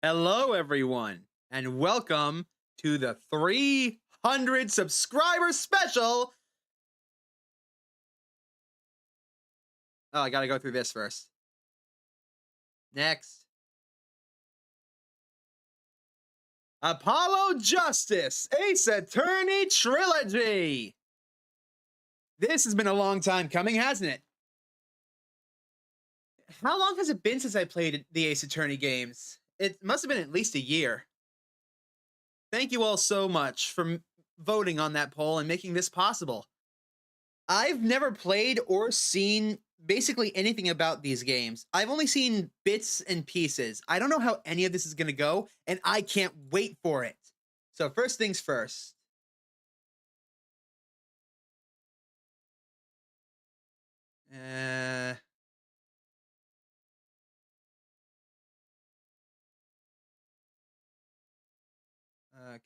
Hello, everyone, and welcome to the 300 subscriber special. Oh, I gotta go through this first. Next. Apollo Justice Ace Attorney Trilogy. This has been a long time coming, hasn't it? How long has it been since I played the Ace Attorney games? It must have been at least a year. Thank you all so much for voting on that poll and making this possible. I've never played or seen basically anything about these games. I've only seen bits and pieces. I don't know how any of this is going to go, and I can't wait for it. So first things first.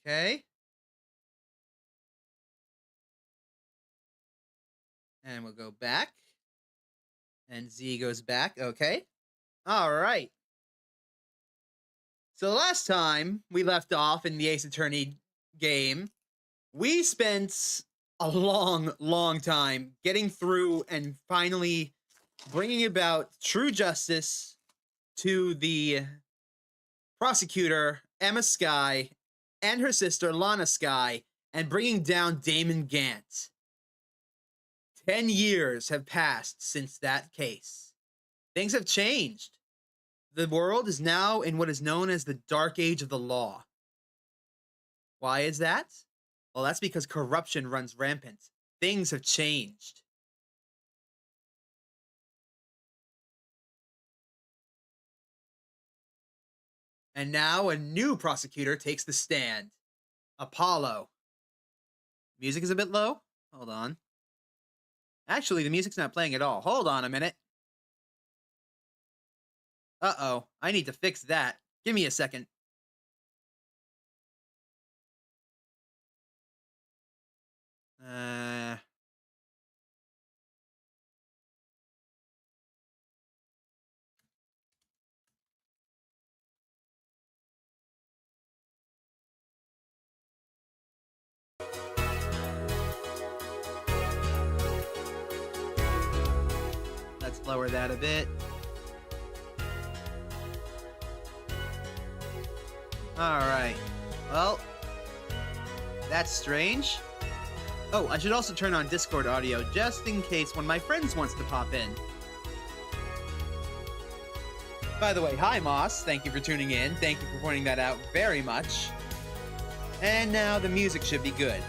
Okay. And we'll go back. And Z goes back. Okay. All right. So last time we left off in the Ace Attorney game, we spent a long time getting through and finally bringing about true justice to the prosecutor, Emma Skye, and her sister, Lana Skye, and bringing down Damon Gant. 10 years have passed since that case. Things have changed. The world is now in what is known as the Dark Age of the Law. Why is that? Well, that's because corruption runs rampant. Things have changed. And now a new prosecutor takes the stand. Apollo. Music is a bit low. Hold on. Actually, the music's not playing at all. Hold on a minute. Uh-oh. I need to fix that. Give me a second. Let's lower that a bit. Alright. Well, that's strange. Oh, I should also turn on Discord audio just in case one of my friends wants to pop in. By the way, hi Moss. Thank you for tuning in. Thank you for pointing that out very much. And now the music should be good.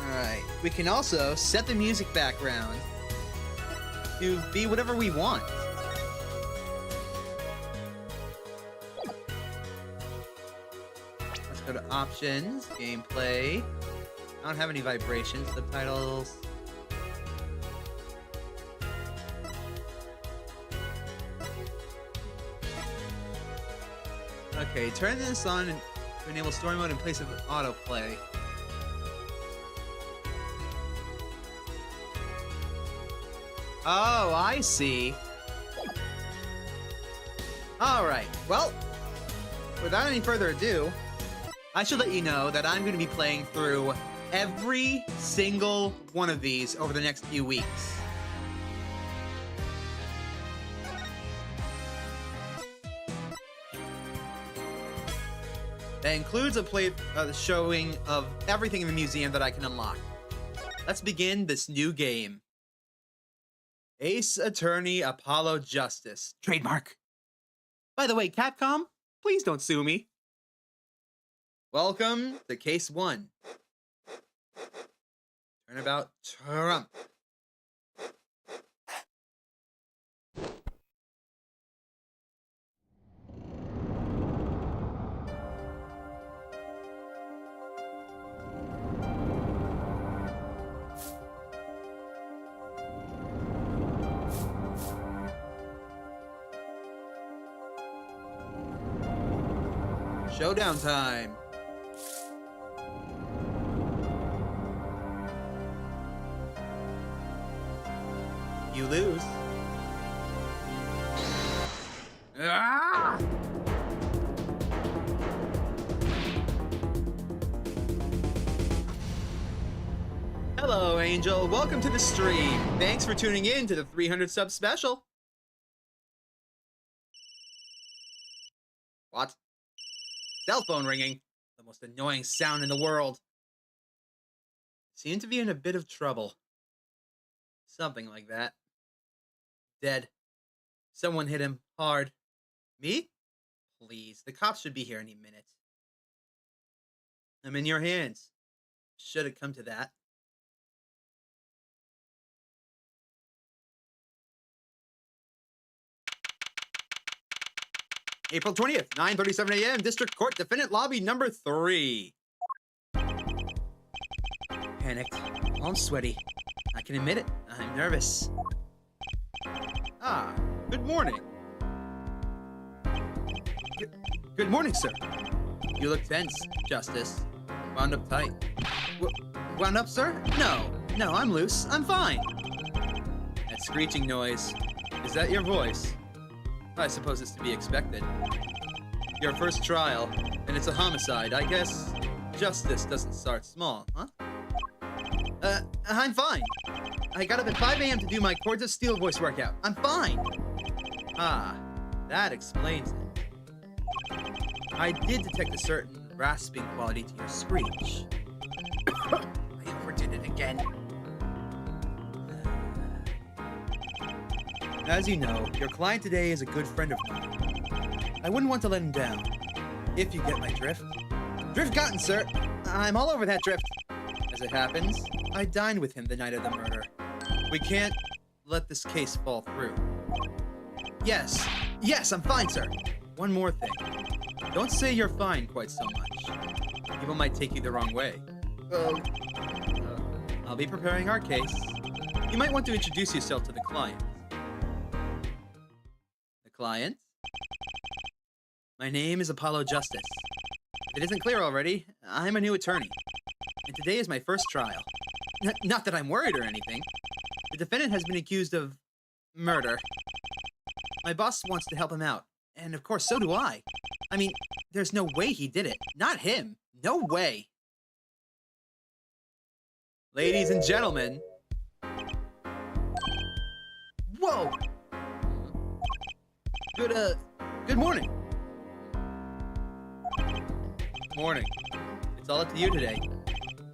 Alright. We can also set the music background to be whatever we want. Go to options, gameplay. I don't have any vibrations, subtitles. Okay, turn this on to enable story mode in place of autoplay. Oh, I see. Alright, well, without any further ado, I should let you know that I'm going to be playing through every single one of these over the next few weeks. That includes a showing of everything in the museum that I can unlock. Let's begin this new game. Ace Attorney Apollo Justice. Trademark. By the way, Capcom, please don't sue me. Welcome to Case 1. Turnabout Trump. Showdown time. You lose. Ah! Hello, Angel. Welcome to the stream. Thanks for tuning in to the 300 sub special. What? Cell phone ringing. The most annoying sound in the world. Seem to be in a bit of trouble. Something like that. Dead. Someone hit him hard. Me? Please, the cops should be here any minute. I'm in your hands. Should it come to that. April 20th, 9:37 a.m., District Court, Defendant Lobby number 3. Panicked. All sweaty. I can admit it. I'm nervous. Ah, good morning. Good morning, sir. You look tense, Justice. Wound up tight. Wound up, sir? No, I'm loose. I'm fine. That screeching noise. Is that your voice? I suppose it's to be expected. Your first trial, and it's a homicide. I guess justice doesn't start small, huh? I'm fine. I got up at 5 a.m. to do my Chords of Steel voice workout. I'm fine. Ah, that explains it. I did detect a certain rasping quality to your screech. I overdid it again. As you know, your client today is a good friend of mine. I wouldn't want to let him down, if you get my drift. Drift gotten, sir. I'm all over that drift. As it happens, I dined with him the night of the murder. We can't let this case fall through. Yes, I'm fine, sir. One more thing. Don't say you're fine quite so much. People might take you the wrong way. I'll be preparing our case. You might want to introduce yourself to the client. Client. My name is Apollo Justice. If it isn't clear already, I'm a new attorney, and today is my first trial. Not that I'm worried or anything. The defendant has been accused of murder. My boss wants to help him out, and of course so do I. I mean, there's no way he did it. Not him. No way. Ladies and gentlemen. Whoa! Good morning. Morning. It's all up to you today.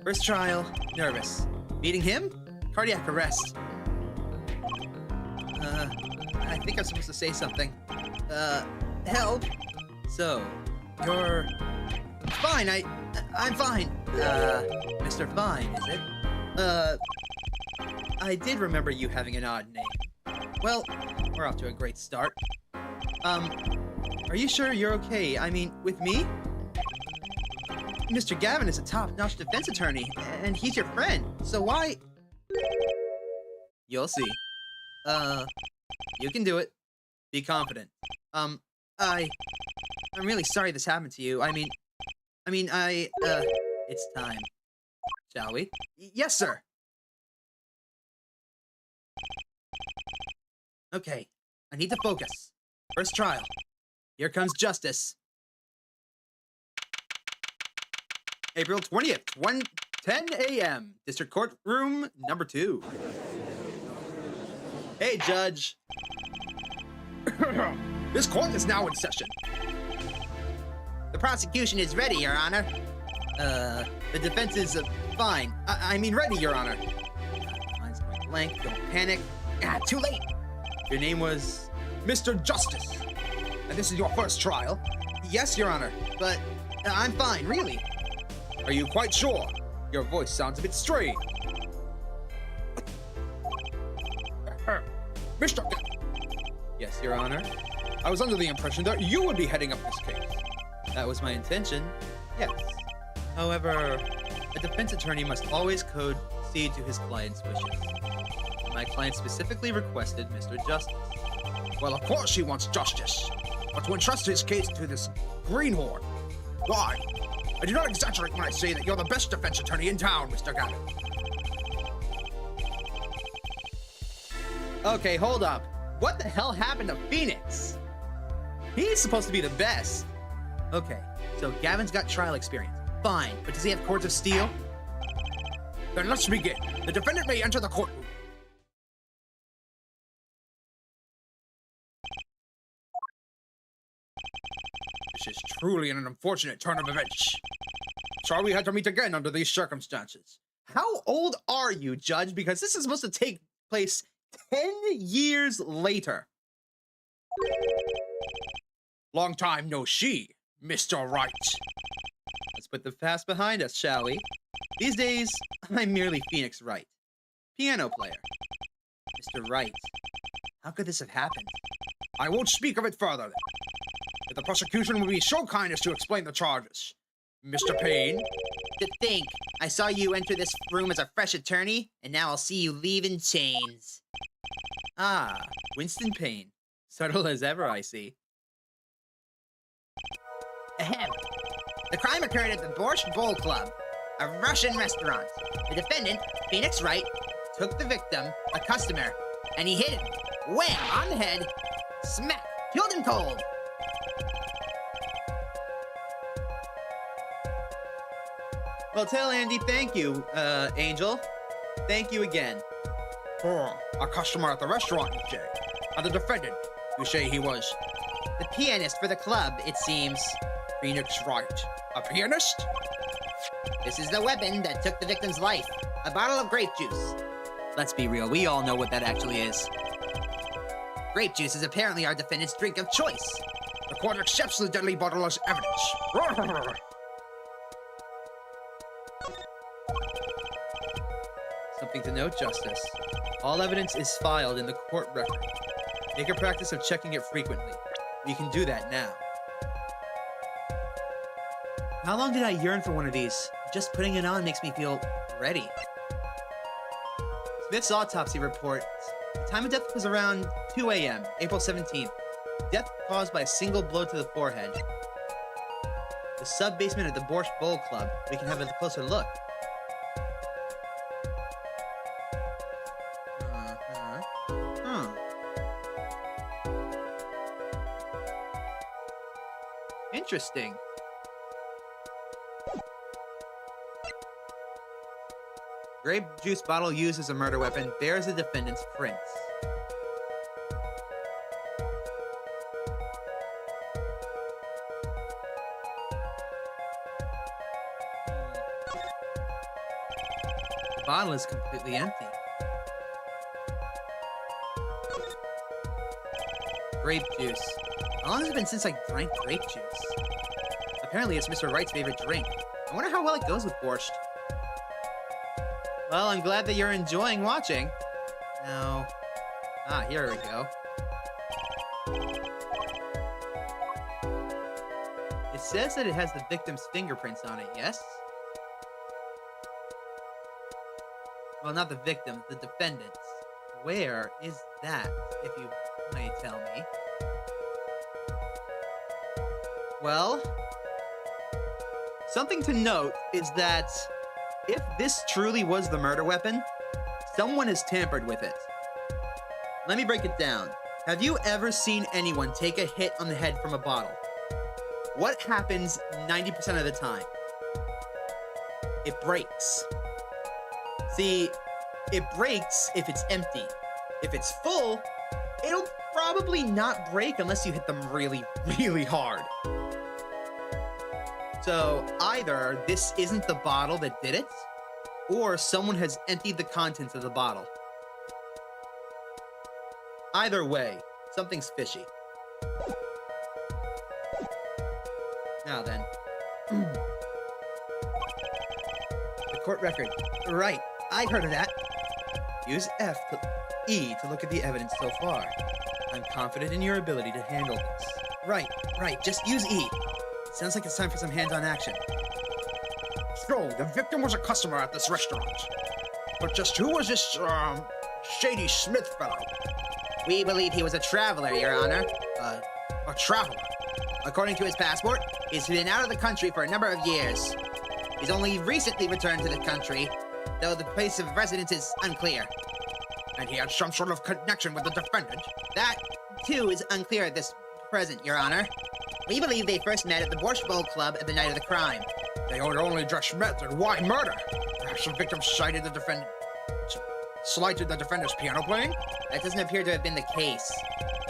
First trial, nervous. Meeting him? Cardiac arrest. I think I'm supposed to say something. Help. So, you're fine. I'm fine. Mr. Fine, is it? I did remember you having an odd name. Well, we're off to a great start. Are you sure you're okay? I mean, with me? Mr. Gavin is a top-notch defense attorney, and he's your friend, so why? You'll see. You can do it. Be confident. I'm really sorry this happened to you. I mean, it's time. Shall we? Yes, sir. Okay, I need to focus. First trial. Here comes justice. April 20th, 1:10 a.m. District Court Room number 2. Hey, Judge. This court is now in session. The prosecution is ready, Your Honor. The defense is fine. I mean ready, Your Honor. Mine's going blank. Don't panic. Too late. Your name was Mr. Justice, and this is your first trial? Yes, Your Honor, but I'm fine, really. Are you quite sure? Your voice sounds a bit strained. Mr. Yes, Your Honor. I was under the impression that you would be heading up this case. That was my intention, yes. However, a defense attorney must always concede to his client's wishes. My client specifically requested Mr. Justice. Well, of course she wants justice, but to entrust his case to this greenhorn. Why? I do not exaggerate when I say that you're the best defense attorney in town, Mr. Gavin. Okay, hold up. What the hell happened to Phoenix? He's supposed to be the best. Okay, so Gavin's got trial experience. Fine, but does he have cords of steel? Then let's begin. The defendant may enter the courtroom. This is truly an unfortunate turn of events. Sorry we had to meet again under these circumstances. How old are you, Judge? Because this is supposed to take place 10 years later. Long time no see, Mr. Wright. Let's put the past behind us, shall we? These days, I'm merely Phoenix Wright, piano player. Mr. Wright, how could this have happened? I won't speak of it further then. If the prosecution will be so kind as to explain the charges. Mr. Payne? To think, I saw you enter this room as a fresh attorney, and now I'll see you leave in chains. Ah, Winston Payne. Subtle as ever, I see. Ahem. The crime occurred at the Borscht Bowl Club, a Russian restaurant. The defendant, Phoenix Wright, took the victim, a customer, and he hit him. Wham! On the head. Smack! Killed him cold. Well, tell Andy thank you, Angel. Thank you again. Oh, a customer at the restaurant, you say? And the defendant, you say he was? The pianist for the club, it seems. Phoenix Wright. A pianist? This is the weapon that took the victim's life. A bottle of grape juice. Let's be real, we all know what that actually is. Grape juice is apparently our defendant's drink of choice. The court accepts the deadly bottle as evidence. Something to note, Justice. All evidence is filed in the court record. Make a practice of checking it frequently. We can do that now. How long did I yearn for one of these? Just putting it on makes me feel ready. Smith's autopsy report. The time of death was around 2 a.m., April 17th. Death caused by a single blow to the forehead. The sub-basement of the Borscht Bowl Club. We can have a closer look. Interesting. Grape juice bottle used as a murder weapon bears the defendant's prints. The bottle is completely empty. Grape juice. How long has it been since I drank grape juice? Apparently it's Mr. Wright's favorite drink. I wonder how well it goes with borscht. Well, I'm glad that you're enjoying watching. Now... here we go. It says that it has the victim's fingerprints on it, yes? Well, not the victim, the defendant's. Where is that, if you may tell me? Well, something to note is that if this truly was the murder weapon, someone has tampered with it. Let me break it down. Have you ever seen anyone take a hit on the head from a bottle? What happens 90% of the time? It breaks. See, it breaks if it's empty. If it's full, it'll probably not break unless you hit them really, really hard. So either this isn't the bottle that did it, or someone has emptied the contents of the bottle. Either way, something's fishy. Now then. The court record. Right, I've heard of that. Use F to E to look at the evidence so far. I'm confident in your ability to handle this. Right, just use E. Sounds like it's time for some hands-on action. So, the victim was a customer at this restaurant. But just who was this, Shady Smith fellow? We believe he was a traveler, Your Honor. A traveler? According to his passport, he's been out of the country for a number of years. He's only recently returned to the country, though the place of residence is unclear. And he had some sort of connection with the defendant? That, too, is unclear at this present, Your Honor. We believe they first met at the Borscht Bowl Club at the night of the crime. They had only just met, then why murder? Perhaps the victim slighted the defendant's piano playing? That doesn't appear to have been the case.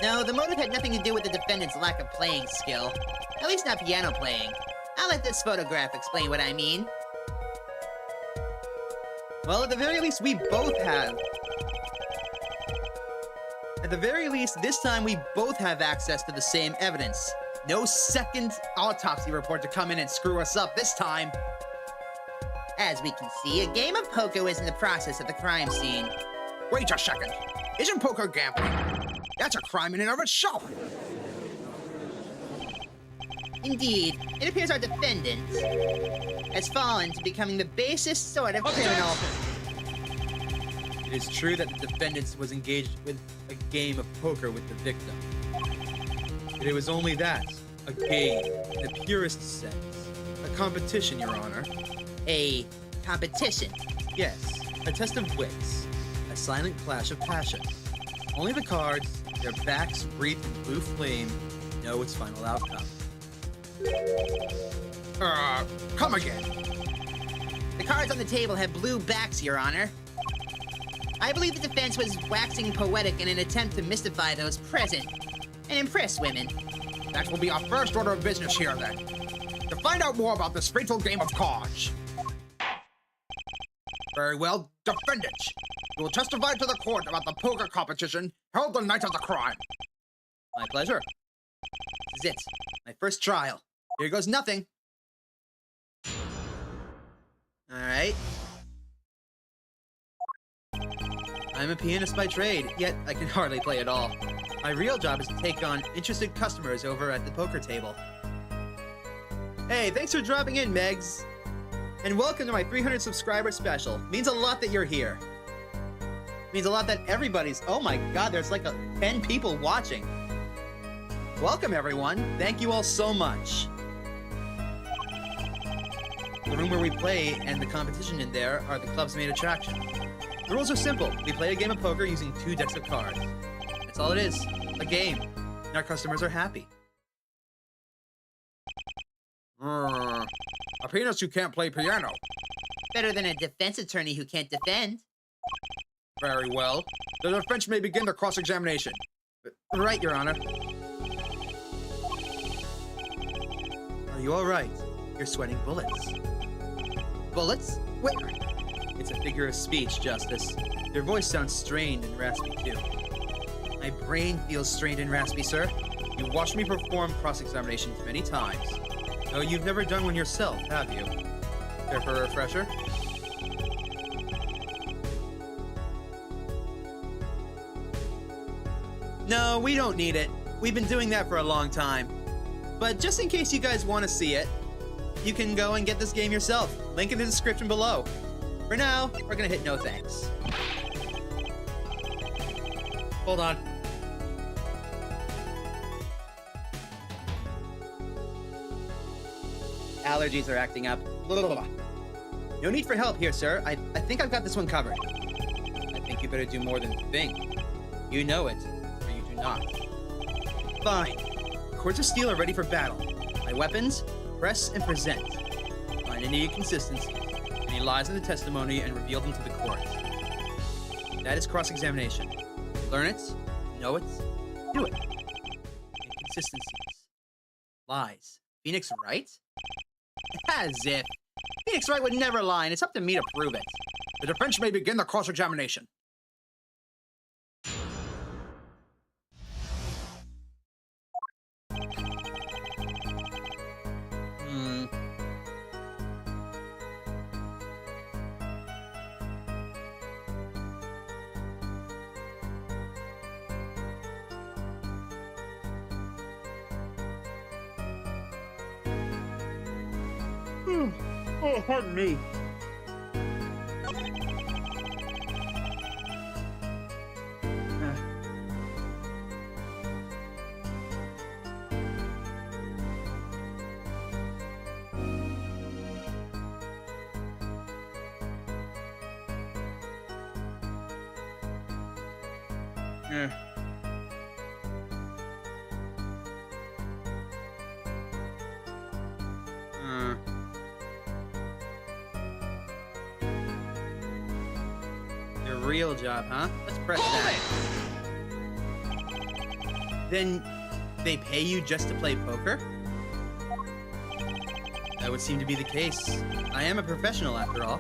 No, the motive had nothing to do with the defendant's lack of playing skill. At least not piano playing. I'll let this photograph explain what I mean. Well, at the very least, we both have... At the very least, this time we both have access to the same evidence. No second autopsy report to come in and screw us up this time. As we can see, a game of poker was in the process at the crime scene. Wait a second. Isn't poker gambling? That's a crime in and of itself. Indeed, it appears our defendant has fallen to becoming the basest sort of criminal. It is true that the defendant was engaged with a game of poker with the victim. But it was only that, a game, in the purest sense. A competition, Your Honor. A competition? Yes, a test of wits. A silent clash of passions. Only the cards, their backs wreathed in blue flame, know its final outcome. Come again. The cards on the table have blue backs, Your Honor. I believe the defense was waxing poetic in an attempt to mystify those present and impress women. That will be our first order of business here, then. To find out more about this fateful game of cards. Very well, defendant. You will testify to the court about the poker competition held the night of the crime. My pleasure. This is it. My first trial. Here goes nothing. All right. I'm a pianist by trade, yet I can hardly play at all. My real job is to take on interested customers over at the poker table. Hey, thanks for dropping in, Megs. And welcome to my 300 subscriber special. Means a lot that you're here. Means a lot that everybody's... Oh my god, there's like 10 people watching. Welcome, everyone. Thank you all so much. The room where we play and the competition in there are the club's main attraction. The rules are simple. We play a game of poker using 2 decks of cards. That's all it is. A game. And our customers are happy. A pianist who can't play piano. Better than a defense attorney who can't defend. Very well. The defense may begin the cross-examination. Right, Your Honor. Are you all right? You're sweating bullets. Bullets? Where? It's a figure of speech, Justice. Your voice sounds strained and raspy, too. My brain feels strained and raspy, sir. You watched me perform cross-examinations many times. Though you've never done one yourself, have you? Care for a refresher? No, we don't need it. We've been doing that for a long time. But just in case you guys want to see it, you can go and get this game yourself. Link in the description below. For now, we're gonna hit no thanks. Hold on. Allergies are acting up. No need for help here, sir. I think I've got this one covered. I think you better do more than think. You know it, or you do not. Fine. Courts of steel are ready for battle. My weapons, press and present. Find any inconsistencies, any lies in the testimony, and reveal them to the court. That is cross-examination. Learn it, know it, do it. Inconsistencies. Lies. Phoenix Wright? As if. Phoenix Wright would never lie, and it's up to me to prove it. The defense may begin the cross-examination. Oh, pardon me. Your real job, huh? Let's press that. Then they pay you just to play poker? That would seem to be the case. I am a professional, after all.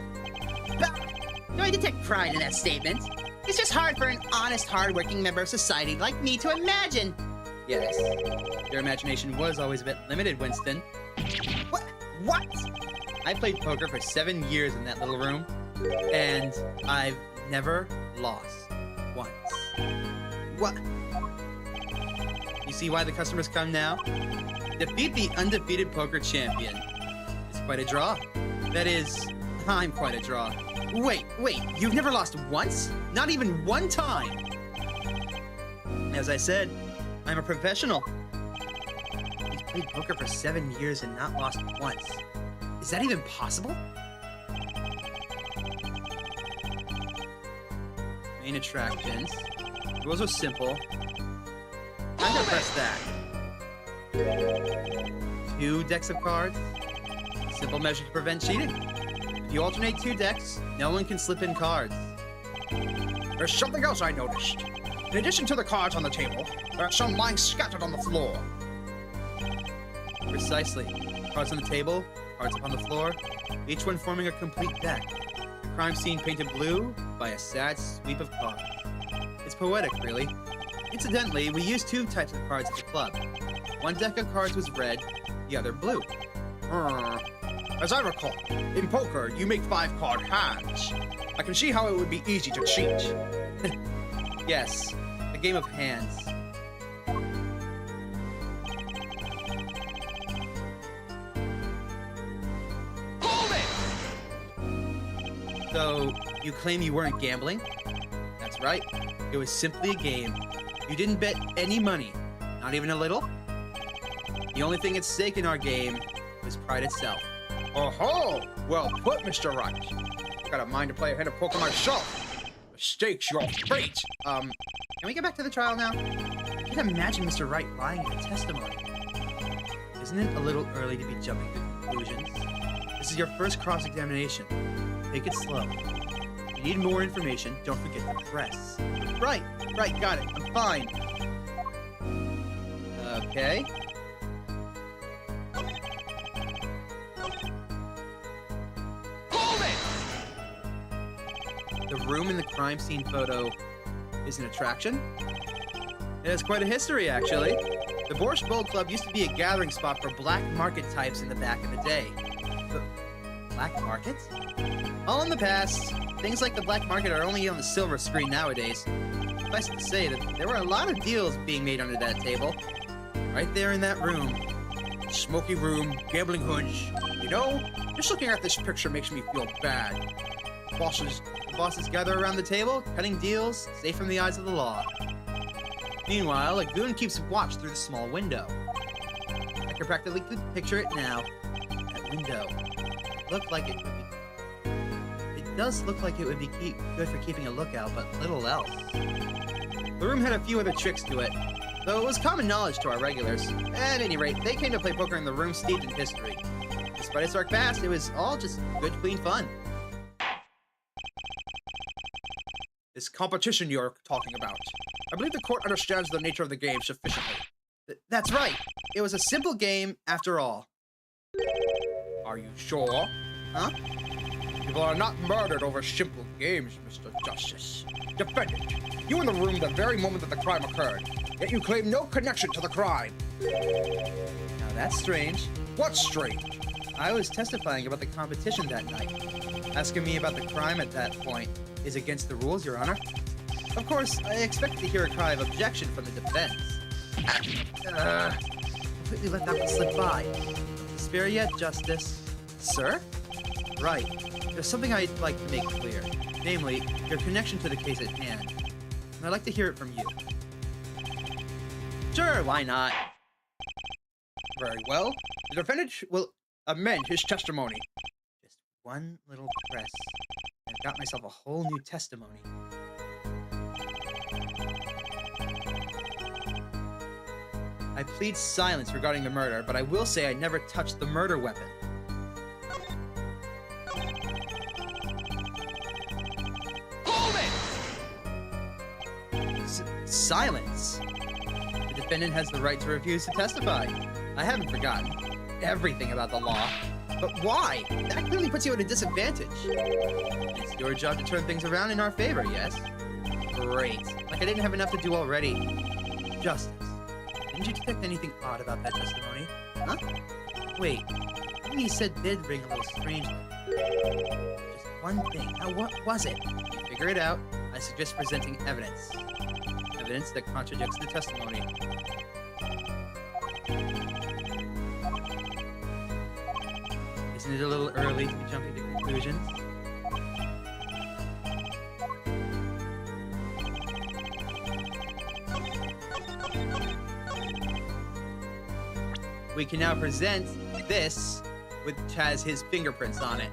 Do I detect pride in that statement? It's just hard for an honest, hard-working member of society like me to imagine. Yes. Your imagination was always a bit limited, Winston. What? I played poker for 7 years in that little room, and I've never lost once. What? You see why the customers come now? Defeat the undefeated poker champion. It's quite a draw. That is, I'm quite a draw. Wait, you've never lost once? Not even one time! As I said, I'm a professional. He's played poker for 7 years and not lost once. Is that even possible? Main attractions. Rules are simple. I'm gonna press that. 2 decks of cards. Simple measure to prevent cheating. If you alternate 2 decks, no one can slip in cards. There's something else I noticed. In addition to the cards on the table, there are some lying scattered on the floor. Precisely. Cards on the table, cards up on the floor, each one forming a complete deck. The crime scene painted blue by a sad sweep of cards. It's poetic, really. Incidentally, we used 2 types of cards at the club. One deck of cards was red, the other blue. As I recall, in poker, you make 5-card hands. I can see how it would be easy to cheat. Yes, a game of hands. So, you claim you weren't gambling? That's right. It was simply a game. You didn't bet any money. Not even a little? The only thing at stake in our game was pride itself. Oh-ho! Well put, Mr. Wright. Got a mind to play a hand of poker myself. The stakes, your fate. Can we get back to the trial now? I can't imagine Mr. Wright lying in a testimony. Isn't it a little early to be jumping to conclusions? This is your first cross-examination. Take it slow. If you need more information, don't forget to press. Right, got it. I'm fine. Okay. The room in the crime scene photo is an attraction? It has quite a history, actually. The Borscht Bowl Club used to be a gathering spot for black market types in the back in the day. The black market? All in the past. Things like the black market are only on the silver screen nowadays. Suffice it to say that there were a lot of deals being made under that table. Right there in that room. Smoky room, gambling hunch. You know, just looking at this picture makes me feel bad. The bosses gather around the table, cutting deals, safe from the eyes of the law. Meanwhile, a goon keeps watch through the small window. I can practically picture it now. That window. It does look like it would be good for keeping a lookout, but little else. The room had a few other tricks to it, though it was common knowledge to our regulars. At any rate, they came to play poker in the room steeped in history. Despite its dark past, it was all just good, clean fun. This competition you're talking about. I believe the court understands the nature of the game sufficiently. That's right. It was a simple game after all. Are you sure? Huh? People are not murdered over simple games, Mr. Justice. Defendant, you were in the room the very moment that the crime occurred, yet you claim no connection to the crime. Now that's strange. What's strange? I was testifying about the competition that night. Asking me about the crime at that point is against the rules, Your Honor. Of course, I expected to hear a cry of objection from the defense. Completely let that one slip by. Spare yet, Justice. Sir? Right. There's something I'd like to make clear. Namely, your connection to the case at hand. And I'd like to hear it from you. Sure, why not? Very well. The defendant will amend his testimony. Just one little press. I've got myself a whole new testimony. I plead silence regarding the murder, but I will say I never touched the murder weapon. silence. The defendant has the right to refuse to testify. I haven't forgotten everything about the law. But why? That clearly puts you at a disadvantage. It's your job to turn things around in our favor, yes? Great. Like I didn't have enough to do already. Justice. Didn't you detect anything odd about that testimony? Huh? Wait. What you said did ring a little strangely. Just one thing. Now, what was it? To figure it out, I suggest presenting evidence. Evidence that contradicts the testimony. Isn't it a little early to be jumping to conclusions? We can now present this, which has his fingerprints on it.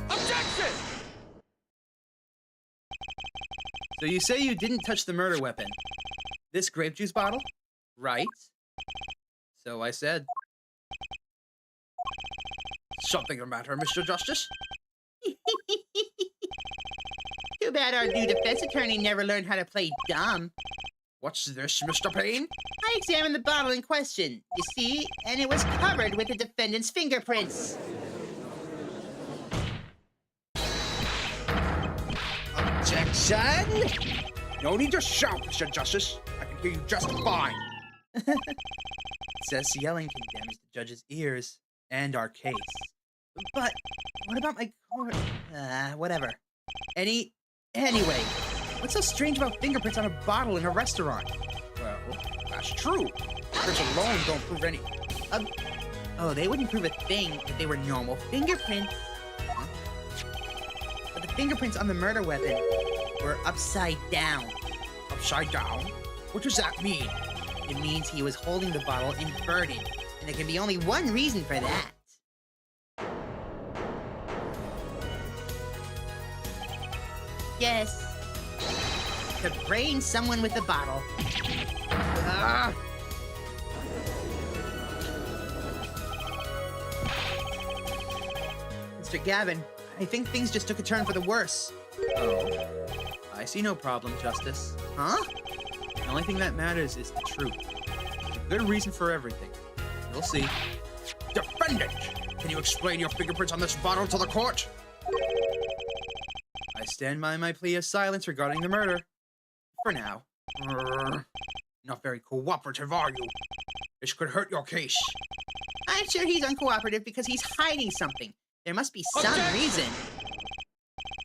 Objection! So you say you didn't touch the murder weapon. This grape juice bottle? Right. So I said. Something the matter, Mr. Justice? Too bad our new defense attorney never learned how to play dumb. What's this, Mr. Payne? I examined the bottle in question, you see, and it was covered with the defendant's fingerprints. Objection! No need to shout, Mr. Justice. I can hear you just fine. It says yelling can damage the judge's ears and our case. But what about my court? Whatever. Anyway, what's so strange about fingerprints on a bottle in a restaurant? Well, that's true. Fingerprints alone don't prove any. Oh, they wouldn't prove a thing if they were normal fingerprints. Huh? But the fingerprints on the murder weapon were upside down. Upside down? What does that mean? It means he was holding the bottle inverted, and there can be only one reason for that. Yes. To brain someone with the bottle. Ah! Mr. Gavin, I think things just took a turn for the worse. Oh. I see no problem, Justice. Huh? The only thing that matters is the truth. There's a good reason for everything. You'll see. Defendant! Can you explain your fingerprints on this bottle to the court? I stand by my plea of silence regarding the murder. For now. Not very cooperative, are you? This could hurt your case. I'm sure he's uncooperative because he's hiding something. There must be some Objection! reason.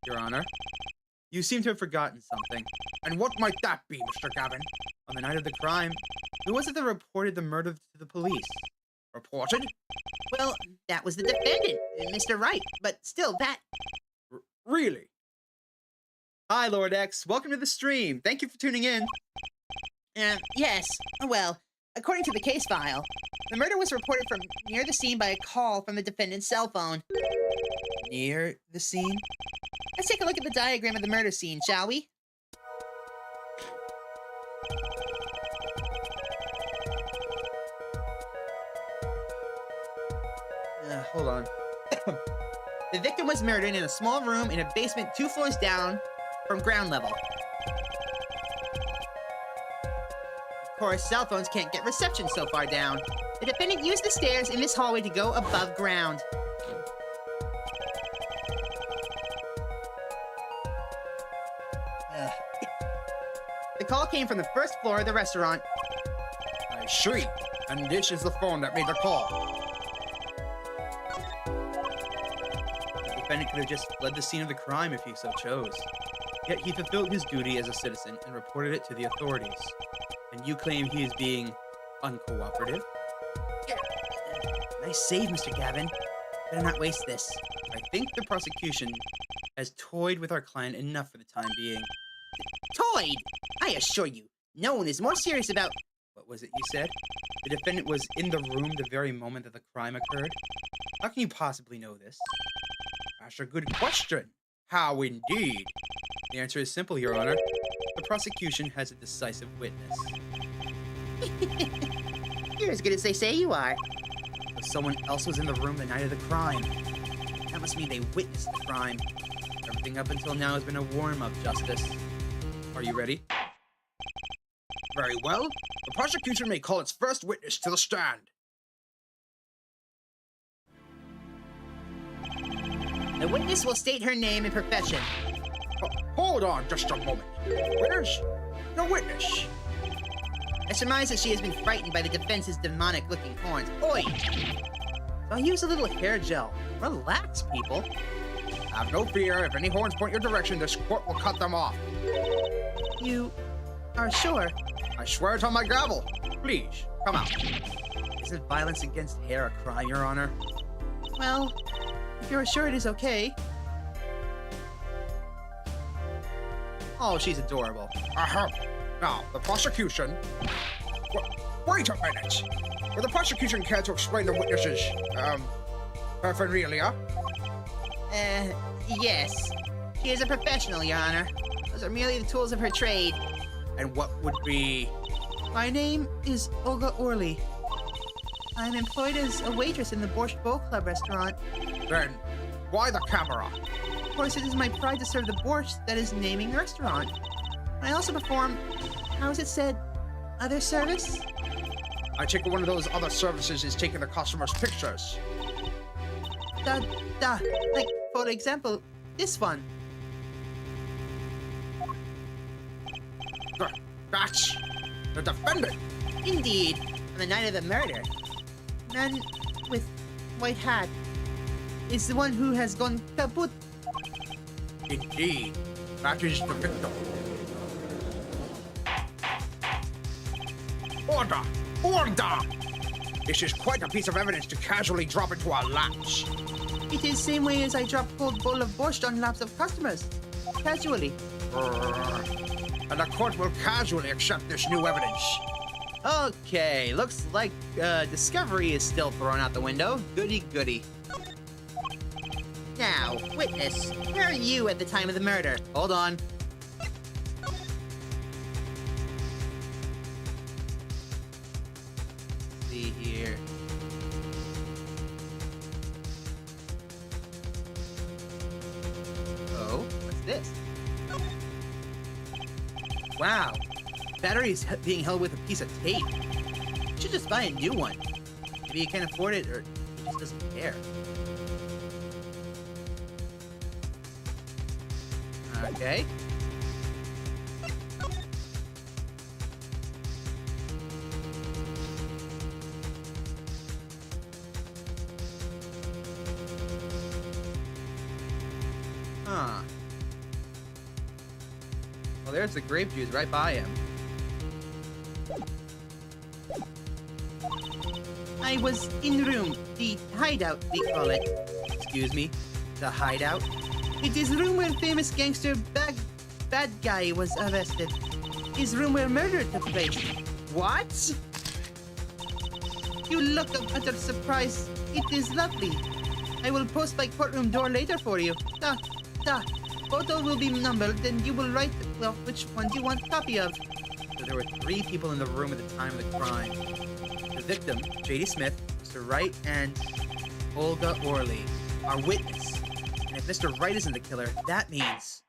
Your Honor, you seem to have forgotten something. And what might that be, Mr. Gavin? On the night of the crime, who was it that reported the murder to the police? Reported? Well, that was the defendant, Mr. Wright. But still, that... Really? Hi, Lord X. Welcome to the stream. Thank you for tuning in. Yes. Well, according to the case file, the murder was reported from near the scene by a call from the defendant's cell phone. Near the scene? Let's take a look at the diagram of the murder scene, shall we? Hold on. The victim was murdered in a small room in a basement 2 floors down from ground level. Of course, cell phones can't get reception so far down. The defendant used the stairs in this hallway to go above ground. The call came from the first floor of the restaurant. I see. And this is the phone that made the call. The defendant could have just fled the scene of the crime if he so chose. Yet he fulfilled his duty as a citizen and reported it to the authorities. And you claim he is being uncooperative? Nice save, Mr. Gavin. Better not waste this. I think the prosecution has toyed with our client enough for the time being. Toyed! I assure you, no one is more serious about... What was it you said? The defendant was in the room the very moment that the crime occurred? How can you possibly know this? That's a good question. How indeed? The answer is simple, Your Honor. The prosecution has a decisive witness. You're as good as they say you are. But someone else was in the room the night of the crime. That must mean they witnessed the crime. Everything up until now has been a warm-up, Justice. Are you ready? Very well. The prosecution may call its first witness to the stand. The witness will state her name and profession. Hold on just a moment. Where's the witness? I surmise that she has been frightened by the defense's demonic-looking horns. Oi! I'll use a little hair gel. Relax, people. Have no fear. If any horns point your direction, this court will cut them off. You are sure? I swear it's on my gavel. Please, come out. Isn't violence against hair a crime, Your Honor? Well, if you're sure it is okay. Oh, she's adorable. Now, the prosecution... Wait a minute. Will the prosecution care to explain the witness's, paraphernalia? Yes. She is a professional, Your Honor. Those are merely the tools of her trade. And what would be... My name is Olga Orley. I'm employed as a waitress in the Borscht Bowl Club restaurant. Then, why the camera? Of course, it is my pride to serve the borscht that is naming the restaurant. I also perform, how is it said, other service? I take one of those other services is taking the customer's pictures. Like, for example, this one. That's the defendant. Indeed, on the night of the murder. Man with white hat is the one who has gone kaput. Indeed, that is the victim. Order! Order! This is quite a piece of evidence to casually drop into our laps. It is same way as I drop cold bowl of borscht on laps of customers. Casually. And the court will casually accept this new evidence. Okay, looks like discovery is still thrown out the window. Goody goody. Now, witness, where are you at the time of the murder? Hold on. See here. Oh, what's this? Wow. Battery is being held with a piece of tape. You should just buy a new one. Maybe you can't afford it, or he just doesn't care. Okay. Huh. Well, there's the grape juice right by him. I was in room, the hideout, we call it. Excuse me? The hideout? It is room where famous gangster bad guy was arrested. Is room where murder took place. What? You look of utter surprise. It is lovely. I will post my courtroom door later for you. Photo will be numbered, then you will write, well, which one do you want a copy of? So there were 3 people in the room at the time of the crime. The victim, J.D. Smith, Mr. Wright, and Olga Orley, our witness. And if Mr. Wright isn't the killer, that means...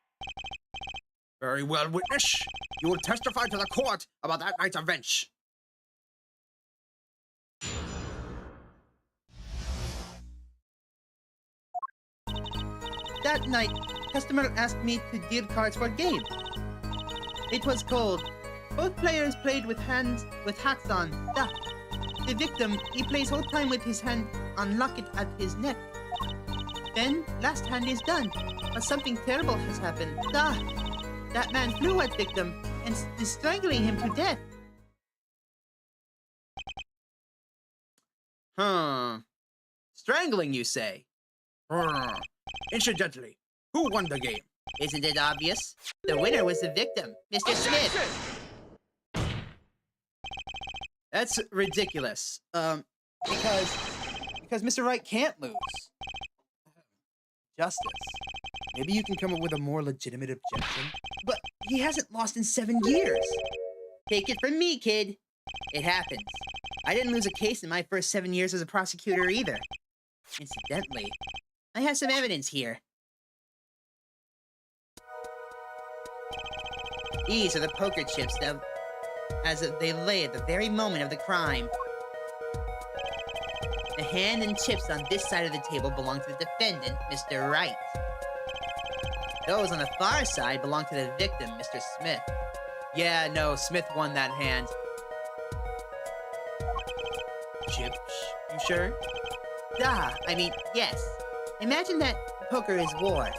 Very well, witness. You will testify to the court about that night's events. That night, customer asked me to deal cards for game. It was cold. Both players played with hats on. The victim, he plays whole time with his hand on locket at his neck. Then, last hand is done, but something terrible has happened. That man flew at victim and is strangling him to death. Huh. Strangling, you say? Incidentally, who won the game? Isn't it obvious? The winner was the victim, Mr. Smith. That's ridiculous. Because Mr. Wright can't lose. Justice. Maybe you can come up with a more legitimate objection. But he hasn't lost in 7 years. Take it from me, kid. It happens. I didn't lose a case in my first 7 years as a prosecutor either. Incidentally, I have some evidence here. These are the poker chips that, as they lay at the very moment of the crime. The hand and chips on this side of the table belong to the defendant, Mr. Wright. Those on the far side belong to the victim, Mr. Smith. Yeah, no, Smith won that hand. Chips? You sure? Duh, I mean, yes. Imagine that poker is war.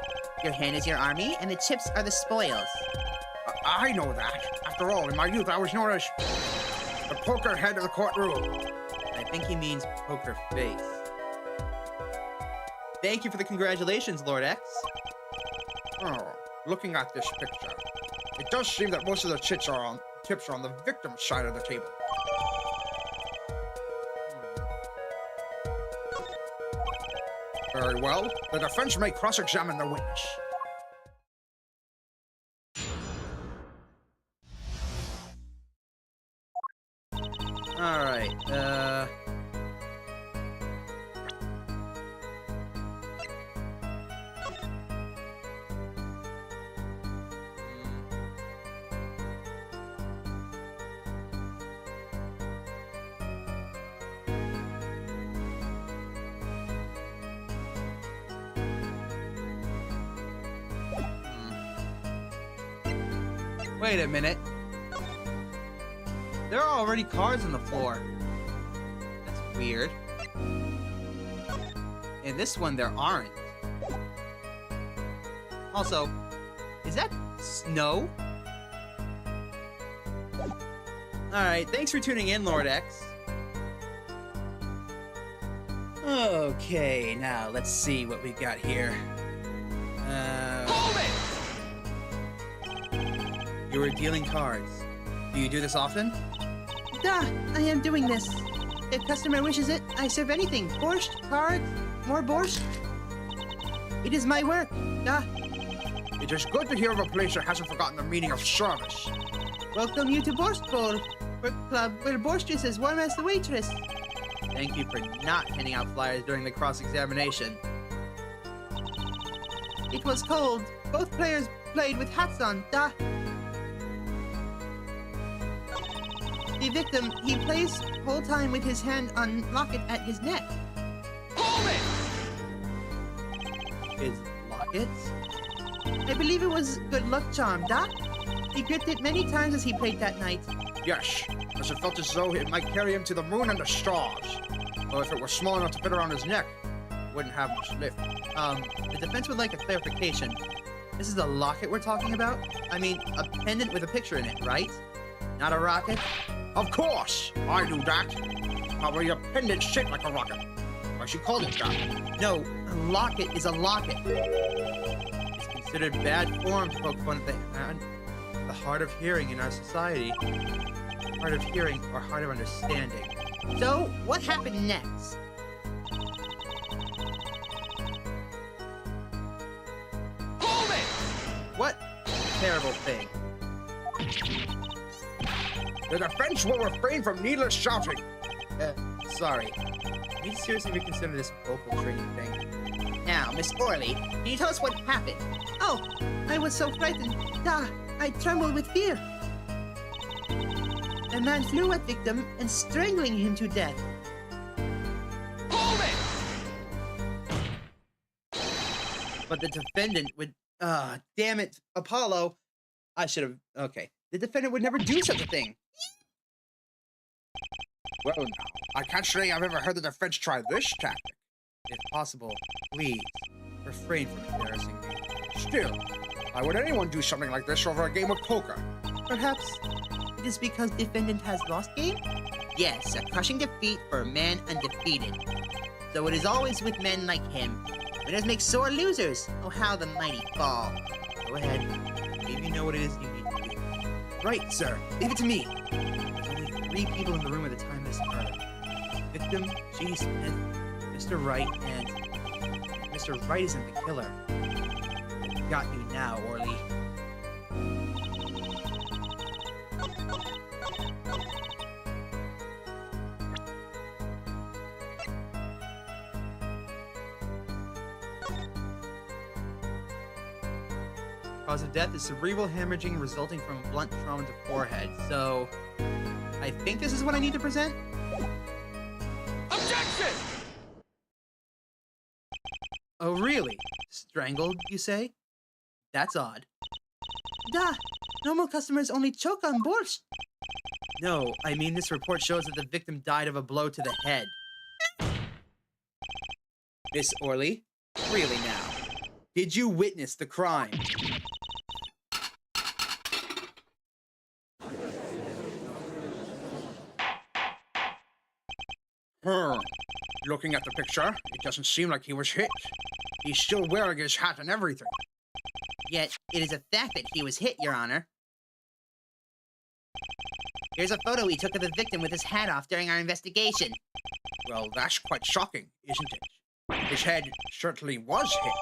Your hand is your army, and the chips are the spoils. I know that. After all, in my youth, I was known as the poker head of the courtroom. I think he means poker face. Thank you for the congratulations, Lord X. Oh, looking at this picture, it does seem that most of the chips are on the victim's side of the table. Very well. The defense may cross-examine the witness. All right. Wait a minute. There are already cards on the floor. That's weird. In this one, there aren't. Also, is that snow? Alright, thanks for tuning in, Lord X. Okay, now let's see what we got here. Hold it! You were dealing cards. Do you do this often? Duh, I am doing this. If customer wishes it, I serve anything. Borscht, cards, more borscht. It is my work. Duh. It is good to hear of a place that hasn't forgotten the meaning of service. Welcome you to Borscht Bowl, work club where borscht is as warm as the waitress. Thank you for not handing out flyers during the cross-examination. It was cold. Both players played with hats on. Duh. The victim, he plays whole time with his hand on locket at his neck. Hold it! His locket? I believe it was good luck charm, duh. He gripped it many times as he played that night. Yes, as it felt as though it might carry him to the moon and the stars. Or if it were small enough to fit around his neck, it wouldn't have much lift. The defense would like a clarification. This is a locket we're talking about? I mean, a pendant with a picture in it, right? Not a rocket? Of course! I knew that. Probably a pendant shaped like a rocket. Why she called it that. No, a locket is a locket. It's considered bad form to poke fun at the hard of hearing in our society. Hard of hearing or hard of understanding. So, what happened next? Hold it! What terrible thing. The defense will refrain from needless shouting. Sorry. We need to seriously reconsider this vocal training thing. Now, Miss Orley, can you tell us what happened? Oh, I was so frightened. Duh, I trembled with fear. A man flew at victim and strangling him to death. Hold it! But the defendant would... damn it, Apollo. I should have... Okay. The defendant would never do such a thing. Well, now, I can't say I've ever heard the defense try this tactic. If possible, please, refrain from embarrassing me. Still, why would anyone do something like this over a game of poker? Perhaps it is because defendant has lost game? Yes, a crushing defeat for a man undefeated. So it is always with men like him. Winners make sore losers. Oh, how the mighty fall. Go ahead. Maybe you know what it is you need to do. Right, sir. Leave it to me. There's only 3 people in the room at the time of this murder. Victim, G. Smith, Mr. Wright, and... Mr. Wright isn't the killer. Got you now, Orly. Cause of death is cerebral hemorrhaging resulting from a blunt trauma to forehead. So, I think this is what I need to present? Objection! Oh, really? Strangled, you say? That's odd. Duh! Normal customers only choke on borscht. No, I mean this report shows that the victim died of a blow to the head. Miss Orley, really now? Did you witness the crime? Looking at the picture, it doesn't seem like he was hit. He's still wearing his hat and everything. Yet, it is a fact that he was hit, Your Honor. Here's a photo we took of the victim with his hat off during our investigation. Well, that's quite shocking, isn't it? His head certainly was hit.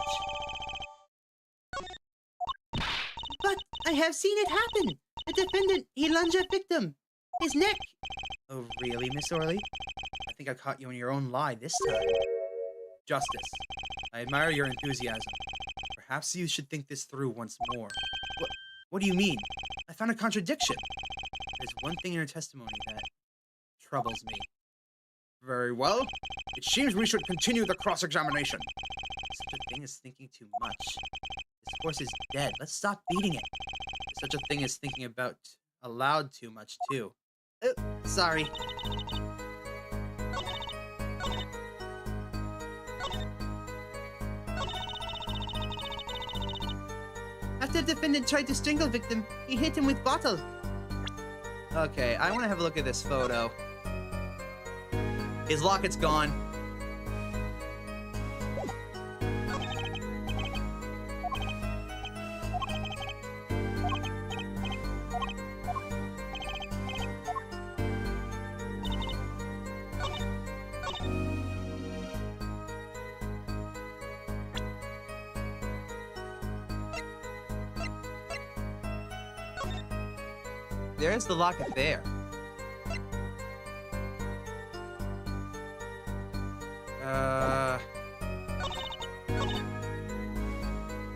But I have seen it happen. The defendant, he lunged at victim. His neck. Oh, really, Miss Orley? I think I caught you in your own lie this time. Justice, I admire your enthusiasm. Perhaps you should think this through once more. What do you mean? I found a contradiction. There's one thing in your testimony that troubles me. Very well. It seems we should continue the cross-examination. Such a thing as thinking too much. This horse is dead. Let's stop beating it. There's such a thing as thinking about aloud too much, too. Sorry. After the defendant tried to strangle victim, he hit him with bottle. Okay, I want to have a look at this photo. His locket's gone. There's the locket there.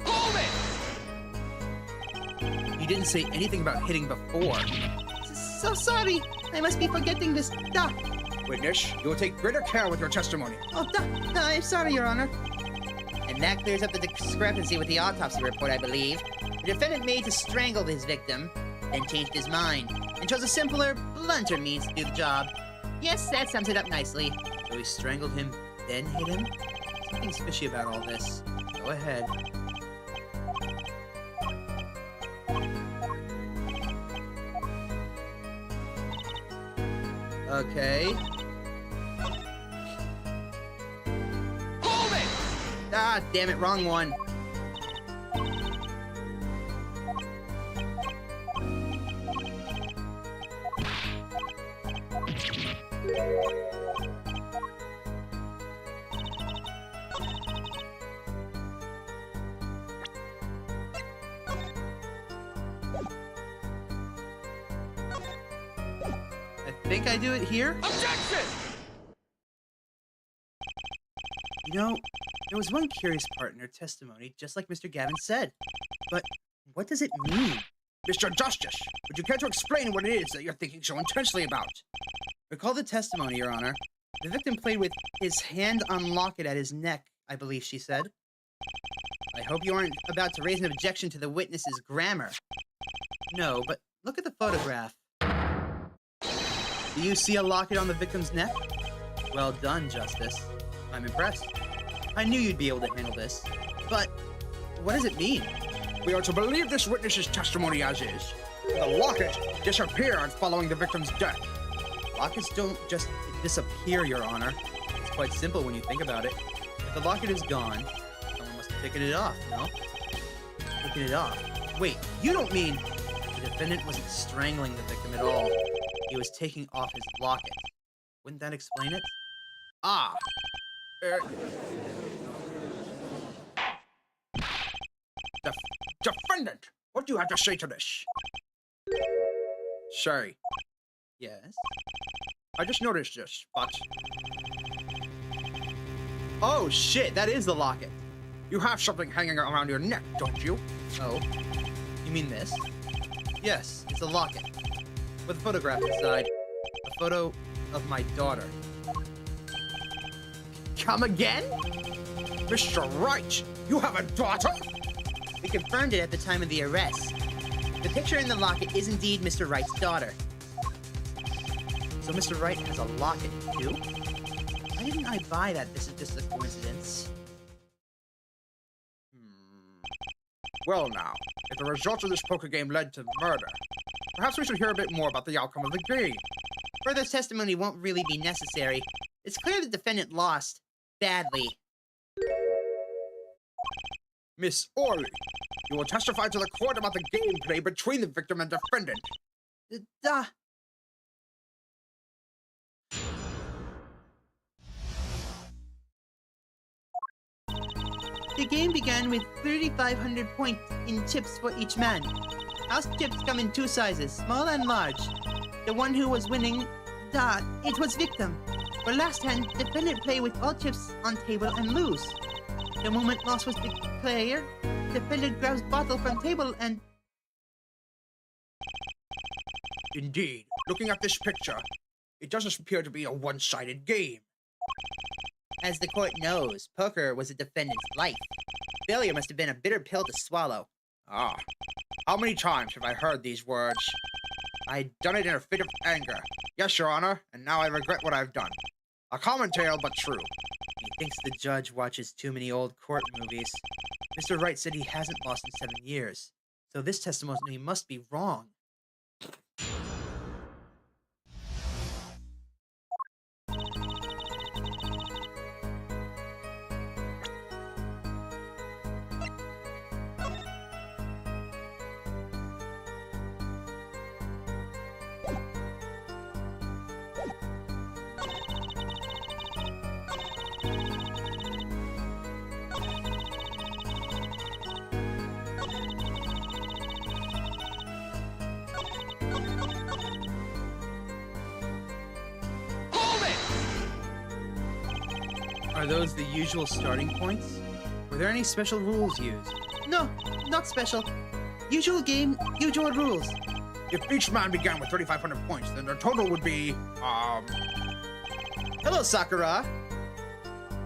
Hold it! You didn't say anything about hitting before. So sorry. I must be forgetting this. Duh. Witness, you will take greater care with your testimony. Oh, duh. I'm sorry, Your Honor. And that clears up the discrepancy with the autopsy report, I believe. The defendant made to strangle his victim, then changed his mind, and chose a simpler, blunter means to do the job. Yes, that sums it up nicely. So he strangled him, then hit him? Something's fishy about all this. Go ahead. Okay. Hold it! Ah, damn it, wrong one. I think I do it here. Objection! You know, there was one curious part in her testimony, just like Mr. Gavin said. But what does it mean? Mr. Justice, would you care to explain what it is that you're thinking so intensely about? Recall the testimony, Your Honor. The victim played with his hand on locket at his neck, I believe she said. I hope you aren't about to raise an objection to the witness's grammar. No, but look at the photograph. Do you see a locket on the victim's neck? Well done, Justice. I'm impressed. I knew you'd be able to handle this. But what does it mean? We are to believe this witness's testimony as is. The locket disappeared following the victim's death. Lockets don't just disappear, Your Honor. It's quite simple when you think about it. If the locket is gone, someone must have taken it off, no? Taken it off? Wait, you don't mean the defendant wasn't strangling the victim at all. He was taking off his locket. Wouldn't that explain it? Ah. Defendant, what do you have to say to this? Sorry, Yes? I just noticed this, but... Oh, shit, that is the locket. You have something hanging around your neck, don't you? Oh, you mean this? Yes, it's a locket. With a photograph inside. A photo of my daughter. Come again? Mr. Wright, you have a daughter? We confirmed it at the time of the arrest. The picture in the locket is indeed Mr. Wright's daughter. So Mr. Wright has a locket, too? Why didn't I buy that? This is just a coincidence. Well now, if the results of this poker game led to murder, perhaps we should hear a bit more about the outcome of the game. Further testimony won't really be necessary. It's clear the defendant lost. Badly. Miss Orley, you will testify to the court about the gameplay between the victim and defendant. Duh. The game began with 3,500 points in chips for each man. House chips come in two sizes, small and large. The one who was winning, it was victim. For last hand, defendant play with all chips on table and lose. The moment loss was declared, defendant grabs bottle from table and... Indeed, looking at this picture, it doesn't appear to be a one-sided game. As the court knows, poker was a defendant's life. Failure must have been a bitter pill to swallow. Ah, how many times have I heard these words? I'd done it in a fit of anger. Yes, Your Honor, and now I regret what I've done. A common tale, but true. He thinks the judge watches too many old court movies. Mr. Wright said he hasn't lost in 7 years, so this testimony must be wrong. Are those the usual starting points? Were there any special rules used? No, not special. Usual game, usual rules. If each man began with 3,500 points, then their total would be, Hello, Sakura!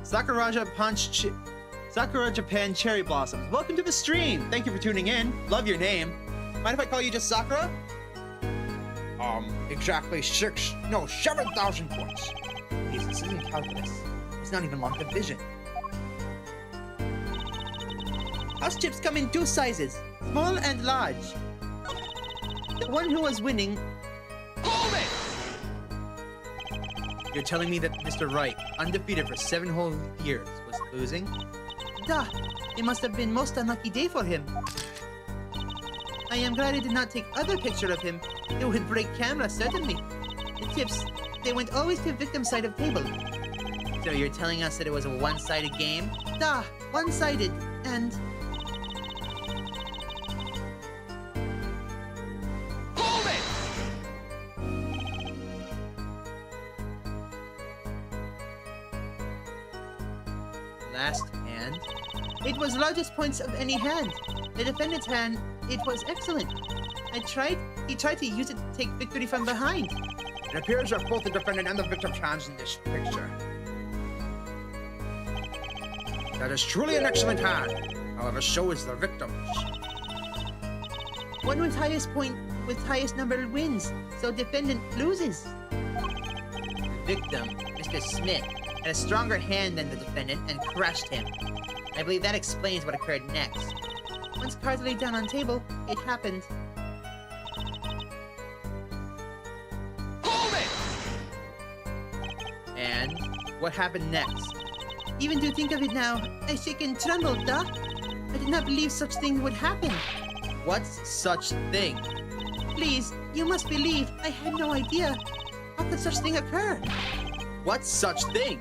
Sakura Japan Cherry Blossoms. Welcome to the stream! Thank you for tuning in. Love your name. Mind if I call you just Sakura? exactly 7,000 points. Please, this isn't calculus. It's not even long division. House chips come in two sizes, small and large. The one who was winning... You're telling me that Mr. Wright, undefeated for 7 whole years, was losing? It must have been most unlucky day for him. I am glad I did not take other picture of him. It would break camera, certainly. The chips, they went always to victim side of table. So you're telling us that it was a one-sided game? One-sided, and... Last hand? It was largest points of any hand. The defendant's hand, it was excellent. He tried to use it to take victory from behind. It appears that both the defendant and the victim's hands in this picture. That is truly an excellent hand. However, so is the victim's. One with highest point, with highest number wins, so defendant loses. The victim, Mr. Smith, had a stronger hand than the defendant and crushed him. I believe that explains what occurred next. Once cards laid down on table, it happened. And what happened next? Even to think of it now, I shake and tremble, I did not believe such thing would happen. What's such thing? Please, you must believe, I had no idea. How could such thing occur? What's such thing?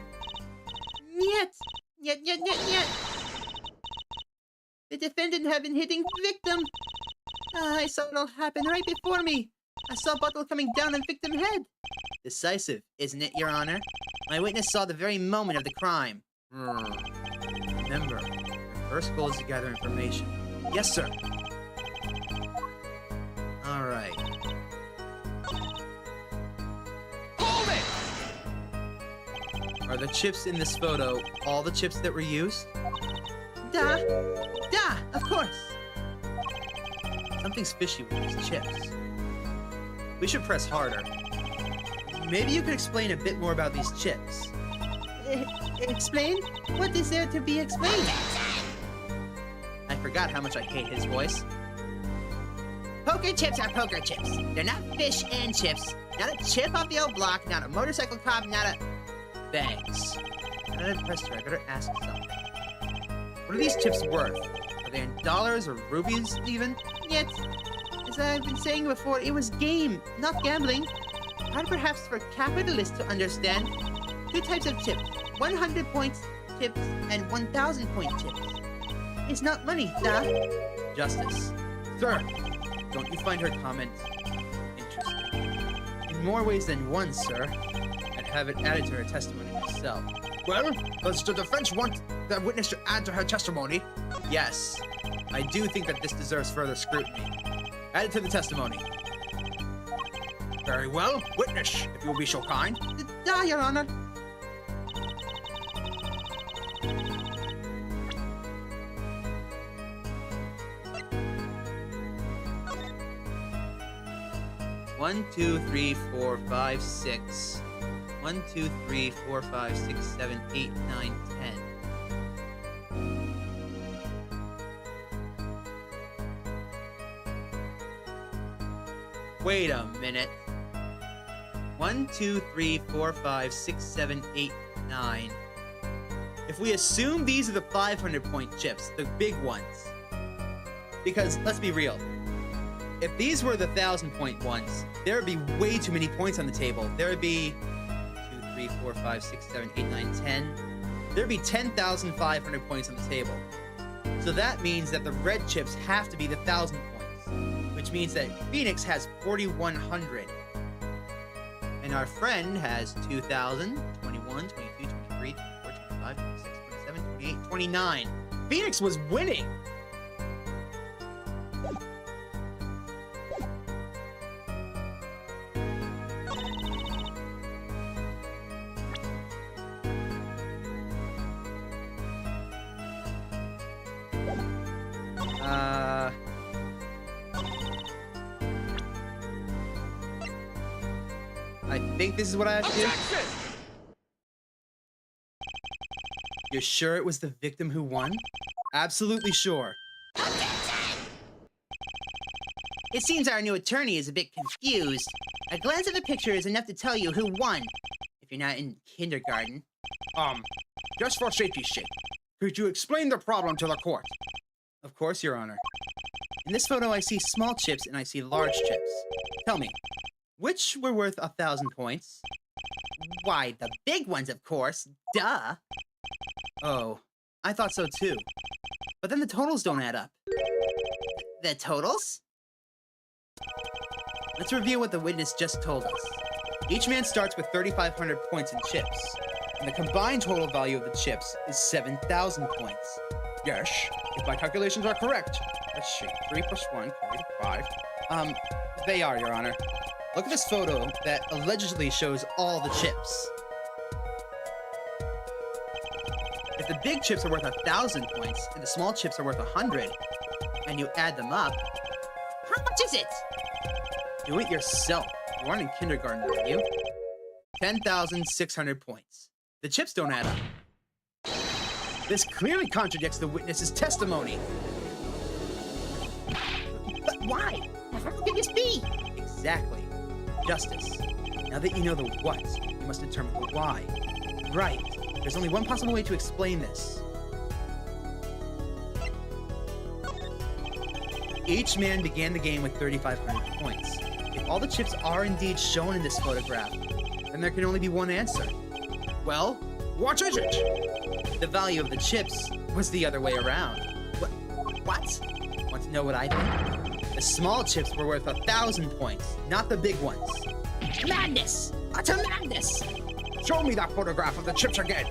Yet. The defendant had been hitting victim. I saw it all happen right before me. I saw bottle coming down on victim head. Decisive, isn't it, Your Honor? My witness saw the very moment of the crime. Remember, your First goal is to gather information. Yes, sir. All right. Hold it! Are the chips in this photo all the chips that were used? Duh, of course. Something's fishy with these chips. We should press harder. Maybe you could explain a bit more about these chips. Explain? What is there to be explained? I forgot how much I hate his voice. Poker chips are poker chips. They're not fish and chips. Not a chip off the old block, not a motorcycle cop, not a... Thanks. Now that I've pressed her, I better ask something. What are these chips worth? Are they in dollars or rubies, even? Yet, as I've been saying before, it was game, not gambling. Hard perhaps for capitalists to understand. Two types of chips. 100 points chips and 1,000 point chips. It's not money, duh. Justice. Sir, don't you find her comment interesting? In more ways than one, sir. I'd have it added to her testimony myself. Well, does the defense want the witness to add to her testimony? Yes, I do think that this deserves further scrutiny. Add it to the testimony. Very well. Witness, if you will be so kind. Duh, Your Honor. One, 2, 3, 4, 5, 6. 1, 2, 3, 4, 5, 6, 7, 8, 9, 10. Wait a minute. 1, 2, 3, 4, 5, 6, 7, 8, 9. If we assume these are the 500 point chips, the big ones. Because, let's be real. If these were the 1,000 point ones, there would be way too many points on the table. There would be 2, 3, 4, 5, 6, 7, 8, 9, 10. There'd be 10,500 points on the table. So that means that the red chips have to be the 1,000 points, which means that Phoenix has 4,100. And our friend has 2,000, 21, 22, 23, 24, 25, 26, 27, 28, 29. Phoenix was winning! I think this is what I have to do. You're sure it was the victim who won? Absolutely sure. It seems our new attorney is a bit confused. A glance at the picture is enough to tell you who won. If you're not in kindergarten. Just for safety's sake, could you explain the problem to the court? Of course, Your Honor. In this photo, I see small chips and I see large chips. Tell me, which were worth 1,000 points? Why, the big ones, of course. Duh. Oh, I thought so too. But then the totals don't add up. The totals? Let's review what the witness just told us. Each man starts with 3,500 points in chips, and the combined total value of the chips is 7,000 points. Yes, if my calculations are correct. Let's see, 3 plus 1, 5. They are, Your Honor. Look at this photo that allegedly shows all the chips. If the big chips are worth 1,000 points and the small chips are worth 100, and you add them up, How much is it? do it yourself. You aren't in kindergarten, are you? 10,600 points. The chips don't add up. This clearly contradicts the witness's testimony. But why? How could this be? Exactly. Justice. Now that you know the what, you must determine the why. Right. There's only one possible way to explain this. Each man began the game with 3,500 points. If all the chips are indeed shown in this photograph, then there can only be one answer. Well, What is it? the value of the chips was the other way around. What? Want to know what I think? The small chips were worth 1,000 points, not the big ones. Madness! Utter madness! Show me that photograph of the chips again.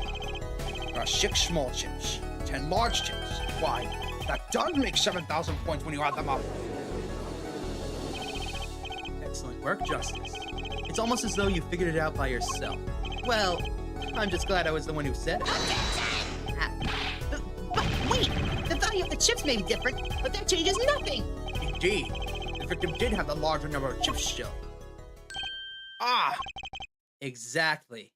There are 6 small chips, 10 large chips. Why, that does make 7,000 points when you add them up. Excellent work, Justice. It's almost as though you figured it out by yourself. Well, I'm just glad I was the one who said it. But wait! The value of the chips may be different, but that changes nothing! Indeed, the victim did have the larger number of chips still. Ah! Exactly.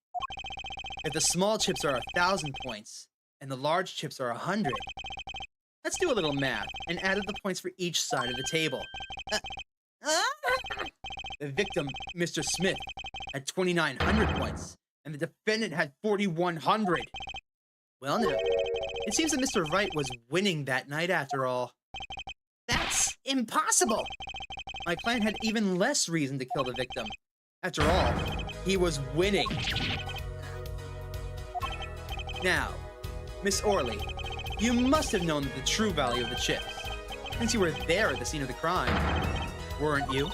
If the small chips are 1,000 points, and the large chips are 100, let's do a little math and add up the points for each side of the table. The victim, Mr. Smith, had 2,900 points, and the defendant had 4,100. Well, now, it seems that Mr. Wright was winning that night after all. That's impossible! My client had even less reason to kill the victim. After all, he was winning. Now, Miss Orley, you must have known the true value of the chips, since you were there at the scene of the crime, weren't you?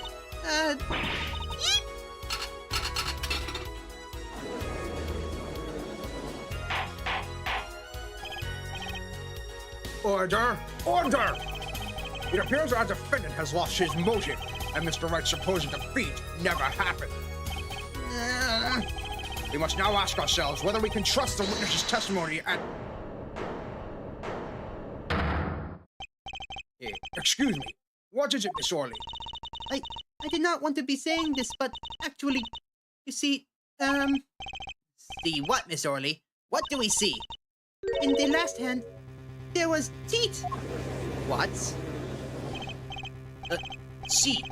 Order! Order! It appears our defendant has lost his motive, and Mr. Wright's supposed defeat never happened. We must now ask ourselves whether we can trust the witness's testimony and... Excuse me. What is it, Miss Orley? I did not want to be saying this, but actually, you see, See what, Miss Orley? What do we see? in the last hand, there was teeth. What? Cheat?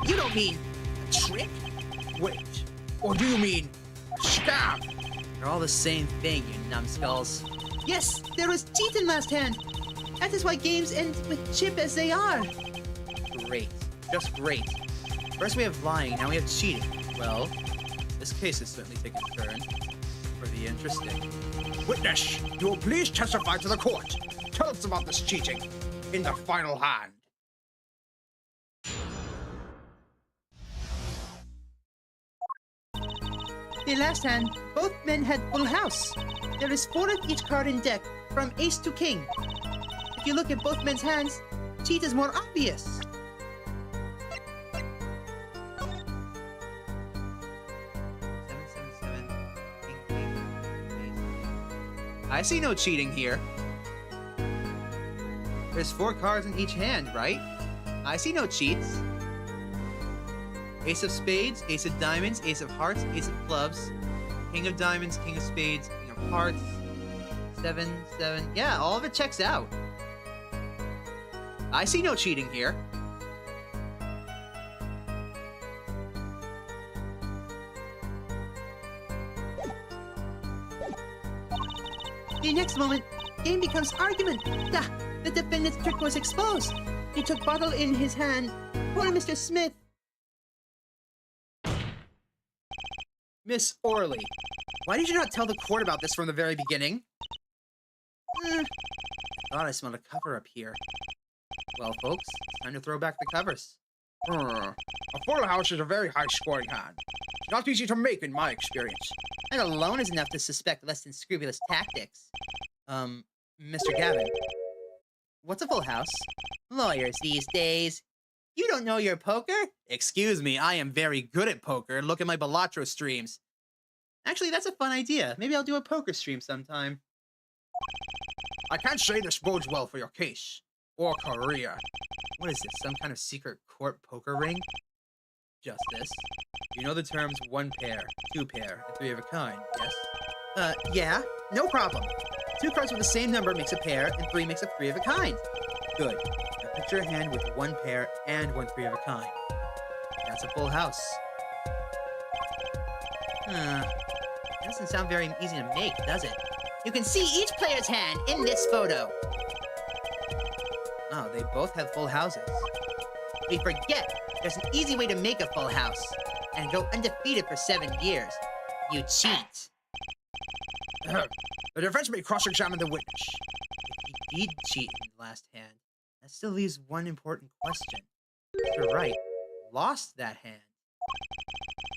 You don't mean a trick? Wait. Or do you mean scam? They're all the same thing, you numbskulls. Yes, there was teeth in last hand. That is why games end with chip as they are. Great. Just great. First we have lying, now we have cheating. Well, this case has certainly taken a turn for the interesting. Witness, you will please testify to the court. Tell us about this cheating in the final hand. The last hand, both men had full house. There is 4 of each card in deck, from ace to king. If you look at both men's hands, cheat is more obvious. I see no cheating here. There's 4 cards in each hand, right? I see no cheats. Ace of spades, ace of diamonds, ace of hearts, ace of clubs, king of diamonds, king of spades, king of hearts, 7, 7. Yeah, all of it checks out. I see no cheating here. The next moment, game becomes argument. The defendant's trick was exposed. He took bottle in his hand. Poor Mr. Smith. Miss Orley, why did you not tell the court about this from the very beginning? I thought I smelled a cover up here. Well, folks, it's time to throw back the covers. A full house is a very high-scoring hand. It's not easy to make in my experience. That alone is enough to suspect less than scrupulous tactics. Mr. Gavin, what's a full house? Lawyers these days. You don't know your poker? Excuse me, I am very good at poker. Look at my Balatro streams. Actually, that's a fun idea. Maybe I'll do a poker stream sometime. I can't say this bodes well for your case or career. What is this, some kind of secret court poker ring? Justice, you know the terms 1 pair, 2 pair, and 3 of a kind, yes? Yeah, no problem. 2 cards with the same number makes a pair, and 3 makes a 3 of a kind. Good. Now picture a hand with 1 pair and 1 3 of a kind. That's a full house. That doesn't sound very easy to make, does it? You can see each player's hand in this photo. Oh, they both have full houses. We forget there's an easy way to make a full house and go undefeated for 7 years. You cheat. The defense may cross-examine the witness. If he did cheat in the last hand, that still leaves one important question. Mr. Wright lost that hand.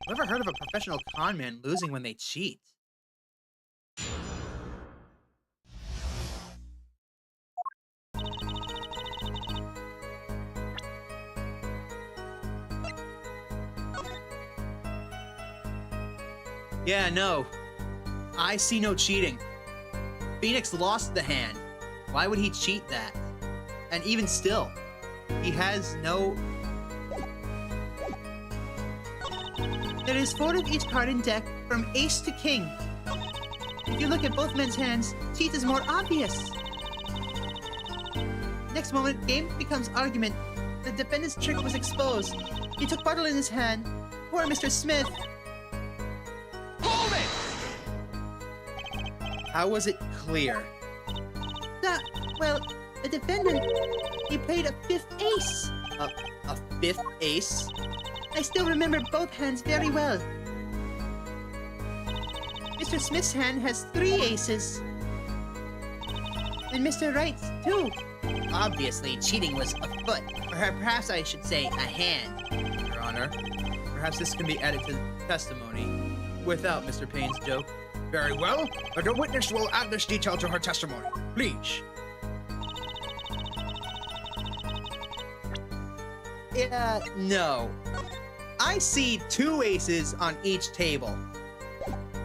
Whoever heard of a professional con man losing when they cheat? Yeah, no. I see no cheating. Phoenix lost the hand. Why would he cheat that? And even still, he has no... There is 4 of each card in deck, from ace to king. If you look at both men's hands, cheat is more obvious. Next moment, game becomes argument. The defendant's trick was exposed. He took bottle in his hand. Poor Mr. Smith. Hold it! How was it clear? Well, the defendant, he played a 5th ace. A 5th ace? I still remember both hands very well. Mr. Smith's hand has 3 aces. And Mr. Wright's, too. Obviously, cheating was afoot. Or perhaps I should say a hand. Your Honor, perhaps this can be added to the testimony without Mr. Payne's joke. Very well. The witness will add this detail to her testimony. Please. No. I see 2 aces on each table.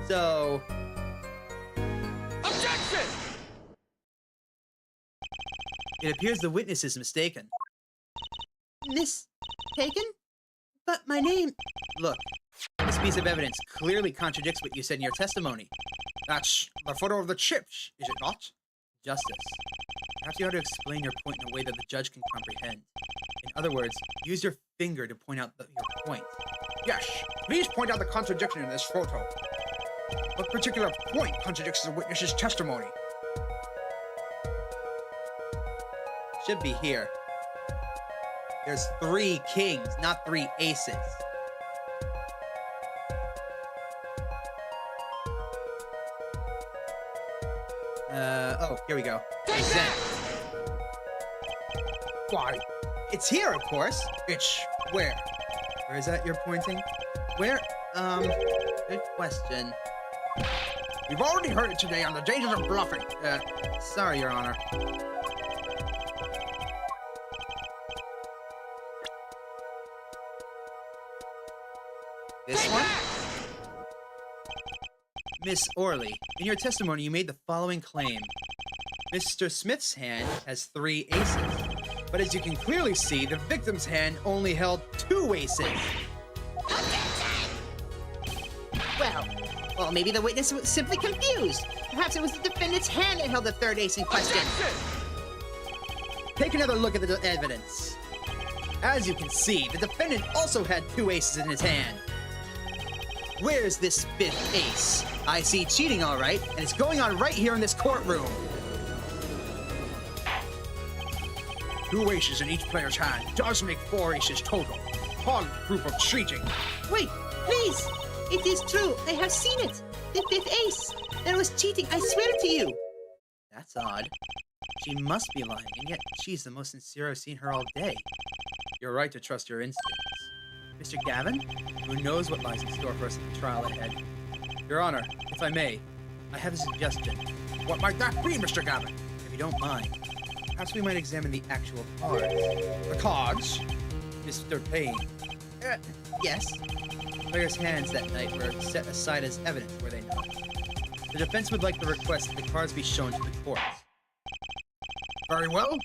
So... Objection! It appears the witness is mistaken. Mistaken? But my name... Look, this piece of evidence clearly contradicts what you said in your testimony. That's the photo of the chips, is it not? Justice. Perhaps you ought to explain your point in a way that the judge can comprehend. In other words, use your finger to point out your point. Yes. Please point out the contradiction in this photo. What particular point contradicts the witness's testimony? Should be here. There's 3 kings, not 3 aces. Oh, here we go. Present. Why? It's here, of course. It's where? Where is that you're pointing? Where? Good question. We've already heard it today on the dangers of bluffing. Sorry, Your Honor. This one? Miss Orley, in your testimony you made the following claim. Mr. Smith's hand has 3 aces, but as you can clearly see, the victim's hand only held 2 aces. Well, maybe the witness was simply confused. Perhaps it was the defendant's hand that held the 3rd ace in question. Take another look at the evidence. As you can see, the defendant also had 2 aces in his hand. Where's this 5th ace? I see cheating all right, and it's going on right here in this courtroom. 2 aces in each player's hand does make 4 aces total. Hard proof of cheating. Wait, please! It is true. I have seen it. The 5th ace. That was cheating. I swear to you. That's odd. She must be lying, and yet she's the most sincere I've seen her all day. You're right to trust your instincts. Mr. Gavin, who knows what lies in store for us at the trial ahead? Your Honor, if I may, I have a suggestion. What might that be, Mr. Gavin? If you don't mind, perhaps we might examine the actual cards. The cards? Mr. Payne, Yes. players' hands that night were set aside as evidence, were they not? The defense would like to request that the cards be shown to the court. Very well.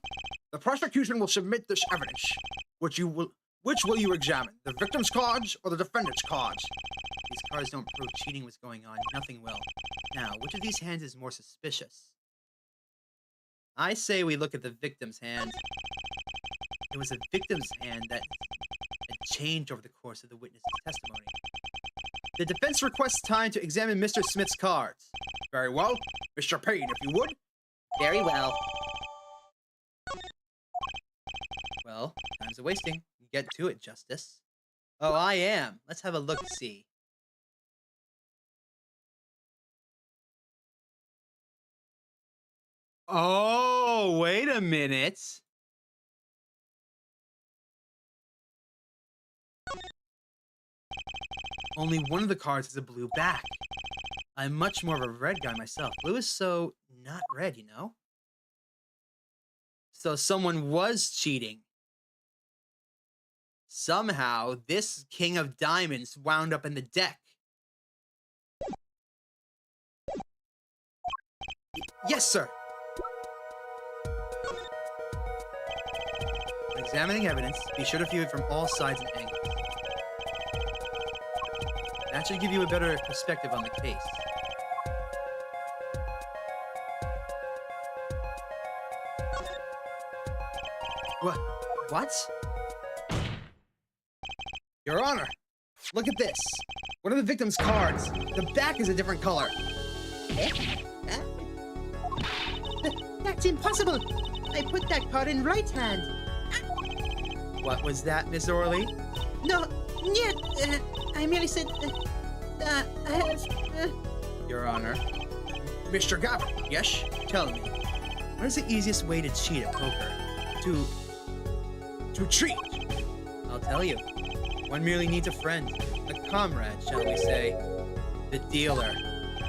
The prosecution will submit this evidence. Which will you examine? The victim's cards or the defendant's cards? These cards don't prove cheating was going on. Nothing will. Now, which of these hands is more suspicious? I say we look at the victim's hand. It was the victim's hand that had changed over the course of the witness's testimony. The defense requests time to examine Mr. Smith's cards. Very well. Mr. Payne, if you would. Very well. Well, time's a wasting. Get to it, Justice. Oh, I am. Let's have a look-see. Oh, wait a minute. Only one of the cards has a blue back. I'm much more of a red guy myself. Blue is so not red, you know? So someone was cheating. Somehow, this King of Diamonds wound up in the deck. Yes, sir. When examining evidence, be sure to view it from all sides and angles. That should give you a better perspective on the case. What? Your Honor, look at this. One of the victim's cards. The back is a different color. Eh? That's impossible! I put that card in Wright's hand. What was that, Miss Orley? No, yeah, I merely said, I have, Your Honor, Mr. Gavin, yes? tell me, what is the easiest way to cheat at poker? To cheat. I'll tell you. One merely needs a friend, a comrade, shall we say. The dealer.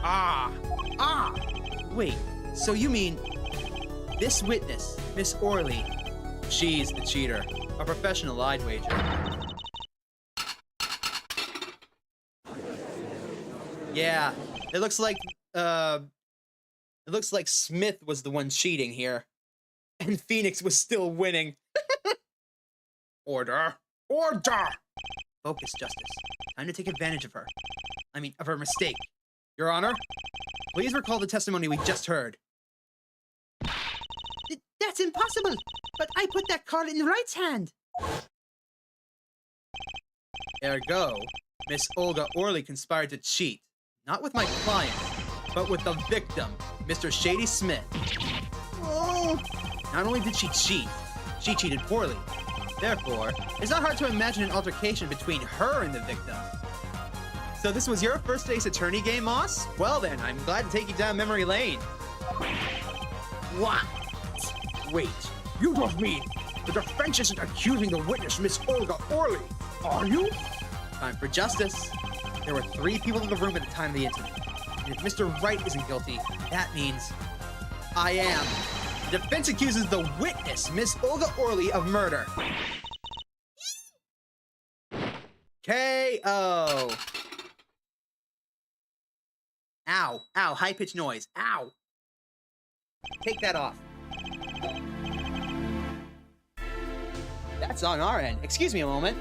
Ah! Wait, so you mean this witness, Miss Orley, she's the cheater, a professional, I'd wager. Yeah, it looks like Smith was the one cheating here, and Phoenix was still winning. Order! Order! Focus, Justice. Time to take advantage of her. Of her mistake. Your Honor, please recall the testimony we just heard. That's impossible! But I put that card in Wright's hand! Ergo, Miss Olga Orley conspired to cheat, not with my client, but with the victim, Mr. Shady Smith. Oh! Not only did she cheat, she cheated poorly. Therefore, it's not hard to imagine an altercation between her and the victim. So this was your first Ace Attorney game, Moss? Well then, I'm glad to take you down memory lane. What? Wait, you don't mean the defense isn't accusing the witness, Miss Olga Orley, are you? Time for justice. There were 3 people in the room at the time of the incident. And if Mr. Wright isn't guilty, that means I am. The defense accuses the witness, Miss Olga Orley, of murder. K.O. Ow. Ow. High-pitched noise. Ow. Take that off. That's on our end. Excuse me a moment.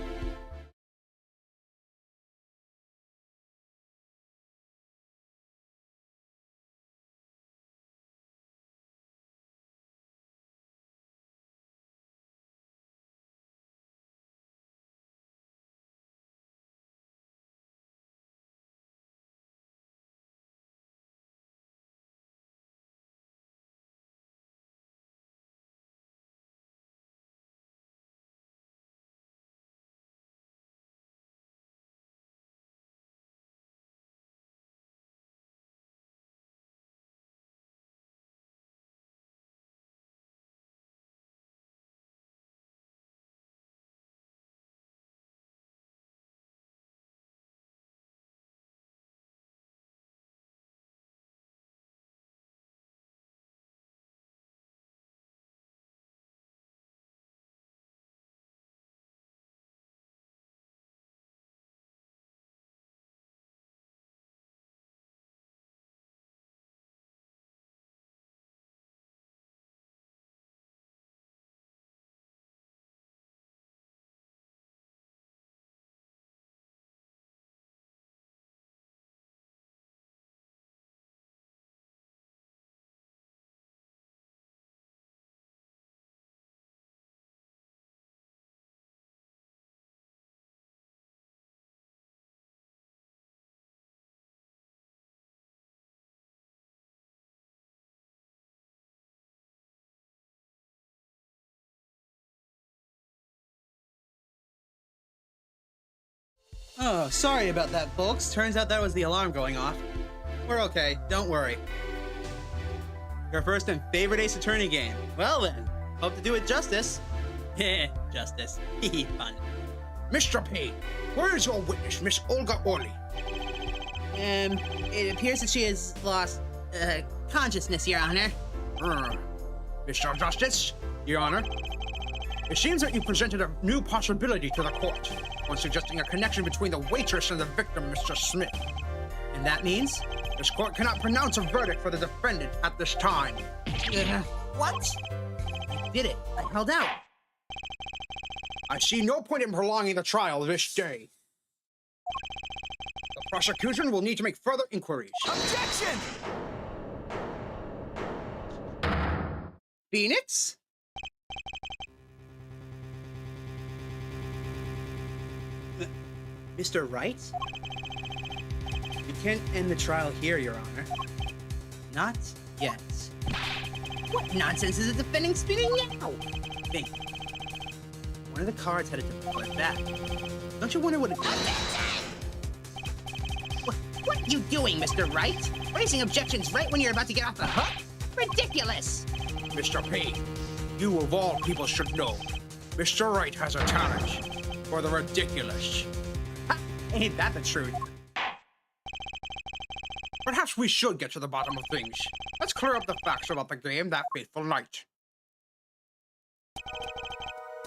Oh, sorry about that, folks. Turns out that was the alarm going off. We're okay. Don't worry. Your first and favorite Ace Attorney game. Well then, hope to do it justice. Heh, justice. Hee fun. Mr. Payne, where is your witness, Miss Olga Orley? It appears that she has lost, consciousness, Your Honor. Mr. Justice, Your Honor, it seems that you presented a new possibility to the court when suggesting a connection between the waitress and the victim, Mr. Smith. And that means This court cannot pronounce a verdict for the defendant at this time. What? I did it. I held out. I see no point in prolonging the trial this day. The prosecution will need to make further inquiries. Objection! Phoenix? Mr. Wright? You can't end the trial here, Your Honor. Not yet. What nonsense is the defendant spinning now? Think. One of the cards had a different color back. Don't you wonder what it... What are you doing, Mr. Wright? Raising objections right when you're about to get off the hook? Ridiculous! Mr. Payne, you of all people should know, Mr. Wright has a talent for the ridiculous. Ha! Ain't that the truth? Perhaps we should get to the bottom of things. Let's clear up the facts about the game that fateful night.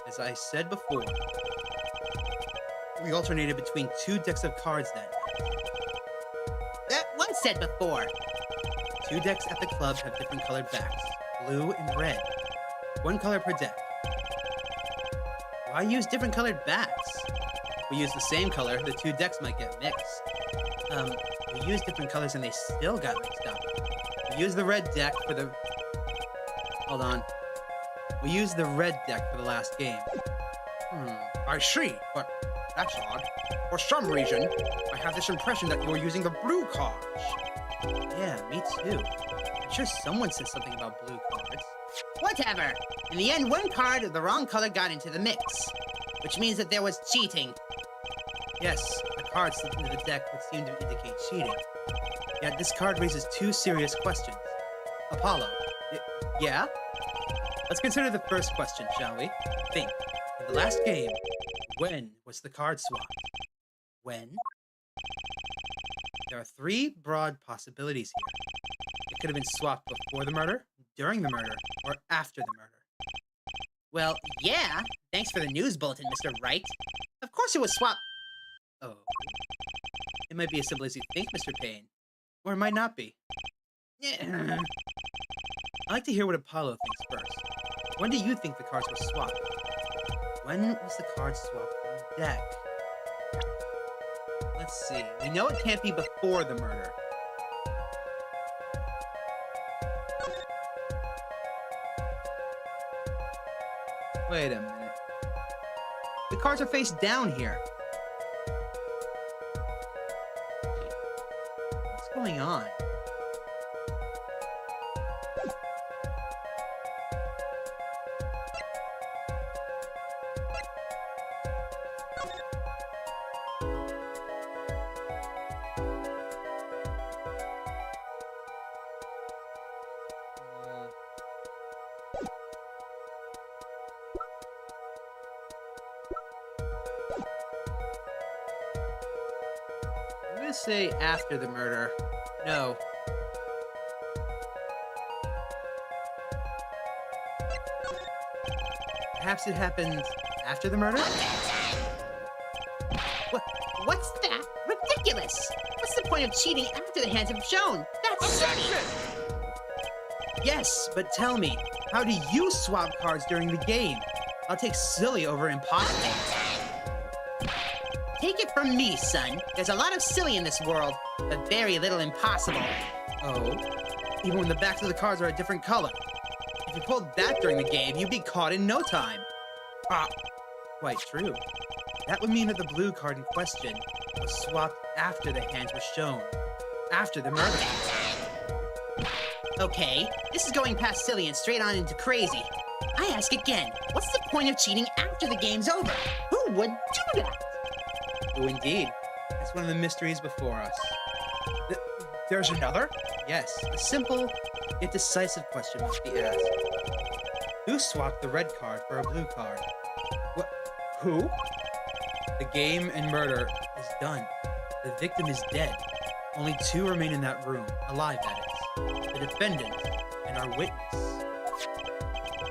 As I said before, we alternated between 2 decks of cards that night. That was said before. 2 decks at the club have different colored backs, blue and red. 1 color per deck. Why use different colored backs? If we use the same color, the 2 decks might get mixed. We used different colors and they still got mixed up. We used the red deck for the... Hold on. We used the red deck for the last game. I see, but that's odd. For some reason, I have this impression that you're using the blue cards. Yeah, me too. I'm sure someone said something about blue cards. Whatever. In the end, 1 card of the wrong color got into the mix, which means that there was cheating. Yes, the card slipped into the deck would seem to indicate cheating. Yet this card raises 2 serious questions. Apollo. Yeah? Let's consider the first question, shall we? Think. In the last game, when was the card swapped? When? There are 3 broad possibilities here. It could have been swapped before the murder, during the murder, or after the murder. Well, yeah. Thanks for the news bulletin, Mr. Wright. Of course it was swapped. Oh. It might be as simple as you think, Mr. Payne. Or it might not be. I'd like to hear what Apollo thinks first. When do you think the cards were swapped? When was the card swapped from the deck? Let's see. We know it can't be before the murder. Wait a minute. The cards are face down here. What's going on? I'm gonna say after the murder. No. Perhaps it happened after the murder? What's that? Ridiculous! What's the point of cheating after the hands have shown? That's silly! Yes, but tell me, how do you swap cards during the game? I'll take silly over impossible. Take it from me, son. There's a lot of silly in this world, but very little impossible. Oh? Even when the backs of the cards are a different color. If you pulled that during the game, you'd be caught in no time. Ah, quite true. That would mean that the blue card in question was swapped after the hands were shown. After the murder. Okay, this is going past silly and straight on into crazy. I ask again, what's the point of cheating after the game's over? Who would do that? Oh, indeed. That's one of the mysteries before us. There's another? Yes, a simple yet decisive question must be asked. Who swapped the red card for a blue card? What? Who? The game and murder is done. The victim is dead. Only 2 remain in that room, alive that is. The defendant and our witness.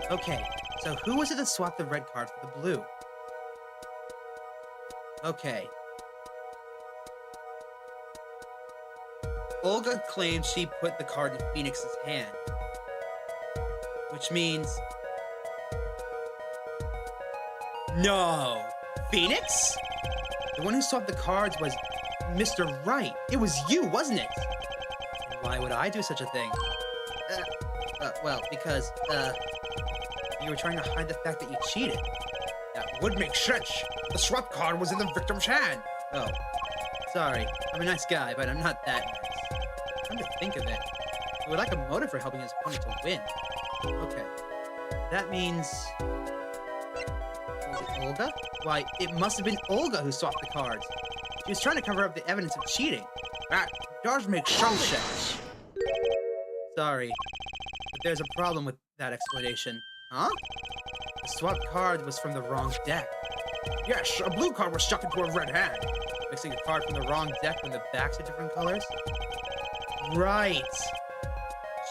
Okay, so who was it that swapped the red card for the blue? Okay. Olga claims she put the card in Phoenix's hand. Which means... No! Phoenix? The one who swapped the cards was Mr. Wright. It was you, wasn't it? And why would I do such a thing? Well, because, you were trying to hide the fact that you cheated. That would make sense. The swap card was in the victim's hand. Oh. Sorry. I'm a nice guy, but I'm not that nice. Come to think of it, he would like a motive for helping his opponent to win. Okay. That means... Was it Olga? Why, it must have been Olga who swapped the cards. She was trying to cover up the evidence of cheating. That does make some sense. Sorry, but there's a problem with that explanation. Huh? The swapped card was from the wrong deck. Yes, a blue card was stuck into a red hand. Mixing a card from the wrong deck when the backs are different colors? Right.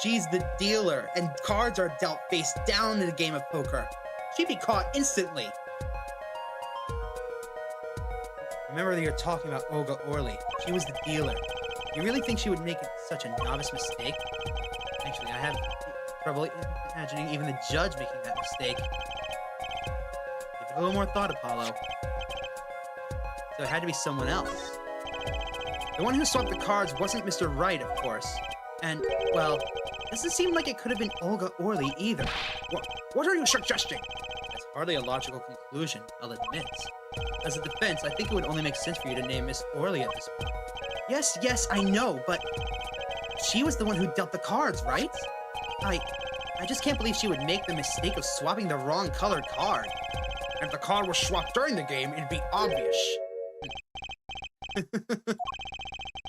She's the dealer, and cards are dealt face down in a game of poker. She'd be caught instantly. Remember that you're talking about Olga Orly. She was the dealer. You really think she would make such a novice mistake? Actually, I have trouble imagining even the judge making that mistake. Give it a little more thought, Apollo. So it had to be someone else. The one who swapped the cards wasn't Mr. Wright, of course. And, well, doesn't seem like it could have been Olga Orly either. What are you suggesting? That's hardly a logical conclusion, I'll admit. As a defense, I think it would only make sense for you to name Miss Orly at this point. Yes, I know, but she was the one who dealt the cards, right? I just can't believe she would make the mistake of swapping the wrong colored card. If the card was swapped during the game, it'd be obvious.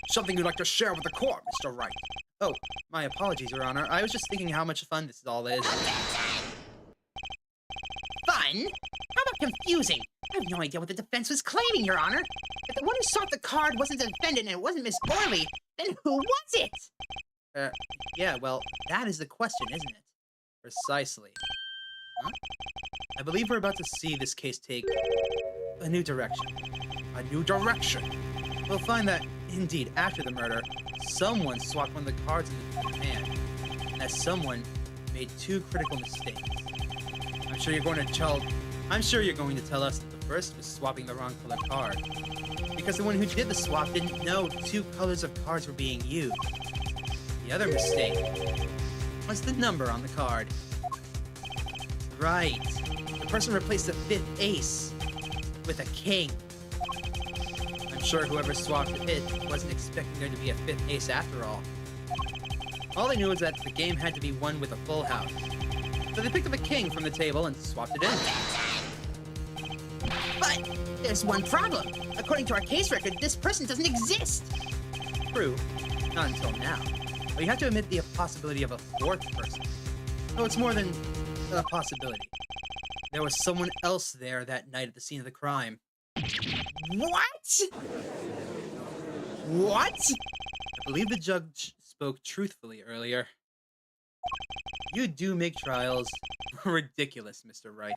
Something you'd like to share with the court, Mr. Wright. Oh, my apologies, Your Honor. I was just thinking how much fun this all is. Fun? How about confusing? I have no idea what the defense was claiming, Your Honor. If the one who swapped the card wasn't the defendant and it wasn't Miss Orly, then who was it? Yeah, well, that is the question, isn't it? Precisely. Huh? I believe we're about to see this case take a new direction. A new direction? We'll find that, indeed, after the murder, someone swapped one of the cards in the hand. And that someone made two critical mistakes. I'm sure you're going to tell us that the first was swapping the wrong color card. Because the one who did the swap didn't know two colors of cards were being used. The other mistake was the number on the card. Right. The person replaced the fifth ace with a king. I'm sure whoever swapped it wasn't expecting there to be a fifth ace after all. All they knew was that the game had to be won with a full house. So they picked up a king from the table and swapped it in. But there's one problem. According to our case record, this person doesn't exist. True. Not until now. But you have to admit the possibility of a fourth person. No, it's more than a possibility. There was someone else there that night at the scene of the crime. What? What? I believe the judge spoke truthfully earlier. You do make trials ridiculous, Mr. Wright.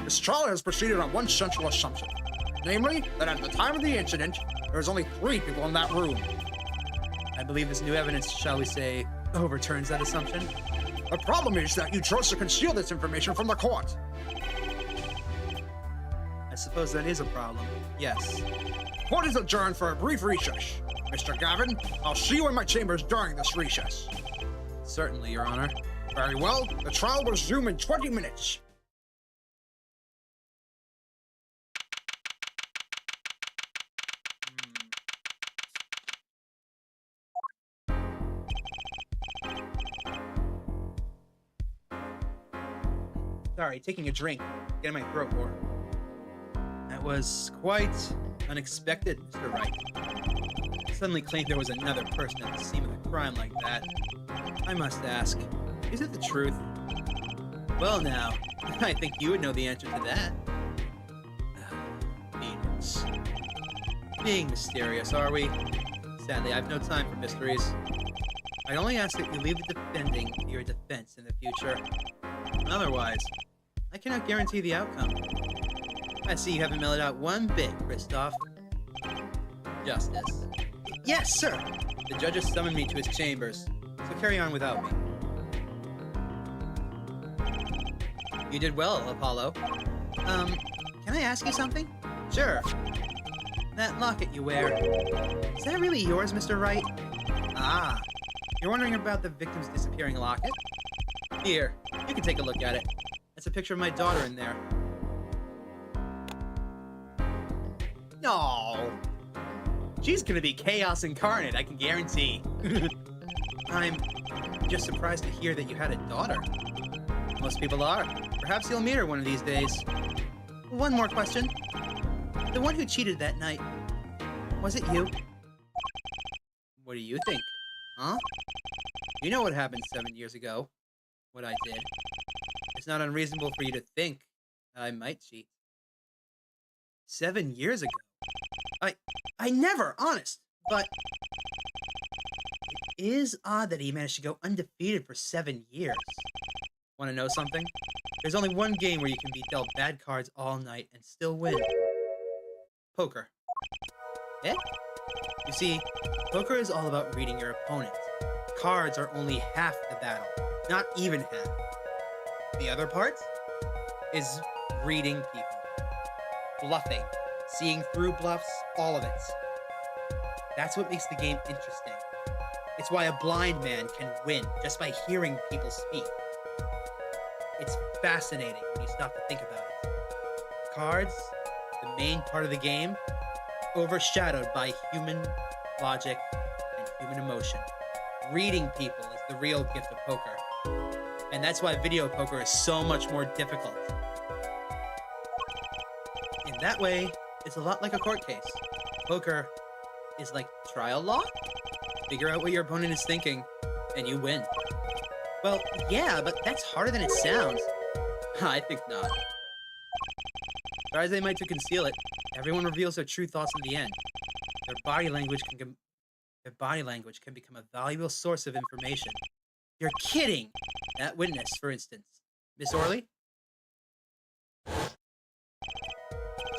This trial has proceeded on one central assumption. Namely, that at the time of the incident, there was only 3 people in that room. I believe this new evidence, shall we say, overturns that assumption. The problem is that you chose to conceal this information from the court. I suppose that is a problem. Yes. Court is adjourned for a brief recess. Mr. Gavin, I'll see you in my chambers during this recess. Certainly, Your Honor. Very well. The trial will resume in 20 minutes. Sorry, taking a drink. Getting my throat warm. That was quite unexpected, Mr. Wright. Suddenly claimed there was another person at the scene of the crime like that. I must ask, is it the truth? Well now, I think you would know the answer to that. Phoenix. Being mysterious, are we? Sadly, I have no time for mysteries. I only ask that you leave the defending to your defense in the future. Otherwise, I cannot guarantee the outcome. I see you haven't mellowed out one bit, Kristoff. Justice. Yes, sir. The judge has summoned me to his chambers, so carry on without me. You did well, Apollo. Can I ask you something? Sure. That locket you wear, Is that really yours, Mr. Wright? ah, you're wondering about the victim's disappearing locket? Here, you can take a look at it. That's a picture of my daughter in there. No. She's gonna be chaos incarnate, I can guarantee. I'm just surprised to hear that you had a daughter. Most people are. Perhaps you'll meet her one of these days. One more question. The one who cheated that night, was it you? What do you think? Huh? You know what happened 7 years ago. What I did. It's not unreasonable for you to think I might cheat. 7 years ago? I never, honest. But it is odd that he managed to go undefeated for 7 years. Want to know something? There's only one game where you can be dealt bad cards all night and still win. Poker. Eh? You see, poker is all about reading your opponent. Cards are only half the battle, not even half. The other part is reading people. Bluffing, seeing through bluffs, all of it. That's what makes the game interesting. It's why a blind man can win just by hearing people speak. It's fascinating when you stop to think about it. Cards, the main part of the game, overshadowed by human logic and human emotion. Reading people is the real gift of poker. And that's why video poker is so much more difficult. In that way, it's a lot like a court case. Poker is like trial law. Figure out what your opponent is thinking, and you win. Well, yeah, but that's harder than it sounds. I think not. Try as they might to conceal it, everyone reveals their true thoughts in the end. Their body language can become a valuable source of information. You're kidding! That witness, for instance, Miss Orley?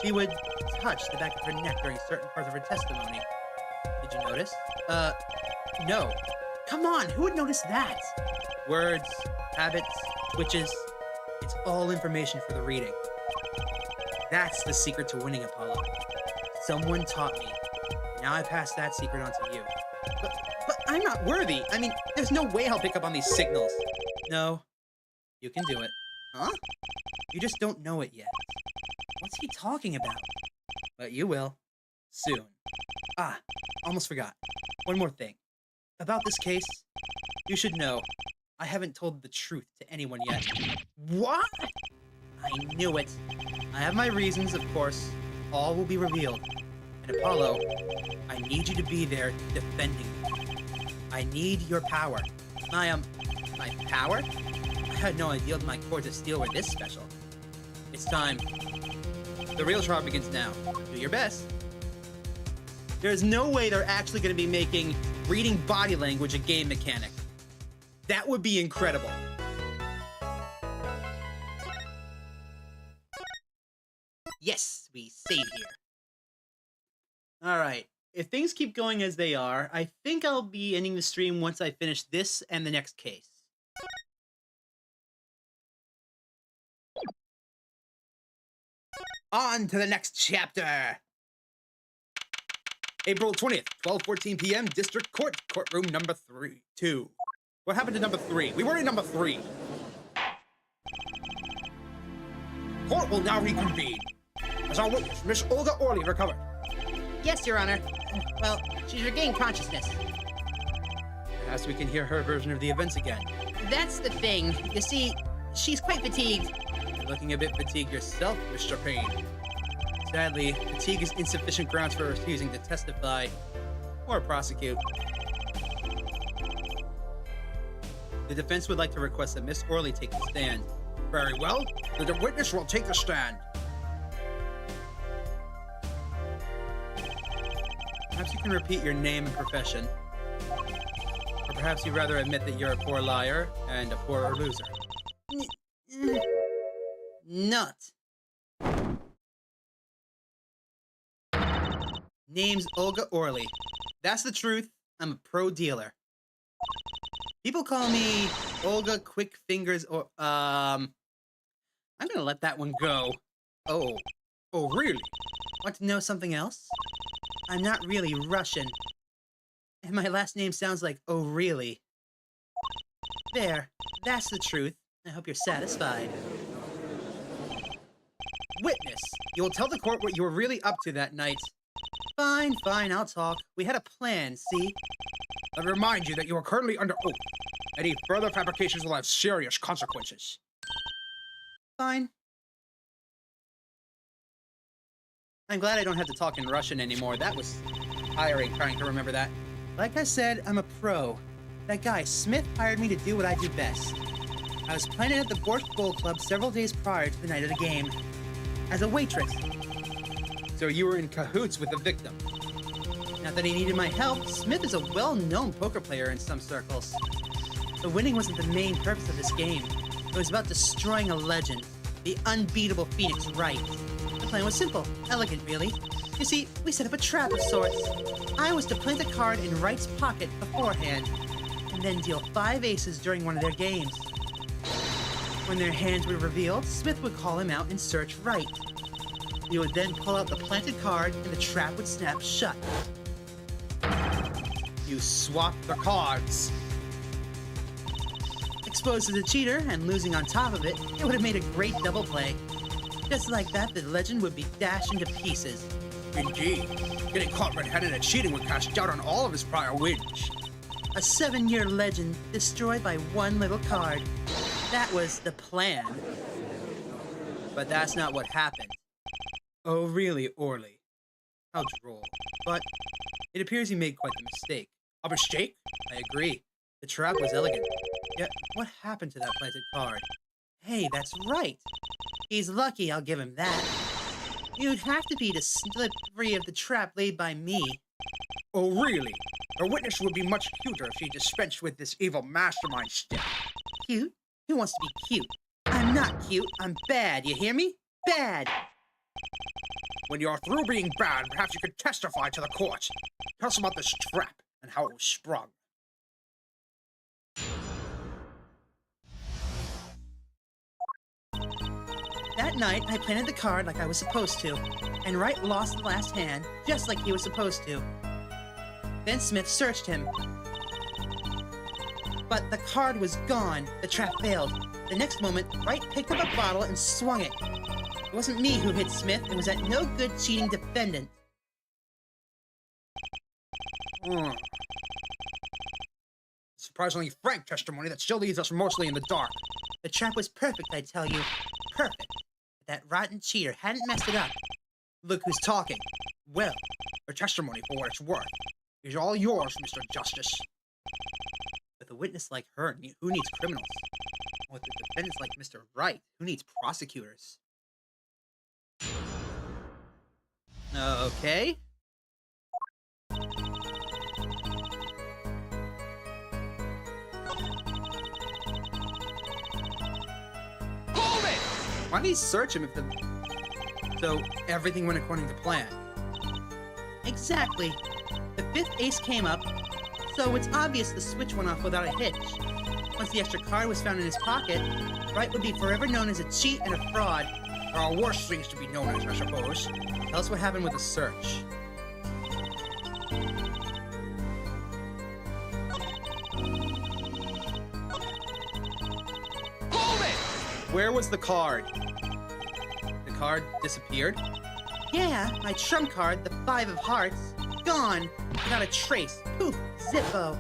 She would touch the back of her neck during certain parts of her testimony. Did you notice? No. Come on, who would notice that? Words, habits, twitches. It's all information for the reading. That's the secret to winning, Apollo. Someone taught me. Now I pass that secret on to you. But I'm not worthy. I mean, there's no way I'll pick up on these signals. No, you can do it. Huh? You just don't know it yet. What's he talking about? But you will. Soon. Ah, almost forgot. One more thing. About this case, you should know, I haven't told the truth to anyone yet. What? I knew it. I have my reasons, of course. All will be revealed. And Apollo, I need you to be there defending me. I need your power. My power? I had no idea my cords of steel were this special. It's time. The real trial begins now. Do your best. There's no way they're actually going to be making reading body language a game mechanic. That would be incredible. Yes, we save here. Alright, if things keep going as they are, I think I'll be ending the stream once I finish this and the next case. On to the next chapter! April 20th, 12:14 p.m., District Court, courtroom number 2. What happened to number 3? We were in number 3. Court will now reconvene. As our witness, Miss Olga Orley recovered. Yes, Your Honor. Well, she's regained consciousness. Perhaps we can hear her version of the events again. That's the thing. You see, she's quite fatigued. You're looking a bit fatigued yourself, Mr. Payne. Sadly, fatigue is insufficient grounds for refusing to testify or prosecute. The defense would like to request that Miss Orley take the stand. Very well. The witness will take the stand. Perhaps you can repeat your name and profession. Or perhaps you'd rather admit that you're a poor liar and a poorer loser. Not. Name's Olga Orley. That's the truth. I'm a pro dealer. People call me Olga Quick Fingers or, I'm gonna let that one go. Oh. Oh, really? Want to know something else? I'm not really Russian. And my last name sounds like, oh, really? There. That's the truth. I hope you're satisfied. Witness, you will tell the court what you were really up to that night. Fine, fine, I'll talk. We had a plan, see? I remind you that you are currently under oath. Any further fabrications will have serious consequences. Fine. I'm glad I don't have to talk in Russian anymore. That was tiring trying to remember that. Like I said, I'm a pro. That guy, Smith, hired me to do what I do best. I was planted at the Borscht Bowl Club several days prior to the night of the game. As a waitress. So you were in cahoots with the victim? Not that he needed my help, Smith is a well-known poker player in some circles. The winning wasn't the main purpose of this game. It was about destroying a legend, the unbeatable Phoenix Wright. The plan was simple, elegant really. You see, we set up a trap of sorts. I was to plant a card in Wright's pocket beforehand, and then deal 5 aces during one of their games. When their hands were revealed, Smith would call him out and search Wright. He would then pull out the planted card, and the trap would snap shut. You swapped the cards. Exposed as a cheater and losing on top of it, it would have made a great double play. Just like that, the legend would be dashed into pieces. Indeed. Getting caught red-handed and cheating would cast doubt on all of his prior wins. A 7-year legend destroyed by one little card. That was the plan. But that's not what happened. Oh, really, Orley? How droll. But it appears you made quite the mistake. A mistake? I agree. The trap was elegant. Yet, what happened to that planted card? Hey, that's right. He's lucky, I'll give him that. You'd have to be to slip free of the trap laid by me. Oh, really? Our witness would be much cuter if she dispensed with this evil mastermind step. Cute? Who wants to be cute? I'm not cute, I'm bad, you hear me? Bad! When you're through being bad, perhaps you could testify to the court. Tell us about this trap and how it was sprung. That night, I planted the card like I was supposed to, and Wright lost the last hand, just like he was supposed to. Then Smith searched him. But the card was gone. The trap failed. The next moment, Wright picked up a bottle and swung it. It wasn't me who hit Smith. It was that no-good cheating defendant. Surprisingly frank testimony that still leaves us mostly in the dark. The trap was perfect, I tell you. Perfect. But that rotten cheater hadn't messed it up. Look who's talking. Well, Her testimony, for what it's worth, is all yours, Mr. Justice. with a witness like her, who needs criminals? With a defendants like Mr. Wright, who needs prosecutors? Okay. Hold it! Why did he search him if the... So, everything went according to plan? Exactly. The 5th ace came up, so it's obvious the switch went off without a hitch. Once the extra card was found in his pocket, Wright would be forever known as a cheat and a fraud. There are worse things to be known as, I suppose. Tell us what happened with the search. Hold it! Where was the card? The card disappeared? Yeah, my trump card, the 5 of hearts, gone, without a trace. Poof, zippo.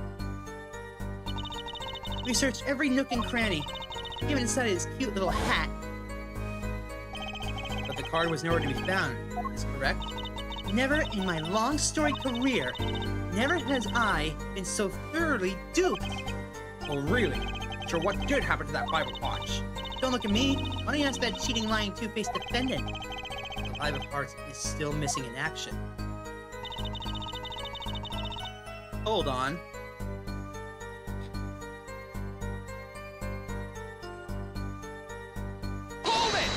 We searched every nook and cranny, even inside his cute little hat. But the card was nowhere to be found, is correct? Never in my long storied career, never has I been so thoroughly duped. Oh, really? So what did happen to that 5 of hearts? Don't look at me. Why don't you ask that cheating, lying, two-faced defendant? The 5 of hearts is still missing in action. Hold on. Hold it!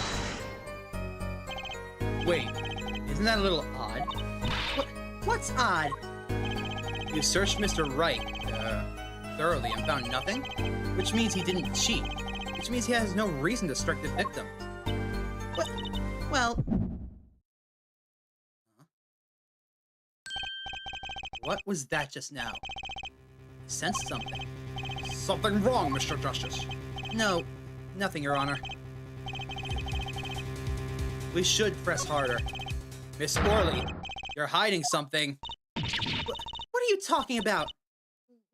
Wait, isn't that a little odd? What's odd? You searched Mr. Wright thoroughly and found nothing, which means he didn't cheat, which means he has no reason to strike the victim. What? Well, What was that just now? I sensed something. Something wrong, Mr. Justice. No, nothing, Your Honor. We should press harder. Miss Orley, you're hiding something. what are you talking about?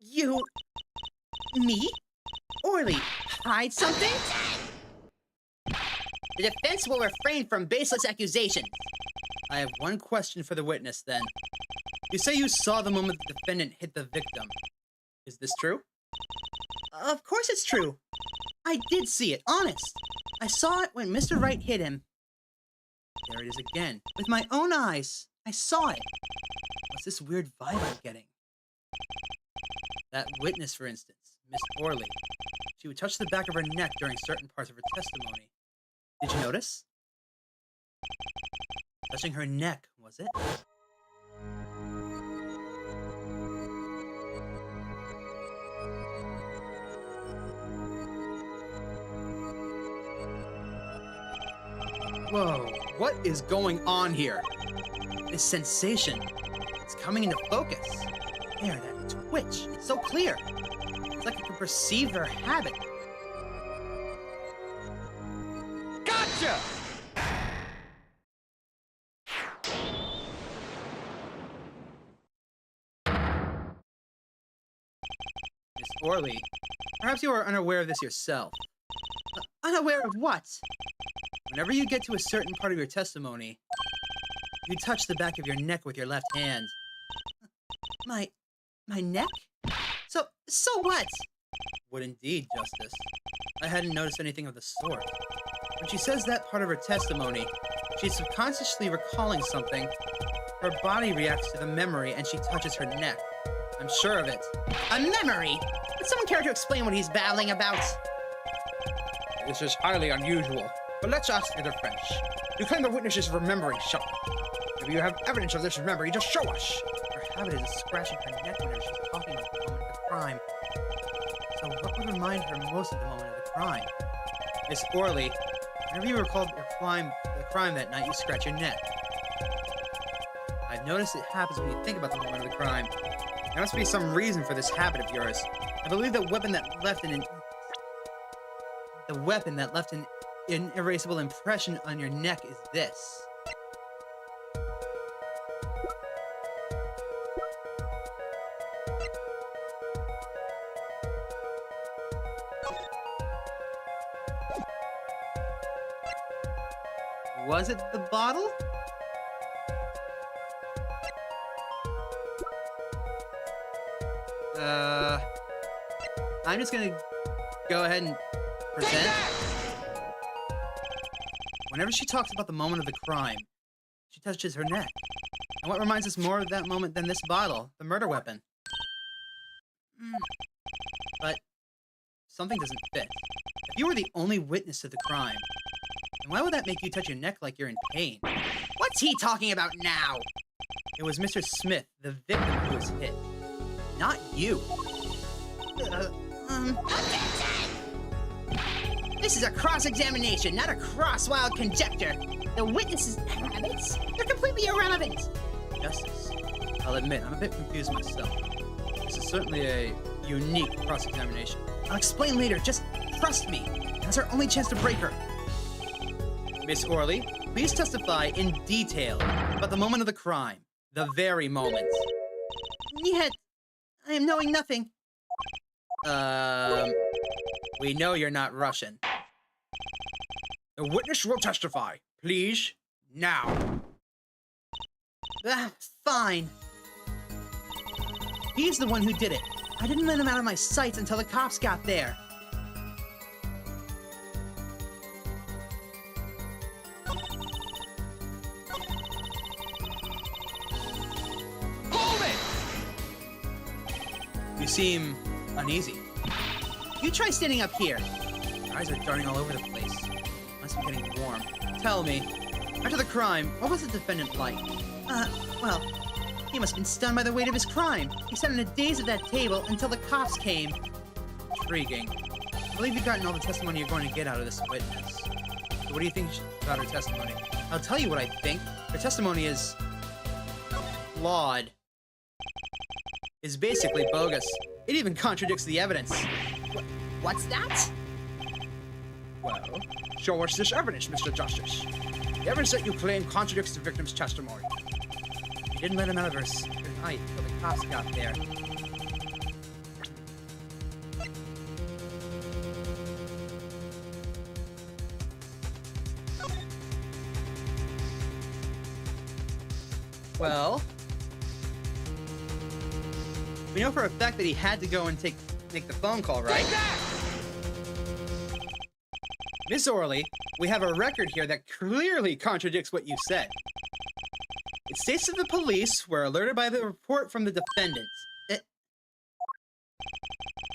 You... Me? Orly, hide something? The defense will refrain from baseless accusations. I have one question for the witness, then. You say you saw the moment the defendant hit the victim. Is this true? Of course it's true. I did see it, honest. I saw it when Mr. Wright hit him. There it is again. With my own eyes. I saw it. What's this weird vibe I'm getting? That witness, for instance, Miss Orley. She would touch the back of her neck during certain parts of her testimony. Did you notice? Touching her neck, was it? Whoa, what is going on here? This sensation, it's coming into focus. There, that twitch, it's so clear. It's like I can perceive her habit. Gotcha! Miss Orley, perhaps you are unaware of this yourself. Unaware of what? Whenever you get to a certain part of your testimony, you touch the back of your neck with your left hand. My neck? So what? Would indeed, Justice. I hadn't noticed anything of the sort. When she says that part of her testimony, she's subconsciously recalling something. Her body reacts to the memory and she touches her neck. I'm sure of it. A memory? Would someone care to explain what he's babbling about? This is highly unusual, but let's ask the defense. You claim the witness is remembering something. If you have evidence of this memory, just show us. Her habit is scratching her neck whenever she's talking about the moment of the crime. So what would remind her most of the moment of the crime? Miss Orley, whenever you recall the crime that night, you scratch your neck. I've noticed it happens when you think about the moment of the crime. There must be some reason for this habit of yours. I believe the weapon that left an irreversible impression on your neck is this. Was it the bottle? I'm just gonna go ahead and present. Whenever she talks about the moment of the crime, she touches her neck. And what reminds us more of that moment than this bottle, the murder weapon? But something doesn't fit. If you were the only witness to the crime, then why would that make you touch your neck like you're in pain? What's he talking about now? It was Mr. Smith, the victim, who was hit. Not you. This is a cross-examination, not a cross-wild conjecture. The witness's habits? They're completely irrelevant. Justice, I'll admit, I'm a bit confused myself. This is certainly a unique cross-examination. I'll explain later, just trust me. That's our only chance to break her. Miss Orley, please testify in detail about the moment of the crime. The very moment. Yet, I am knowing nothing. We know you're not Russian. The witness will testify. Please, now. Fine. He's the one who did it. I didn't let him out of my sights until the cops got there. Hold it! You seem uneasy. You try standing up here. Your eyes are darting all over the place. Must be getting warm. Tell me, after the crime, what was the defendant like? Well, He must have been stunned by the weight of his crime. He sat in a daze at that table until the cops came. Intriguing. I believe you've gotten all the testimony you're going to get out of this witness. So what do you think about her testimony? I'll tell you what I think. Her testimony is flawed. Is basically bogus. It even contradicts the evidence. What's that? Well, show us this evidence, Mr. Justice. The evidence that you claim contradicts the victim's testimony. You didn't let him out of her night until the cops got there. Well, we know for a fact that he had to go and make the phone call, right? Miss Orley, we have a record here that clearly contradicts what you said. It states that the police were alerted by the report from the defendant.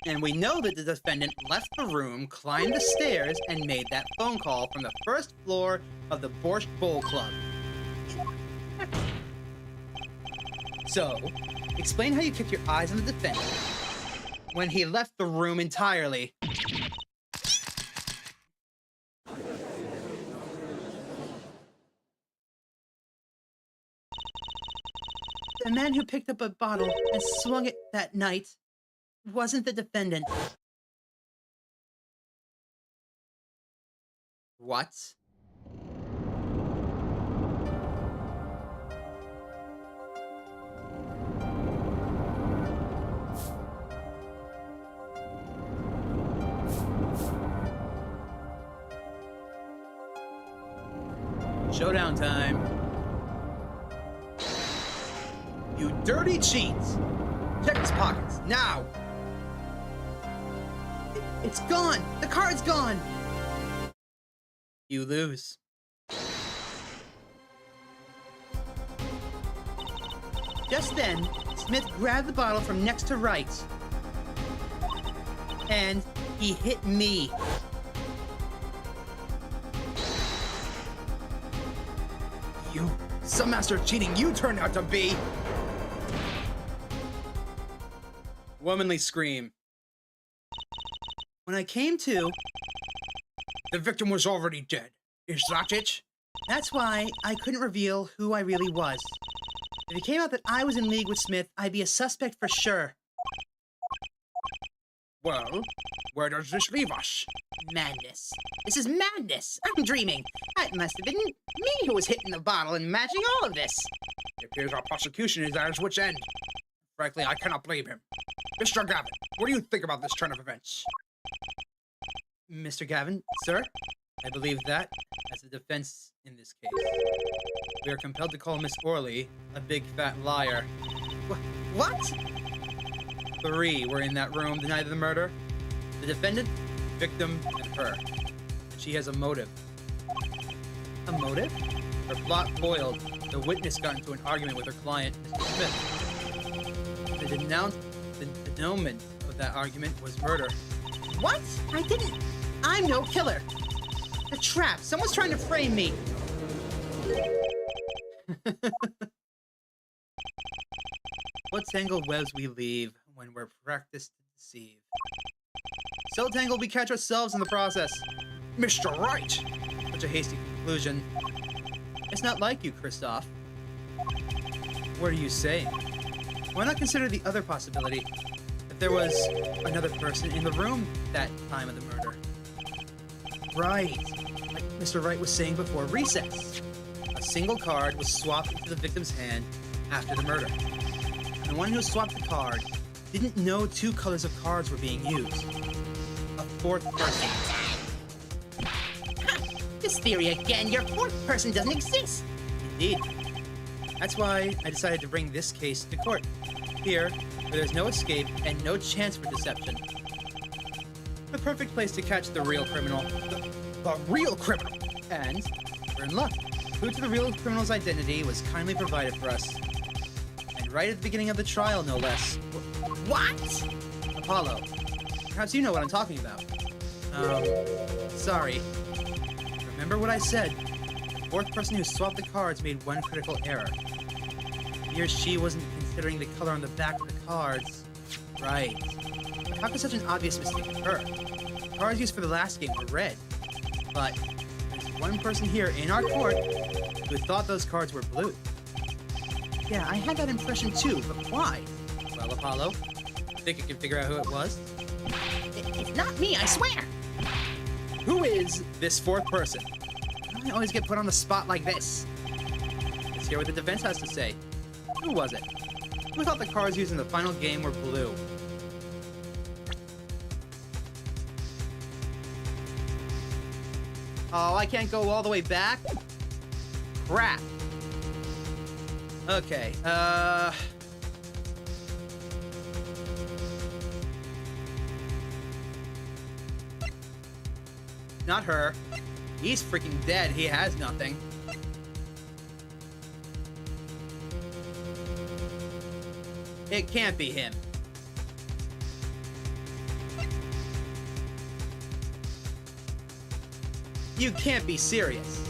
And we know that the defendant left the room, climbed the stairs, and made that phone call from the first floor of the Borscht Bowl Club. So, explain how you kept your eyes on the defendant when he left the room entirely. The man who picked up a bottle and swung it that night wasn't the defendant. What? Showdown time. You dirty cheats! Check his pockets, now! It's gone! The card's gone! You lose. Just then, Smith grabbed the bottle from next to Wright. And he hit me. You, some master of cheating you turned out to be! Womanly scream. When I came to, The victim was already dead. Is that it? that's why I couldn't reveal who I really was. If it came out that I was in league with Smith, I'd be a suspect for sure. Well, where does this leave us? Madness. This is madness. I'm dreaming. That must have been me who was hitting the bottle and matching all of this. It appears our prosecution is at its wit's end. Frankly, I cannot blame him. Mr. Gavin, what do you think about this turn of events? Mr. Gavin, sir, I believe that, as the defense in this case, we are compelled to call Miss Orley a big fat liar. What? 3 were in that room the night of the murder. The defendant, victim, and her. She has a motive. A motive? Her plot foiled. The witness got into an argument with her client, Mr. Smith. The denouement of that argument was murder. What? I didn't. I'm no killer. A trap. Someone's trying to frame me. What tangled webs we leave when we're practiced to deceive. So tangled we catch ourselves in the process. Mr. Wright! Such a hasty conclusion. It's not like you, Christoph. What are you saying? Why not consider the other possibility? That there was another person in the room that time of the murder. Right. Like Mr. Wright was saying before recess. A single card was swapped into the victim's hand after the murder. And the one who swapped the card didn't know 2 colors of cards were being used. A 4th person. This theory again. Your fourth person doesn't exist. Indeed. That's why I decided to bring this case to court. Here, where there's no escape and no chance for deception. The perfect place to catch the real criminal. The real criminal! And we're in luck. Clue to the real criminal's identity was kindly provided for us. And right at the beginning of the trial, no less. What? Apollo. Perhaps you know what I'm talking about. Sorry. Remember what I said. The 4th person who swapped the cards made one critical error. he or she wasn't considering the color on the back of the cards. Right. But how could such an obvious mistake occur? The cards used for the last game were red. But there's one person here in our court who thought those cards were blue. Yeah, I had that impression too, but why? Well, Apollo, think you can figure out who it was? It's not me, I swear! Who is this fourth person? I always get put on the spot like this. Let's hear what the defense has to say. Who was it? Who thought the cards used in the final game were blue? Oh, I can't go all the way back? Crap. Okay, not her. He's freaking dead. He has nothing. It can't be him. You can't be serious.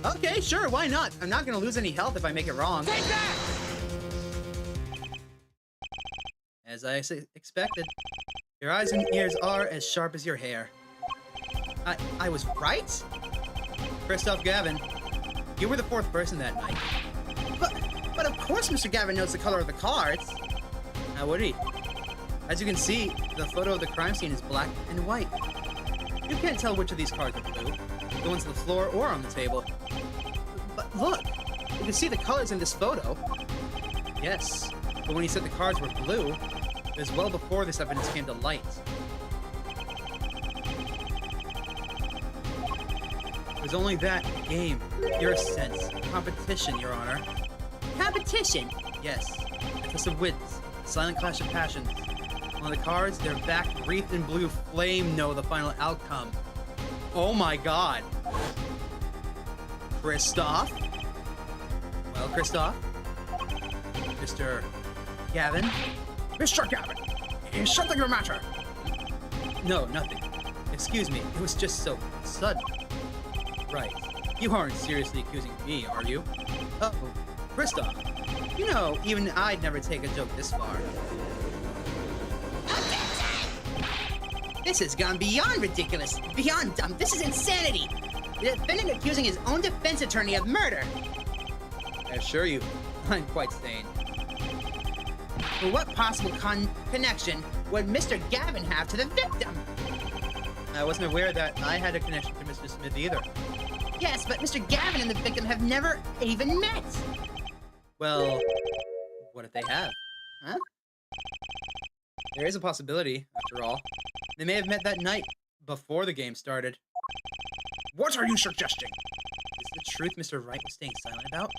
Okay, sure, why not? I'm not gonna lose any health if I make it wrong. Take that! As I expected. Your eyes and ears are as sharp as your hair. I was right? Christoph Gavin, you were the fourth person that night. But of course Mr. Gavin knows the color of the cards. How would he? As you can see, the photo of the crime scene is black and white. You can't tell which of these cards are blue, the ones on the floor or on the table. But look, you can see the colors in this photo. Yes, but when he said the cards were blue, it was well before this evidence came to light. It was only that game, pure sense, competition, Your Honor. Competition? Yes, a test of wits, a silent clash of passions. On the cards, their back wreathed in blue flame know the final outcome. Oh my god. Christoph? Well, Christoph? Mr. Gavin? Mr. Gavin, is something the matter? No, nothing. Excuse me, it was just so sudden. Right. You aren't seriously accusing me, are you? Oh, Christoph. You know, even I'd never take a joke this far. This has gone beyond ridiculous, beyond dumb. This is insanity. The defendant accusing his own defense attorney of murder. I assure you, I'm quite sane. Well, what possible connection would Mr. Gavin have to the victim? I wasn't aware that I had a connection to Mr. Smith either. Yes, but Mr. Gavin and the victim have never even met. Well, what if they have? Huh? There is a possibility, after all. They may have met that night, before the game started. What are you suggesting? Is the truth Mr. Wright was staying silent about?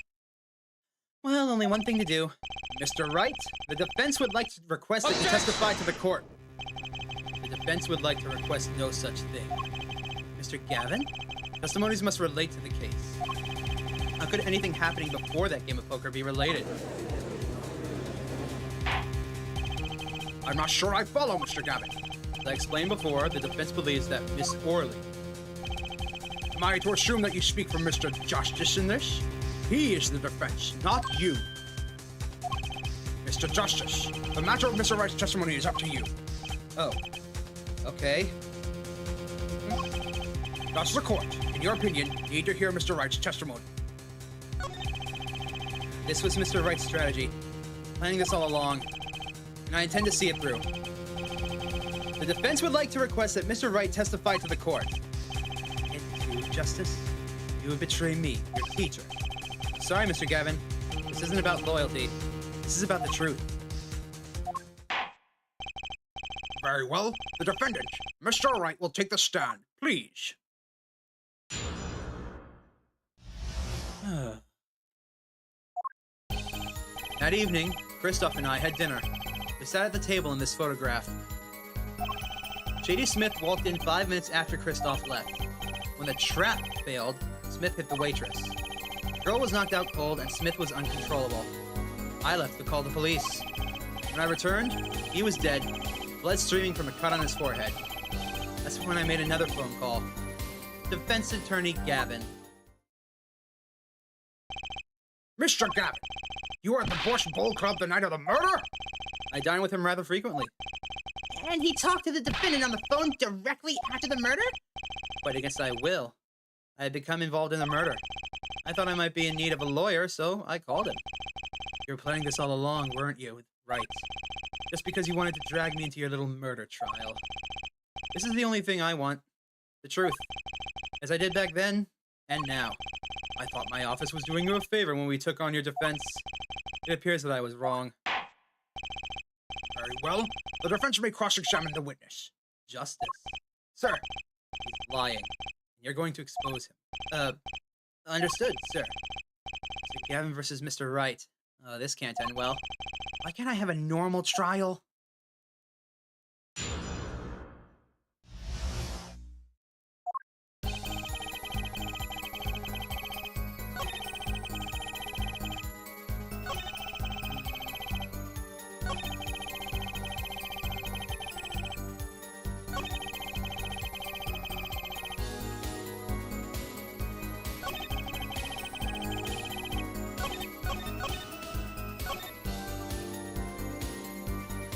Well, only one thing to do. Mr. Wright, the defense would like to request that you testify to the court. The defense would like to request no such thing. Mr. Gavin, testimonies must relate to the case. How could anything happening before that game of poker be related? I'm not sure I follow, Mr. Gavin. As I explained before, the defense believes that Miss Orley. Am I to assume that you speak for Mr. Justice in this? He is the defense, not you. Mr. Justice, the matter of Mr. Wright's testimony is up to you. Oh. Okay. Does the court, in your opinion, need to hear Mr. Wright's testimony? This was Mr. Wright's strategy. Planning this all along. And I intend to see it through. The defense would like to request that Mr. Wright testify to the court. And you, Justice, you would betray me, your teacher. Sorry, Mr. Gavin. This isn't about loyalty. This is about the truth. Very well. The defendant, Mr. Wright, will take the stand. Please. That evening, Christoph and I had dinner. We sat at the table in this photograph. Shady Smith walked in 5 minutes after Christoph left. When the trap failed, Smith hit the waitress. The girl was knocked out cold and Smith was uncontrollable. I left to call the police. When I returned, he was dead, blood streaming from a cut on his forehead. That's when I made another phone call. Defense attorney Gavin. Mr. Gavin, You were at the Bush Bowl Club the night of the murder? I dine with him rather frequently. And he talked to the defendant on the phone directly after the murder? Quite against my will. I had become involved in the murder. I thought I might be in need of a lawyer, so I called him. You were planning this all along, weren't you? Right. Just because you wanted to drag me into your little murder trial. This is the only thing I want. The truth. As I did back then, and now. I thought my office was doing you a favor when we took on your defense. It appears that I was wrong. Very well. The defense may cross-examine the witness. Justice. Sir, He's lying. You're going to expose him. Understood, sir. Mr. Gavin versus Mr. Wright. This can't end well. Why can't I have a normal trial?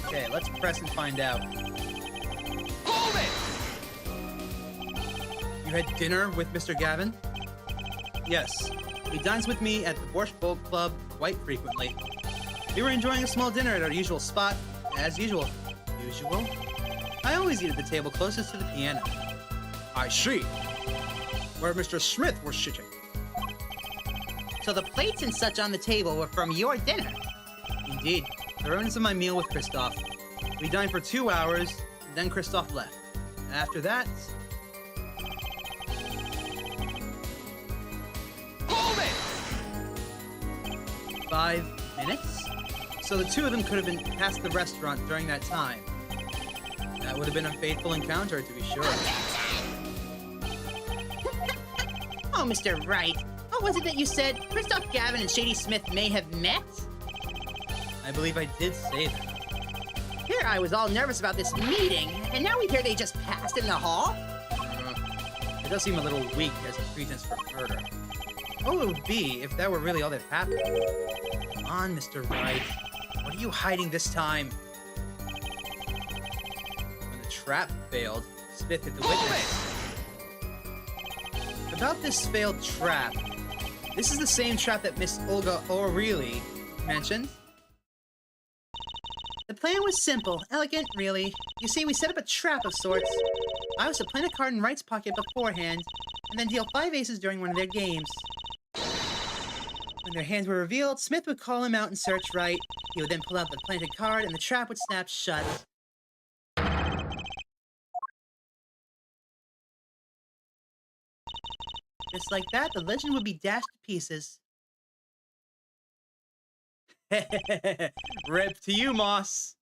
Okay, let's press and find out. hold it! You had dinner with Mr. Gavin? Yes. He dines with me at the Borscht Bowl Club quite frequently. We were enjoying a small dinner at our usual spot, as usual. Usual? I always eat at the table closest to the piano. I see. Where Mr. Smith was sitting. So the plates and such on the table were from your dinner? Indeed. The remnants of my meal with Christoph. We dined for 2 hours, then Christoph left. After that... Hold it! 5 minutes? So the two of them could have been past the restaurant during that time. That would have been a fateful encounter, to be sure. Oh, Mr. Wright, what was it that you said? Christoph Gavin and Shady Smith may have met? I believe I did say that. Here I was all nervous about this meeting, and now we hear they just passed in the hall? It does seem a little weak as a pretense for murder. What would it be if that were really all that happened? Come on, Mr. Wright. What are you hiding this time? When the trap failed, Smith hit the witness. About this failed trap, this is the same trap that Miss Olga O'Reilly mentioned. The plan was simple, elegant, really. You see, we set up a trap of sorts. I was to plant a card in Wright's pocket beforehand, and then deal 5 aces during one of their games. When their hands were revealed, Smith would call him out and search Wright. He would then pull out the planted card, and the trap would snap shut. Just like that, the legend would be dashed to pieces. Rip to you, Moss.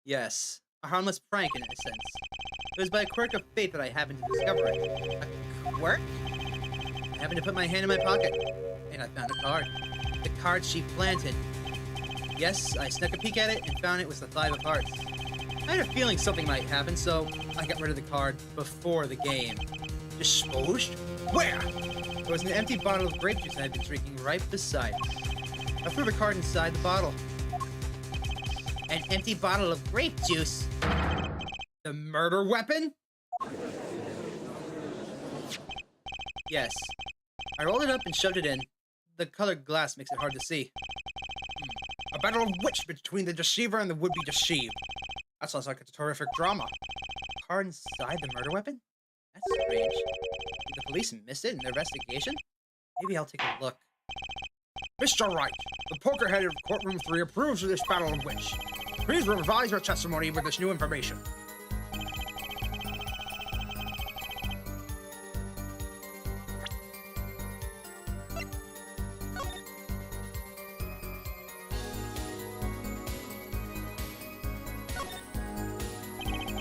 Yes, a harmless prank in a sense. It was by a quirk of fate that I happened to discover it. A quirk? I happened to put my hand in my pocket, and I found a card. The card she planted. Yes, I snuck a peek at it and found it was the 5 of hearts. I had a feeling something might happen, so I got rid of the card before the game. Disposed? Where? There was an empty bottle of grape juice I had been drinking right beside it. I threw the card inside the bottle. An empty bottle of grape juice? The murder weapon? Yes. I rolled it up and shoved it in. The colored glass makes it hard to see. A battle of wits between the deceiver and the would-be deceived. That sounds like a terrific drama. Card inside the murder weapon? That's strange. Did the police miss it in their investigation? Maybe I'll take a look. Mr. Wright, the poker-head of Courtroom 3 approves of this battle of wits. Please revise your testimony with this new information.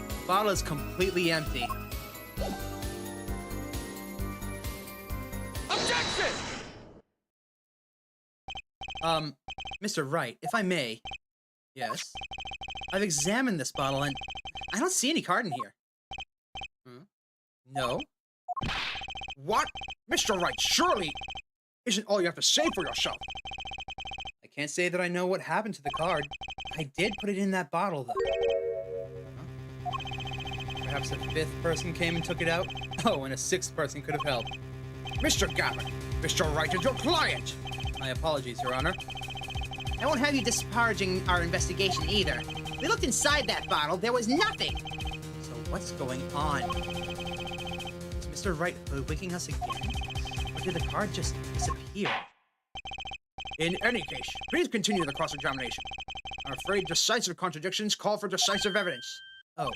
The bottle is completely empty. Objection! Mr. Wright, if I may. Yes? I've examined this bottle and I don't see any card in here. No? What? Mr. Wright, surely isn't all you have to say for yourself. I can't say that I know what happened to the card. I did put it in that bottle, though. Huh? Perhaps a fifth person came and took it out? Oh, and a sixth person could have helped. Mr. Gavin, Mr. Wright is your client. My apologies, Your Honor. I won't have you disparaging our investigation either. We looked inside that bottle. There was nothing. So what's going on? Is Mr. Wright hoodwinking us again? Or did the card just disappear? In any case, please continue the cross-examination. I'm afraid decisive contradictions call for decisive evidence. Oh.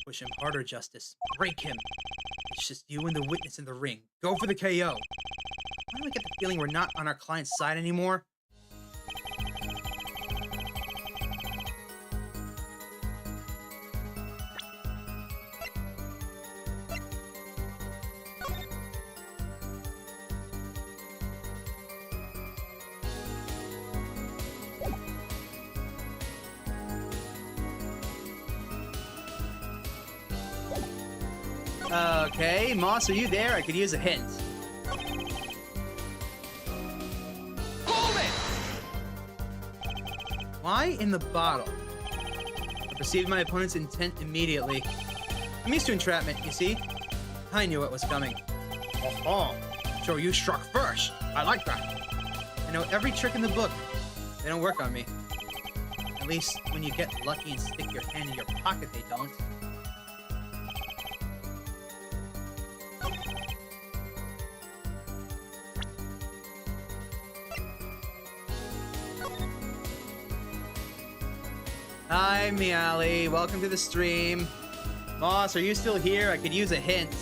Push him harder, Justice. Break him. It's just you and the witness in the ring. Go for the KO. Why do I get the feeling we're not on our client's side anymore? Okay, Moss, are you there? I could use a hint. Hold it! Why in the bottle? I perceived my opponent's intent immediately. I'm used to entrapment, you see? I knew what was coming. Oh, so you struck first. I like that. I know every trick in the book. They don't work on me. At least when you get lucky and stick your hand in your pocket, they don't. Hi, Meowly. Welcome to the stream. Moss, are you still here? I could use a hint.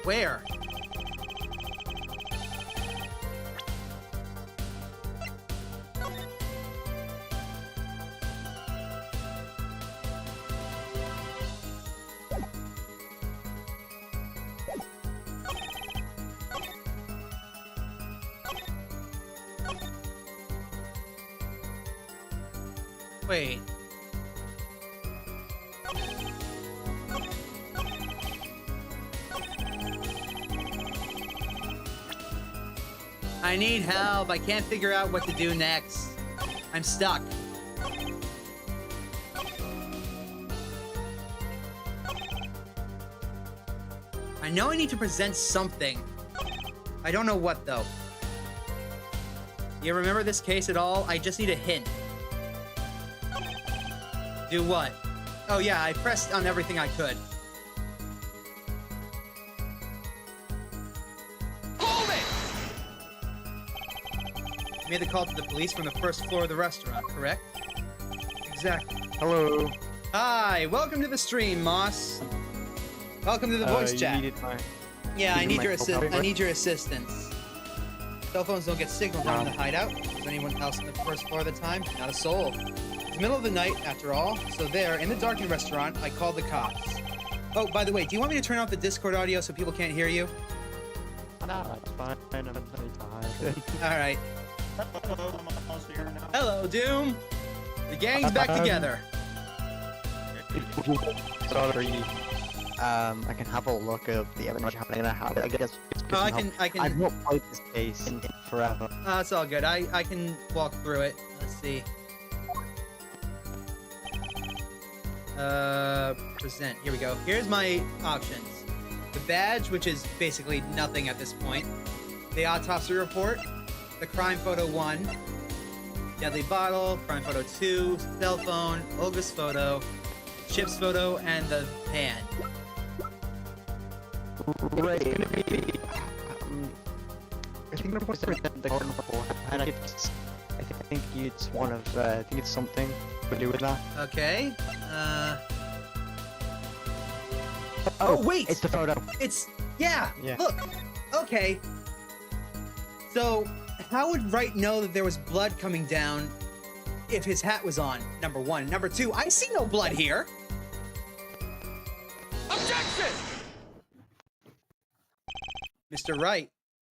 Where? Wait. I need help. I can't figure out what to do next. I'm stuck. I know I need to present something. I don't know what, though. You remember this case at all? I just need a hint. Do what? Oh yeah, I pressed on everything I could. Hold it! You made the call to the police from the first floor of the restaurant, correct? Exactly. Hello. Hi, welcome to the stream, Moss. Welcome to the voice chat. You needed my... Yeah, I you need my your co-pilot? I need your assistance. Cell phones don't get signal down in the hideout. Is anyone else on the first floor at the time? Not a soul. It's the middle of the night, after all, so there, in the darkened restaurant, I called the cops. Oh, by the way, do you want me to turn off the Discord audio so people can't hear you? No, it's fine. I'm very tired. Alright. Hello, I'm almost here now. Hello, Doom! The gang's back together. Sorry. I can have a look of the evidence happening in the house. I guess. Oh, I can. I've not played this case in forever. It's all good. I can walk through it. Let's see. Present. Here we go. Here's my options. The badge, which is basically nothing at this point. The autopsy report. The crime photo 1. Deadly bottle. Crime photo 2. Cell phone. Olga's photo. Chip's photo. And the hand. Right. It's gonna be. I think the corner report, and I think it's one of. I think it's something to do with that. Okay. Oh wait! It's the photo. It's yeah. Yeah. Look. Okay. So, how would Wright know that there was blood coming down if his hat was on? Number one. Number two. I see no blood here. Objection! Mr. Wright,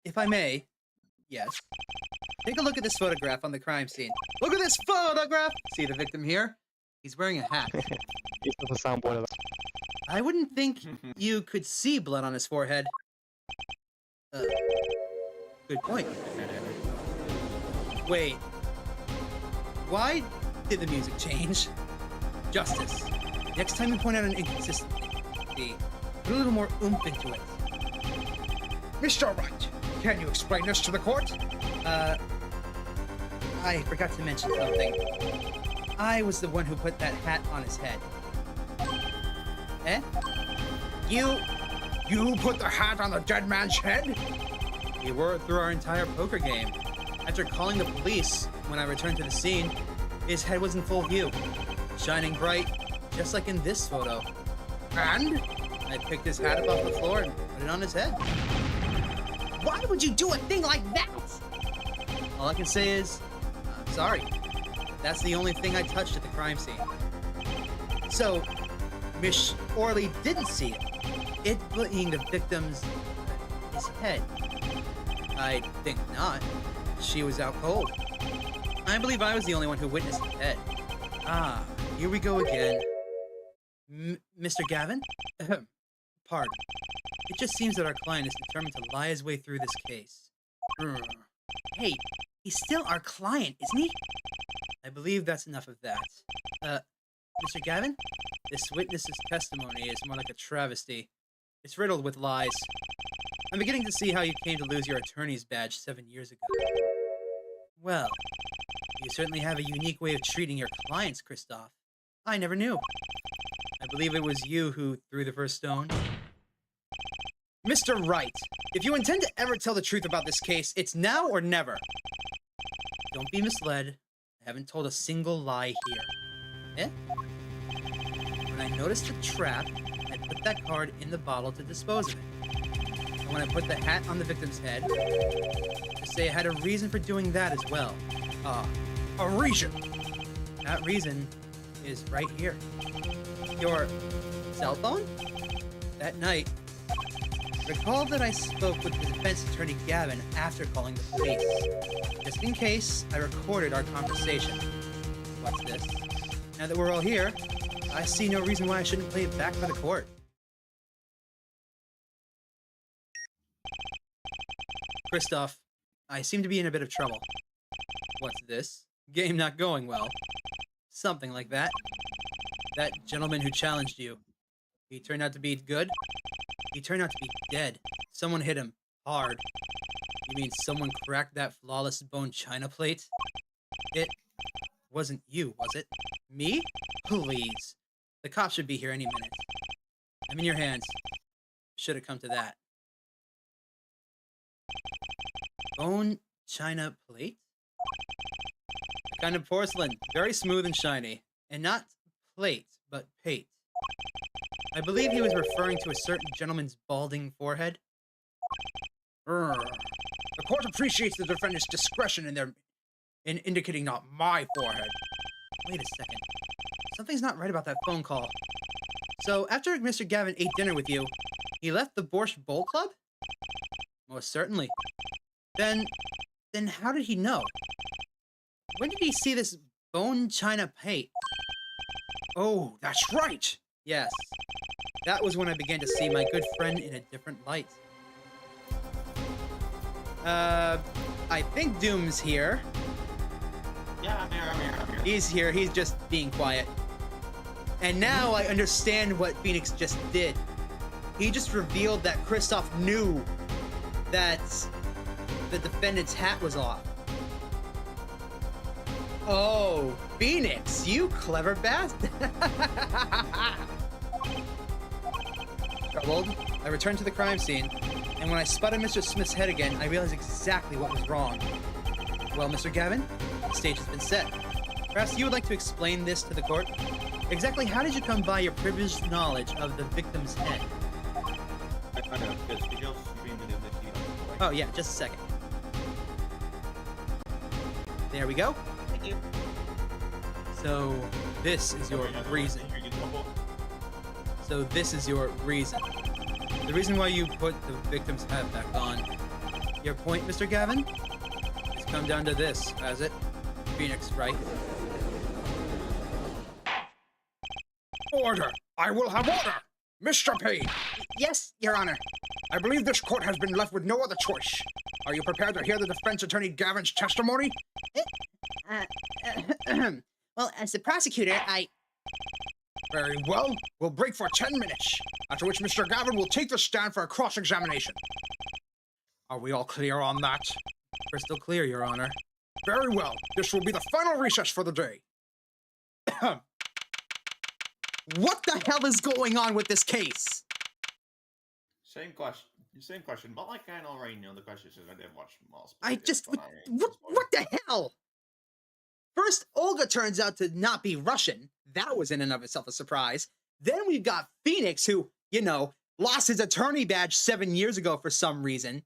if I may, yes. Take a look at this photograph on the crime scene. Look at this photograph! See the victim here? He's wearing a hat. It's the soundboard of that. I wouldn't think you could see blood on his forehead. Good point. Wait. Why did the music change? Justice. Next time you point out an inconsistency, put a little more oomph into it. Mr. Wright, can you explain this to the court? I forgot to mention something. I was the one who put that hat on his head. Eh? You put the hat on the dead man's head? He wore it through our entire poker game. After calling the police, when I returned to the scene, his head was in full view, shining bright, just like in this photo. And? I picked his hat up off the floor and put it on his head. Why would you do a thing like that? All I can say is, I'm sorry. That's the only thing I touched at the crime scene. So, Miss Orley didn't see it. It being the victim's his head. I think not. She was out cold. I believe I was the only one who witnessed the head. Ah, here we go again. Mr. Gavin? Pardon. It just seems that our client is determined to lie his way through this case. Hey, he's still our client, isn't he? I believe that's enough of that. Mr. Gavin? This witness's testimony is more like a travesty. It's riddled with lies. I'm beginning to see how you came to lose your attorney's badge 7 years ago. Well, you certainly have a unique way of treating your clients, Christoph. I never knew. I believe it was you who threw the first stone. Mr. Wright, if you intend to ever tell the truth about this case, it's now or never. Don't be misled. I haven't told a single lie here. Eh? When I noticed the trap, I put that card in the bottle to dispose of it. And when I put the hat on the victim's head, to say I had a reason for doing that as well. A reason? That reason is right here. Your cell phone? That night, recall that I spoke with the defense attorney Gavin after calling the police. Just in case, I recorded our conversation. What's this? Now that we're all here, I see no reason why I shouldn't play it back for the court. Christoph, I seem to be in a bit of trouble. What's this? Game not going well. Something like that. That gentleman who challenged you, he turned out to be good? He turned out to be dead. Someone hit him. Hard. You mean someone cracked that flawless bone china plate? It wasn't you, was it? Me? Please. The cops should be here any minute. I'm in your hands. Should have come to that. Bone china plate? A kind of porcelain. Very smooth and shiny. And not plate, but pate. I believe he was referring to a certain gentleman's balding forehead. The court appreciates the defendant's discretion in indicating not my forehead. Wait a second. Something's not right about that phone call. So, after Mr. Gavin ate dinner with you, he left the Borscht Bowl Club? Most certainly. Then how did he know? When did he see this bone china plate? Oh, that's right. Yes. That was when I began to see my good friend in a different light. I think Doom's here. Yeah, I'm here. He's here, he's just being quiet. And now I understand what Phoenix just did. He just revealed that Kristoff knew that the defendant's hat was off. Oh, Phoenix, you clever bastard. Troubled, I returned to the crime scene, and when I spotted Mr. Smith's head again, I realized exactly what was wrong. Well, Mr. Gavin, the stage has been set. Perhaps you would like to explain this to the court? Exactly how did you come by your privileged knowledge of the victim's head? Oh yeah, just a second. There we go. Thank you. So, this is your reason. So this is your reason. The reason why you put the victim's hat back on. Your point, Mr. Gavin? It's come down to this, has it? Phoenix Wright. Order! I will have order! Mr. Payne, Yes, Your Honor. I believe this court has been left with no other choice. Are you prepared to hear the defense attorney Gavin's testimony? Well, as the prosecutor, Very well. We'll break for 10 minutes, after which Mr. Gavin will take the stand for a cross-examination. Are we all clear on that? Crystal clear, Your Honor. Very well. This will be the final recess for the day. What the hell is going on with this case? Same question, but like I already know the question is I did watch most. What the hell? First, Olga turns out to not be Russian. That was in and of itself a surprise. Then we've got Phoenix, who, you know, lost his attorney badge 7 years ago for some reason.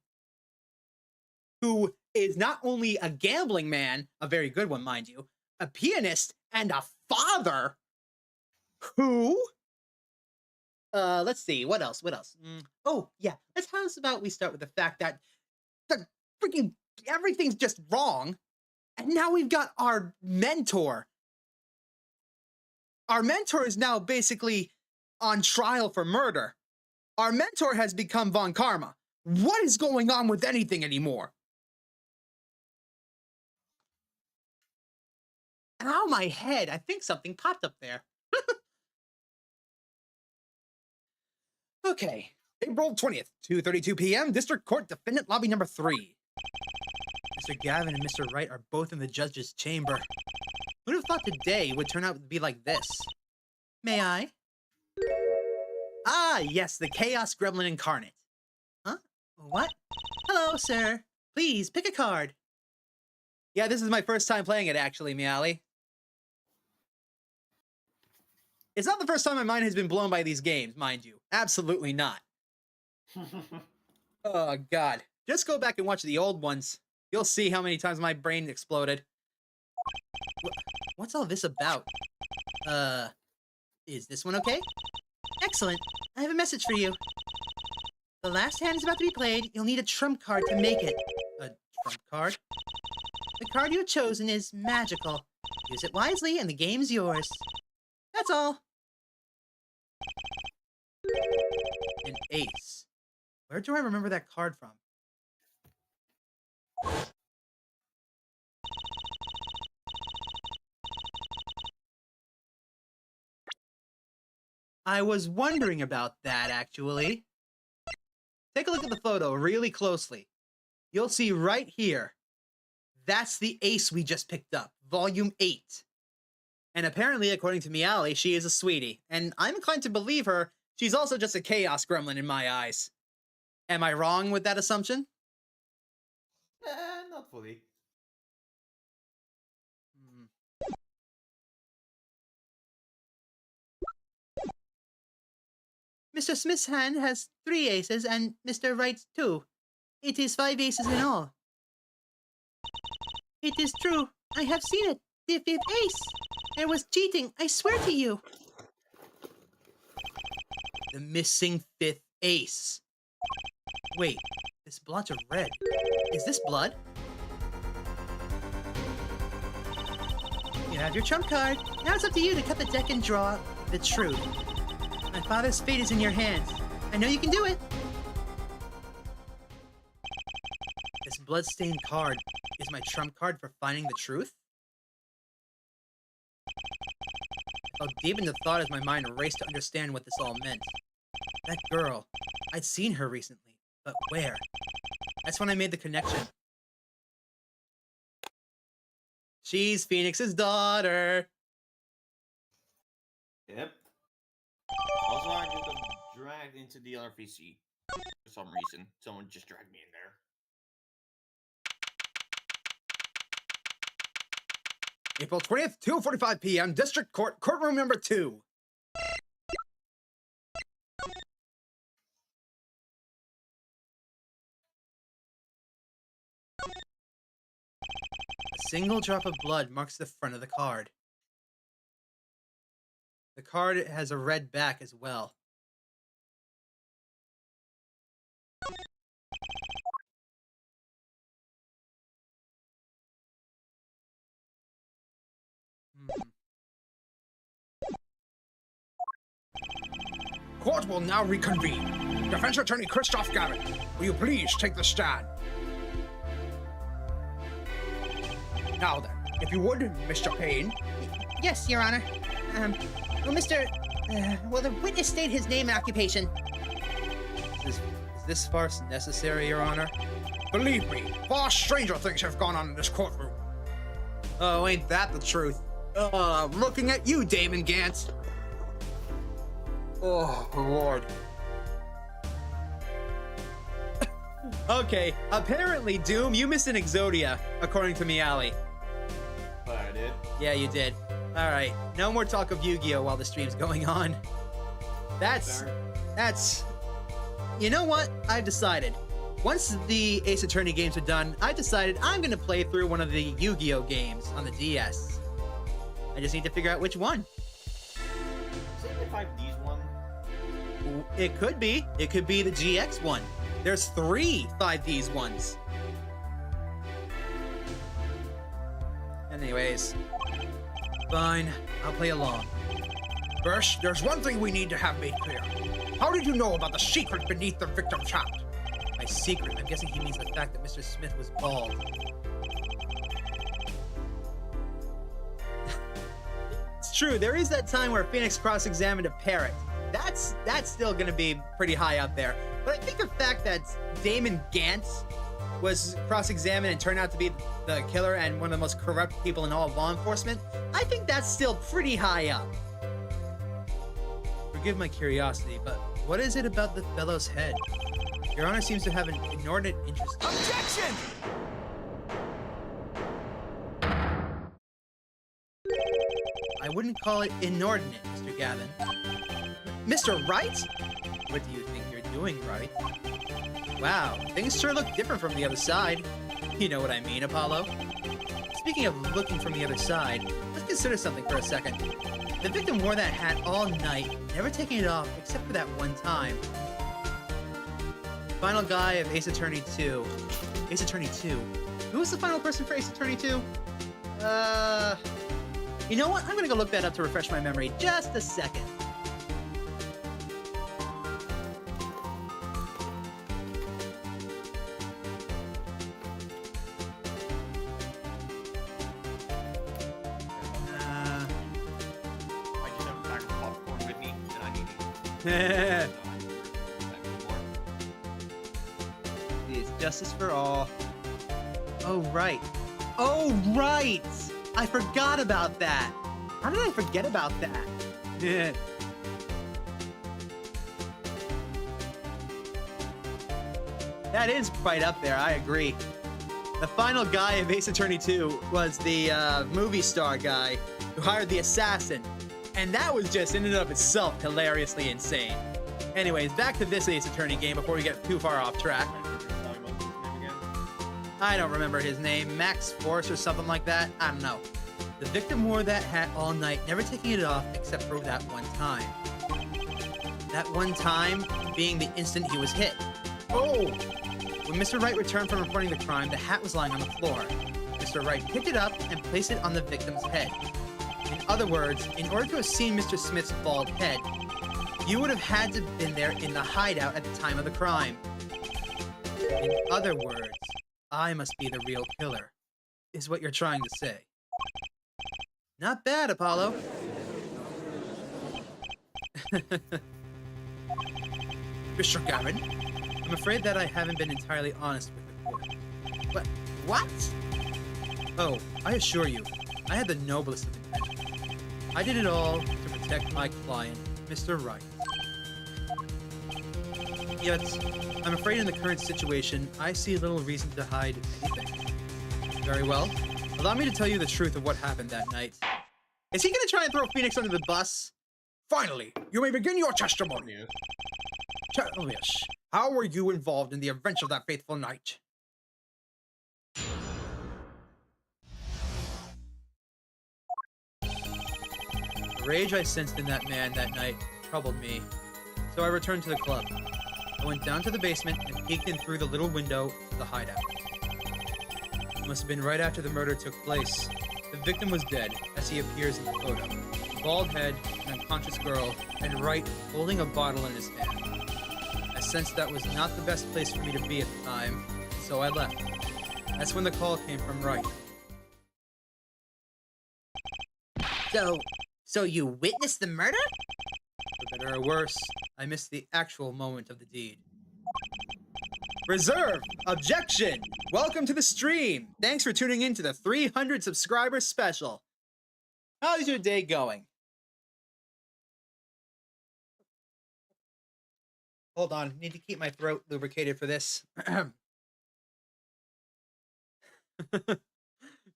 Who is not only a gambling man, a very good one, mind you, a pianist, and a father. Who? Let's see. What else? Oh, yeah. How's about we start with the fact that the freaking everything's just wrong. And now we've got our mentor. Our mentor is now basically on trial for murder. Our mentor has become Von Karma. What is going on with anything anymore? Ow, my head. I think something popped up there. Okay. April 20th, 2:32 p.m., District Court Defendant Lobby number 3. Mr. Gavin and Mr. Wright are both in the judge's chamber. Who'd have thought today would turn out to be like this? May I? Ah, yes, the Chaos Gremlin Incarnate. Huh? What? Hello, sir. Please, pick a card. Yeah, this is my first time playing it, actually, Meowly. It's not the first time my mind has been blown by these games, mind you. Absolutely not. Oh, God. Just go back and watch the old ones. You'll see how many times my brain exploded. What's all this about? Is this one okay? Excellent. I have a message for you. The last hand is about to be played. You'll need a trump card to make it. A trump card? The card you have chosen is magical. Use it wisely and the game's yours. That's all. An ace. Where do I remember that card from? I was wondering about that, actually. Take a look at the photo really closely. You'll see right here. That's the ace we just picked up, Volume 8. And apparently, according to Meowly, she is a sweetie. And I'm inclined to believe her. She's also just a chaos gremlin in my eyes. Am I wrong with that assumption? Not fully. Mr. Smith's hand has 3 aces and Mr. Wright's 2. It is 5 aces in all. It is true. I have seen it. The fifth ace. There was cheating, I swear to you. The missing fifth ace. Wait, this blotch of red. Is this blood? You have your trump card. Now it's up to you to cut the deck and draw the truth. My father's fate is in your hands. I know you can do it. This blood-stained card is my trump card for finding the truth? I fell deep into thought as my mind raced to understand what this all meant. That girl. I'd seen her recently, but where? That's when I made the connection. She's Phoenix's daughter. Yep. Also, I just got dragged into the RPC for some reason. Someone just dragged me in there. April 20th, 2:45 p.m., District Court, Courtroom Number 2. A single drop of blood marks the front of the card. The card has a red back as well. Court will now reconvene. Defense Attorney Christoph Gavin, will you please take the stand? Now then, if you would, Mr. Payne. Yes, Your Honor. Well, well, the witness state his name and occupation. Is this farce necessary, Your Honor? Believe me, far stranger things have gone on in this courtroom. Oh, ain't that the truth? Looking at you, Damon Gantz. Oh, Lord. Okay, apparently, Doom, you missed an Exodia, according to Meali. But I did. Yeah, you did. Alright, no more talk of Yu-Gi-Oh! While the stream's going on. That's... You know what? I've decided. Once the Ace Attorney games are done, I decided I'm gonna play through one of the Yu-Gi-Oh! Games on the DS. I just need to figure out which one. Is it the 5Ds one? It could be. It could be the GX one. There's 3 5Ds ones. Anyways. Fine. I'll play along. First, there's one thing we need to have made clear. How did you know about the secret beneath the victim's hat? My secret. I'm guessing he means the fact that Mr. Smith was bald. It's true. There is that time where Phoenix cross-examined a parrot. That's still gonna be pretty high up there. But I think the fact that Damon Gantz was cross-examined and turned out to be the killer and one of the most corrupt people in all of law enforcement, I think that's still pretty high up. Forgive my curiosity, but what is it about the fellow's head? Your Honor seems to have an inordinate interest. Objection! I wouldn't call it inordinate, Mr. Gavin. Mr. Wright? What do you think you're doing, Wright? Wow, things sure look different from the other side. You know what I mean, Apollo? Speaking of looking from the other side, let's consider something for a second. The victim wore that hat all night, never taking it off except for that one time. Final guy of Ace Attorney 2. Ace Attorney 2. Who was the final person for Ace Attorney 2? You know what? I'm gonna go look that up to refresh my memory. Just a second. I just have a pack of popcorn with me, and I need it. It's justice for all. Oh, right. Oh, right! I forgot about that. How did I forget about that? That is quite up there, I agree. The final guy of Ace Attorney 2 was the movie star guy who hired the assassin. And that was just in and of itself hilariously insane. Anyways, back to this Ace Attorney game before we get too far off track. I don't remember his name, Max Force or something like that. I don't know. The victim wore that hat all night, never taking it off except for that one time. That one time being the instant he was hit. Oh! When Mr. Wright returned from reporting the crime, the hat was lying on the floor. Mr. Wright picked it up and placed it on the victim's head. In other words, in order to have seen Mr. Smith's bald head, you would have had to have been there in the hideout at the time of the crime. In other words, I must be the real killer, is what you're trying to say. Not bad, Apollo. Mr. Gavin? I'm afraid that I haven't been entirely honest with the court. But what? Oh, I assure you, I had the noblest of intentions. I did it all to protect my client, Mr. Wright. Yet, I'm afraid in the current situation, I see little reason to hide anything. Very well. Allow me to tell you the truth of what happened that night. Is he gonna try and throw Phoenix under the bus? Finally, you may begin your testimony. Yes. Tell us, how were you involved in the events of that fateful night? The rage I sensed in that man that night troubled me, so I returned to the club. I went down to the basement and peeked in through the little window of the hideout. It must have been right after the murder took place. The victim was dead, as he appears in the photo. Bald head, an unconscious girl, and Wright holding a bottle in his hand. I sensed that was not the best place for me to be at the time, so I left. That's when the call came from Wright. So you witnessed the murder? For better or worse, I missed the actual moment of the deed. Reserve! Objection! Welcome to the stream! Thanks for tuning in to the 300 subscriber special. How's your day going? Hold on, need to keep my throat lubricated for this.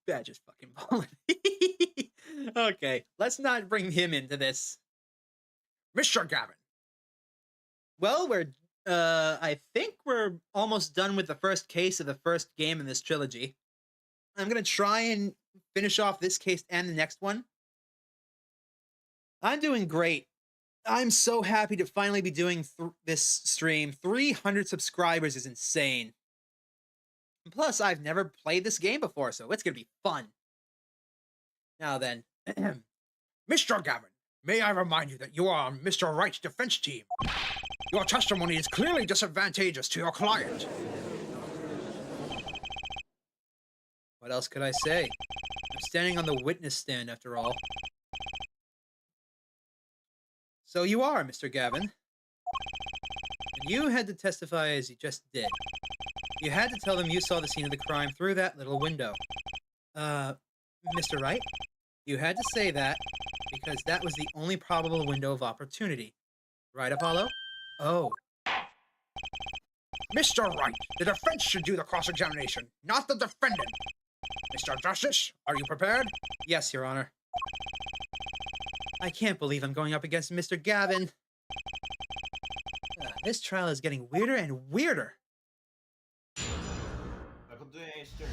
Badge is fucking balling. Okay, let's not bring him into this. Mr. Gavin. Well, I think we're almost done with the first case of the first game in this trilogy. I'm gonna try and finish off this case and the next one. I'm doing great. I'm so happy to finally be doing this stream. 300 subscribers is insane. And plus, I've never played this game before, so it's gonna be fun. Now then. Mr. Gavin, may I remind you that you are on Mr. Wright's defense team. Your testimony is clearly disadvantageous to your client. What else could I say? I'm standing on the witness stand after all. So you are, Mr. Gavin. And you had to testify as you just did. You had to tell them you saw the scene of the crime through that little window. Mr. Wright? You had to say that because that was the only probable window of opportunity. Right, Apollo? Oh. Mr. Wright, the defense should do the cross-examination, not the defendant. Mr. Justice, are you prepared? Yes, Your Honor. I can't believe I'm going up against Mr. Gavin. This trial is getting weirder and weirder. Welcome to a story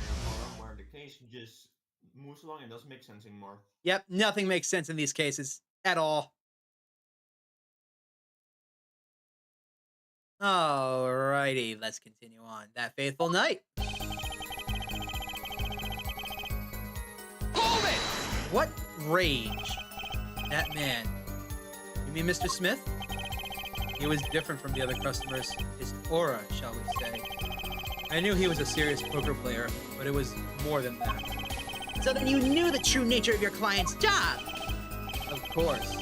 where the case just moves along and doesn't make sense anymore. Yep, nothing makes sense in these cases at all. Alrighty, let's continue on. That fateful night. Hold it! What rage. That man. You mean Mr. Smith? He was different from the other customers. His aura, shall we say. I knew he was a serious poker player, but it was more than that. So then you knew the true nature of your client's job. Of course.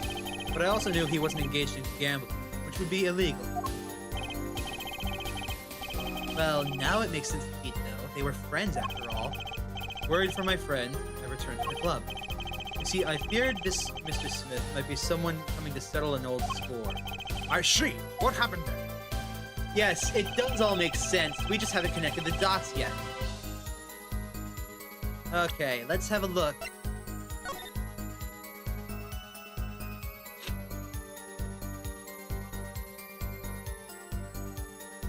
But I also knew he wasn't engaged in gambling, which would be illegal. Well, now it makes sense to me, though. They were friends, after all. Worried for my friend, I returned to the club. You see, I feared this Mr. Smith might be someone coming to settle an old score. I see. What happened there? Yes, it does all make sense. We just haven't connected the dots yet. Okay, let's have a look.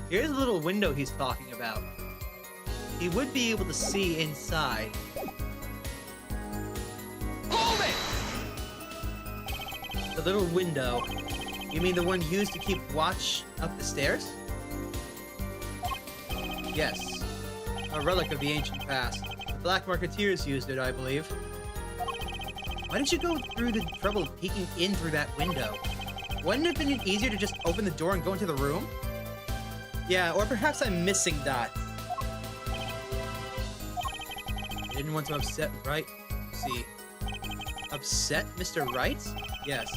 Here's the little window he's talking about. he would be able to see inside. Hold it! The little window. You mean the one used to keep watch up the stairs? Yes. A relic of the ancient past. The Black Marketeers used it, I believe. Why did you go through the trouble of peeking in through that window? Wouldn't it have been easier to just open the door and go into the room? Yeah, or perhaps I'm missing that. I didn't want to upset Wright. See. Upset Mr. Wright? Yes.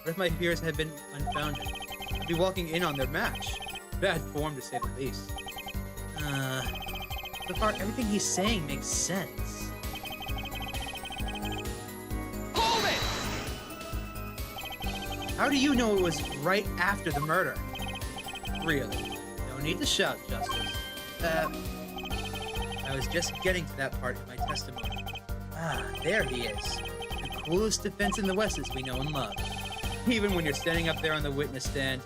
What if my fears had been unfounded? I'd be walking in on their match. Bad form, to say the least. So far, everything he's saying makes sense. Hold it! How do you know it was right after the murder? Really? No need to shout, Justice. I was just getting to that part in my testimony. Ah, there he is. The coolest defense in the West as we know and love. Even when you're standing up there on the witness stand,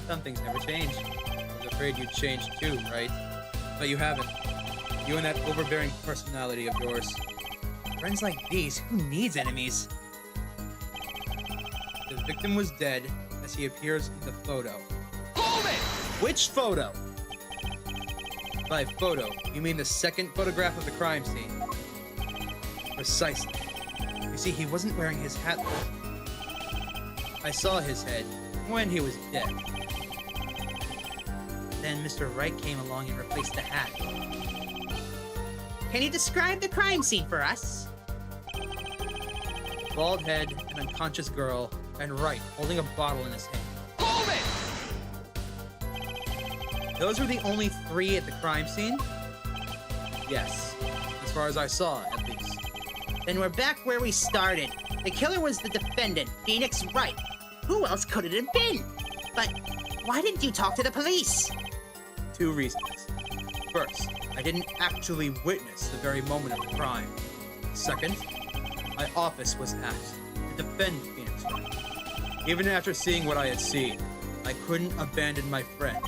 some things never change. I was afraid you'd change too, right? But you haven't. You and that overbearing personality of yours. Friends like these, who needs enemies? The victim was dead, as he appears in the photo. Hold it! Which photo? By photo, you mean the second photograph of the crime scene? Precisely. You see, he wasn't wearing his hat then. I saw his head when he was dead. Then Mr. Wright came along and replaced the hat. Can you describe the crime scene for us? Bald head, an unconscious girl, and Wright holding a bottle in his hand. Hold it! Those were the only three at the crime scene? Yes. As far as I saw, at least. Then we're back where we started. The killer was the defendant, Phoenix Wright. Who else could it have been? But why didn't you talk to the police? 2 reasons. First, I didn't actually witness the very moment of the crime. Second, my office was asked to defend Phoenix Wright. Even after seeing what I had seen, I couldn't abandon my friend.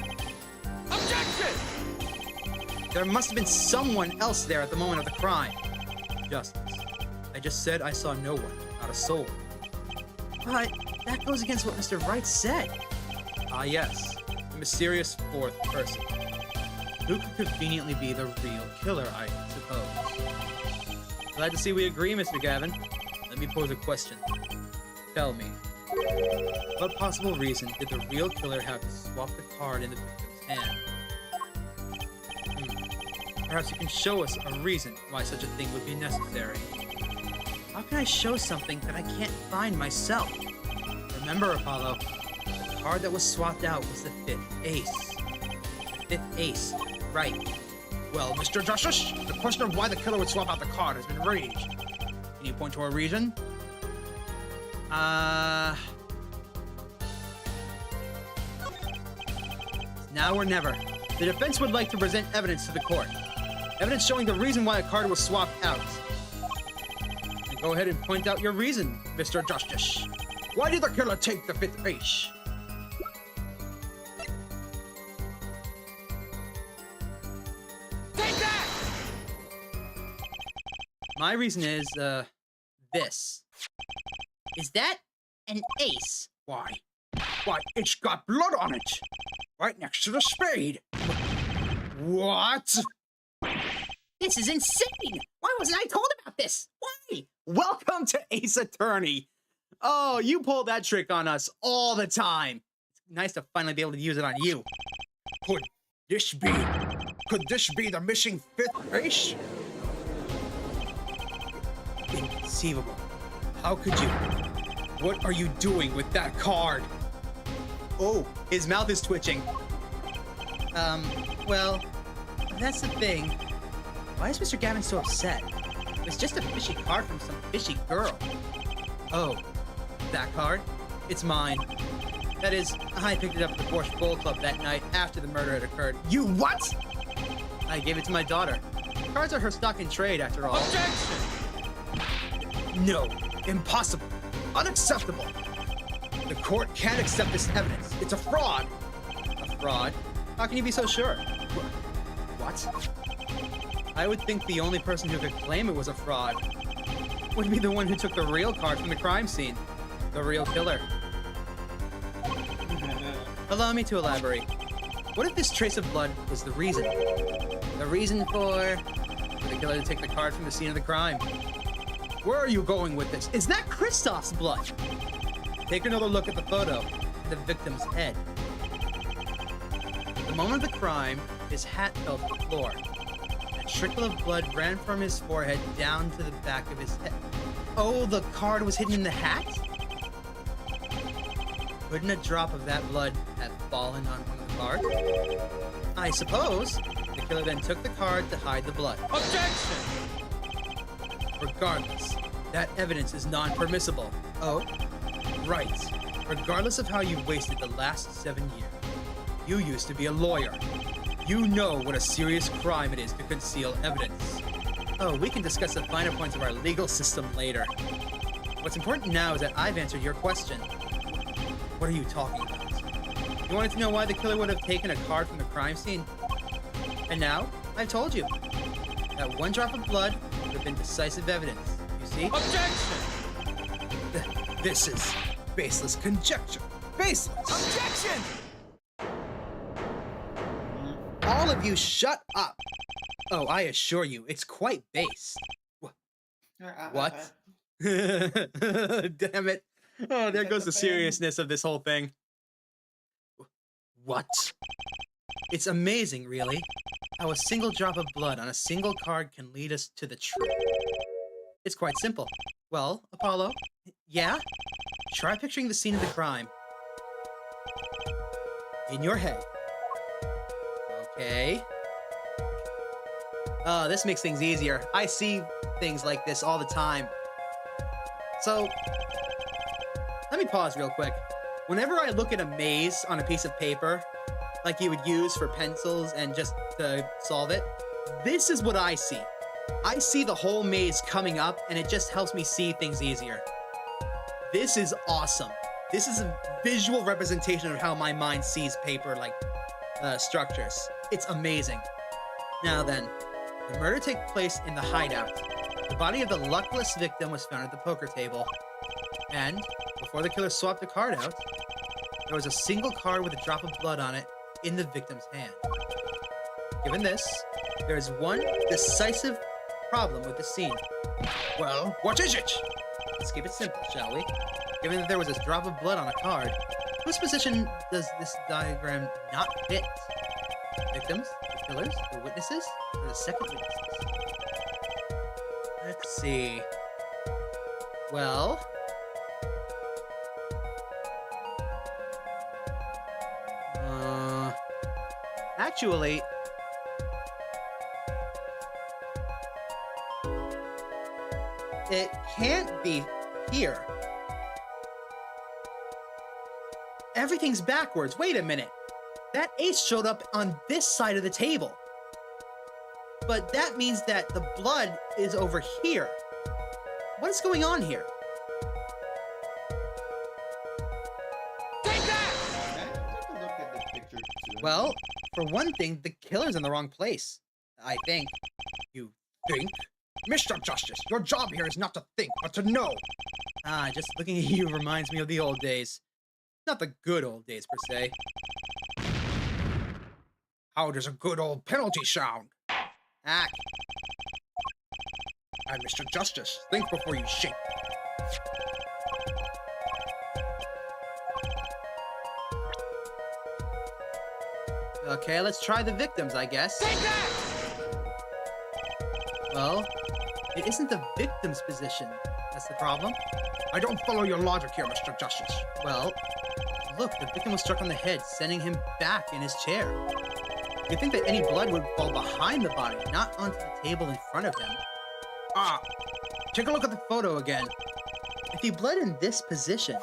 Objection! There must have been someone else there at the moment of the crime. Justice. I just said I saw no one, not a soul. But that goes against what Mr. Wright said. Ah, yes. The mysterious 4th person. Who could conveniently be the real killer, I suppose? Glad to see we agree, Mr. Gavin. Let me pose a question. Tell me, what possible reason did the real killer have to swap the card in the victim's hand? Perhaps you can show us a reason why such a thing would be necessary. How can I show something that I can't find myself? Remember, Apollo, the card that was swapped out was the 5th ace. The 5th ace, right. Well, Mr. Justice, the question of why the killer would swap out the card has been raised. Can you point to a reason? Now or never. The defense would like to present evidence to the court. Evidence showing the reason why a card was swapped out. Then go ahead and point out your reason, Mr. Justice. Why did the killer take the 5th ace? Take that! My reason is, this. Is that an ace? Why, it's got blood on it. Right next to the spade. What? This is insane! Why wasn't I told about this? Why? Welcome to Ace Attorney. Oh, you pulled that trick on us all the time. It's nice to finally be able to use it on you. Could this be the missing 5th ace? Inconceivable. How could you? What are you doing with that card? Oh, his mouth is twitching. Well, that's the thing. Why is Mr. Gavin so upset? It was just a fishy card from some fishy girl. Oh, that card? It's mine. That is, I picked it up at the Borscht Bowl Club that night after the murder had occurred. You what? I gave it to my daughter. Cards are her stock in trade, after all. Objection! No, impossible. Unacceptable. The court can't accept this evidence. It's a fraud. A fraud? How can you be so sure? What? I would think the only person who could claim it was a fraud would be the one who took the real card from the crime scene. The real killer. Allow me to elaborate. What if this trace of blood was the reason? The reason for the killer to take the card from the scene of the crime. Where are you going with this? Is that Kristoff's blood? Take another look at the photo of the victim's head. At the moment of the crime, his hat fell to the floor. A trickle of blood ran from his forehead down to the back of his head. Oh, the card was hidden in the hat? Couldn't a drop of that blood have fallen on one of the cards? I suppose. The killer then took the card to hide the blood. Objection! Regardless, that evidence is non-permissible. Oh? Right. Regardless of how you wasted the last 7 years, you used to be a lawyer. You know what a serious crime it is to conceal evidence. Oh, we can discuss the finer points of our legal system later. What's important now is that I've answered your question. What are you talking about? You wanted to know why the killer would have taken a card from the crime scene? And now, I've told you. That one drop of blood would have been decisive evidence. You see? Objection! This is baseless conjecture. Baseless! Objection! All of you shut up. Oh, I assure you, it's quite base. What? Damn it. Oh, there goes the seriousness of this whole thing. What? It's amazing, really, how a single drop of blood on a single card can lead us to the truth. It's quite simple. Well, Apollo, yeah? Try picturing the scene of the crime. In your head. Okay. Oh, this makes things easier. I see things like this all the time. So, let me pause real quick. Whenever I look at a maze on a piece of paper, like you would use for pencils and just to solve it, this is what I see. I see the whole maze coming up, and it just helps me see things easier. This is awesome. This is a visual representation of how my mind sees paper, like, structures. It's amazing. Now then, the murder takes place in the hideout. The body of the luckless victim was found at the poker table. And, before the killer swapped the card out, there was a single card with a drop of blood on it in the victim's hand. Given this, there is one decisive problem with the scene. Well, what is it? Let's keep it simple, shall we? Given that there was a drop of blood on a card, whose position does this diagram not fit? Victims, the killers, the witnesses, or the second witnesses? Let's see. Well... Actually... It can't be here. Everything's backwards. Wait a minute. That ace showed up on this side of the table. But that means that the blood is over here. What is going on here? Take that! Okay, take a look at the picture too. Well, for one thing, the killer's in the wrong place. I think. You think? Mr. Justice, your job here is not to think, but to know. Ah, just looking at you reminds me of the old days. Not the good old days, per se. How does a good old penalty sound? Ack. And Mr. Justice, think before you shake. Okay, let's try the victims, I guess. Take that! Well, it isn't the victim's position that's the problem. I don't follow your logic here, Mr. Justice. Well, look, the victim was struck on the head, sending him back in his chair. You'd think that any blood would fall behind the body, not onto the table in front of him. Take a look at the photo again. If he bled in this position,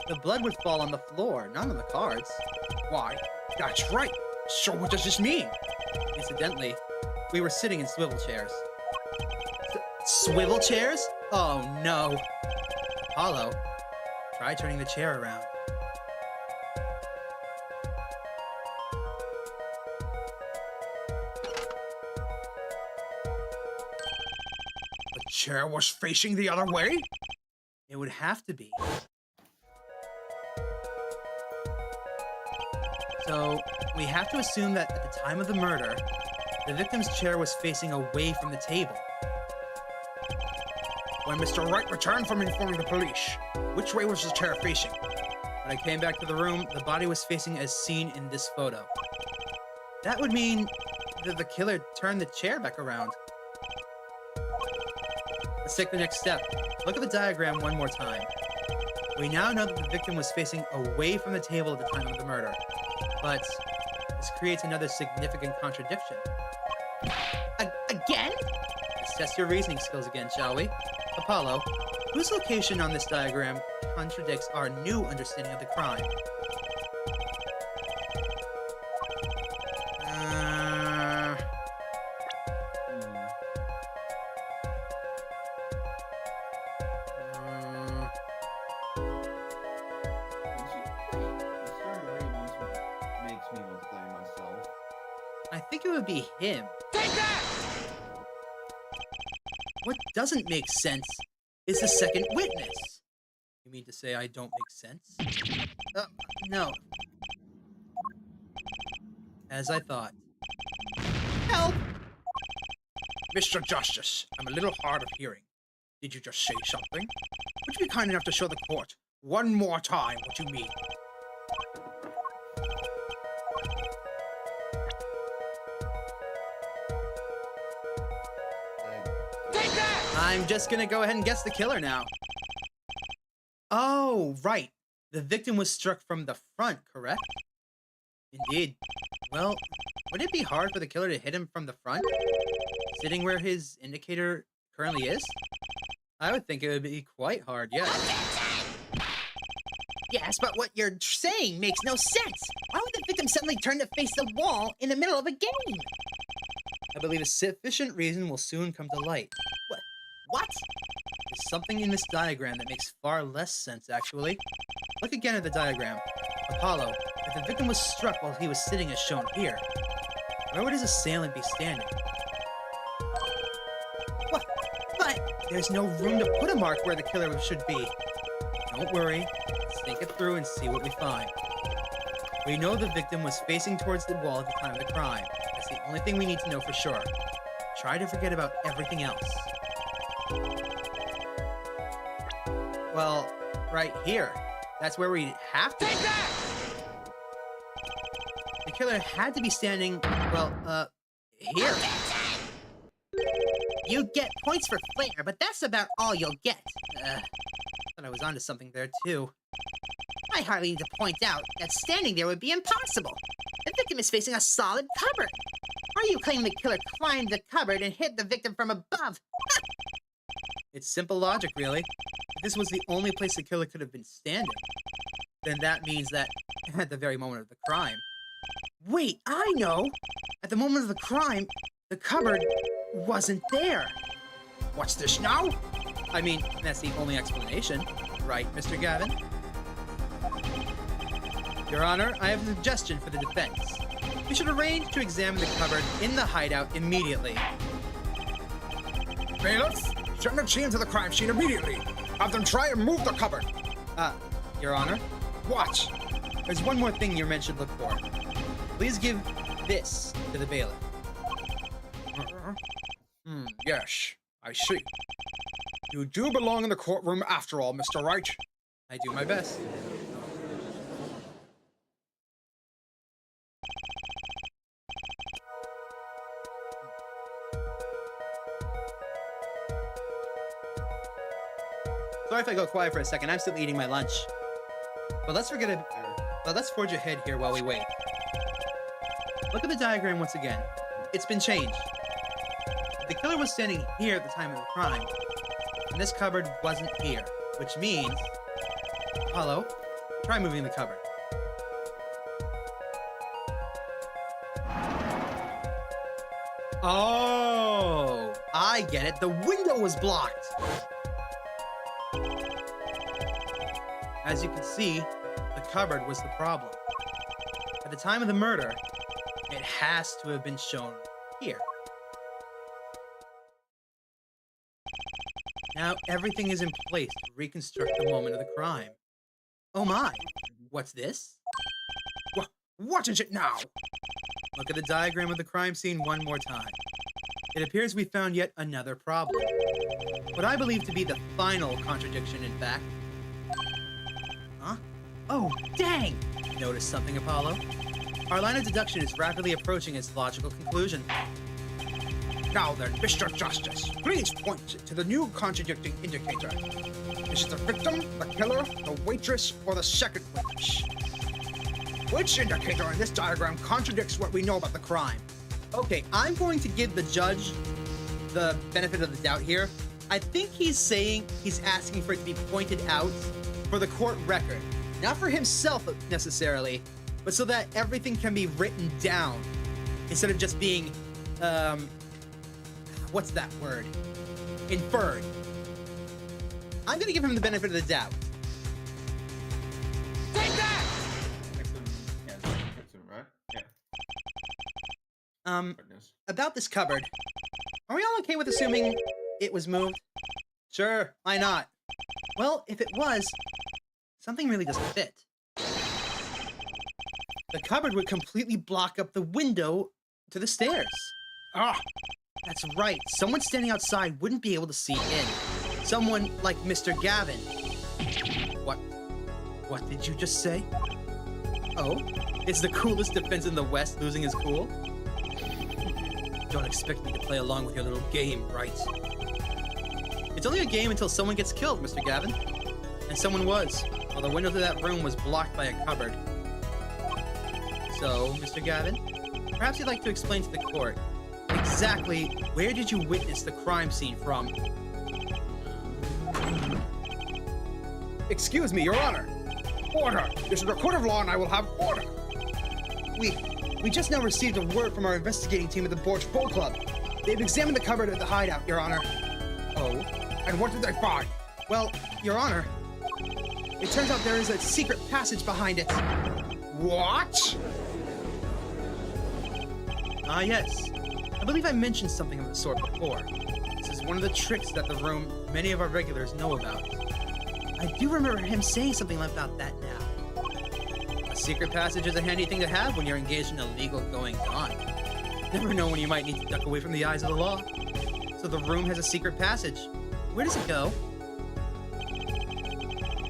the blood would fall on the floor, not on the cards. Why, that's right. So what does this mean? Incidentally, we were sitting in swivel chairs. Swivel chairs? Oh no. Apollo, try turning the chair around. chair was facing the other way? It would have to be. So, we have to assume that at the time of the murder, the victim's chair was facing away from the table. When Mr. Wright returned from informing the police, which way was the chair facing? When I came back to the room, the body was facing as seen in this photo. That would mean that the killer turned the chair back around. Let's take the next step. Look at the diagram one more time. We now know that the victim was facing away from the table at the time of the murder. But this creates another significant contradiction. Again? Let's test your reasoning skills again, shall we? Apollo, whose location on this diagram contradicts our new understanding of the crime? Makes me want to blame myself. I think it would be him. Take that! What doesn't make sense is the second witness. You mean to say I don't make sense? No. As I thought. Help! Mr. Justice, I'm a little hard of hearing. Did you just say something? Would you be kind enough to show the court one more time what you mean? I'm just gonna go ahead and guess the killer now. Oh, right. The victim was struck from the front, correct? Indeed. Well, would it be hard for the killer to hit him from the front? Sitting where his indicator currently is? I would think it would be quite hard, yes. Yes, but what you're saying makes no sense. Why would the victim suddenly turn to face the wall in the middle of a game? I believe a sufficient reason will soon come to light. What? There's something in this diagram that makes far less sense, actually. Look again at the diagram. Apollo, if the victim was struck while he was sitting as shown here, where would his assailant be standing? What? But... There's no room to put a mark where the killer should be. Don't worry. Let's think it through and see what we find. We know the victim was facing towards the wall at the time of the crime. That's the only thing we need to know for sure. Try to forget about everything else. Well, right here. That's where we have to. Take that! The killer had to be standing, well, here. You get points for flair, but that's about all you'll get. Thought I was onto something there, too. I hardly need to point out that standing there would be impossible. The victim is facing a solid cupboard. Are you claiming the killer climbed the cupboard and hit the victim from above? It's simple logic, really. If this was the only place the killer could have been standing, then that means that at the very moment of the crime. Wait, I know! At the moment of the crime, the cupboard wasn't there. What's this now? I mean, that's the only explanation, right, Mr. Gavin? Your Honor, I have a suggestion for the defense. We should arrange to examine the cupboard in the hideout immediately. Bailiff, send a team to the crime scene immediately. Have them try and move the cupboard. Your Honor, What? there's one more thing your men should look for. Please give this to the bailiff. Yes, I see. You do belong in the courtroom after all, Mr. Wright. I do my best. Sorry if I go quiet for a second. I'm still eating my lunch. But let's forge ahead here while we wait. Look at the diagram once again. It's been changed. The killer was standing here at the time of the crime, and this cupboard wasn't here, which means... Apollo, try moving the cupboard. Oh, I get it. The window was blocked. As you can see, the cupboard was the problem. At the time of the murder, it has to have been shown here. Now everything is in place to reconstruct the moment of the crime. Oh my, what's this? What is it now? Look at the diagram of the crime scene one more time. It appears we found yet another problem. What I believe to be the final contradiction, in fact. Huh? Oh, dang! Notice something, Apollo? Our line of deduction is rapidly approaching its logical conclusion. Now then, Mr. Justice, please point to the new contradicting indicator. Is it the victim, the killer, the waitress, or the second witness? Which indicator in this diagram contradicts what we know about the crime? Okay, I'm going to give the judge the benefit of the doubt here. I think he's asking for it to be pointed out for the court record. Not for himself necessarily, but so that everything can be written down instead of just being, what's that word? Inferred. I'm gonna give him the benefit of the doubt. Take that! Excellent, right? Yeah. Goodness. About this cupboard, are we all okay with assuming it was moved? Sure, why not? Well, if it was, something really doesn't fit. The cupboard would completely block up the window to the stairs. Ah, That's right, someone standing outside wouldn't be able to see in. Someone like Mr. Gavin. What did you just say? Oh, is the coolest defense in the West losing his cool? Don't expect me to play along with your little game, right? It's only a game until someone gets killed, Mr. Gavin. And someone was, while the window to that room was blocked by a cupboard. So, Mr. Gavin, perhaps you'd like to explain to the court exactly where did you witness the crime scene from? excuse me, Your Honor. Order! This is a court of law and I will have order. We just now received a word from our investigating team at the Borch Boat Club. They've examined the cupboard at the hideout, Your Honor. Oh? And what did they find? Well, Your Honor, it turns out there is a secret passage behind it. What? Ah, yes. I believe I mentioned something of the sort before. This is one of the tricks that the room many of our regulars know about. I do remember him saying something about that now. A secret passage is a handy thing to have when you're engaged in illegal goings-on. Never know when you might need to duck away from the eyes of the law. So the room has a secret passage. Where does it go?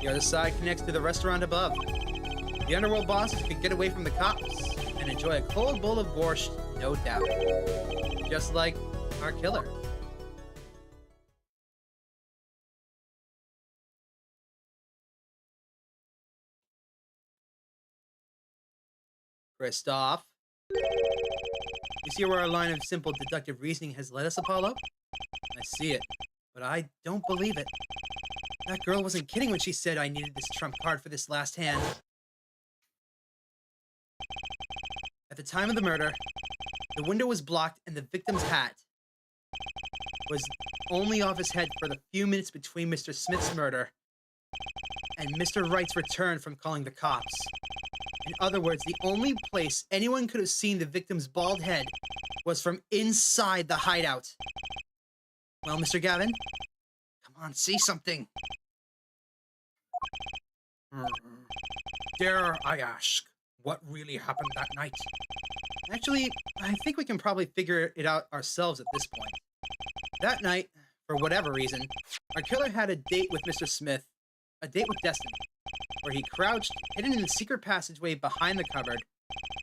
The other side connects to the restaurant above. The underworld bosses could get away from the cops and enjoy a cold bowl of borscht, no doubt. Just like our killer. Christoph. You see where our line of simple deductive reasoning has led us, Apollo? I see it, but I don't believe it. That girl wasn't kidding when she said I needed this trump card for this last hand. At the time of the murder, the window was blocked and the victim's hat was only off his head for the few minutes between Mr. Smith's murder and Mr. Wright's return from calling the cops. In other words, the only place anyone could have seen the victim's bald head was from inside the hideout. Well, Mr. Gavin, come on, say something. Dare I ask, what really happened that night? Actually, I think we can probably figure it out ourselves at this point. That night, for whatever reason, our killer had a date with Mr. Smith, a date with destiny, where he crouched, hidden in the secret passageway behind the cupboard,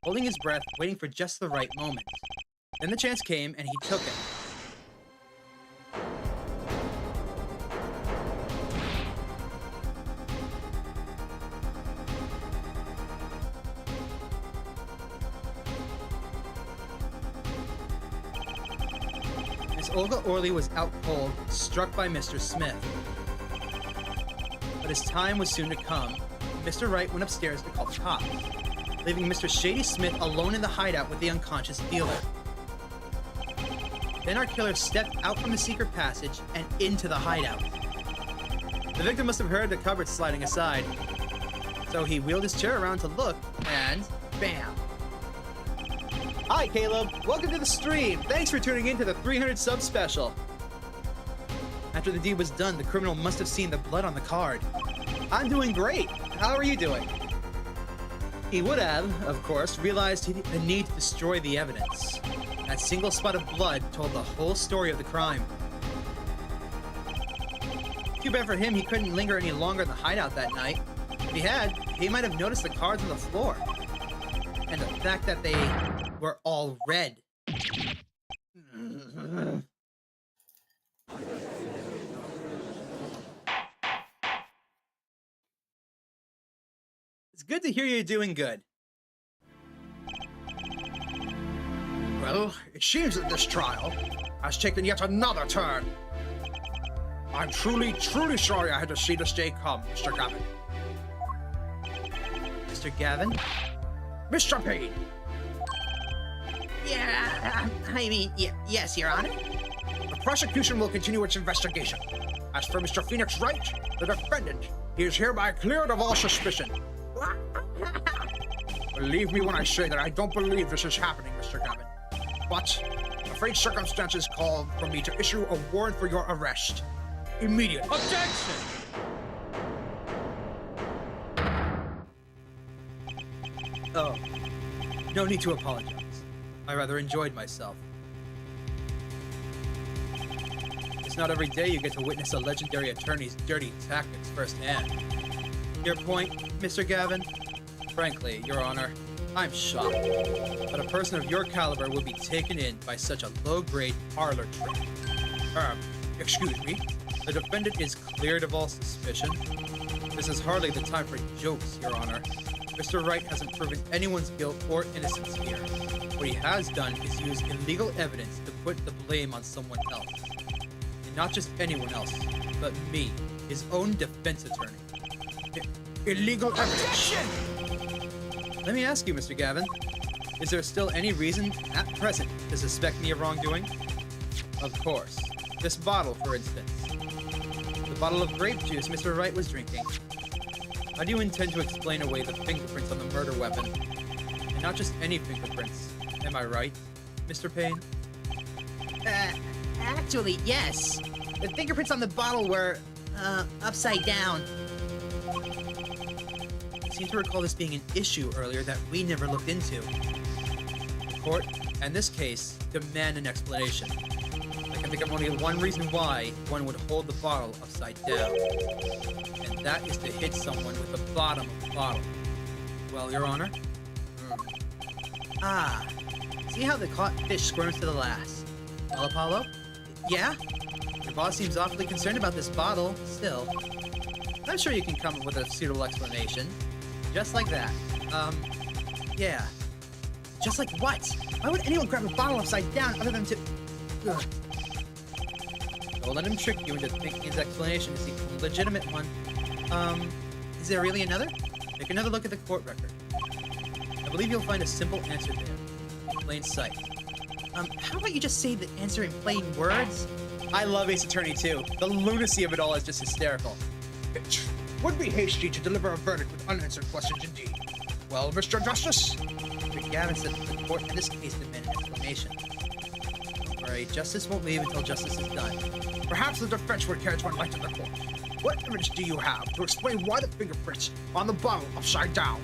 holding his breath, waiting for just the right moment. Then the chance came, and he took it. Miss Olga Orley was out cold, struck by Mr. Smith. But his time was soon to come. Mr. Wright went upstairs to call the cops, leaving Mr. Shady Smith alone in the hideout with the unconscious dealer. Then our killer stepped out from the secret passage and into the hideout. The victim must have heard the cupboard sliding aside, so he wheeled his chair around to look, and bam! Hi, Caleb. Welcome to the stream. Thanks for tuning in to the 300 sub special. After the deed was done, the criminal must have seen the blood on the card. I'm doing great. How are you doing? He would have, of course, realized the need to destroy the evidence. That single spot of blood told the whole story of the crime. Too bad for him he couldn't linger any longer in the hideout that night. If he had, he might have noticed the cards on the floor. And the fact that they were all red. It's good to hear you're doing good. Well, it seems that this trial has taken yet another turn. I'm truly sorry I had to see this day come, Mr. Gavin. Mr. Gavin? Mr. Payne! Yeah, I mean, yes, Your Honor. The prosecution will continue its investigation. As for Mr. Phoenix Wright, the defendant, he is hereby cleared of all suspicion. Believe me when I say that I don't believe this is happening, Mr. Gavin. But I'm afraid circumstances call for me to issue a warrant for your arrest. Immediately. Objection! Oh, no need to apologize. I rather enjoyed myself. It's not every day you get to witness a legendary attorney's dirty tactics firsthand. Your point, Mr. Gavin? Frankly, Your Honor, I'm shocked that a person of your caliber would be taken in by such a low-grade parlor trick. Excuse me? The defendant is cleared of all suspicion. This is hardly the time for jokes, Your Honor. Mr. Wright hasn't proven anyone's guilt or innocence here. What he has done is use illegal evidence to put the blame on someone else. And not just anyone else, but me, his own defense attorney. Illegal evidence! Let me ask you, Mr. Gavin, is there still any reason, at present, to suspect me of wrongdoing? Of course. This bottle, for instance. The bottle of grape juice Mr. Wright was drinking. How do you intend to explain away the fingerprints on the murder weapon? And not just any fingerprints, am I right, Mr. Payne? Actually, yes. The fingerprints on the bottle were, upside down. I seem to recall this being an issue earlier that we never looked into. The court, and this case, demand an explanation. I can think of only one reason why one would hold the bottle upside down. And that is to hit someone with the bottom of the bottle. Well, Your Honor? Ah, see how the caught fish squirms to the last. Well, Apollo? Yeah? Your boss seems awfully concerned about this bottle, still. I'm sure you can come up with a suitable explanation. Just like that. Yeah. Just like what? Why would anyone grab a bottle upside down other than to... Ugh. Don't let him trick you into thinking his explanation is a legitimate one. Is there really another? Take another look at the court record. I believe you'll find a simple answer there. In plain sight. How about you just say the answer in plain words? I love Ace Attorney too. The lunacy of it all is just hysterical. It would be hasty to deliver a verdict with unanswered questions indeed. Well, Mr. Justice? Mr. Gavin said that the court in this case demand an explanation. Don't worry, justice won't leave until justice is done. Perhaps the defense would care to enlighten the court. What evidence do you have to explain why the fingerprints on the bottle upside down?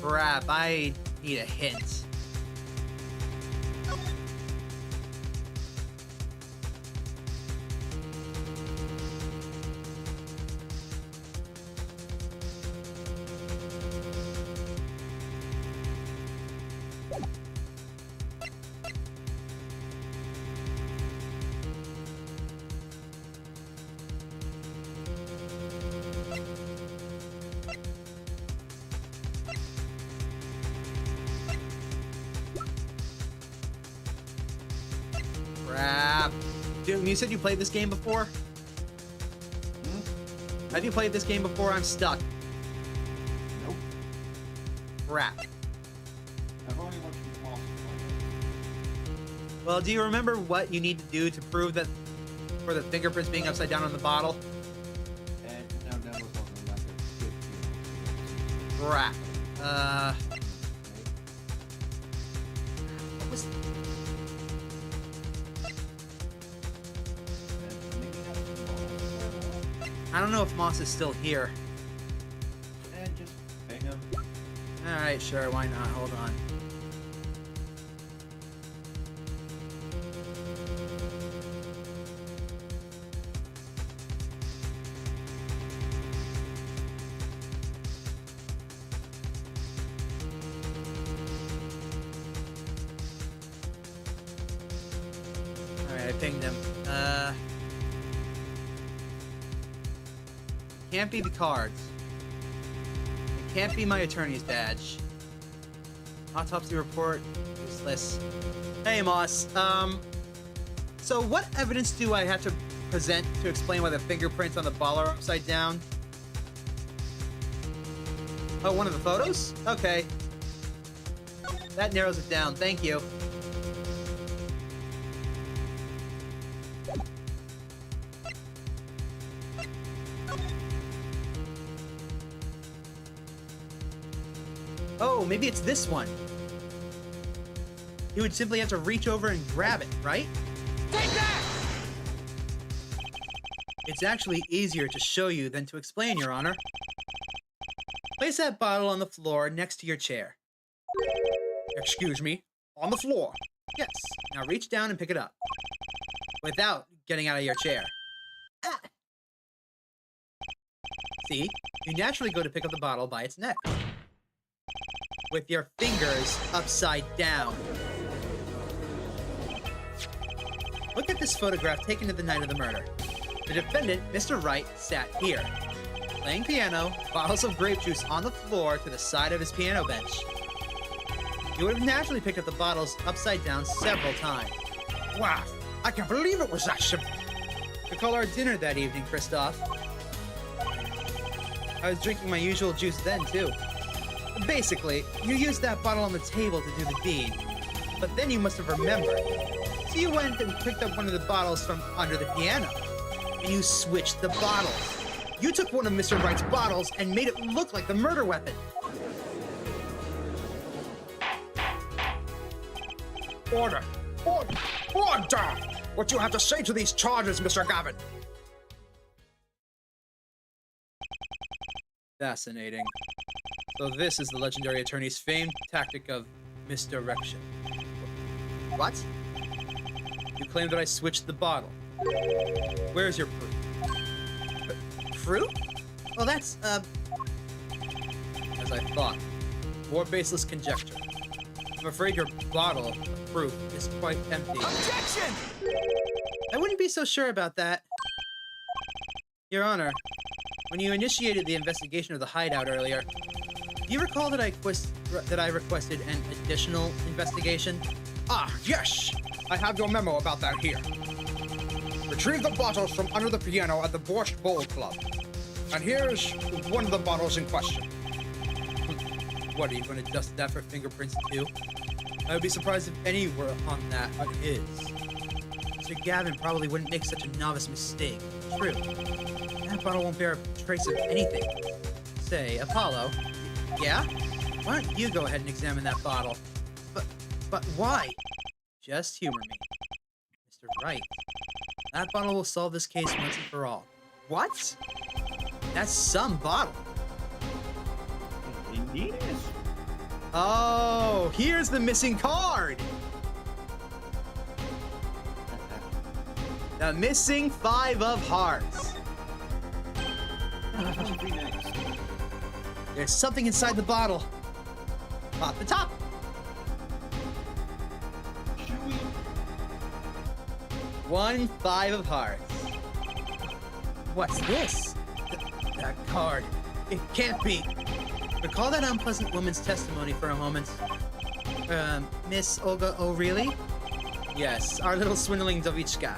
Crap, I need a hint. Crap. Dude, you said you played this game before? Have you played this game before? I'm stuck. Nope. Crap. I've only watched the boss Well, do you remember what you need to do to prove that for the fingerprints being upside down on the bottle? play. And no, that was also like a good Crap. was... I don't know if Moss is still here. And just ping him. Alright, sure, why not? Hold on. Alright, I pinged him. Can't be the cards. It can't be my attorney's badge. Autopsy report, useless. Hey, Moss. So what evidence do I have to present to explain why the fingerprints on the ball are upside down? Oh, one of the photos? Okay. That narrows it down. Thank you. Oh, maybe it's this one. You would simply have to reach over and grab it, right? Take that! It's actually easier to show you than to explain, Your Honor. Place that bottle on the floor next to your chair. Excuse me? On the floor. Yes. Now reach down and pick it up. Without getting out of your chair. Ah. See? You naturally go to pick up the bottle by its neck. With your fingers upside down. Look at this photograph taken the night of the murder. The defendant, Mr. Wright, sat here, playing piano, bottles of grape juice on the floor to the side of his piano bench. He would have naturally picked up the bottles upside down several times. Wow, I can't believe it was that simple. To call our dinner that evening, Christoph. I was drinking my usual juice then, too. Basically, you used that bottle on the table to do the deed, but then you must have remembered. So you went and picked up one of the bottles from under the piano, and you switched the bottles. You took one of Mr. Wright's bottles and made it look like the murder weapon. Order! Order! Order! What do you have to say to these charges, Mr. Gavin? Fascinating. So this is the legendary attorney's famed tactic of misdirection. What? You claim that I switched the bottle. Where's your proof? Proof? Well, that's, as I thought. More baseless conjecture. I'm afraid your bottle of proof is quite empty. Objection! I wouldn't be so sure about that. Your Honor, when you initiated the investigation of the hideout earlier, do you recall that I requested an additional investigation? Ah, yes! I have your memo about that here. Retrieve the bottles from under the piano at the Borscht Bowl Club. And here's one of the bottles in question. What, are you going to dust that for fingerprints too? I would be surprised if any were on that but his. Mr. Gavin probably wouldn't make such a novice mistake. True. That bottle won't bear a trace of anything. Say, Apollo. Yeah? Why don't you go ahead and examine that bottle? But why? Just humor me. Mr. Wright. That bottle will solve this case once and for all. What? That's some bottle. Indeed it is. Oh, here's the missing card! The missing 5 of hearts. That would be nice. There's something inside the bottle. Pop the top. Should we? 1 5 of hearts. What's this? That card. It can't be. Recall that unpleasant woman's testimony for a moment. Miss Olga O'Reilly? Yes, our little swindling Dovichka.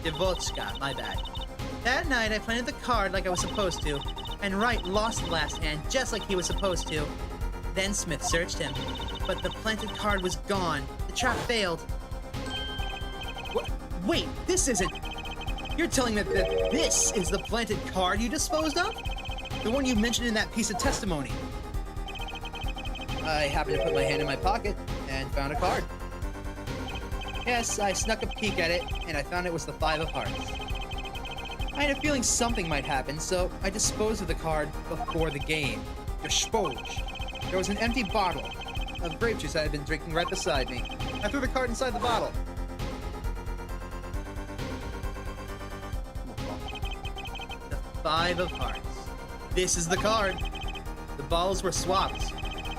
Devochka, my bad. That night, I planted the card like I was supposed to, and Wright lost the last hand just like he was supposed to. Then Smith searched him, but the planted card was gone. The trap failed. Wait, this isn't... You're telling me that this is the planted card you disposed of? The one you mentioned in that piece of testimony? I happened to put my hand in my pocket and found a card. Yes, I snuck a peek at it, and I found it was the 5 of hearts. I had a feeling something might happen, so I disposed of the card before the game. Disposed. There was an empty bottle of grape juice I had been drinking right beside me. I threw the card inside the bottle. The 5 of hearts. This is the card. The bottles were swapped.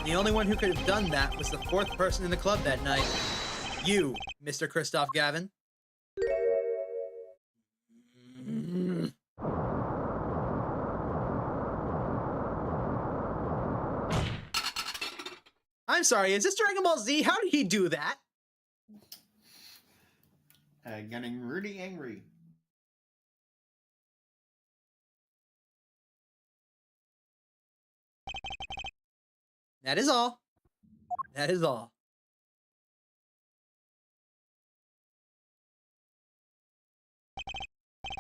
The only one who could have done that was the 4th person in the club that night. You, Mr. Christoph Gavin. I'm sorry, is this Dragon Ball Z? How did he do that? Getting really angry. That is all. That is all.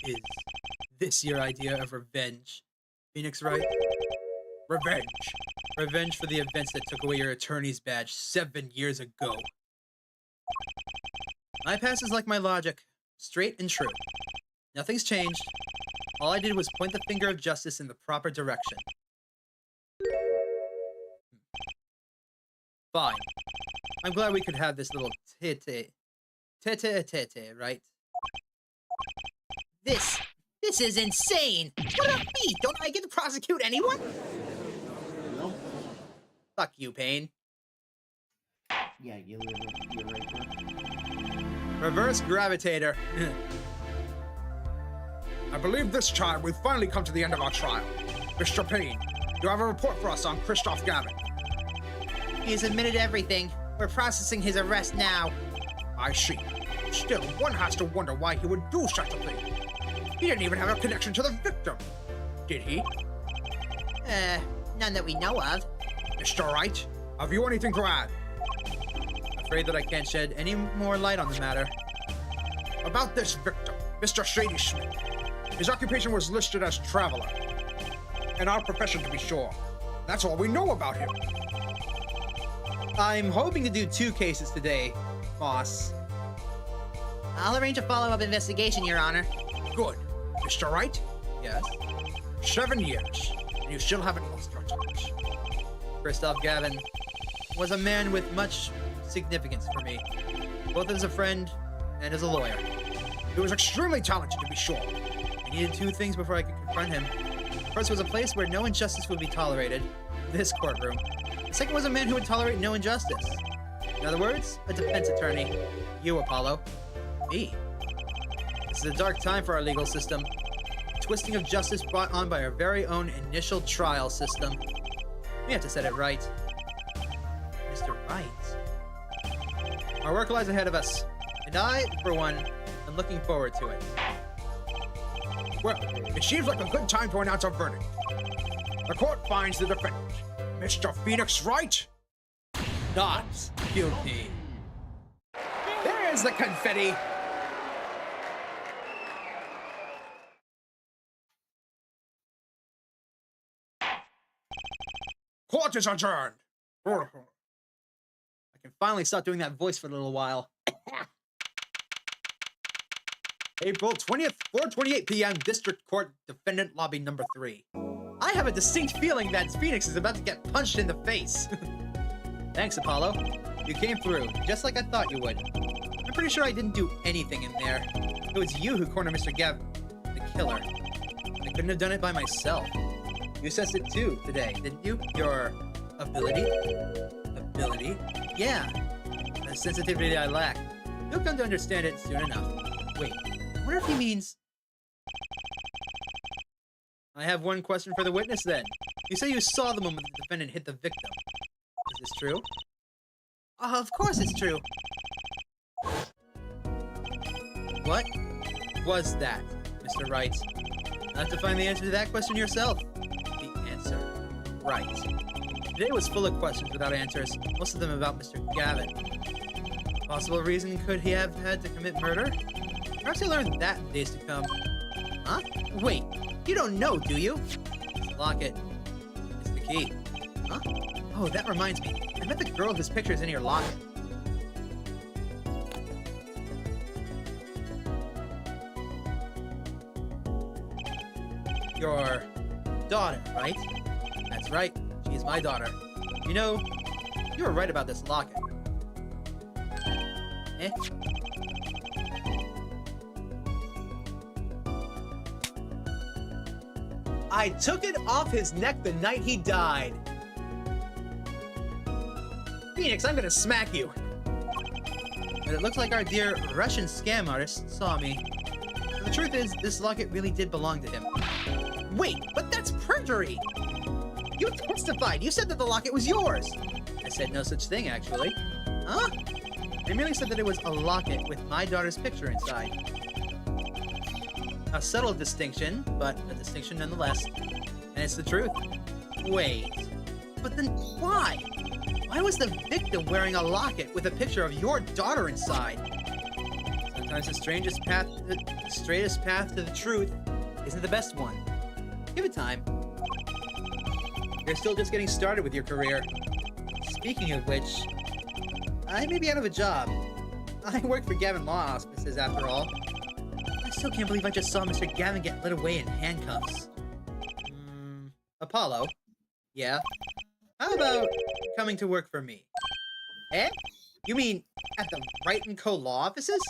Is this your idea of revenge, Phoenix Wright? Revenge. Revenge for the events that took away your attorney's badge 7 years ago. My past is like my logic, straight and true. Nothing's changed. All I did was point the finger of justice in the proper direction. Fine. I'm glad we could have this little tete, right? This is insane! What about me? Don't I get to prosecute anyone? Nope. Fuck you, Payne. Yeah, you're right there. Reverse gravitator. I believe this time we've finally come to the end of our trial. Mr. Payne, you have a report for us on Christoph Gavin. He's admitted everything. We're processing his arrest now. I see. Still, one has to wonder why he would do such a thing. He didn't even have a connection to the victim. Did he? None that we know of. Mr. Wright, have you anything to add? Afraid that I can't shed any more light on the matter. About this victim, Mr. Shady Smith. His occupation was listed as traveler. In our profession, to be sure. That's all we know about him. I'm hoping to do 2 cases today, boss. I'll arrange a follow-up investigation, Your Honor. Good. Mr. Wright, Yes? 7 years, and you still haven't lost your touch. Christoph Gavin was a man with much significance for me, both as a friend and as a lawyer. He was extremely talented, to be sure. I needed 2 things before I could confront him. First was a place where no injustice would be tolerated, this courtroom. The second was a man who would tolerate no injustice. In other words, a defense attorney. You, Apollo. Me. This is a dark time for our legal system. Twisting of justice brought on by our very own initial trial system. We have to set it right. Mr. Wright. Our work lies ahead of us, and I, for one, am looking forward to it. Well, it seems like a good time to announce a verdict. The court finds the defendant, Mr. Phoenix Wright, Not guilty. There's the confetti. Court is adjourned. I can finally stop doing that voice for a little while. April 20th, 4:28 p.m. District Court, Defendant Lobby number 3. I have a distinct feeling that Phoenix is about to get punched in the face. Thanks, Apollo. You came through, just like I thought you would. I'm pretty sure I didn't do anything in there. It was you who cornered Mr. Gavin, the killer. I couldn't have done it by myself. You assessed it too today, didn't you? Your ability? Ability? Yeah. The sensitivity I lack. You'll come to understand it soon enough. Wait, I wonder if he means... I have one question for the witness then. You say you saw the moment the defendant hit the victim. Is this true? Of course it's true. What was that, Mr. Wright? You'll have to find the answer to that question yourself. The answer. Right. Today was full of questions without answers, most of them about Mr. Gavin. Possible reason could he have had to commit murder? Perhaps he'll learn that in days to come. Huh? Wait, you don't know, do you? Lock it. It's the key. Huh? Oh, that reminds me. I met the girl whose picture is in your locket. Your daughter, right? That's right. She's my daughter. You know, you were right about this locket. Eh? I took it off his neck the night he died. Phoenix, I'm gonna smack you. But it looks like our dear Russian scam artist saw me. And the truth is, this locket really did belong to him. Wait, but that's perjury! You testified! You said that the locket was yours! I said no such thing, actually. Huh? I merely said that it was a locket with my daughter's picture inside. A subtle distinction, but a distinction nonetheless. And it's the truth. Wait. But then why? Why was the victim wearing a locket with a picture of your daughter inside? Sometimes the straightest path to the truth isn't the best one. Give it time. You're still just getting started with your career. Speaking of which, I may be out of a job. I work for Gavin Law Auspices, after all. I still can't believe I just saw Mr. Gavin get led away in handcuffs. Apollo? Yeah? How about coming to work for me? Eh? You mean at the Wright & Co. law offices?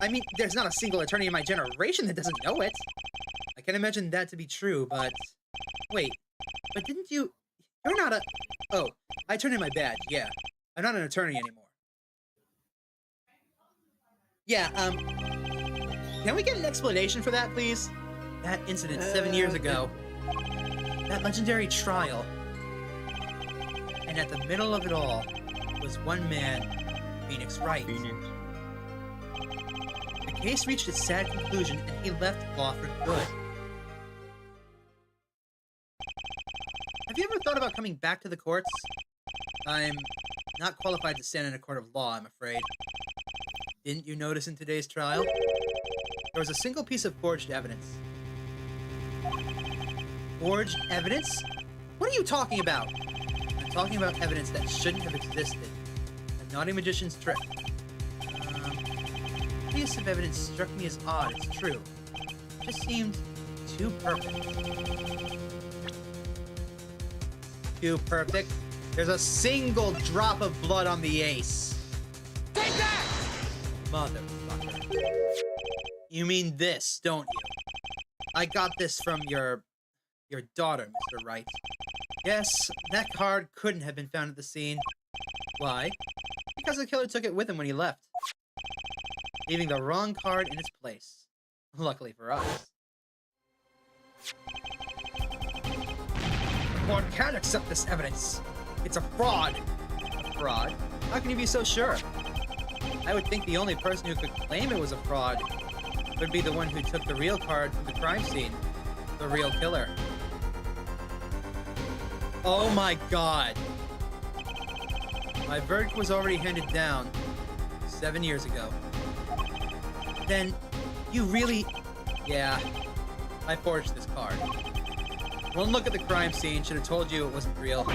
I mean, there's not a single attorney in my generation that doesn't know it. I can imagine that to be true, but... Wait, but didn't you... You're not a... Oh, I turned in my badge, yeah. I'm not an attorney anymore. Yeah, can we get an explanation for that, please? That incident 7 years ago. That legendary trial. And at the middle of it all was one man, Phoenix Wright. Phoenix. The case reached its sad conclusion and he left law for good. Have you ever thought about coming back to the courts? I'm not qualified to stand in a court of law, I'm afraid. Didn't you notice in today's trial? There was a single piece of forged evidence. Forged evidence? What are you talking about? I'm talking about evidence that shouldn't have existed. A naughty magician's trick. The piece of evidence struck me as odd, it's true. It just seemed too perfect. Too perfect? There's a single drop of blood on the ace. Take that! Motherfucker. You mean this, don't you? I got this from your daughter, Mr. Wright. Yes, that card couldn't have been found at the scene. Why? Because the killer took it with him when he left, leaving the wrong card in its place. Luckily for us. The board can't accept this evidence. It's a fraud. A fraud? How can you be so sure? I would think the only person who could claim it was a fraud would be the one who took the real card from the crime scene. The real killer. Oh my god. My verdict was already handed down 7 years ago. Then, you really... Yeah, I forged this card. One look at the crime scene should have told you it wasn't real.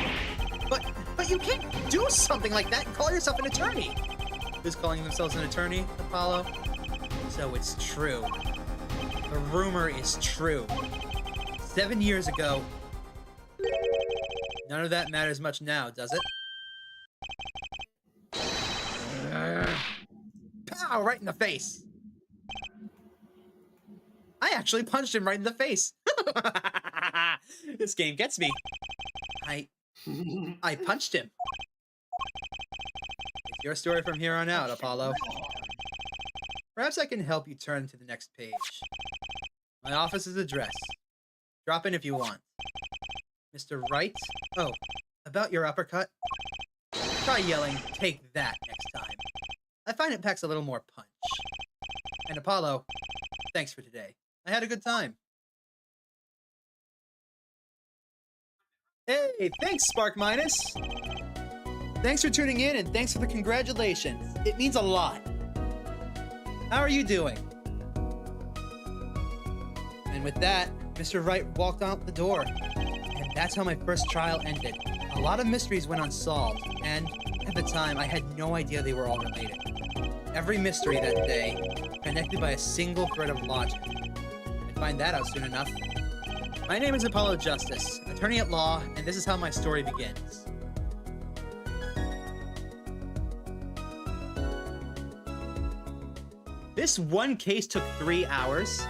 But you can't do something like that and call yourself an attorney. Who's calling themselves an attorney, Apollo? So it's true. The rumor is true. 7 years ago. None of that matters much now, does it? Pow! Right in the face. I actually punched him right in the face. This game gets me. I punched him. It's your story from here on out, Apollo. Perhaps I can help you turn to the next page. My office's address. Drop in if you want. Mr. Wright? Oh, about your uppercut? Try yelling, "Take that," next time. I find it packs a little more punch. And Apollo, thanks for today. I had a good time. Hey, thanks, Spark Minus! Thanks for tuning in, and thanks for the congratulations. It means a lot. How are you doing? And with that, Mr. Wright walked out the door. And That's how my first trial ended. A lot of mysteries went unsolved, and at the time, I had no idea they were all related. Every mystery that day connected by a single thread of logic. I'd find that out soon enough. My name is Apollo Justice, attorney at law, and this is how my story begins. This one case took 3 hours.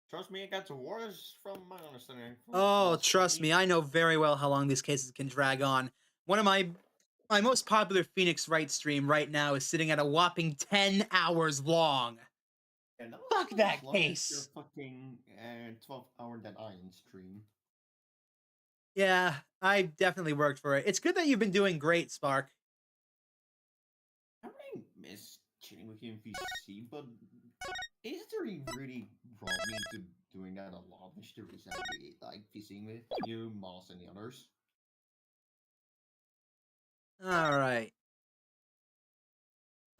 Trust me, it got worse from my understanding. Oh, trust me, I know very well how long these cases can drag on. One of my most popular Phoenix Wright stream right now is sitting at a whopping 10 hours long. Yeah, no, Fuck as that long as case. your fucking 12-hour Dead Iron stream. Yeah, I definitely worked for it. It's good that you've been doing great, Spark. I really miss chilling with you in VC, but history really brought me to doing that a lot. Mysteries I really like VCing with you, Moss, and the others. Alright.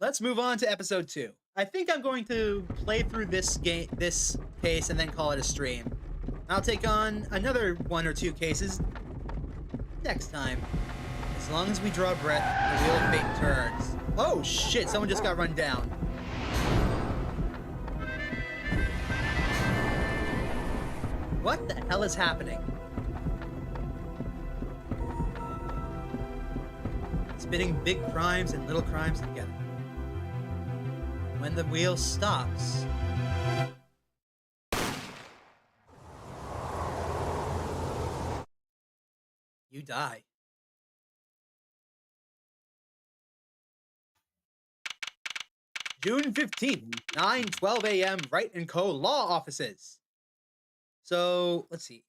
Let's move on to episode 2. I think I'm going to play through this case and then call it a stream. I'll take on another 1 or 2 cases next time. As long as we draw breath, the wheel of fate turns. Oh shit, someone just got run down. What the hell is happening? Spinning big crimes and little crimes together. When the wheel stops... you die. June 15th, 9:12 a.m., Wright & Co. Law Offices. So, let's see.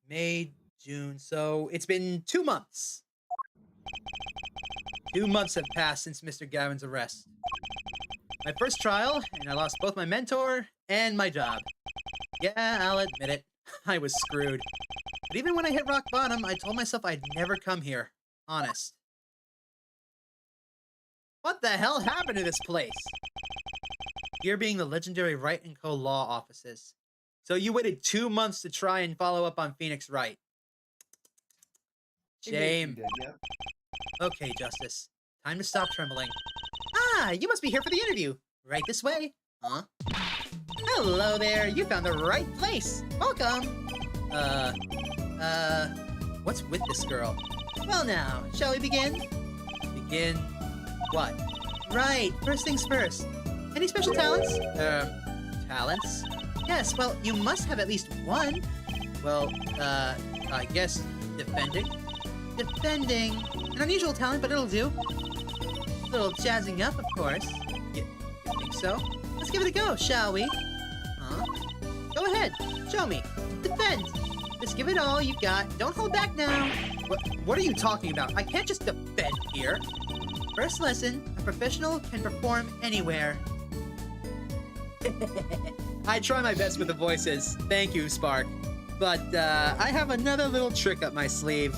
May, June. So, it's been 2 months. 2 months have passed since Mr. Gavin's arrest. My first trial, and I lost both my mentor and my job. Yeah, I'll admit it. I was screwed. But even when I hit rock bottom, I told myself I'd never come here. Honest. What the hell happened to this place? Here being the legendary Wright & Co. Law Offices. So you waited 2 months to try and follow up on Phoenix Wright. Shame. Okay, Justice. Time to stop trembling. Ah, you must be here for the interview. Right this way. Huh? Hello there. You found the right place. Welcome. What's with this girl? Well now, shall we begin? Begin what? Right, first things first. Any special talents? Talents? Yes, well, you must have at least one. Well, I guess defending. Defending. An unusual talent, but it'll do. A little jazzing up, of course. You think so? Let's give it a go, shall we? Huh? Go ahead, show me. Defend. Just give it all you got. Don't hold back now. What are you talking about? I can't just defend here. First lesson, a professional can perform anywhere. I try my best with the voices. Thank you, Spark. But, I have another little trick up my sleeve.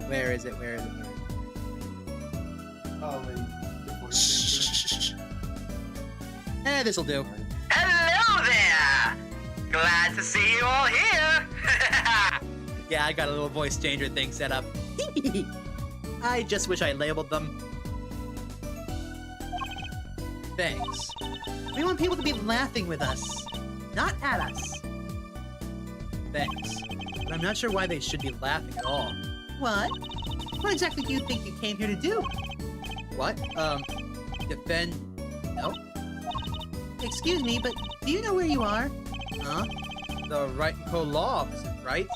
Where is it? Where is it? Oh, Shh. This'll do. Hello there! Glad to see you all here! Yeah, I got a little voice changer thing set up. I just wish I labeled them. Thanks. We want people to be laughing with us, not at us. Thanks. But I'm not sure why they should be laughing at all. What? What exactly do you think you came here to do? What? Defend... No? Excuse me, but do you know where you are? Huh? The Wright & Co. Law Offices, right?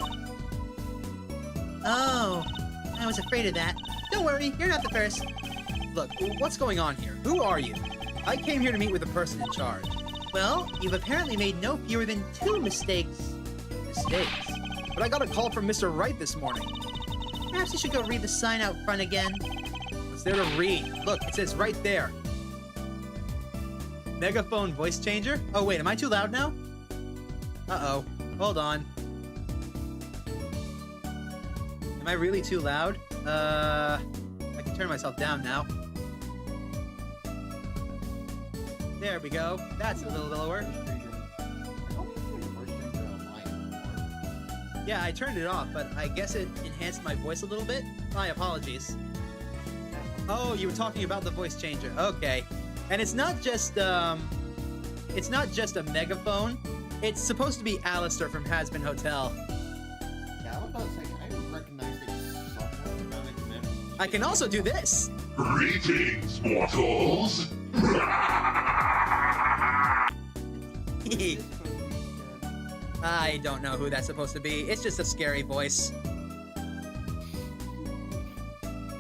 Oh, I was afraid of that. Don't worry, you're not the first. Look, what's going on here? Who are you? I came here to meet with the person in charge. Well, you've apparently made no fewer than 2 mistakes. Mistakes? But I got a call from Mr. Wright this morning. Perhaps you should go read the sign out front again. What's there to read? Look, it says right there. Megaphone voice changer? Oh wait, am I too loud now? Uh-oh. Hold on. Am I really too loud? I can turn myself down now. There we go. That's a little lower. I don't Yeah, I turned it off, but I guess it enhanced my voice a little bit. My apologies. Oh, you were talking about the voice changer. Okay. And it's not just a megaphone. It's supposed to be Alistair from Hazbin Hotel. Yeah, I was about to say, I recognize it somewhere. I can also do this. Greetings, mortals! I don't know who that's supposed to be. It's just a scary voice.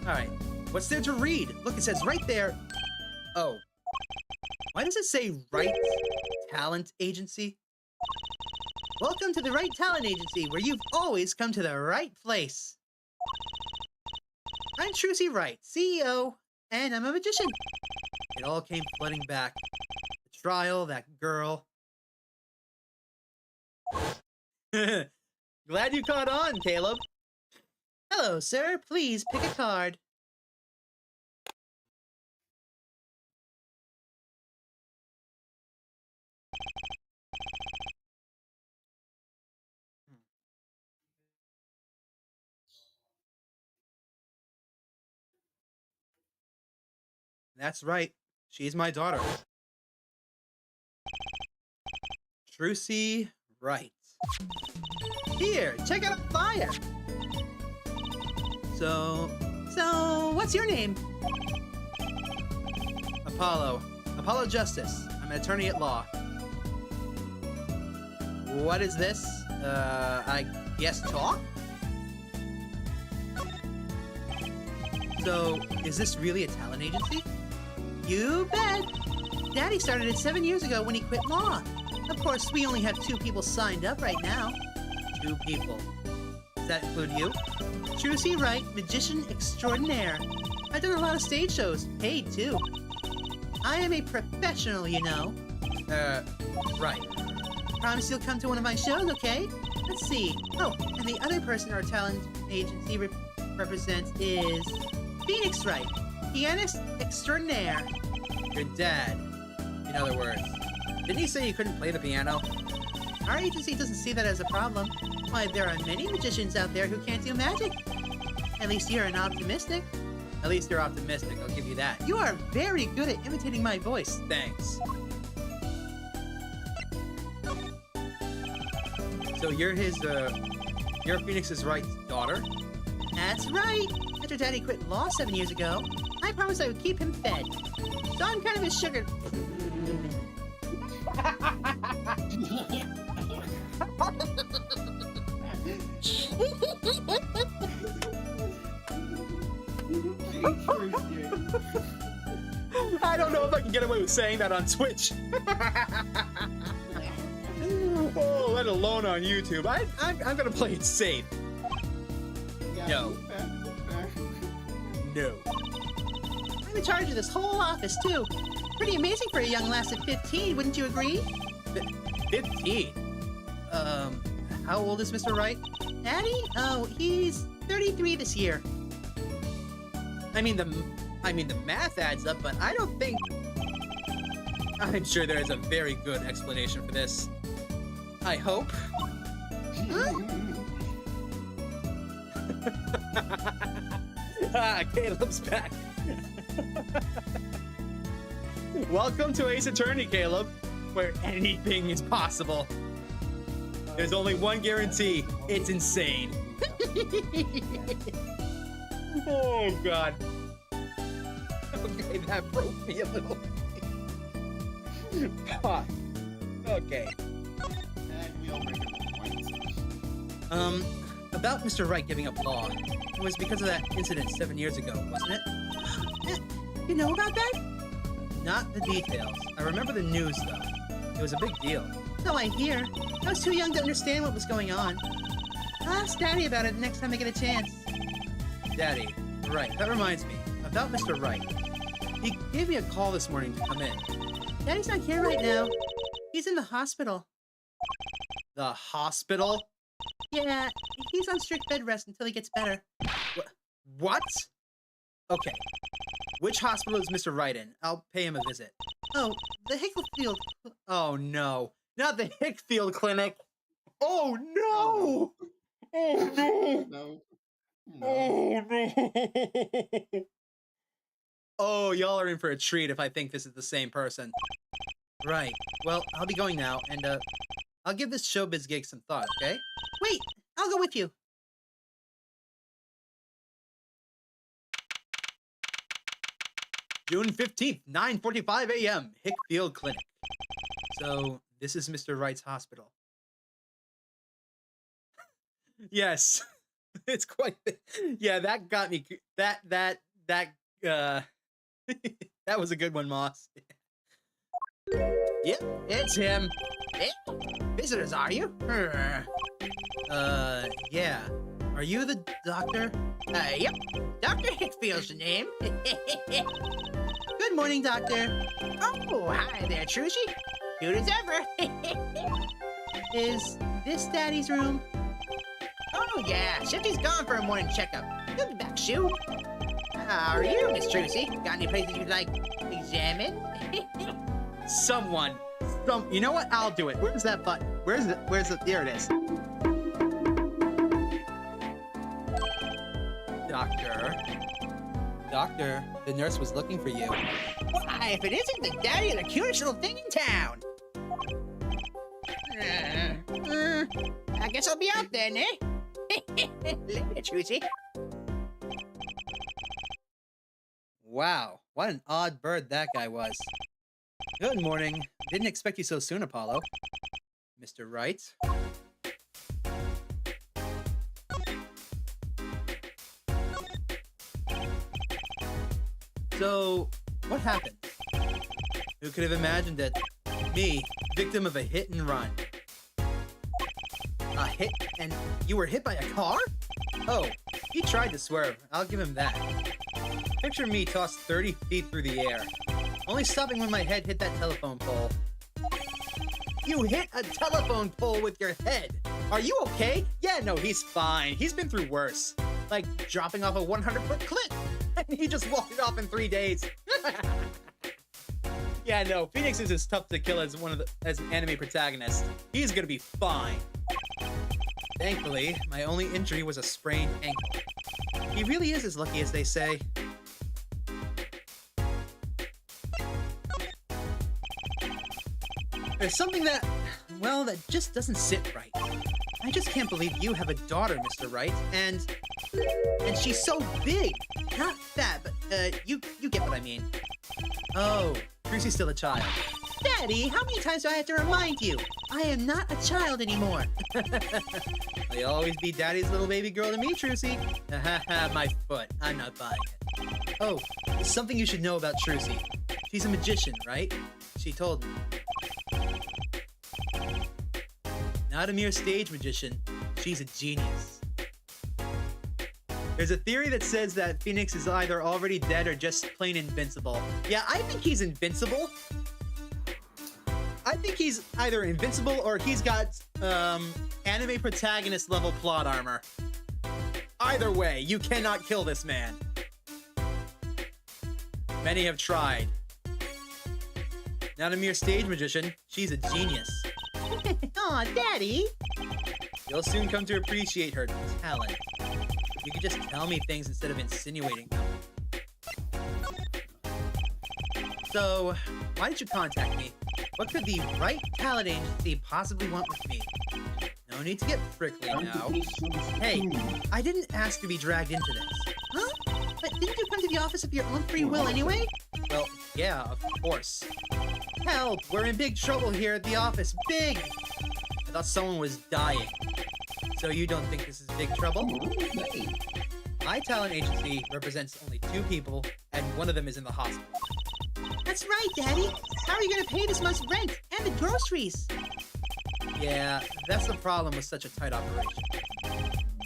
Alright. What's there to read? Look, it says right there. Oh. Why does it say Wright Talent Agency? Welcome to the Wright Talent Agency, where you've always come to the right place. I'm Trilogy Wright, CEO, and I'm a magician. It all came flooding back. The trial, that girl. Glad you caught on, Caleb. Hello, sir. Please pick a card. That's right. She's my daughter. Trilogy Wright. Here, check out a flyer. So, what's your name? Apollo. Apollo Justice. I'm an attorney at law. What is this? I guess talk? So, is this really a talent agency? You bet! Daddy started it 7 years ago when he quit law. Of course, we only have 2 people signed up right now. 2 people. Does that include you? Trilogy Wright, magician extraordinaire. I've done a lot of stage shows, paid too. I am a professional, you know. Right. Promise you'll come to one of my shows, okay? Let's see. Oh, and the other person our talent agency represents is Phoenix Wright, pianist extraordinaire. Your dad, in other words. Didn't he say you couldn't play the piano? Our agency doesn't see that as a problem. Why, there are many magicians out there who can't do magic. At least you're an optimistic. At least you're optimistic, I'll give you that. You are very good at imitating my voice. Thanks. So you're you're Phoenix Wright's daughter? That's right. After Daddy quit law 7 years ago, I promised I would keep him fed. So I'm kind of his sugar... I don't know if I can get away with saying that on Twitch. Oh, let alone on YouTube. I'm gonna play it safe. No. No. I'm in charge of this whole office, too. Pretty amazing for a young lass at 15, wouldn't you agree? 15? How old is Mr. Wright? Daddy? Oh, he's 33 this year. I mean, the math adds up, but I don't think... I'm sure there is a very good explanation for this. I hope. Caleb's back. Welcome to Ace Attorney, Caleb, where anything is possible. There's only one guarantee. It's insane. Oh, God. Okay, that broke me a little. Ah, okay. About Mr. Wright giving up law. It was because of that incident 7 years ago, wasn't it? You know about that? Not the details. I remember the news, though. It was a big deal. So I hear. I was too young to understand what was going on. Ask Daddy about it next time I get a chance. Daddy. Right, that reminds me. About Mr. Wright. He gave me a call this morning to come in. Daddy's not here right now. He's in the hospital. The hospital? Yeah, he's on strict bed rest until he gets better. What? Okay. Which hospital is Mr. Wright in? I'll pay him a visit. Oh, the Hickfield... Oh, no. Not the Hickfield Clinic. Oh, no! Oh no! No! Oh, y'all are in for a treat if I think this is the same person. Right. Well, I'll be going now, and I'll give this showbiz gig some thought, okay? Wait, I'll go with you. June 15th, 9:45 a.m., Hickfield Clinic. So, this is Mr. Wright's hospital. Yes. It's quite... Yeah, that got me... That was a good one, Moss. Yep, it's him. Eh? Visitors, are you? Yeah. Are you the doctor? Yep. Dr. Hickfield's the name. Good morning, Doctor. Oh, hi there, Trucy. Cute as ever. Is this Daddy's room? Oh, yeah. Shifty's gone for a morning checkup. He'll be back soon. How are you, Miss Trucy? Got any places you'd like examined? Someone. You know what? I'll do it. Where's that button? Where's it? There it is. Doctor, the nurse was looking for you. Why, if it isn't the daddy of the cutest little thing in town. I guess I'll be out then, eh? Later, Trucy. Wow, what an odd bird that guy was. Good morning. Didn't expect you so soon, Apollo. Mr. Wright? So, what happened? Who could have imagined it? Me, victim of a hit and run. A hit? And you were hit by a car? Oh, he tried to swerve. I'll give him that. Picture me tossed 30 feet through the air, only stopping when my head hit that telephone pole. You hit a telephone pole with your head! Are you okay? Yeah, no, he's fine. He's been through worse. Like dropping off a 100-foot cliff. And he just walked it off in 3 days. Yeah, no, Phoenix is as tough to kill as as an anime protagonist. He's gonna be fine. Thankfully, my only injury was a sprained ankle. He really is as lucky as they say. There's something that, well, that just doesn't sit right. I just can't believe you have a daughter, Mr. Wright, and she's so big. Not fat, but, you get what I mean. Oh, Trucy's still a child. Daddy, how many times do I have to remind you? I am not a child anymore. You'll always be Daddy's little baby girl to me, Trucy. My foot. I'm not buying it. Oh, there's something you should know about Trucy. She's a magician, right? She told me. Not a mere stage magician. She's a genius. There's a theory that says that Phoenix is either already dead or just plain invincible. Yeah, I think he's invincible. I think he's either invincible or he's got anime protagonist level plot armor. Either way, you cannot kill this man. Many have tried. Not a mere stage magician, she's a genius. Aw, Daddy. You'll soon come to appreciate her talent. You could just tell me things instead of insinuating them. So, why did you contact me? What could the Wright talent agency possibly want with me? No need to get prickly now. Hey, I didn't ask to be dragged into this. Huh? But didn't you come to the office of your own free will anyway? Well, yeah, of course. Help! We're in big trouble here at the office. Big! I thought someone was dying. So you don't think this is big trouble? My talent agency represents only 2 people, and one of them is in the hospital. That's right, Daddy. How are you going to pay this month's rent and the groceries? Yeah, that's the problem with such a tight operation.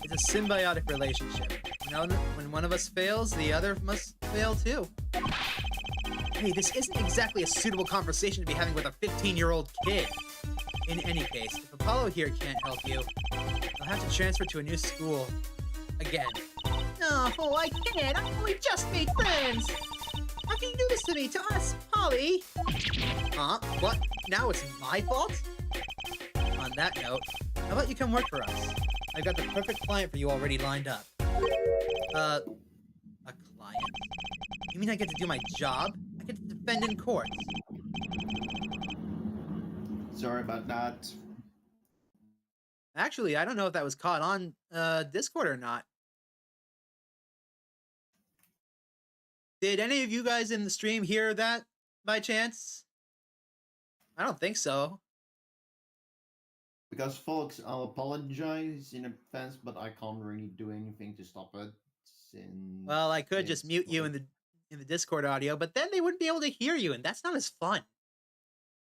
It's a symbiotic relationship. You know, when one of us fails, the other must fail too. Hey, this isn't exactly a suitable conversation to be having with a 15-year-old kid. In any case, if Apollo here can't help you, I'll have to transfer to a new school. Again. No, I can't. I only just made friends. How can you do this to me, to us, Polly? Huh? What? Now it's my fault? On that note, how about you come work for us? I've got the perfect client for you already lined up. A client? You mean I get to do my job? I get to defend in court. Sorry about that. Actually, I don't know if that was caught on Discord or not. Did any of you guys in the stream hear that by chance? I don't think so. Because folks, I'll apologize in advance, but I can't really do anything to stop it. Since Well, I could just it's mute you in the Discord audio, but then they wouldn't be able to hear you, and that's not as fun.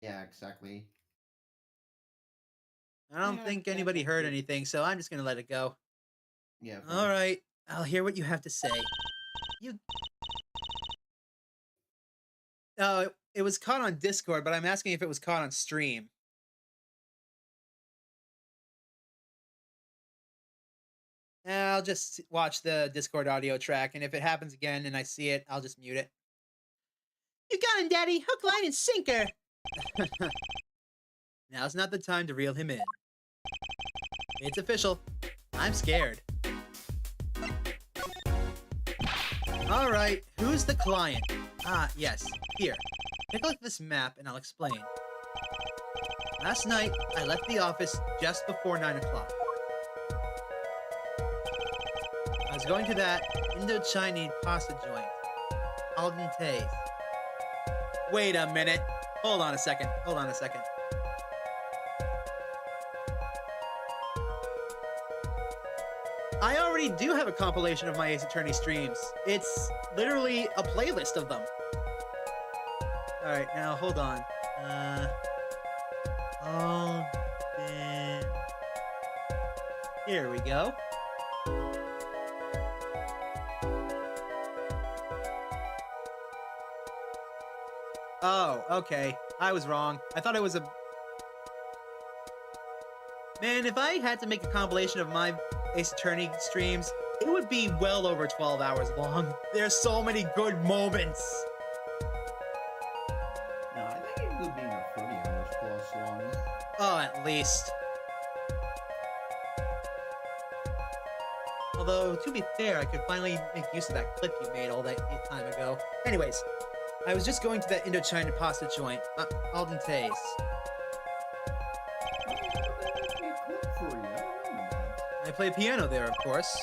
Yeah, exactly. I don't Yeah, think yeah, anybody heard yeah. anything, so I'm just gonna let it go. Yeah. All right, I'll hear what you have to say. It was caught on Discord, but I'm asking if it was caught on stream. I'll just watch the Discord audio track, and if it happens again and I see it, I'll just mute it. You got him, Daddy! Hook, line, and sinker! Now's not the time to reel him in. It's official. I'm scared. Alright, who's the client? Ah, yes. Here. Take a look at this map and I'll explain. Last night, I left the office just before 9 o'clock. I was going to that Indo-Chinese pasta joint, Al dente's. Wait a minute. Hold on a second. I already do have a compilation of my Ace Attorney streams. It's literally a playlist of them. Alright, now hold on. Here we go. Oh, okay. I was wrong. I thought it was a... Man, if I had to make a compilation of my Ace Attorney streams, it would be well over 12 hours long. There's so many good moments. No, I think it would be about 30 hours plus long. Oh, at least. Although, to be fair, I could finally make use of that clip you made all that time ago. Anyways, I was just going to that Indochina pasta joint, Al dente's. I play piano there, of course.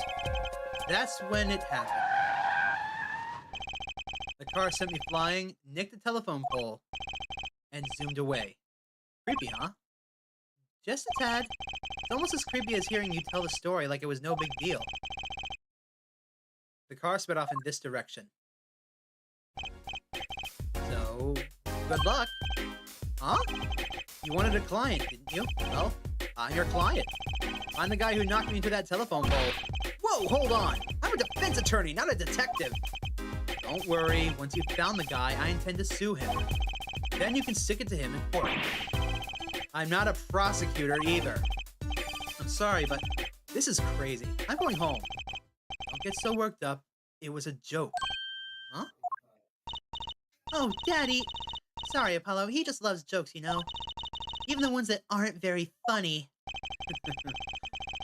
That's when it happened. The car sent me flying, nicked the telephone pole, and zoomed away. Creepy, huh? Just a tad. It's almost as creepy as hearing you tell the story like it was no big deal. The car sped off in this direction. So, good luck. Huh? You wanted a client, didn't you? Well, I'm your client. I'm the guy who knocked me into that telephone pole. Whoa, hold on! I'm a defense attorney, not a detective! Don't worry, once you've found the guy, I intend to sue him. Then you can stick it to him in court. I'm not a prosecutor either. I'm sorry, but this is crazy. I'm going home. Don't get so worked up. It was a joke. Huh? Oh, Daddy! Sorry, Apollo, he just loves jokes, you know? Even the ones that aren't very funny.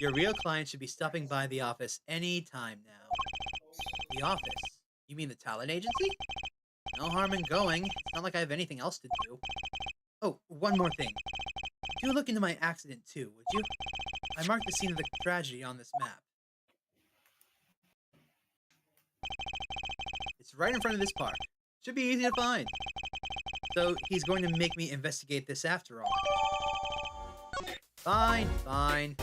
Your real client should be stopping by the office any time now. The office? You mean the talent agency? No harm in going. It's not like I have anything else to do. Oh, one more thing. Do look into my accident too, would you? I marked the scene of the tragedy on this map. It's right in front of this park. Should be easy to find. So he's going to make me investigate this after all. Fine, fine.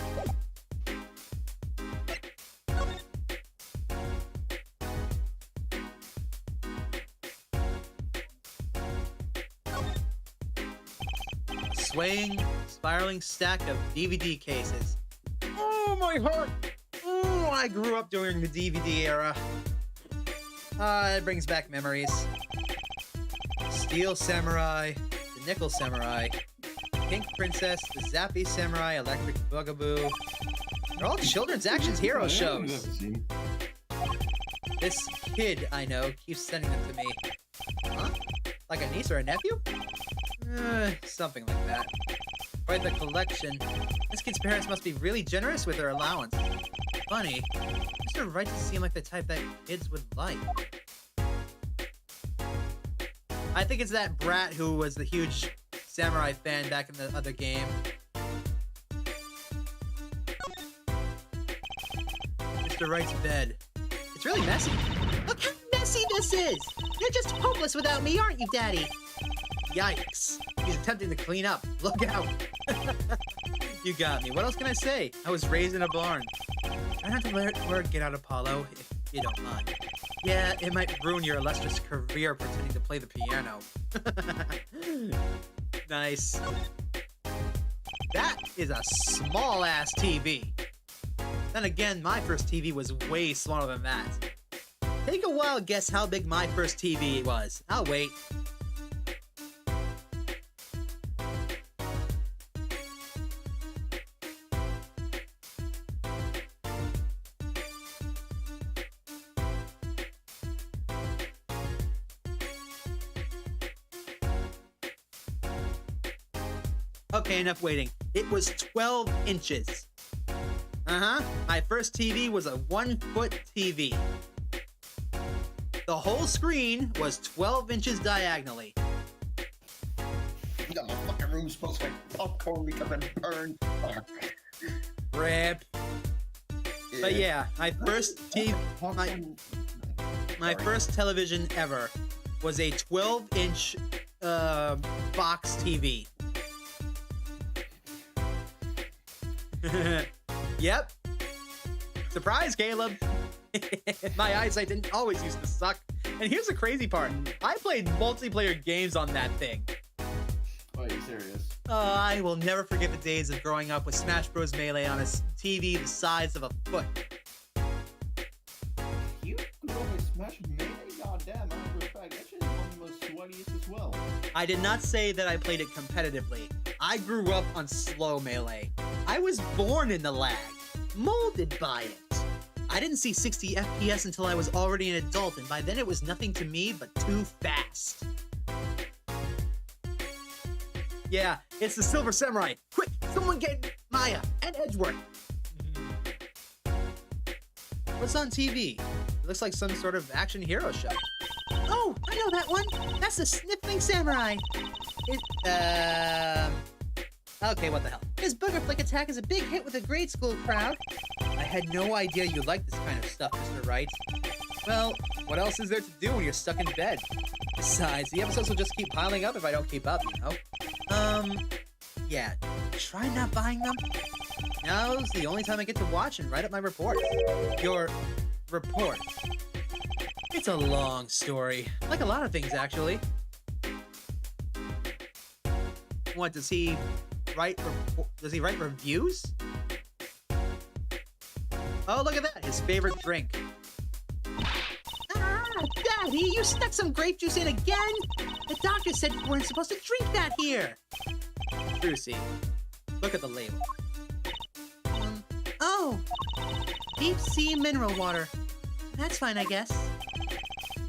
Swaying, spiraling stack of DVD cases. Oh, my heart! Oh, I grew up during the DVD era. It brings back memories. Steel Samurai, the Nickel Samurai, Pink Princess, the Zappy Samurai, Electric Bugaboo. They're all children's action hero shows. This kid I know keeps sending them to me. Huh? Like a niece or a nephew? Something like that. Quite the collection. This kid's parents must be really generous with their allowance. Funny, Mr. Wright doesn't seem like the type that kids would like. I think it's that brat who was the huge samurai fan back in the other game. Mr. Wright's bed. It's really messy. Look how messy this is! You're just hopeless without me, aren't you, Daddy? Yikes. He's attempting to clean up. Look out. You got me. What else can I say? I was raised in a barn. Try not to let word get out, Apollo, if you don't mind. Yeah, it might ruin your illustrious career pretending to play the piano. Nice. That is a small-ass TV. Then again, my first TV was way smaller than that. Take a wild guess how big my first TV was. I'll wait. Okay, enough waiting. It was 12 inches. My first TV was a 1-foot TV. The whole screen was 12 inches diagonally. You got my fucking room smells like popcorn becoming burned. Rip. But yeah, my first my first television ever was a 12-inch box TV. Yep. Surprise, Caleb. My eyesight didn't always used to suck. And here's the crazy part. I played multiplayer games on that thing. Oh, are you serious? I will never forget the days of growing up with Smash Bros. Melee on a TV the size of a foot. You grew up with Smash Melee? Goddamn, matter of fact, that shit is one of the most sweatiest as well. I did not say that I played it competitively. I grew up on slow Melee. I was born in the lag, molded by it. I didn't see 60 FPS until I was already an adult, and by then it was nothing to me but too fast. Yeah, it's the Silver Samurai. Quick, someone get Maya and Edgeworth. What's on TV? It looks like some sort of action hero show. Oh, I know that one. That's the Sniffling Samurai. Okay, what the hell? His booger flick attack is a big hit with a grade school crowd. I had no idea you liked this kind of stuff, Mr. Wright. Well, what else is there to do when you're stuck in bed? Besides, the episodes will just keep piling up if I don't keep up, you know? Yeah, try not buying them. Now's the only time I get to watch and write up my report. Your report. It's a long story. Like a lot of things, actually. What, does he write reviews? Oh, look at that! His favorite drink. Ah, Daddy, you stuck some grape juice in again? The doctor said you weren't supposed to drink that here. Brucey, look at the label. Oh, deep sea mineral water. That's fine, I guess.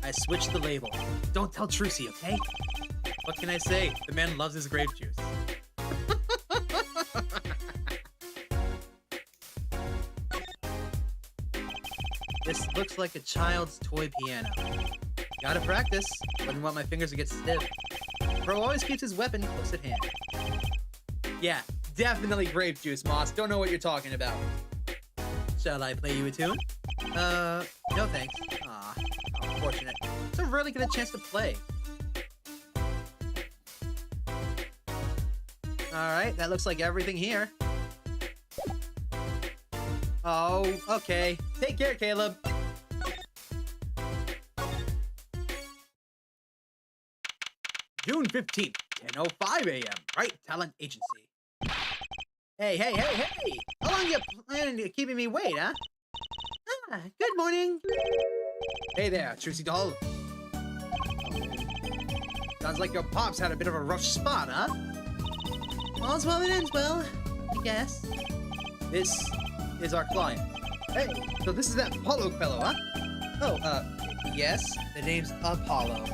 I switched the label. Don't tell Trucy, okay? What can I say? The man loves his grape juice. This looks like a child's toy piano. Gotta practice. Wouldn't want my fingers to get stiff. Pro always keeps his weapon close at hand. Yeah, definitely grape juice, Moss. Don't know what you're talking about. Shall I play you a tune? No thanks. Aw, how unfortunate. So rarely get a chance to play. Alright, that looks like everything here. Oh, okay. Take care, Caleb. June 15th, 10:05 a.m. Wright Talent Agency. Hey! How long you planning on keeping me wait, huh? Ah, good morning. Hey there, Trucy doll. Sounds like your pops had a bit of a rough spot, huh? All's well that ends well, I guess. This is our client. Hey, so this is that Apollo fellow, huh? Oh, yes, the name's Apollo.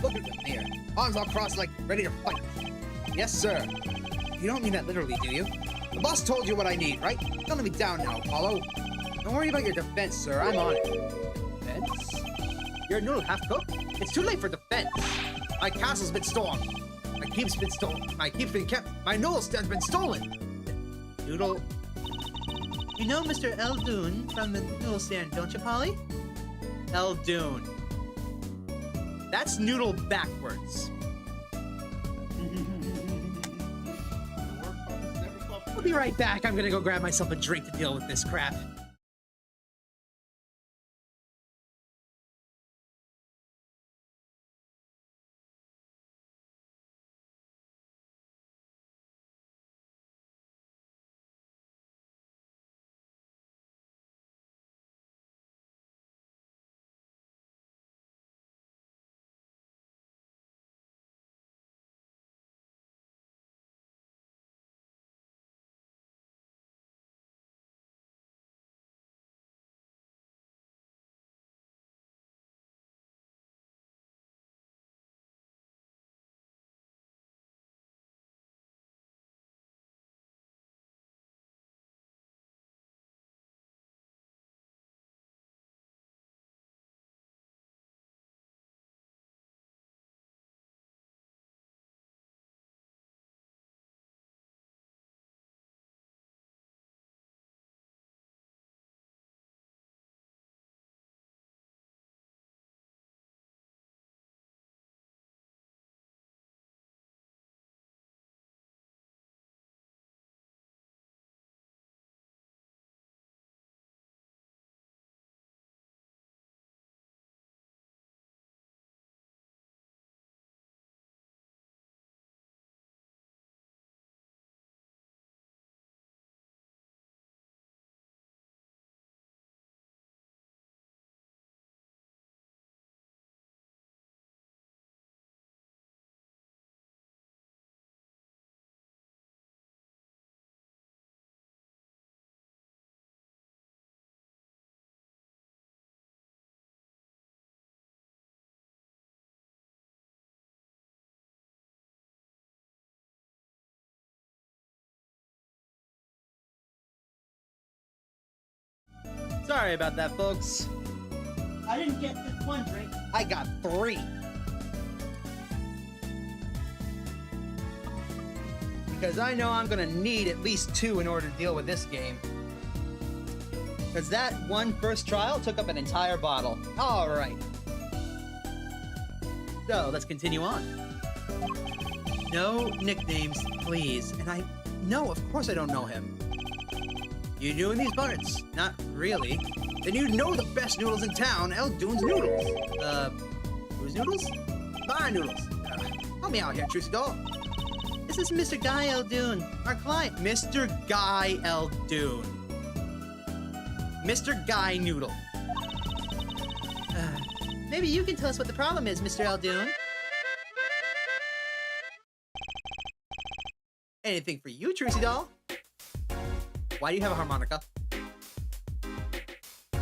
Look at him here. Arms all crossed like ready to fight. Yes, sir. You don't mean that literally, do you? The boss told you what I need, right? Don't let me down now, Apollo. Don't worry about your defense, sir. I'm on it. Defense? Your noodle half-cooked? It's too late for defense. My castle's been stolen. My keep's been stolen. My keep's been kept. My noodle stand's been stolen. Noodle... You know Mr. Eldoon from the noodle stand, don't you, Polly? Eldoon. That's noodle backwards. I'll be right back. I'm gonna go grab myself a drink to deal with this crap. Sorry about that, folks. I didn't get just one drink. I got 3. Because I know I'm gonna need at least 2 in order to deal with this game. Because that one first trial took up an entire bottle. Alright. So, let's continue on. No nicknames, please. And no, of course I don't know him. You doing these bunnets? Not really. Then you know the best noodles in town, Eldoon's Noodles. Whose noodles? My noodles. Help me out here, Trucy Doll. This is Mr. Guy Eldoon, our client. Mr. Guy Eldoon. Mr. Guy Noodle. Maybe you can tell us what the problem is, Mr. Eldoon. Anything for you, Trucy Doll? Why do you have a harmonica?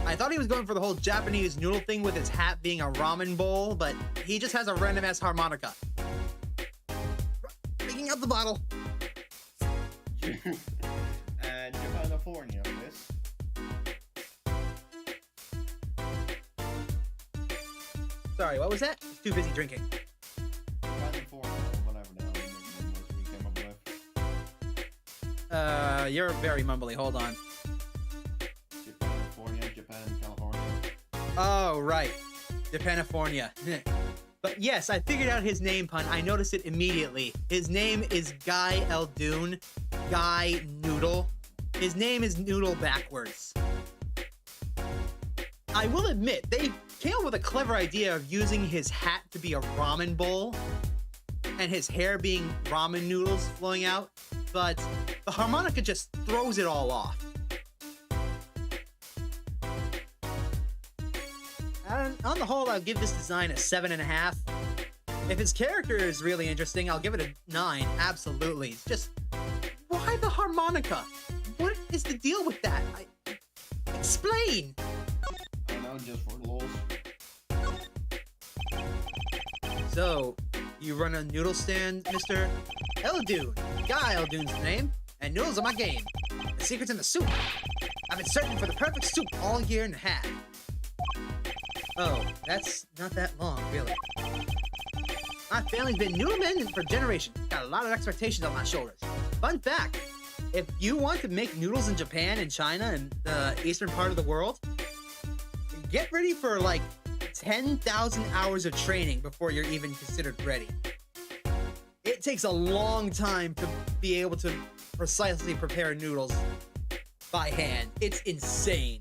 I thought he was going for the whole Japanese noodle thing with his hat being a ramen bowl, but he just has a random-ass harmonica. Breaking out the bottle. And California, yes. Sorry, what was that? Too busy drinking. California, whatever the hell the nickname was we came up with. You're very mumbly. Hold on. California. Oh, right. Japanifornia. But yes, I figured out his name pun. I noticed it immediately. His name is Guy Eldoon. Guy Noodle. His name is Noodle backwards. I will admit, they came up with a clever idea of using his hat to be a ramen bowl and his hair being ramen noodles flowing out, but the harmonica just throws it all off. On the whole, I'll give this design a 7.5. If his character is really interesting, I'll give it a 9. Absolutely. It's just, why the harmonica? What is the deal with that? Explain! I don't know, just for lols. So, you run a noodle stand, mister? Eldune. Guy Eldune's the name, and noodles are my game. The secret's in the soup. I've been searching for the perfect soup all year and a half. Oh, that's not that long, really. My family's been noodlemen for generations. Got a lot of expectations on my shoulders. Fun fact, if you want to make noodles in Japan and China and the eastern part of the world, get ready for like 10,000 hours of training before you're even considered ready. It takes a long time to be able to precisely prepare noodles by hand. It's insane.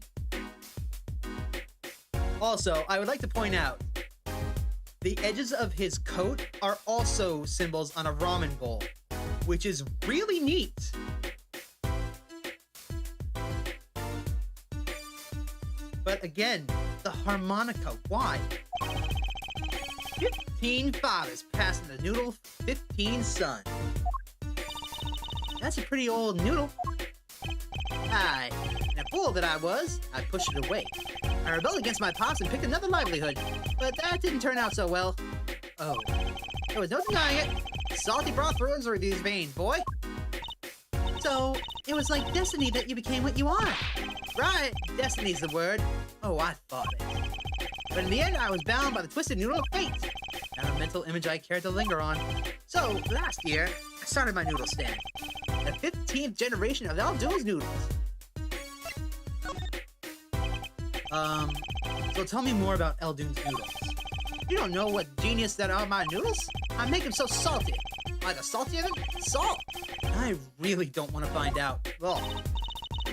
Also, I would like to point out, the edges of his coat are also symbols on a ramen bowl, which is really neat. But again, the harmonica, why? 15 fathers passing the noodle, 15 sons. That's a pretty old noodle. Aye, and a fool that I was, I pushed it away. I rebelled against my pops and picked another livelihood, but that didn't turn out so well. Oh, there was no denying it. Salty broth runs through these veins, boy. So, it was like destiny that you became what you are. Right, destiny's the word. Oh, I thought it. But in the end, I was bound by the twisted noodle of fate. Not a mental image I cared to linger on. So, last year, I started my noodle stand. The 15th generation of Eldune's noodles. So tell me more about Eldune's noodles. You don't know what genius that are my noodles? I make them so salty. Either saltier than salt. I really don't want to find out. Well,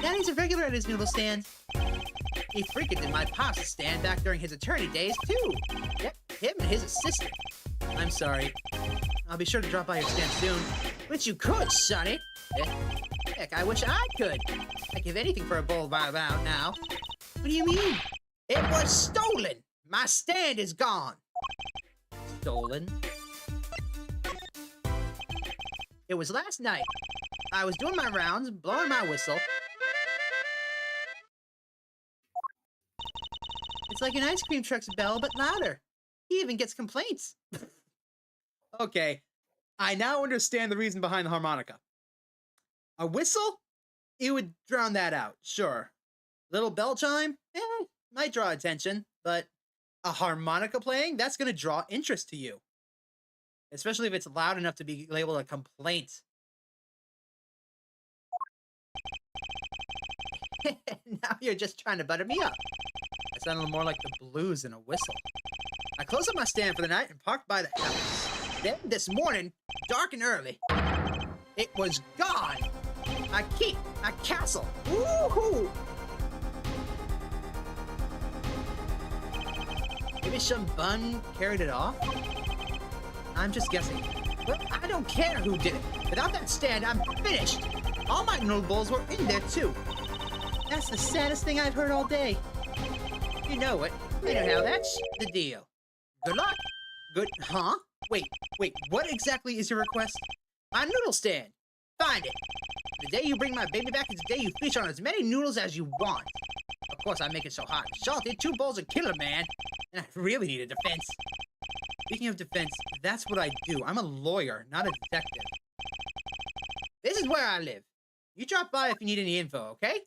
Daddy's a regular at his noodle stand. He frequented my pops' stand back during his attorney days, too. Yep, him and his assistant. I'm sorry. I'll be sure to drop by your stand soon. Which you could, Sonny. Heck, I wish I could. I'd give anything for a bowl right about now. What do you mean? It was stolen! My stand is gone! Stolen? It was last night. I was doing my rounds, blowing my whistle. It's like an ice cream truck's bell, but louder. He even gets complaints. Okay, I now understand the reason behind the harmonica. A whistle? It would drown that out, sure. Little bell chime? Might draw attention, but a harmonica playing? That's gonna draw interest to you. Especially if it's loud enough to be labeled a complaint. Now you're just trying to butter me up. That sounded more like the blues than a whistle. I closed up my stand for the night and parked by the house. Then, this morning, dark and early, it was gone. My keep, my castle. Woohoo! Maybe some bun carried it off? I'm just guessing. But I don't care who did it. Without that stand, I'm finished. All my noodle bowls were in there, too. That's the saddest thing I've heard all day. You know it. Anyhow, that's the deal. Good luck. Good, huh? Wait, what exactly is your request? My noodle stand. Find it. The day you bring my baby back is the day you feast on as many noodles as you want. Of course, I make it so hot and salty, 2 bowls of killer, man. And I really need a defense. Speaking of defense, that's what I do. I'm a lawyer, not a detective. This is where I live. You drop by if you need any info, okay?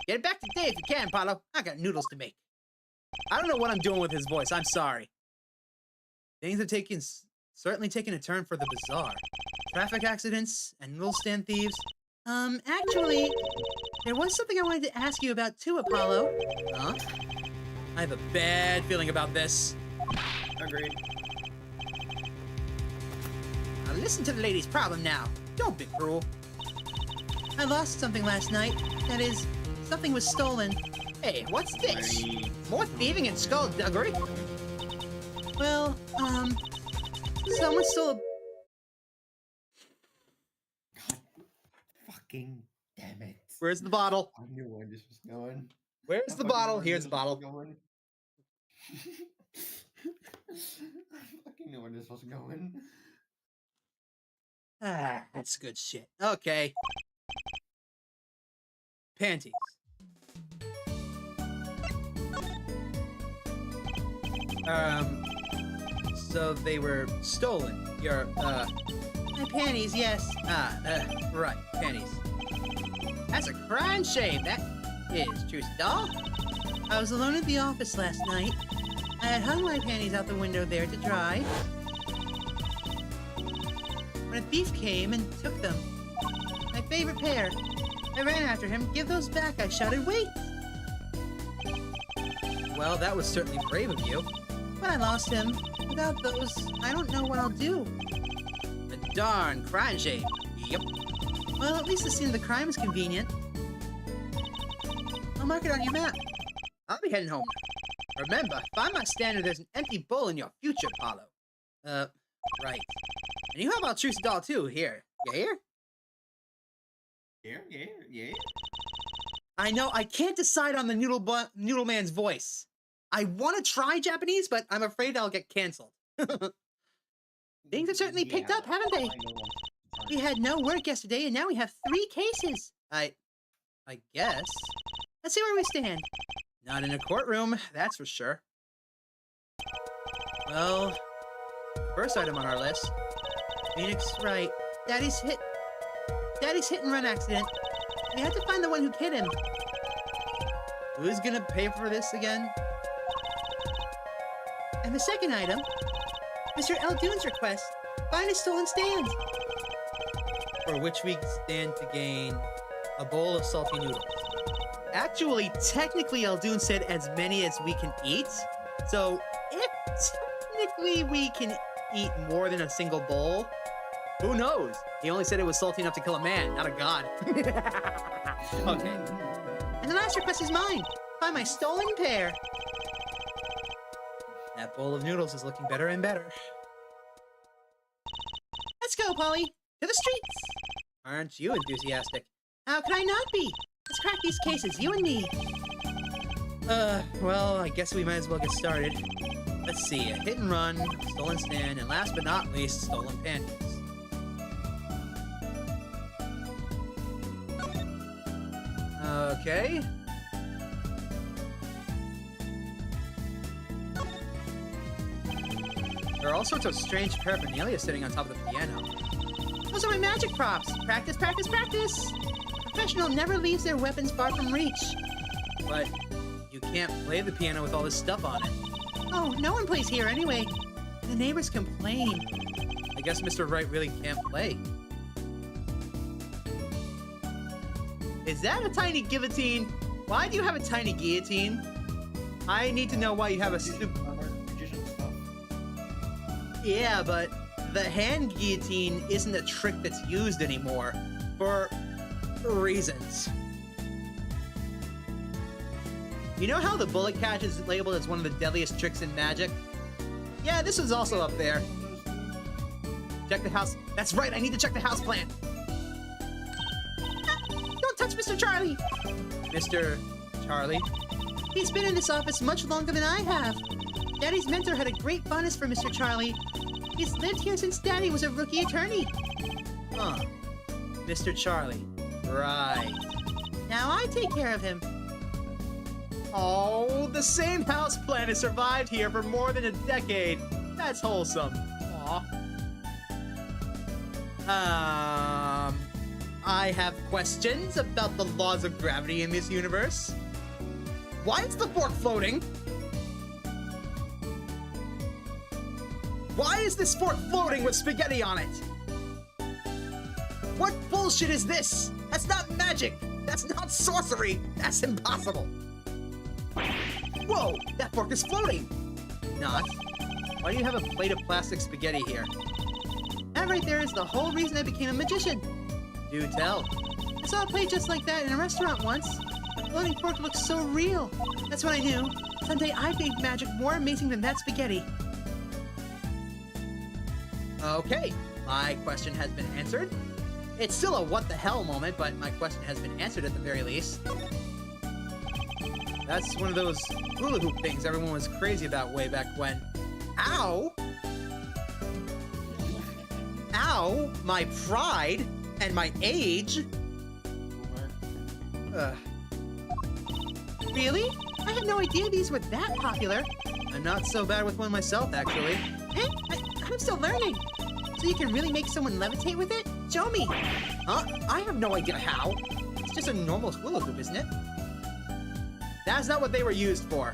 Get it back today if you can, Paulo. I got noodles to make. I don't know what I'm doing with his voice. I'm sorry. Things have certainly taken a turn for the bizarre. Traffic accidents and noodle stand thieves. Actually, there was something I wanted to ask you about too, Apollo. Huh? I have a bad feeling about this. Agreed. Now listen to the lady's problem now. Don't be cruel. I lost something last night. That is, something was stolen. Hey, what's this? More thieving and skullduggery? Well, someone stole a... God fucking damn it. Where's the bottle? I knew where this was going. Where's the bottle? Here's the bottle. I fucking knew where this was going. Ah, that's good shit. Okay. Panties. So they were stolen. Your, My panties, yes. right, panties. That's a crying shame. That is truth, doll. I was alone at the office last night. I had hung my panties out the window there to dry. When a thief came and took them. My favorite pair. I ran after him. Give those back, I shouted. Wait! Well, that was certainly brave of you. But I lost him. Without those, I don't know what I'll do. A darn crying shame. Yep. Well, at least the scene of the crime is convenient. I'll mark it on your map. I'll be heading home now. Remember, by my standard, there's an empty bowl in your future, Paulo. Right. And you have our truth doll, too. Here. You hear? Yeah. I know, I can't decide on the Noodle Man's voice. I want to try Japanese, but I'm afraid I'll get canceled. Things have certainly picked up, haven't they? We had no work yesterday, and now we have 3 cases. I guess. Let's see where we stand. Not in a courtroom, that's for sure. Well, first item on our list. Phoenix Wright. Daddy's hit and run accident. We have to find the one who hit him. Who's gonna pay for this again? And the second item, Mr. Eldune's request. Find a stolen stand. For which we stand to gain a bowl of salty noodles. Actually, technically, Eldune said as many as we can eat. So, if technically we can eat more than a single bowl, who knows? He only said it was salty enough to kill a man, not a god. Okay. And the last request is mine. Find my stolen pair. That bowl of noodles is looking better and better. Let's go, Polly. To the streets. Aren't you enthusiastic? How could I not be? Let's crack these cases, you and me. Well, I guess we might as well get started. Let's see, a hit and run, a stolen stand, and last but not least, stolen panties. Okay. There are all sorts of strange paraphernalia sitting on top of the piano. Those are my magic props. Practice, practice, practice. A professional never leaves their weapons far from reach. But you can't play the piano with all this stuff on it. Oh, no one plays here anyway. The neighbors complain. I guess Mr. Wright really can't play. Is that a tiny guillotine? Why do you have a tiny guillotine? I need to know why you have a Yeah, but the hand guillotine isn't a trick that's used anymore. For reasons. You know how the bullet catch is labeled as one of the deadliest tricks in magic? Yeah, this was also up there. Check the house. That's right, I need to check the house plan. Don't touch Mr. Charlie. Mr. Charlie? He's been in this office much longer than I have. Daddy's mentor had a great fondness for Mr. Charlie. He's lived here since Daddy was a rookie attorney. Huh. Mr. Charlie. Right. Now I take care of him. Oh, the same house plan has survived here for more than a decade. That's wholesome. Aw. I have questions about the laws of gravity in this universe. Why is the fork floating? Why is this fork floating with spaghetti on it? What bullshit is this? That's not magic. That's not sorcery. That's impossible. Whoa, that fork is floating. Not. Why do you have a plate of plastic spaghetti here? That right there is the whole reason I became a magician. Do tell. I saw a plate just like that in a restaurant once. The floating fork looked so real. That's when I knew. Someday I'd make magic more amazing than that spaghetti. Okay, my question has been answered. It's still a what the hell moment, but my question has been answered at the very least. That's one of those hula hoop things everyone was crazy about way back when. Ow! Ow! My pride and my age! Really? I had no idea these were that popular. I'm not so bad with one myself, actually. Eh? I'm still learning. So you can really make someone levitate with it? Show me. Huh? I have no idea how. It's just a normal hula hoop, isn't it? That's not what they were used for.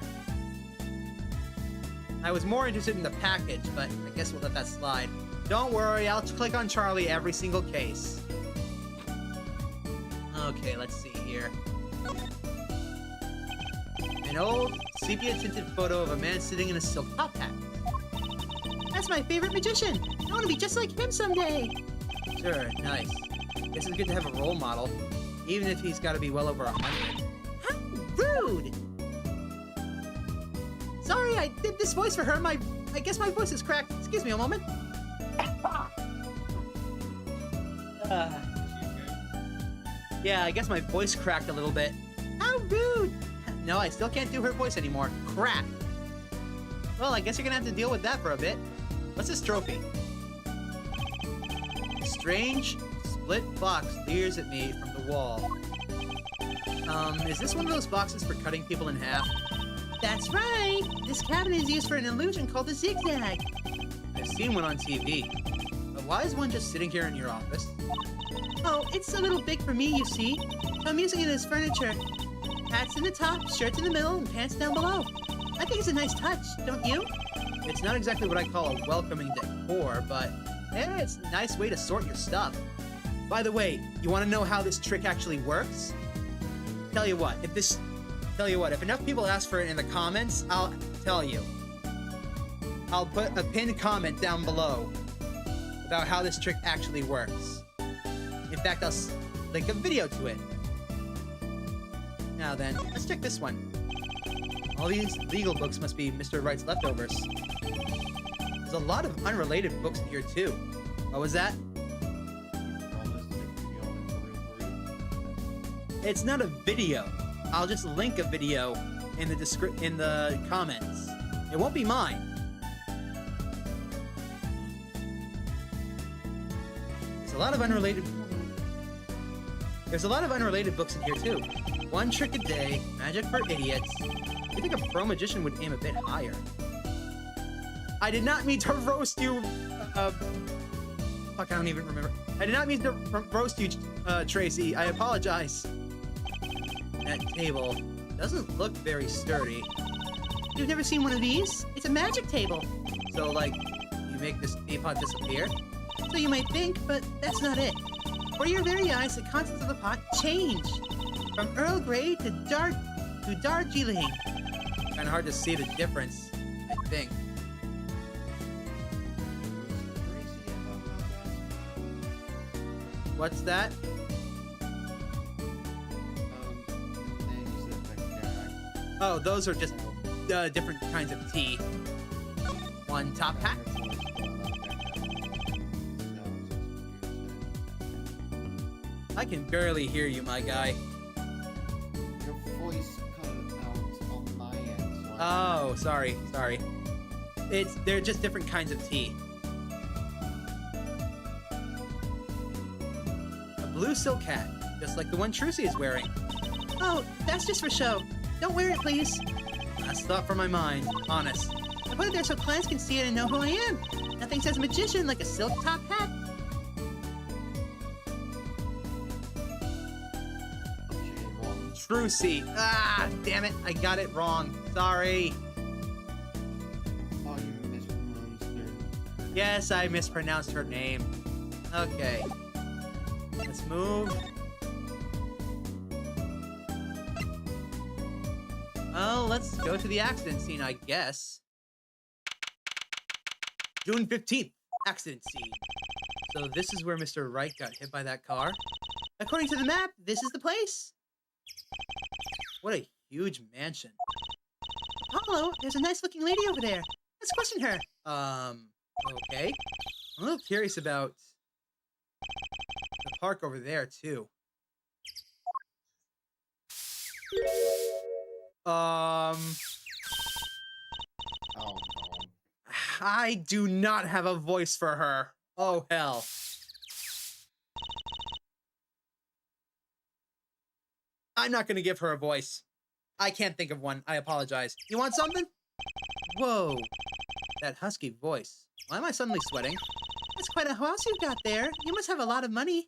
I was more interested in the package, but I guess we'll let that slide. Don't worry, I'll click on Charlie every single case. Okay, let's see here. An old sepia-tinted photo of a man sitting in a silk top hat. That's my favorite magician. I want to be just like him someday. Sure, nice. Guess it's good to have a role model, even if he's got to be well over 100. How rude! Sorry, I did this voice for her. I guess my voice is cracked. Excuse me a moment. Yeah, I guess my voice cracked a little bit. How rude! No, I still can't do her voice anymore. Crap. Well, I guess you're gonna have to deal with that for a bit. What's this trophy? A strange split box leers at me from the wall. Is this one of those boxes for cutting people in half? That's right! This cabinet is used for an illusion called a zigzag. I've seen one on TV. But why is one just sitting here in your office? Oh, it's a little big for me, you see. So I'm using it as furniture. Hats in the top, shirts in the middle, and pants down below. I think it's a nice touch, don't you? It's not exactly what I call a welcoming decor, but it's a nice way to sort your stuff. By the way, you want to know how this trick actually works? Tell you what, if enough people ask for it in the comments, I'll tell you. I'll put a pinned comment down below about how this trick actually works. In fact, I'll link a video to it. Now then, let's check this one. All these legal books must be Mr. Wright's leftovers. There's a lot of unrelated books in here too. What was that? It's not a video. I'll just link a video in the comments. It won't be mine. There's a lot of unrelated books in here too. One trick a day, magic for idiots. You think a pro magician would aim a bit higher? I did not mean to roast you. Fuck, I don't even remember. I did not mean to roast you, Tracy. I apologize. That table doesn't look very sturdy. You've never seen one of these? It's a magic table. So, like, you make this teapot disappear? So you might think, but that's not it. For your very eyes, the contents of the pot change. From Earl Grey to Darjeeling. Kinda hard to see the difference, I think. What's that? Oh, those are just different kinds of tea. One top hat. I can barely hear you, my guy. Your voice cut out on my end. So Oh, sorry. They're just different kinds of tea. A blue silk hat, just like the one Trucy is wearing. Oh, that's just for show. Don't wear it, please. Last thought from my mind, honest. I put it there so clients can see it and know who I am. Nothing says magician like a silk top hat. Trucy. Ah, damn it. I got it wrong. Sorry. Oh, you mispronounced it. Yes, I mispronounced her name. Okay. Let's move. Well, let's go to the accident scene, I guess. June 15th, accident scene. So this is where Mr. Wright got hit by that car? According to the map, this is the place. What a huge mansion. Apollo, there's a nice-looking lady over there. Let's question her. Okay. I'm a little curious about the park over there, too. Oh, no. I do not have a voice for her. Oh, hell. I'm not gonna give her a voice. I can't think of one. I apologize. You want something? Whoa. That husky voice. Why am I suddenly sweating? That's quite a house you've got there. You must have a lot of money.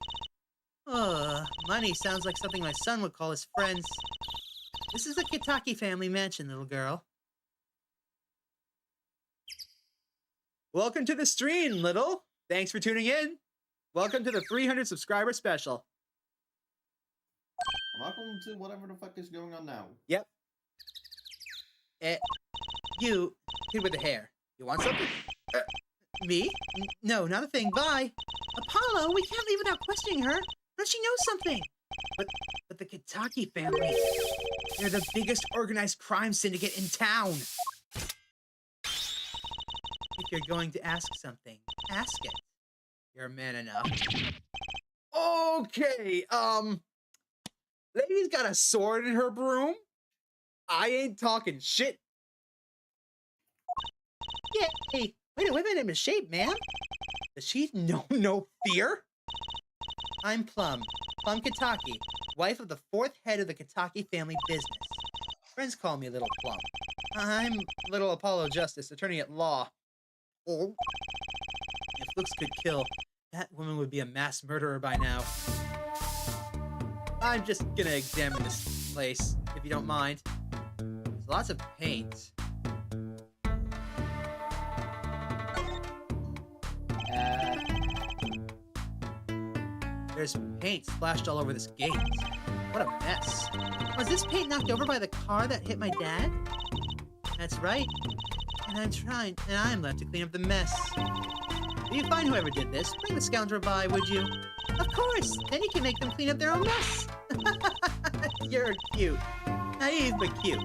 Money sounds like something my son would call his friends. This is the Kitaki family mansion, little girl. Welcome to the stream, little. Thanks for tuning in. Welcome to the 300 subscriber special. Welcome to whatever the fuck is going on now. Yep. You, kid with the hair. You want something? Me? No, not a thing. Bye. Apollo, we can't leave without questioning her. Don't she know something? But the Kitaki family, they're the biggest organized crime syndicate in town. If you're going to ask something, ask it. You're man enough. Okay, lady's got a sword in her broom. I ain't talking shit. Yeah, hey, way to whip it into shape, man. Does she know no fear? I'm Plum Kitaki, wife of the 4th head of the Kitaki family business. Friends call me Little Plum. I'm Little Apollo Justice, attorney at law. Oh. If looks could kill, that woman would be a mass murderer by now. I'm just gonna examine this place, if you don't mind. There's lots of paint. There's paint splashed all over this gate. What a mess. Was this paint knocked over by the car that hit my dad? That's right. And I'm left to clean up the mess. Will you find whoever did this? Bring the scoundrel by, would you? Of course! Then you can make them clean up their own mess! You're cute. Naive, but cute.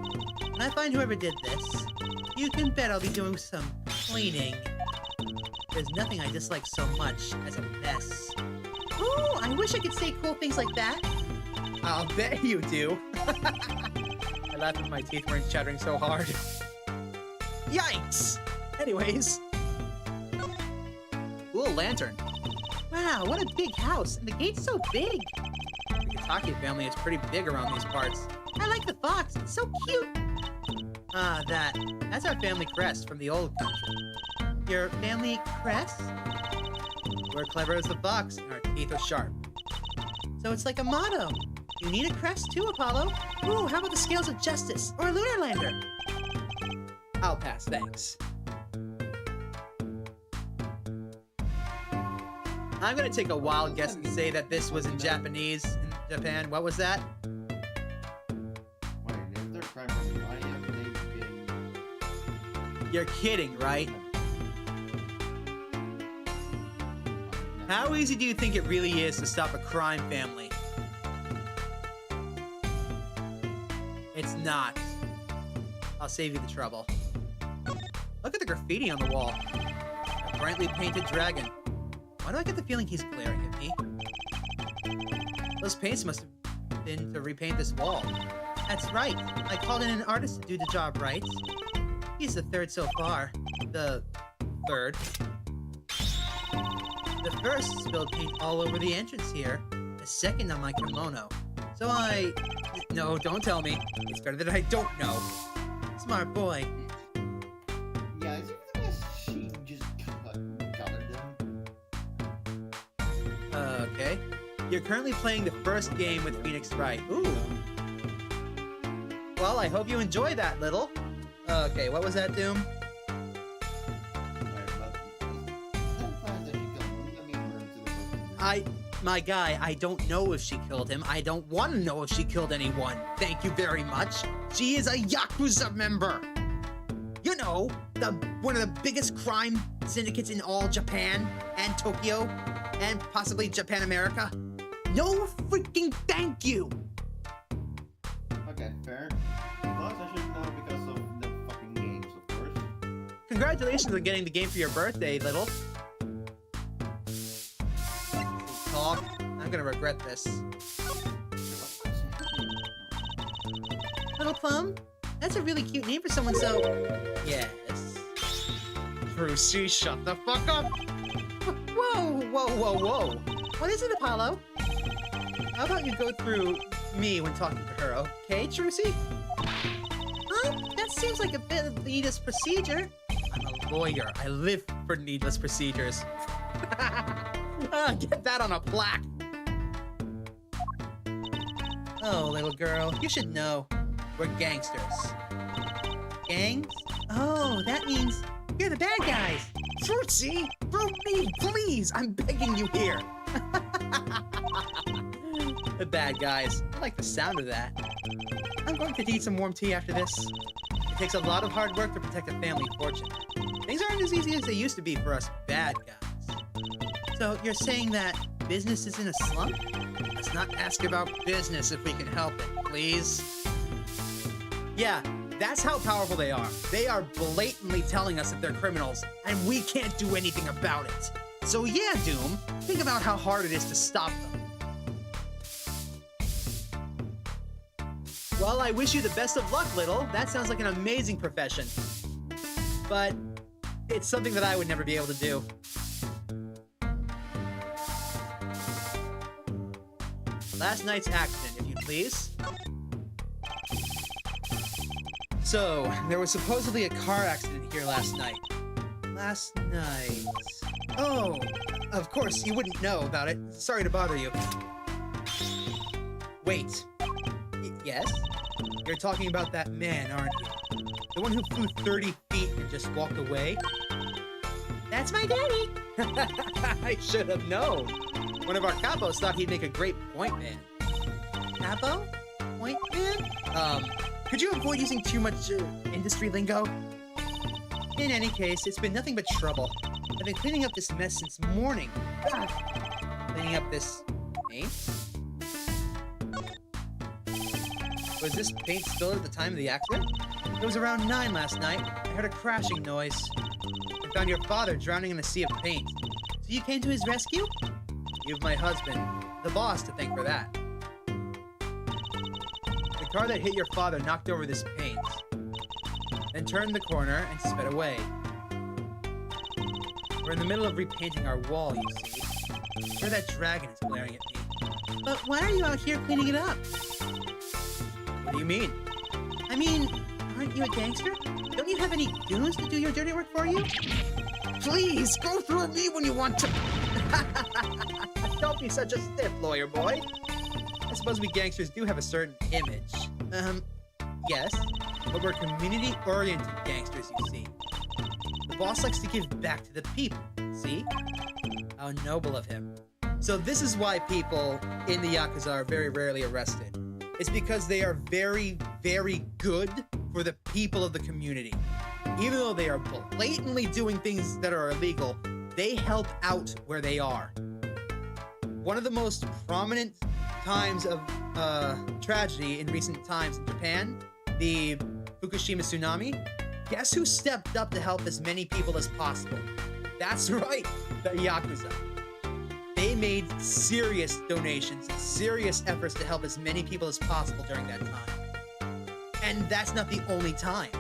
When I find whoever did this, you can bet I'll be doing some cleaning. There's nothing I dislike so much as a mess. Ooh, I wish I could say cool things like that. I'll bet you do. I laughed when my teeth weren't chattering so hard. Yikes! Anyways. Ooh, a lantern. Wow, what a big house, and the gate's so big. The Kitaki family is pretty big around these parts. I like the fox, it's so cute. That's our family crest from the old country. Your family crest? We're clever as the fox, and our teeth are sharp. So it's like a motto. You need a crest too, Apollo. Ooh, how about the scales of justice, or a lunar lander? I'll pass, thanks. I'm gonna take a wild guess and say that this was in Japanese in Japan. What was that? Wait, if they're crime family, why have they been... You're kidding, right? How easy do you think it really is to stop a crime family? It's not. I'll save you the trouble. Look at the graffiti on the wall. A brightly painted dragon. Why do I get the feeling he's glaring at me? Those paints must have been to repaint this wall. That's right. I called in an artist to do the job right. He's the 3rd so far. The 3rd. The 1st spilled paint all over the entrance here. The 2nd on my kimono. So No, don't tell me. It's better that I don't know. Smart boy. Yeah, is it the best she just colored them? Okay. You're currently playing the first game with Phoenix Wright. Ooh. Well, I hope you enjoy that, little. Okay, what was that, Doom? My guy, I don't know if she killed him. I don't want to know if she killed anyone. Thank you very much. She is a Yakuza member. You know, one of the biggest crime syndicates in all Japan and Tokyo and possibly Japan America. No freaking thank you. Okay, fair. Plus, I should know because of the fucking games, of course. Congratulations on getting the game for your birthday, little. Talk. I'm gonna regret this. Little Plum? That's a really cute name for someone so... Yes. Brucey, shut the fuck up! Whoa, whoa, whoa, whoa. What is it, Apollo? How about you go through me when talking to her, okay, Trucy? Huh? That seems like a bit of elitist procedure. I'm a lawyer. I live for needless procedures. Get that on a plaque. Oh, little girl, you should know. We're gangsters. Gangs? Oh, that means you're the bad guys. Fruitsy, throw me, please. I'm begging you here. The bad guys. I like the sound of that. I'm going to need some warm tea after this. It takes a lot of hard work to protect a family fortune. Things aren't as easy as they used to be for us bad guys. So you're saying that business is in a slump? Let's not ask about business if we can help it, please. Yeah, that's how powerful they are. They are blatantly telling us that they're criminals, and we can't do anything about it. So yeah, Doom, think about how hard it is to stop them. Well, I wish you the best of luck, Little. That sounds like an amazing profession. But it's something that I would never be able to do. Last night's accident, if you please. So, there was supposedly a car accident here last night. Last night... Oh, of course, you wouldn't know about it. Sorry to bother you. Wait. Yes? You're talking about that man, aren't you? The one who flew 30 feet and just walked away? That's my daddy. I should have known. One of our capos thought he'd make a great point man. Capo? Point man? Could you avoid using too much industry lingo? In any case, it's been nothing but trouble. I've been cleaning up this mess since morning. Cleaning up this paint? Was this paint spilled at the time of the accident? It was around 9 last night. I heard a crashing noise. I found your father drowning in a sea of paint. So you came to his rescue? You have my husband, the boss, to thank for that. The car that hit your father knocked over this paint, then turned the corner and sped away. We're in the middle of repainting our wall, you see. Where that dragon is glaring at me. But why are you out here cleaning it up? What do you mean? I mean, aren't you a gangster? Don't you have any goons to do your dirty work for you? Please, go through me when you want to. Don't be such a stiff, lawyer boy. I suppose we gangsters do have a certain image. Yes, but we're community-oriented gangsters, you see. The boss likes to give back to the people, see? How noble of him. So this is why people in the Yakuza are very rarely arrested. It's because they are very, very good for the people of the community. Even though they are blatantly doing things that are illegal, they help out where they are. One of the most prominent times of tragedy in recent times in Japan, the Fukushima tsunami, guess who stepped up to help as many people as possible? That's right, the Yakuza. They made serious donations, serious efforts to help as many people as possible during that time. And that's not the only time.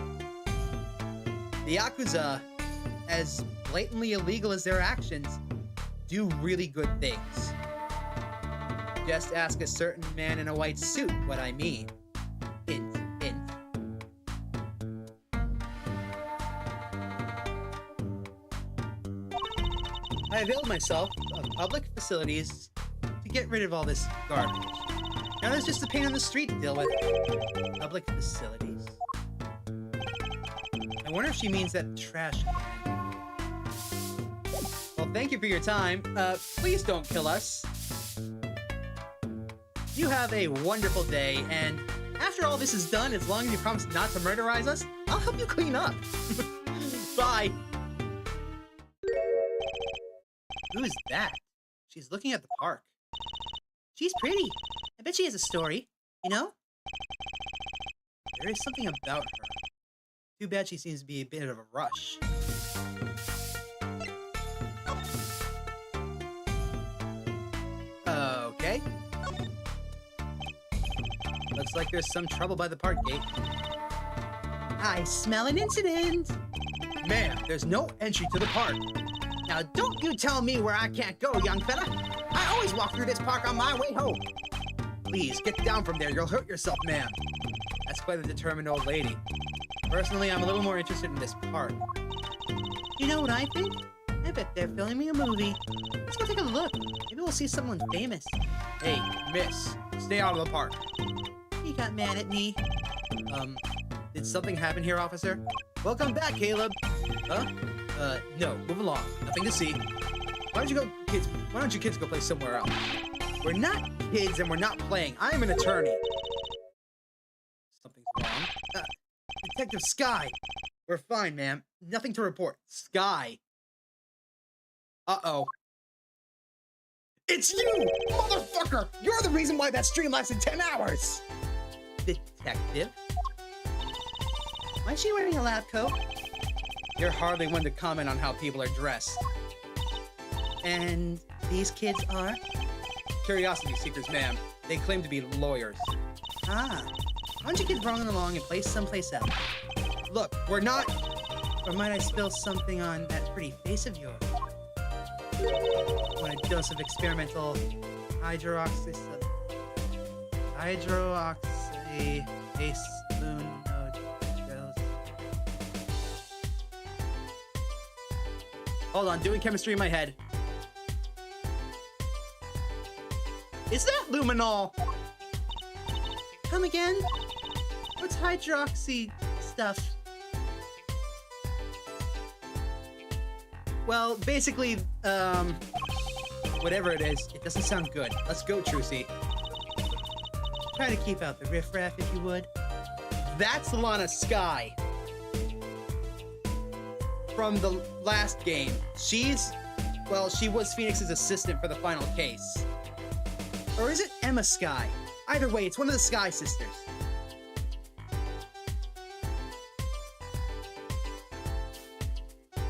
The Yakuza, as blatantly illegal as their actions, do really good things. Just ask a certain man in a white suit what I mean. Hint, hint. I availed myself of public facilities to get rid of all this garbage. Now there's just the paint on the street to deal with. Public facilities? I wonder if she means that trash can. Well, thank you for your time. Please don't kill us. You have a wonderful day, and after all this is done, as long as you promise not to murderize us, I'll help you clean up. Bye. Who's that? She's looking at the park. She's pretty. I bet she has a story, you know? There is something about her. Too bad she seems to be a bit of a rush. Okay. Looks like there's some trouble by the park gate. I smell an incident. Ma'am, there's no entry to the park. Now, don't you tell me where I can't go, young fella. I always walk through this park on my way home. Please, get down from there. You'll hurt yourself, ma'am. That's quite a determined old lady. Personally, I'm a little more interested in this park. You know what I think? I bet they're filming a movie. Let's go take a look. Maybe we'll see someone famous. Hey, miss, stay out of the park. He got mad at me. Did something happen here, officer? Welcome back, Caleb. Huh? No, move along. Nothing to see. Why don't you kids go play somewhere else? We're not kids and we're not playing. I am an attorney. Something's wrong. Detective Sky. We're fine, ma'am. Nothing to report. Sky. Uh-oh. It's you! Motherfucker! You're the reason why that stream lasted 10 hours! Detective? Why is she wearing a lab coat? You're hardly one to comment on how people are dressed. And these kids are? Curiosity seekers, ma'am. They claim to be lawyers. Ah. Why don't you get rolling along and play someplace else? Look, we're not... Or might I spill something on that pretty face of yours? Want a dose of experimental hydroxy base spoon dose. Hold on, doing chemistry in my head. Is that luminol? Come again? What's hydroxy stuff? Well, basically, whatever it is, it doesn't sound good. Let's go, Trucy. Try to keep out the riffraff if you would. That's Lana Sky. From the last game. She was Phoenix's assistant for the final case. Or is it Emma Sky? Either way, it's one of the Sky sisters.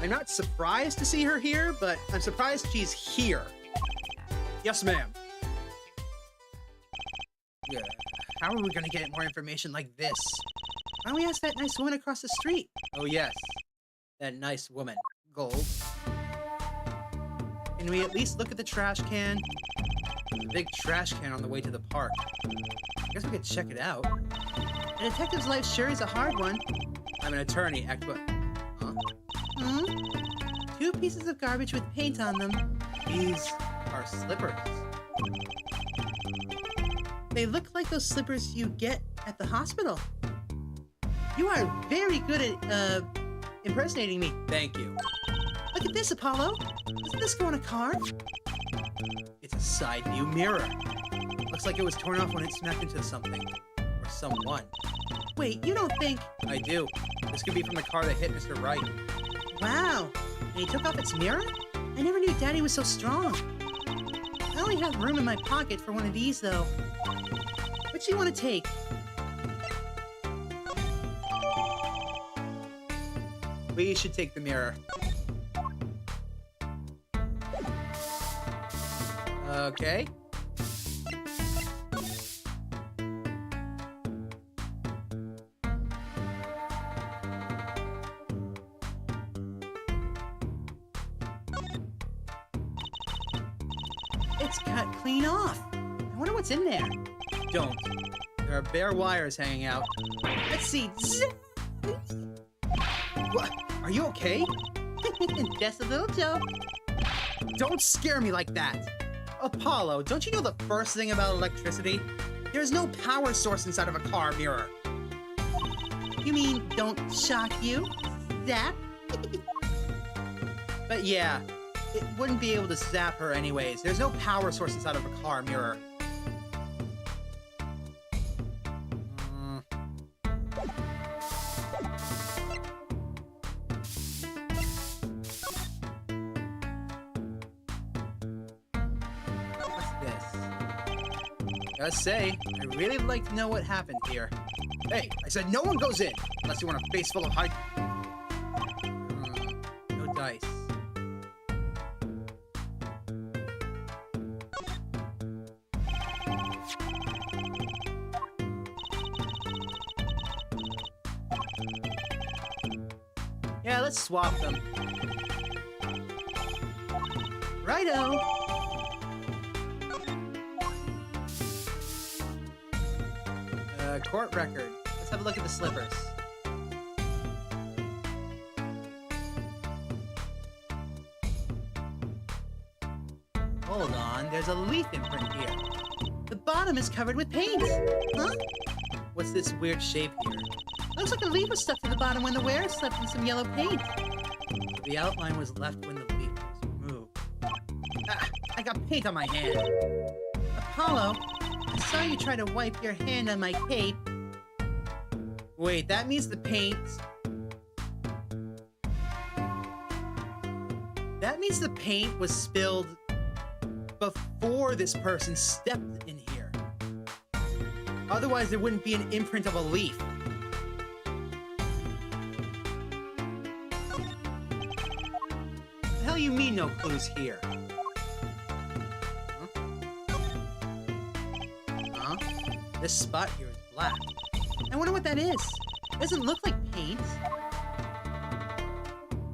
I'm not surprised to see her here, but I'm surprised she's here. Yes, ma'am. Yeah. How are we gonna get more information like this? Why don't we ask that nice woman across the street? Oh, yes. That nice woman. Gold. Can we at least look at the trash can? There's a big trash can on the way to the park. I guess we could check it out. A detective's life sure is a hard one. I'm an attorney, Huh? Hmm? 2 pieces of garbage with paint on them. These are slippers. They look like those slippers you get at the hospital. You are very good at, impersonating me. Thank you. Look at this, Apollo. Doesn't this go in a car? It's a side view mirror. Looks like it was torn off when it smacked into something. Or someone. Wait, you don't think... I do. This could be from the car that hit Mr. Wright. Wow. And he took off its mirror? I never knew Daddy was so strong. I only have room in my pocket for one of these, though. What do you want to take? We should take the mirror. Okay. It's cut clean off. I wonder what's in there. Don't. There are bare wires hanging out. Let's see. What? Are you okay? Just a little joke. Don't scare me like that. Apollo, don't you know the first thing about electricity? There's no power source inside of a car mirror. You mean don't shock you? Zap? But yeah, it wouldn't be able to zap her anyways. There's no power source inside of a car mirror. Gotta say, I really like to know what happened here. Hey, I said no one goes in unless you want a face full of hype. No dice. Yeah, let's swap them. Righto. Court record. Let's have a look at the slippers. there's a leaf imprint here. The bottom is covered with paint. Huh? What's this weird shape here? Looks like a leaf was stuck to the bottom when the wearer slept in some yellow paint. The outline was left when the leaf was removed. Ah, I got paint on my hand. Apollo, I saw you try to wipe your hand on my cape. Wait, that means the paint... That means the paint was spilled before this person stepped in here. Otherwise, there wouldn't be an imprint of a leaf. The hell you mean no clues here? Huh? This spot here is black. I wonder what that is. It doesn't look like paint.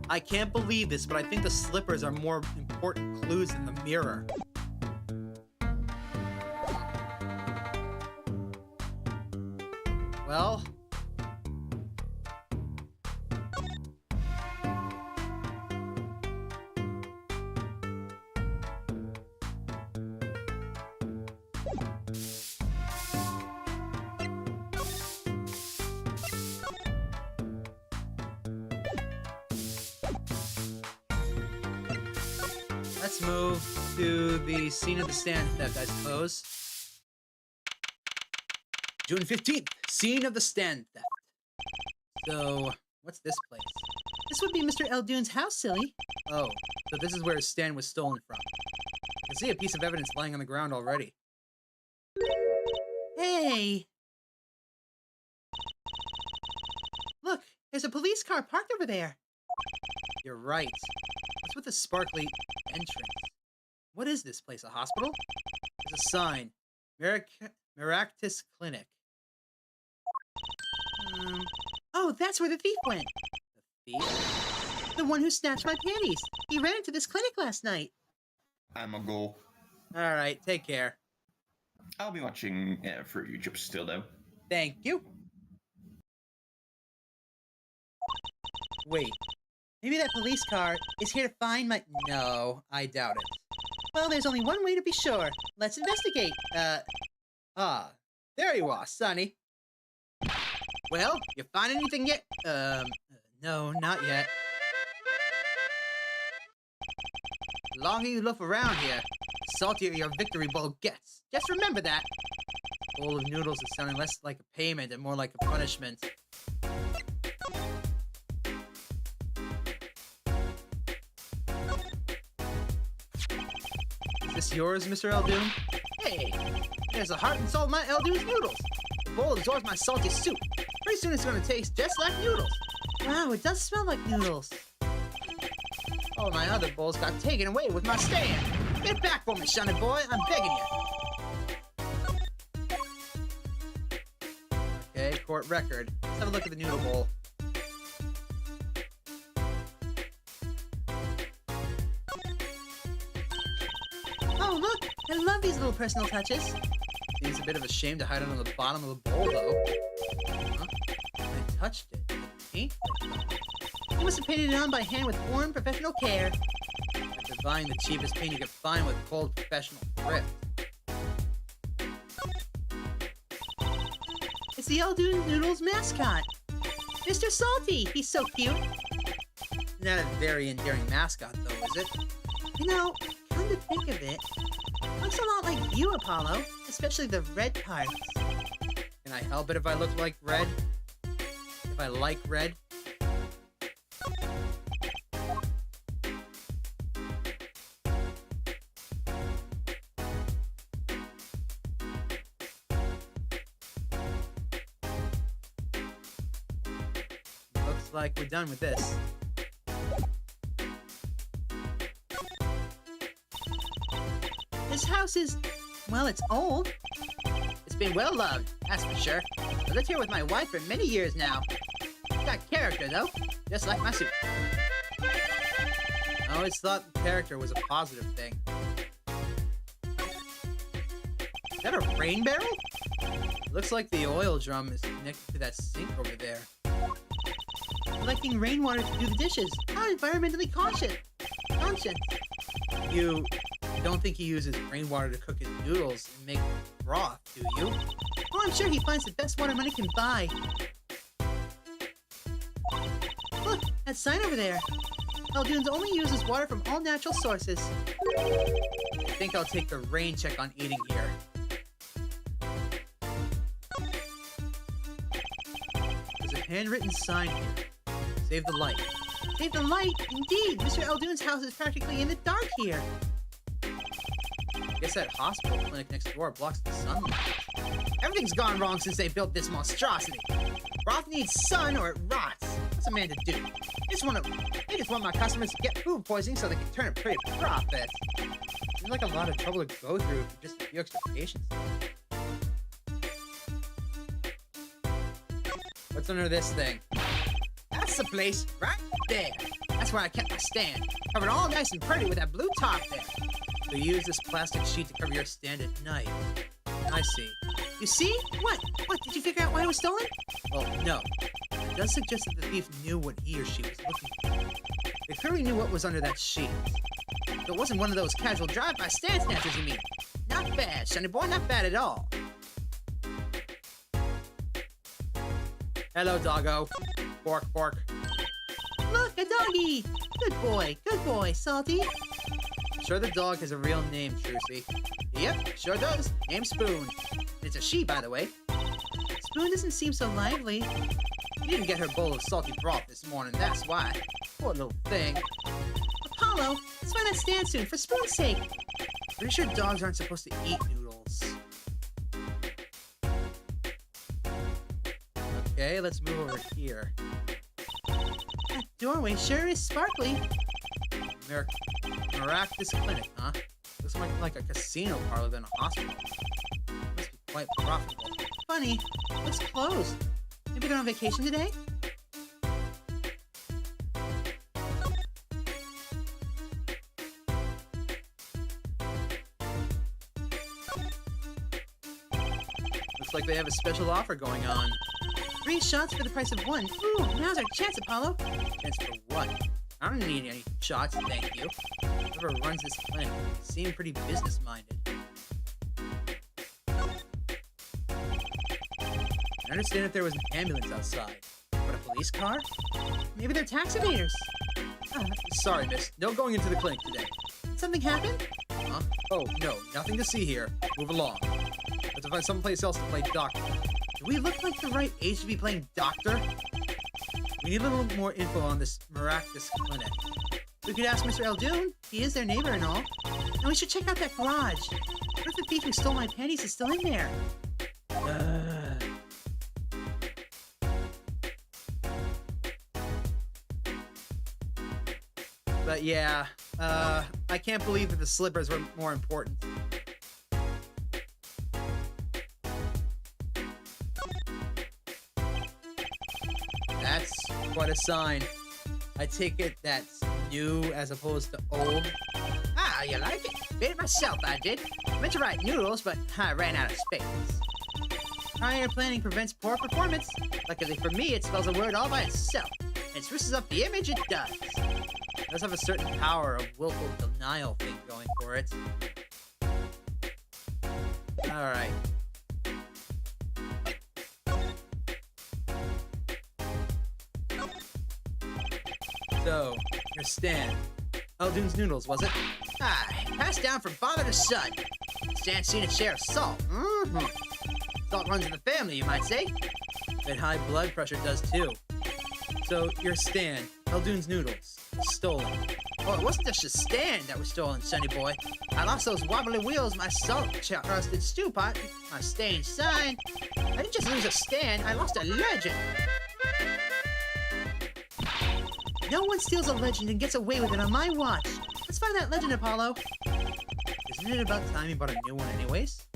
I can't believe this, but I think the slippers are more important clues than the mirror. Well... let's move to the scene of the stand theft, I suppose. June 15th, scene of the stand theft. So, what's this place? This would be Mr. Eldune's house, silly. Oh, so this is where his stand was stolen from. I can see a piece of evidence lying on the ground already. Hey! Look, there's a police car parked over there. You're right. What's with the sparkly entrance? What is this place, a hospital? There's a sign. Maractus Clinic. Oh, that's where the thief went. The thief? The one who snatched my panties. He ran into this clinic last night. I'm a go. Alright, take care. I'll be watching for YouTube still, though. Thank you. Wait. Maybe that police car is here to find my... No, I doubt it. Well, there's only one way to be sure. Let's investigate. There you are, Sonny. Well, you find anything yet? No, not yet. The longer you look around here, the saltier your victory bowl gets. Just remember that. A bowl of noodles is sounding less like a payment and more like a punishment. Is this yours, Mr. Eldune? Hey, there's the heart and soul of my Eldune's noodles. The bowl absorbs my salty soup. Pretty soon it's gonna taste just like noodles. Wow, it does smell like noodles. All of my other bowls got taken away with my stand. Get it back for me, sonny boy. I'm begging you. Okay, court record. Let's have a look at the noodle bowl. Oh, look! I love these little personal touches. Seems a bit of a shame to hide it on the bottom of the bowl, though. Huh? I touched it. Paint? You must have painted it on by hand with warm, professional care. After buying the cheapest paint you could find with cold, professional thrift. It's the Eldune Noodles mascot. Mr. Salty! He's so cute. Not a very endearing mascot, though, is it? You know, come to think of it, looks a lot like you, Apollo. Especially the red parts. Can I help it if I look like red? If I like red? Looks like we're done with this. This house is, well, it's old. It's been well loved, that's for sure. I lived here with my wife for many years now. Got character, though, just like my suit. I always thought character was a positive thing. Is that a rain barrel? Looks like the oil drum is connected to that sink over there. Collecting rainwater to do the dishes. How environmentally conscious. You don't think he uses rainwater to cook his noodles and make broth, do you? Oh, I'm sure he finds the best water money can buy. Look, that sign over there. Eldunes only uses water from all natural sources. I think I'll take the rain check on eating here. There's a handwritten sign here. Save the light. Save the light! Indeed! Mr. Eldune's house is practically in the dark here. Guess that hospital clinic next door blocks the sunlight. Everything's gone wrong since they built this monstrosity. Broth needs sun or it rots. What's a man to do? They just want my customers to get food poisoning so they can turn a pretty profit. Seems like a lot of trouble to go through for just a few extra patients. What's under this thing? That's the place, right there. That's where I kept my stand. Covered all nice and pretty with that blue top there. So you use this plastic sheet to cover your stand at night. I see. You see? What? What? Did you figure out why it was stolen? Well, no. It does suggest that the thief knew what he or she was looking for. They clearly knew what was under that sheet. So it wasn't one of those casual drive-by stand snatchers, you mean? Not bad, sonny boy, not bad at all. Hello, doggo. Bork, bork. Look, a doggy! Good boy, Salty. Sure the dog has a real name, Trucy. Yep, sure does. Name's Spoon. It's a she, by the way. Spoon doesn't seem so lively. You didn't get her bowl of salty broth this morning, that's why. Poor little thing. Apollo, let's find that stand soon, for Spoon's sake. Pretty sure dogs aren't supposed to eat noodles. Okay, let's move over here. That doorway sure is sparkly. Miraculous clinic, huh? Looks like a casino parlor than a hospital. Must be quite profitable. Funny, it's closed. Maybe they're on vacation today? Looks like they have a special offer going on. 3 shots for the price of 1. Ooh, now's our chance, Apollo. Chance for what? I don't need any shots, thank you. Whoever runs this clinic seem pretty business-minded. I understand if there was an ambulance outside. But a police car? Maybe they're tax evaders. Sorry, miss. No going into the clinic today. Did something happen? Huh? Oh, no. Nothing to see here. Move along. Have to find someplace else to play doctor. Do we look like the right age to be playing doctor? We need a little more info on this miraculous clinic. We could ask Mr. Eldune. He is their neighbor and all. And we should check out that garage. What if the thief who stole my panties is still in there? But yeah, I can't believe that the slippers were more important. That's quite a sign. I take it that's new as opposed to old. Ah, you like it? Made it myself, I did. Meant to write noodles, but I ran out of space. Prior planning prevents poor performance. Luckily for me, it spells a word all by itself. And it spruces up the image it does. It does have a certain power of willful denial thing going for it. Alright. So, your stand. Eldune's noodles, was it? Aye, passed down from father to son. Stan's seen its share of salt. Mm-hmm. Salt runs in the family, you might say. That high blood pressure does too. So, your stand, Eldune's noodles, stolen. Oh, it wasn't just a stand that was stolen, sonny boy. I lost those wobbly wheels, my salt-crusted stew pot, my stained sign. I didn't just lose a stand, I lost a legend. No one steals a legend and gets away with it on my watch. Let's find that legend, Apollo. Isn't it about time you bought a new one anyways?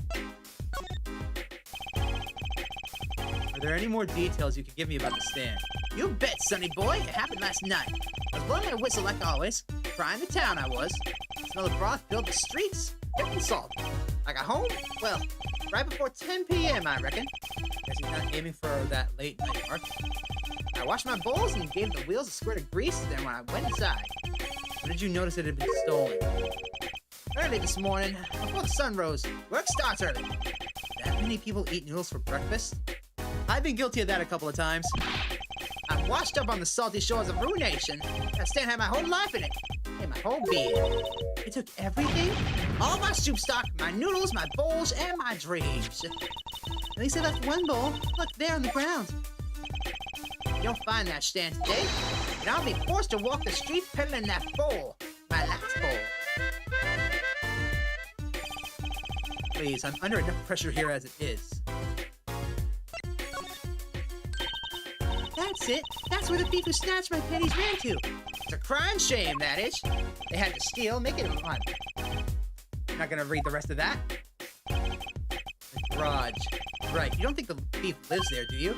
Are there any more details you could give me about the stand? You bet, sonny boy. It happened last night. I was blowing my whistle like always. Crying the town I was. Smell of broth filled the streets. Dipping salt. I got home, well, right before 10 p.m., I reckon. Guess he's not aiming for that late night mark. I washed my bowls and gave the wheels a squirt of grease. Then when I went inside, When did you notice it had been stolen? Early this morning, before the sun rose, work starts early. That many people eat noodles for breakfast? I've been guilty of that a couple of times. I'm washed up on the salty shores of Ruination. That stand had my whole life in it. And my whole being. It took everything? All my soup stock, my noodles, my bowls, and my dreams. At least I left one bowl. Look, there on the ground. You'll find that stand today, and I'll be forced to walk the street peddling that bowl. My last bowl. Please, I'm under enough pressure here as it is. That's it. That's where the thief who snatched my pennies ran to. It's a crime shame, that is. They had to steal, make it fun. I'm not gonna read the rest of that. The garage. Right, you don't think the thief lives there, do you?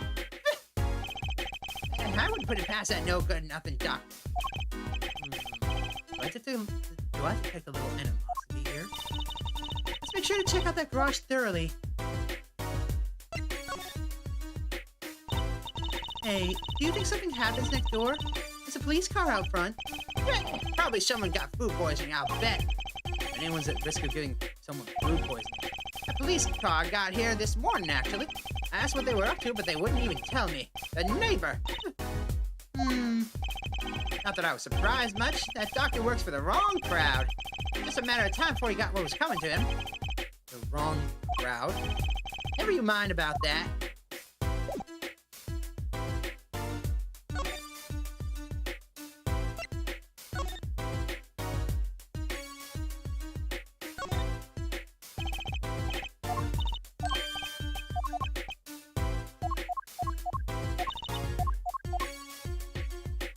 And I wouldn't put it past that no-good-nothing doctor. Do I detect a little animosity here? Let's make sure to check out that garage thoroughly. Hey, do you think something happens next door? There's a police car out front. Probably someone got food poisoning, I'll bet. If anyone's at risk of getting someone food poisoning. A police car got here this morning, actually. I asked what they were up to, but they wouldn't even tell me. The neighbor. Not that I was surprised much. That doctor works for the wrong crowd. Just a matter of time before he got what was coming to him. The wrong crowd? Never you mind about that.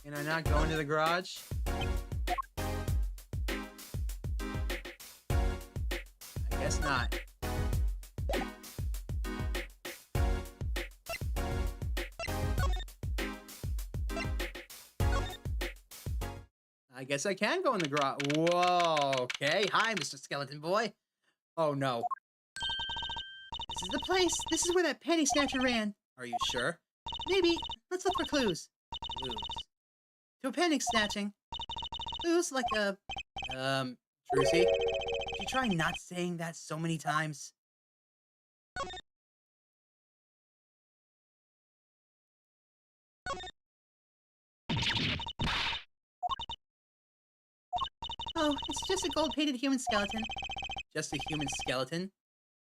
Can I not go into the garage? I guess not. I guess I can go in the garage. Whoa, okay. Hi, Mr. Skeleton Boy. Oh, no. This is the place. This is where that penny snatcher ran. Are you sure? Maybe. Let's look for clues. Clues. To a penny snatching. Clues like a... Trucy? Did you try not saying that so many times? Oh, it's just a gold-painted human skeleton. Just a human skeleton?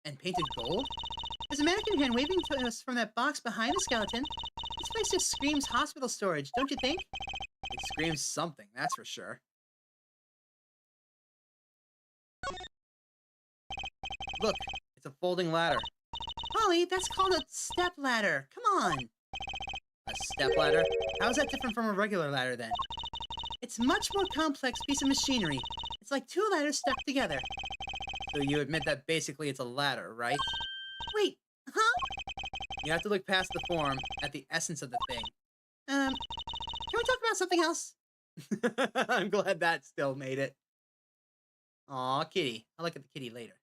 And painted gold? There's a mannequin hand waving to us from that box behind the skeleton. This place just screams hospital storage, don't you think? It screams something, that's for sure. Look, it's a folding ladder. Holly, that's called a step ladder. Come on. A step ladder? How's that different from a regular ladder then? It's a much more complex piece of machinery. It's like two ladders stuck together. So you admit that basically it's a ladder, right? Wait, huh? You have to look past the form at the essence of the thing. Can we talk about something else? I'm glad that still made it. Aw, kitty. I'll look at the kitty later.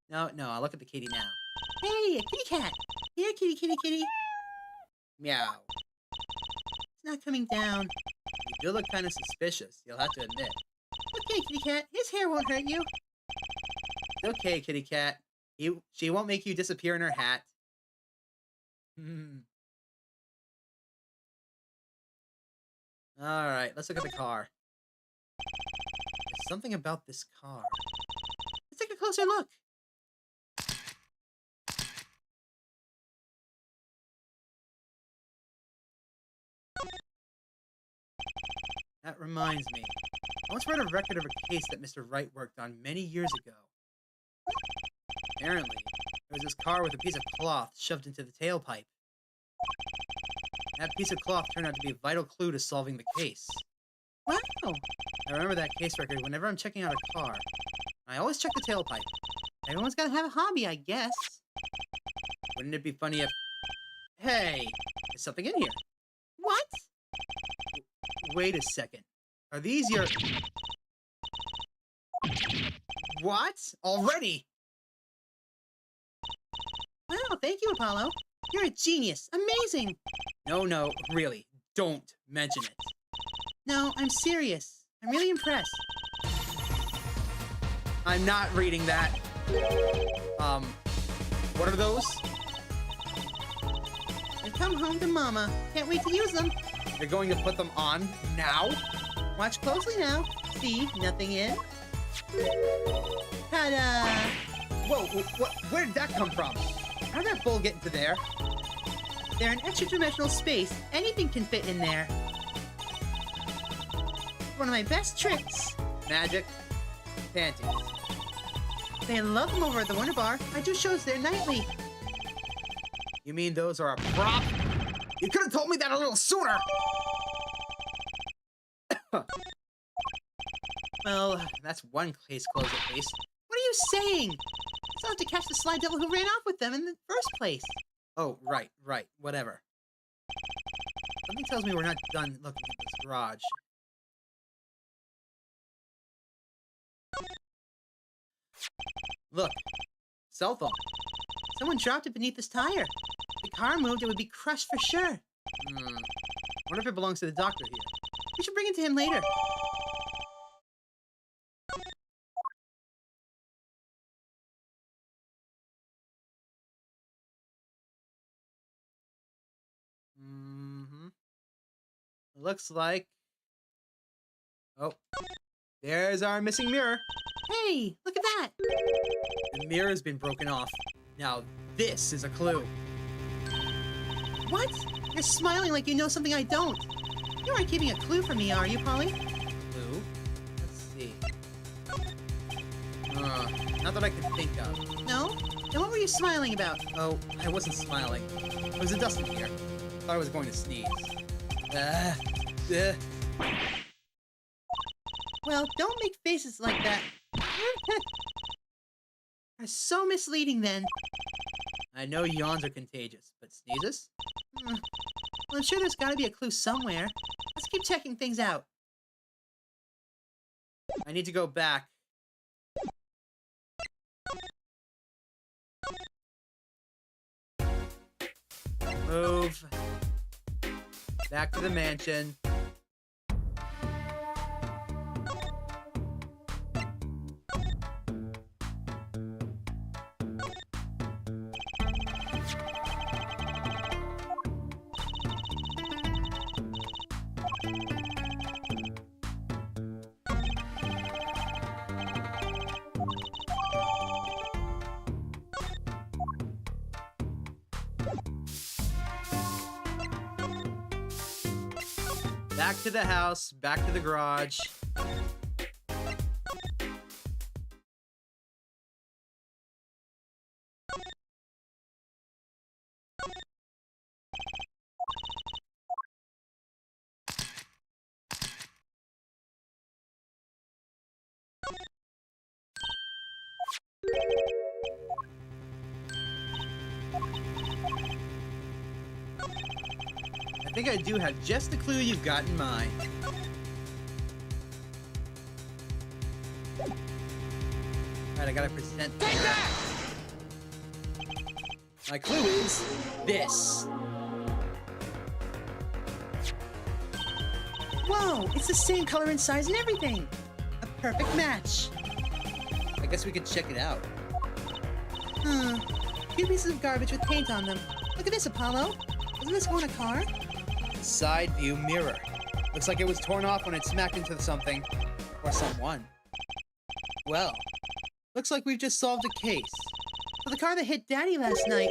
No, I'll look at the kitty now. Hey, a kitty cat. Here, kitty, kitty, kitty. Meow. It's not coming down. You do look kind of suspicious, you'll have to admit. Okay, kitty cat. His hair won't hurt you. It's okay, kitty cat. She won't make you disappear in her hat. Alright, let's look at the car. There's something about this car. Let's take a closer look. That reminds me. I once read a record of a case that Mr. Wright worked on many years ago. Apparently, there was this car with a piece of cloth shoved into the tailpipe. That piece of cloth turned out to be a vital clue to solving the case. Wow. I remember that case record whenever I'm checking out a car. I always check the tailpipe. Everyone's gotta have a hobby, I guess. Wouldn't it be funny if... Hey! There's something in here. What? Wait a second. Are these your... What? Already? Wow, thank you, Apollo. You're a genius. Amazing. No, really. Don't mention it. No, I'm serious. I'm really impressed. I'm not reading that. What are those? I've come home to Mama. Can't wait to use them. You're going to put them on now? Watch closely now. See, nothing in. Ta-da! Whoa, where did that come from? How did that bowl get into there? They're an extra-dimensional space. Anything can fit in there. One of my best tricks. Magic. Panties. They love them over at the Wonder Bar. I do shows there nightly. You mean those are a prop? You could have told me that a little sooner! Well, that's one case closed at least. What are you saying? Still have to catch the sly devil who ran off with them in the first place. Oh, right, whatever. Something tells me we're not done looking at this garage. Look, cell phone. Someone dropped it beneath this tire. If the car moved, it would be crushed for sure. Wonder if it belongs to the doctor here. We should bring it to him later. Looks like... Oh, there's our missing mirror. Hey, look at that. The mirror's been broken off. Now, this is a clue. What? You're smiling like you know something I don't. You aren't keeping a clue from me, are you, Polly? Clue? Let's see. Not that I can think of. No? Then what were you smiling about? Oh, I wasn't smiling. It was a dust in here. Thought I was going to sneeze. Well, don't make faces like that. Are so misleading then. I know yawns are contagious, but sneezes? Well, I'm sure there's gotta be a clue somewhere. Let's keep checking things out. I need to go back. Move. Back to the mansion. Back to the house, back to the garage. I think I do have just the clue you've got in mind. Alright, I gotta present that! My clue is this. Whoa, it's the same color and size and everything. A perfect match. I guess we could check it out. Two pieces of garbage with paint on them. Look at this, Apollo. Doesn't this go in a car? Side view mirror. Looks like it was torn off when it smacked into something. Or someone. Well, looks like we've just solved a case. So the car that hit Daddy last night.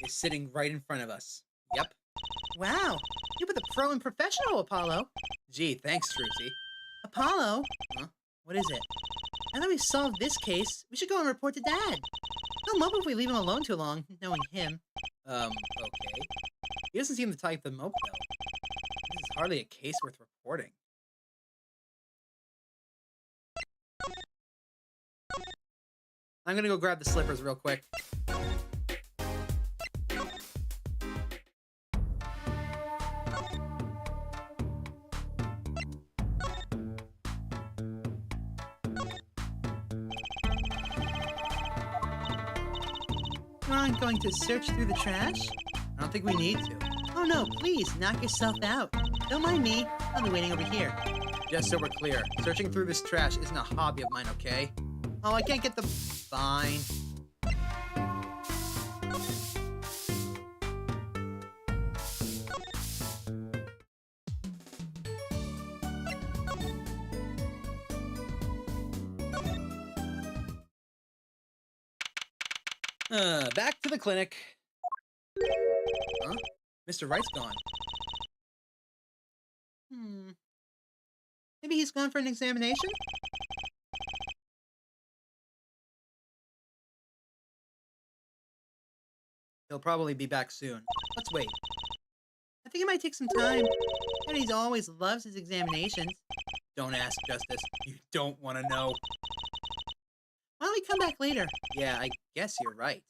Is sitting right in front of us. Yep. Wow, you're the pro and professional, Apollo. Gee, thanks, Trucy. Apollo? Huh? What is it? Now that we've solved this case, we should go and report to Dad. He'll mope if we leave him alone too long, knowing him. Okay. He doesn't seem the type to mope, though. This is hardly a case worth reporting. I'm gonna go grab the slippers real quick. Aren't going to search through the trash? I don't think we need to. Oh no, please, knock yourself out. Don't mind me. I'll be waiting over here. Just so we're clear, searching through this trash isn't a hobby of mine, okay? Oh, I can't get the... Fine. Back to the clinic. Huh? Mr. Wright's gone. Maybe he's gone for an examination? He'll probably be back soon. Let's wait. I think it might take some time. Eddie always loves his examinations. Don't ask, Justice. You don't want to know. Why don't we come back later? Yeah, I guess you're right.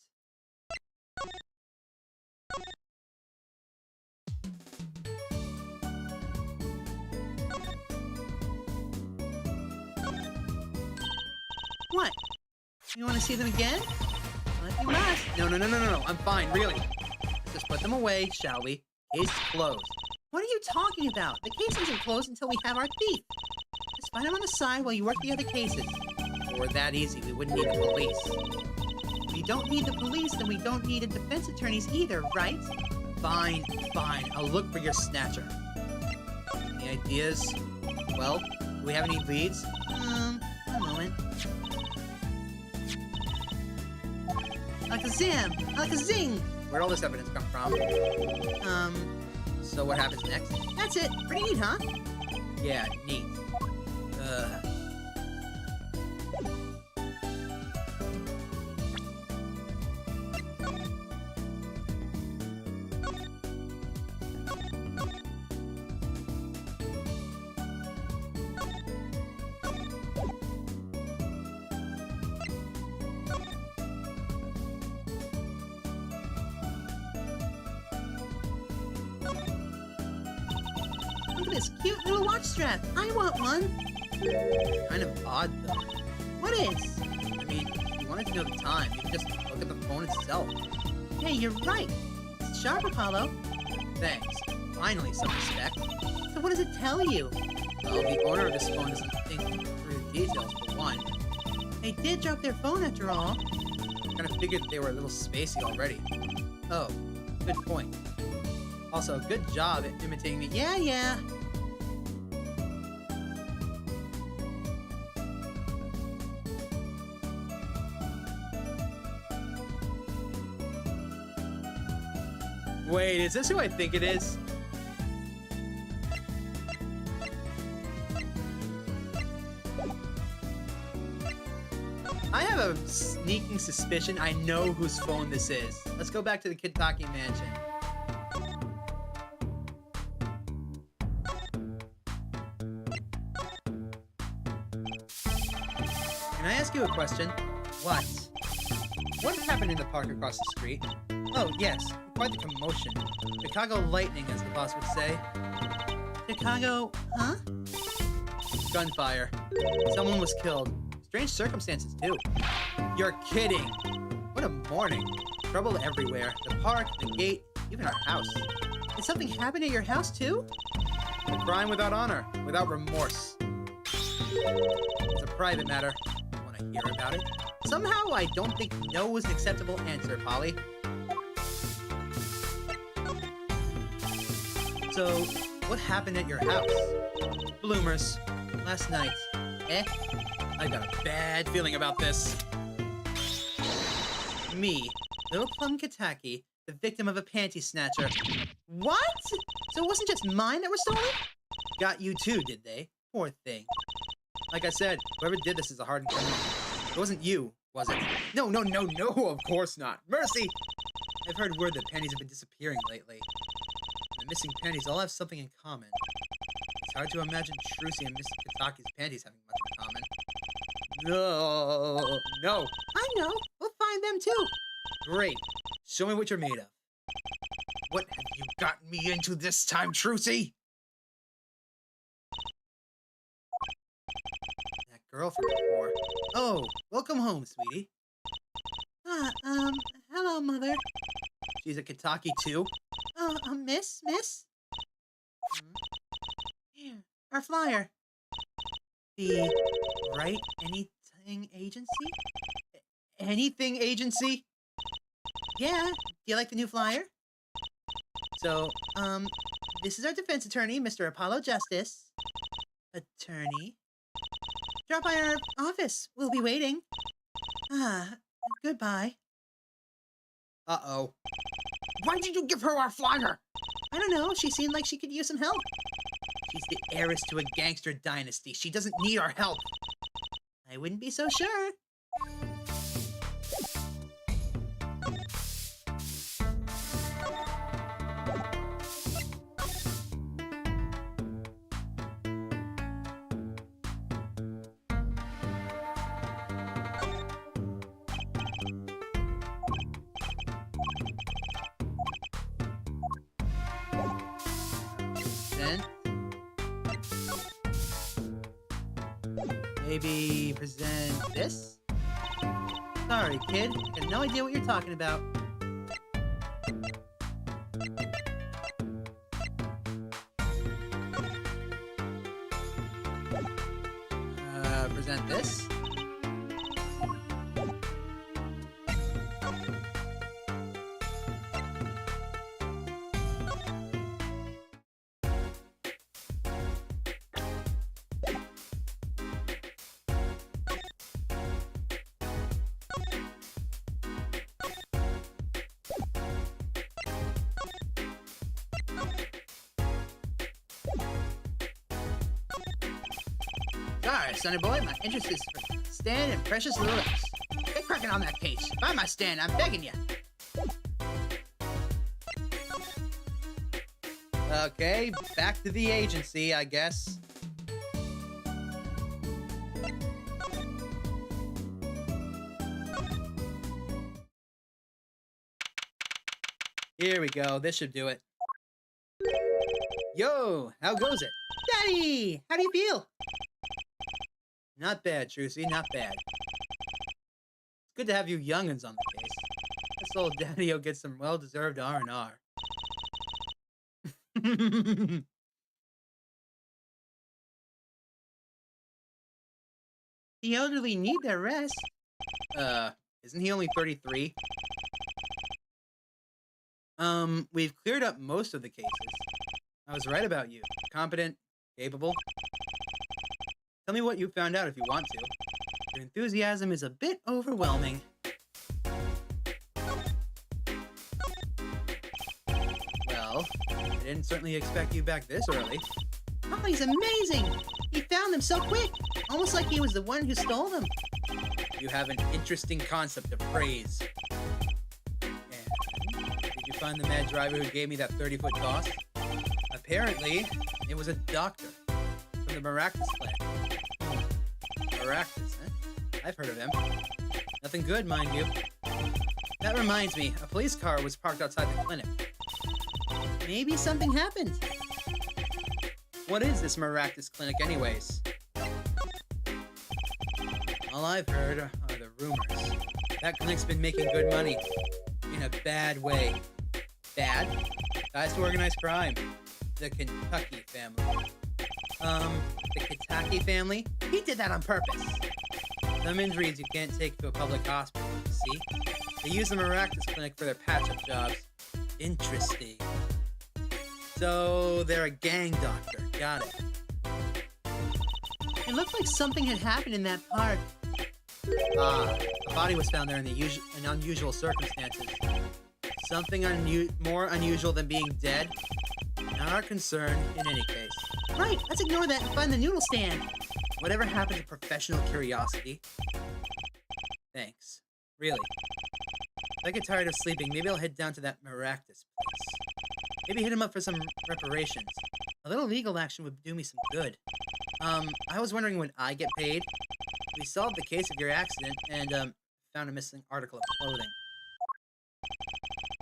What? You want to see them again? Well, if you must. No. I'm fine, really. Let's just put them away, shall we? Case closed. What are you talking about? The case isn't closed until we have our thief. Just find him on the side while you work the other cases. If it were that easy, we wouldn't need the police. If we don't need the police, then we don't need a defense attorneys either, right? Fine. I'll look for your snatcher. Any ideas? Well, do we have any leads? A moment. Alakazam! Alakazing! Where'd all this evidence come from? So what happens next? That's it. Pretty neat, huh? Yeah, neat. Look at this cute little watch strap. I want one. Kind of odd, though. What is? I mean, if you wanted to know the time, you could just look at the phone itself. Hey, you're right. It's sharp, Apollo. Thanks. Finally, some respect. So what does it tell you? Well, the owner of this phone doesn't think through the details, for one. They did drop their phone after all. Kind of figured they were a little spacey already. Oh, good point. Also, good job at imitating me. Yeah. Wait, is this who I think it is? I have a sneaking suspicion I know whose phone this is. Let's go back to the Kitaki mansion. Can I ask you a question? What? What happened in the park across the street? Oh, yes. Quite the commotion. Chicago lightning, as the boss would say. Chicago, huh? Gunfire. Someone was killed. Strange circumstances, too. You're kidding. What a morning. Trouble everywhere. The park, the gate, even our house. Did something happen at your house, too? A crime without honor, without remorse. It's a private matter. Want to hear about it? Somehow, I don't think no was an acceptable answer, Polly. So, what happened at your house? Bloomers. Last night. Eh? I got a bad feeling about this. Me, Little Plum Kitaki, the victim of a panty snatcher. What? So it wasn't just mine that were stolen? Got you too, did they? Poor thing. Like I said, whoever did this is a hardened criminal. It wasn't you, was it? No, of course not. Mercy! I've heard word that panties have been disappearing lately. The missing panties all have something in common. It's hard to imagine Trucy and Miss Kitaki's panties having much in common. No. I know. We'll find them too. Great. Show me what you're made of. What have you gotten me into this time, Trucy? That girl from before. Oh, welcome home, sweetie. Hello, Mother. She's a Kitaki too? Miss? Hmm? Here. Our flyer. The Write Anything Agency? Anything Agency? Yeah. Do you like the new flyer? So, this is our defense attorney, Mr. Apollo Justice. Attorney. Drop by our office. We'll be waiting. Goodbye. Uh-oh. Why did you give her our flyer? I don't know. She seemed like she could use some help. She's the heiress to a gangster dynasty. She doesn't need our help. I wouldn't be so sure. Then maybe present this? Sorry, kid. I have no idea what you're talking about. Present this? Sorry, sonny boy. My interest is for Stan and Precious Lewis. Get cracking on that case. Buy my stand. I'm begging you. Okay, back to the agency, I guess. Here we go. This should do it. Yo, how goes it? Daddy, how do you feel? Not bad, Trucy, not bad. It's good to have you young'uns on the case. This old daddy-o gets some well-deserved R&R. The elderly need their rest. Isn't he only 33? We've cleared up most of the cases. I was right about you. Competent, capable. Tell me what you found out if you want to. Your enthusiasm is a bit overwhelming. Well, I didn't certainly expect you back this early. Oh, he's amazing! He found them so quick, almost like he was the one who stole them. You have an interesting concept of praise. And did you find the mad driver who gave me that 30-foot toss? Apparently, it was a doctor from the Maractus clan. Maractus, eh? I've heard of him. Nothing good, mind you. That reminds me, a police car was parked outside the clinic. Maybe something happened. What is this Maractus clinic anyways? All I've heard are the rumors. That clinic's been making good money. In a bad way. Bad? Ties to organized crime. The Kentucky family. The Kentucky family? He did that on purpose. Some injuries you can't take to a public hospital, you see? They use the Maractus clinic for their patch-up jobs. Interesting. So, they're a gang doctor. Got it. It looked like something had happened in that park. Ah, a body was found there in unusual circumstances. Something more unusual than being dead? Not our concern, in any case. Right, let's ignore that and find the noodle stand. Whatever happened to professional curiosity? Thanks. Really. If I get tired of sleeping, maybe I'll head down to that Maractus place. Maybe hit him up for some reparations. A little legal action would do me some good. I was wondering when I get paid. We solved the case of your accident and, found a missing article of clothing.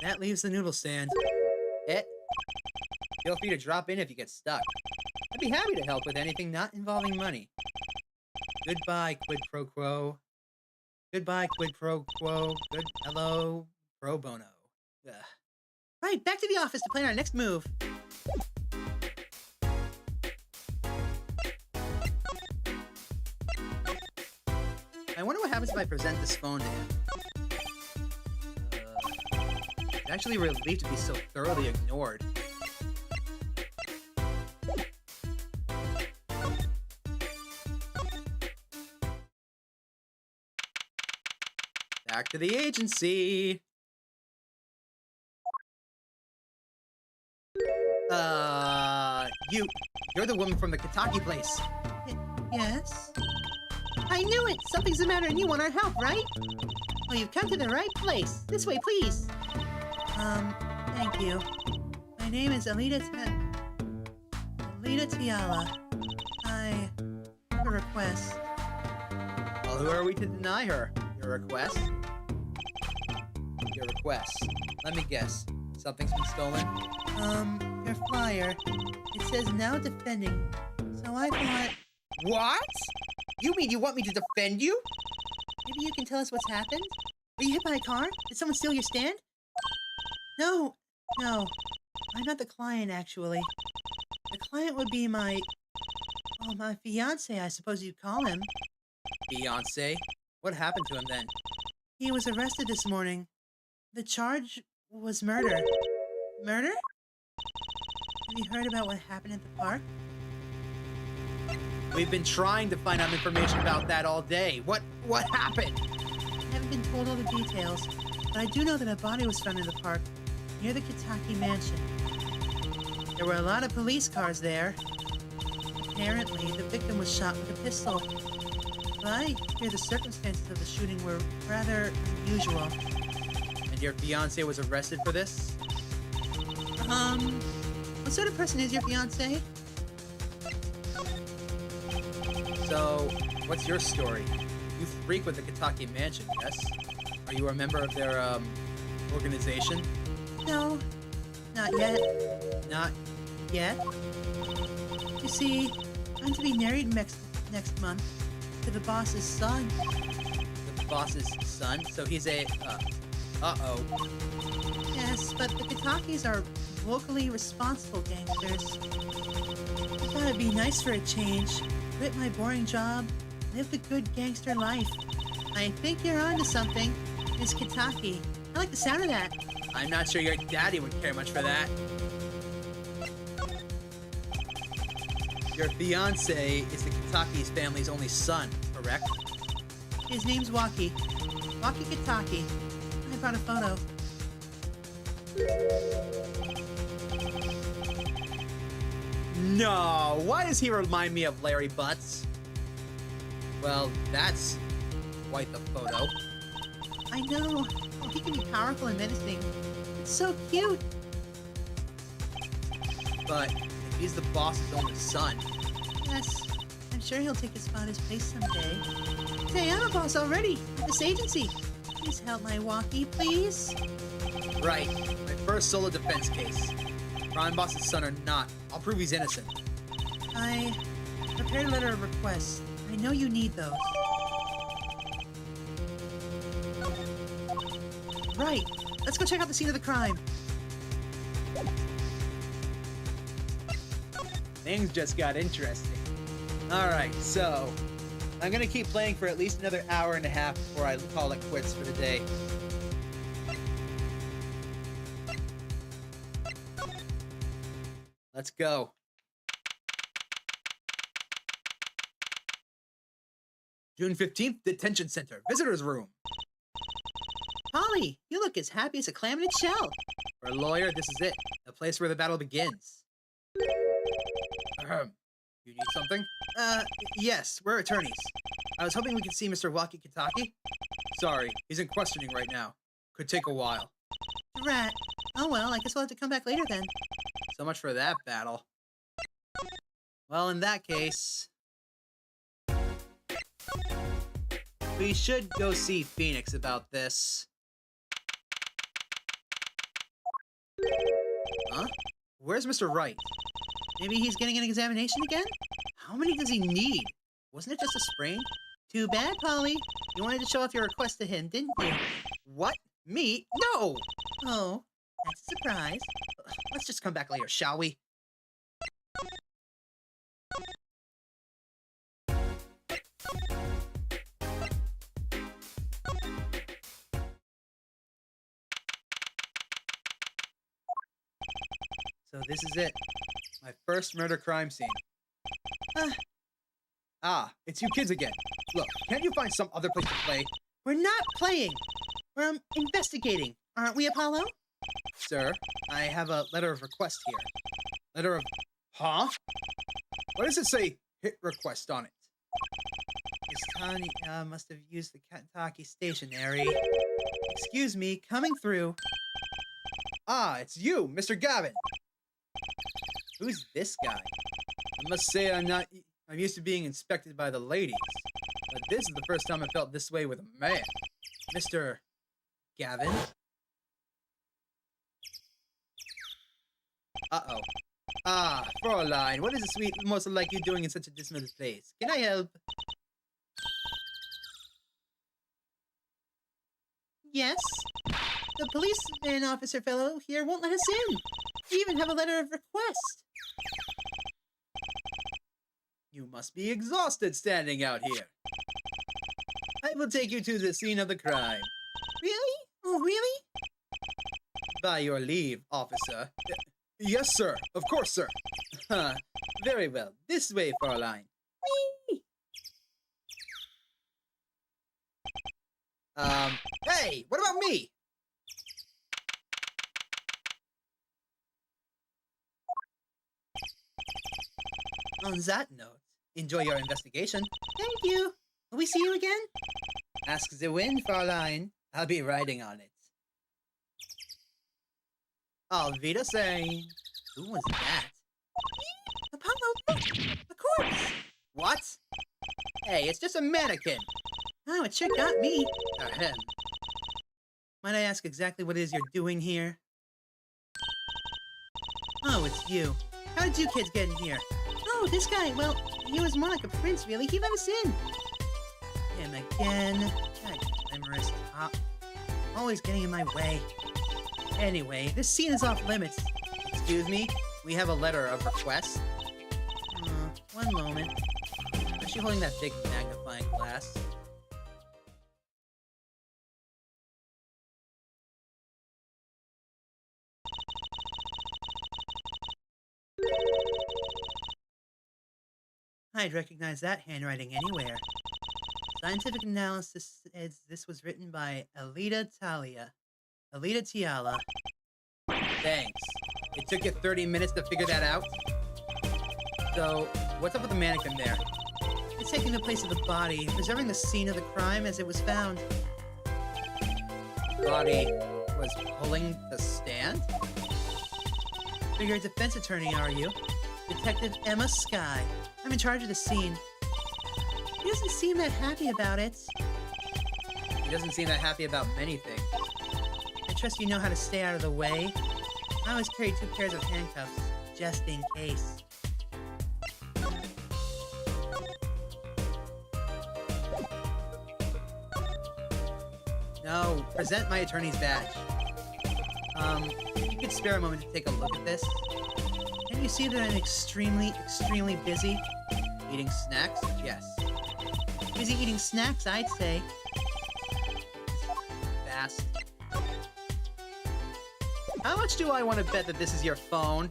That leaves the noodle stand. Feel free to drop in if you get stuck. I'd be happy to help with anything not involving money. Goodbye, quid pro quo. Goodbye, quid pro quo. Hello, pro bono. Ugh. Right, back to the office to plan our next move. I wonder what happens if I present this phone to him. I'm actually relieved to be so thoroughly ignored. Back to the agency. You're the woman from the Kentucky place. Yes? I knew it! Something's the matter and you want our help, right? Well, you've come to the right place. This way, please. Thank you. My name is Alita Tiala. I have a request. Well, who are we to deny her? Your request? Your request. Let me guess. Something's been stolen? Your flyer. It says now defending. So I thought, What? You mean you want me to defend you? maybe you can tell us what's happened? Were you hit by a car? Did someone steal your stand? No. I'm not the client, actually. The client would be my fiancé, I suppose you'd call him. Beyonce? What happened to him then? He was arrested this morning. The charge was murder. Murder? Have you heard about what happened at the park? We've been trying to find out information about that all day. What happened? I haven't been told all the details, but I do know that a body was found in the park, near the Kitaki mansion. There were a lot of police cars there. Apparently, the victim was shot with a pistol. But I hear the circumstances of the shooting were rather unusual. And your fiancé was arrested for this? What sort of person is your fiancé? So, what's your story? You frequent the Kentucky mansion, yes? Are you a member of their, organization? No, not yet. Not Yet? You see, I'm to be married next month to the boss's son. the boss's son, so he's a, uh-oh. Yes, but the Kitakis are locally responsible gangsters. I thought it'd be nice for a change. Quit my boring job, live the good gangster life. I think you're onto something, Miss Kitaki. I like the sound of that. I'm not sure your daddy would care much for that. Your fiancé is the Kitaki's family's only son, correct? His name's Waki. Waki Kitaki. I brought a photo. No, why does he remind me of Larry Butts? Well, that's quite the photo. I know. Oh, he can be powerful and menacing. It's so cute. But if he's the boss's only son, Yes, I'm sure he'll take his father's place someday. Hey, I'm a boss already at this agency. Please help my Waki, please. right, my first solo defense case. Crime boss's son or not, I'll prove he's innocent. I prepared a letter of request. I know you need those. Right, let's go check out the scene of the crime. Things just got interesting. Alright, so I'm gonna keep playing for at least another hour and a half before I call it quits for the day. Let's go. June 15th, Detention Center, Visitor's Room. Polly, you look as happy as a clam in its shell. For a lawyer, this is it. The place where the battle begins. Ahem. You need something? Yes, we're attorneys. I was hoping we could see Mr. Waki Kitaki. Sorry, he's in questioning right now. Could take a while. Rat. Oh well, I guess we'll have to come back later then. So much for that battle. Well, in that case, we should go see Phoenix about this. Huh? Where's Mr. Wright? Maybe he's getting an examination again? How many does he need? Wasn't it just a sprain? Too bad, Polly. You wanted to show off your request to him, didn't you? What? Me? No! Oh, that's a surprise. Let's just come back later, shall we? So this is it. My first murder crime scene. It's you kids again. Look, can't you find some other place to play? We're not playing. We're investigating. Aren't we, Apollo? Sir, I have a letter of request here. Letter of... Huh? What does it say hit request on it? Miss Tani must have used the Kentucky stationery. Excuse me, coming through. It's you, Mr. Gavin. Who's this guy? I must say I'm used to being inspected by the ladies, but this is the first time I felt this way with a man. Mr. Gavin? Uh-oh. Fräulein, what is the sweet morsel like you doing in such a dismal place? Can I help? Yes? The policeman officer fellow here won't let us in. We even have a letter of request. You must be exhausted standing out here. I will take you to the scene of the crime. Really? Oh, really? By your leave, officer. Yes, sir. Of course, sir. Very well. This way, Fräulein. Whee! Hey, what about me? On that note, enjoy your investigation. Thank you. Will we see you again? Ask the wind, Fräulein. I'll be riding on it. Auf Wiedersehen. Who was that? Apollo, look! A corpse! What? Hey, it's just a mannequin. Oh, it sure got me. Ahem. Might I ask exactly what it is you're doing here? Oh, it's you. How did you kids get in here? Oh, this guy, well, he was more like a prince, really. He let us in. Him again. That glamorous top. Always getting in my way. Anyway, this scene is off limits. Excuse me? We have a letter of request. One moment. Is she holding that big magnifying glass? I'd recognize that handwriting anywhere. Scientific analysis says this was written by Alida Tiala. Thanks. It took you 30 minutes to figure that out? So, what's up with the mannequin there? It's taking the place of the body, preserving the scene of the crime as it was found. Body was pulling the stand? So you're a defense attorney, are you? Detective Emma Skye. I'm in charge of the scene. He doesn't seem that happy about it. He doesn't seem that happy about many things. I trust you know how to stay out of the way. I always carry 2 pairs of handcuffs, just in case. No, present my attorney's badge. If you could spare a moment to take a look at this. Can you see that I'm extremely busy? Eating snacks? Yes. Busy eating snacks, I'd say. Fast. How much do I want to bet that this is your phone?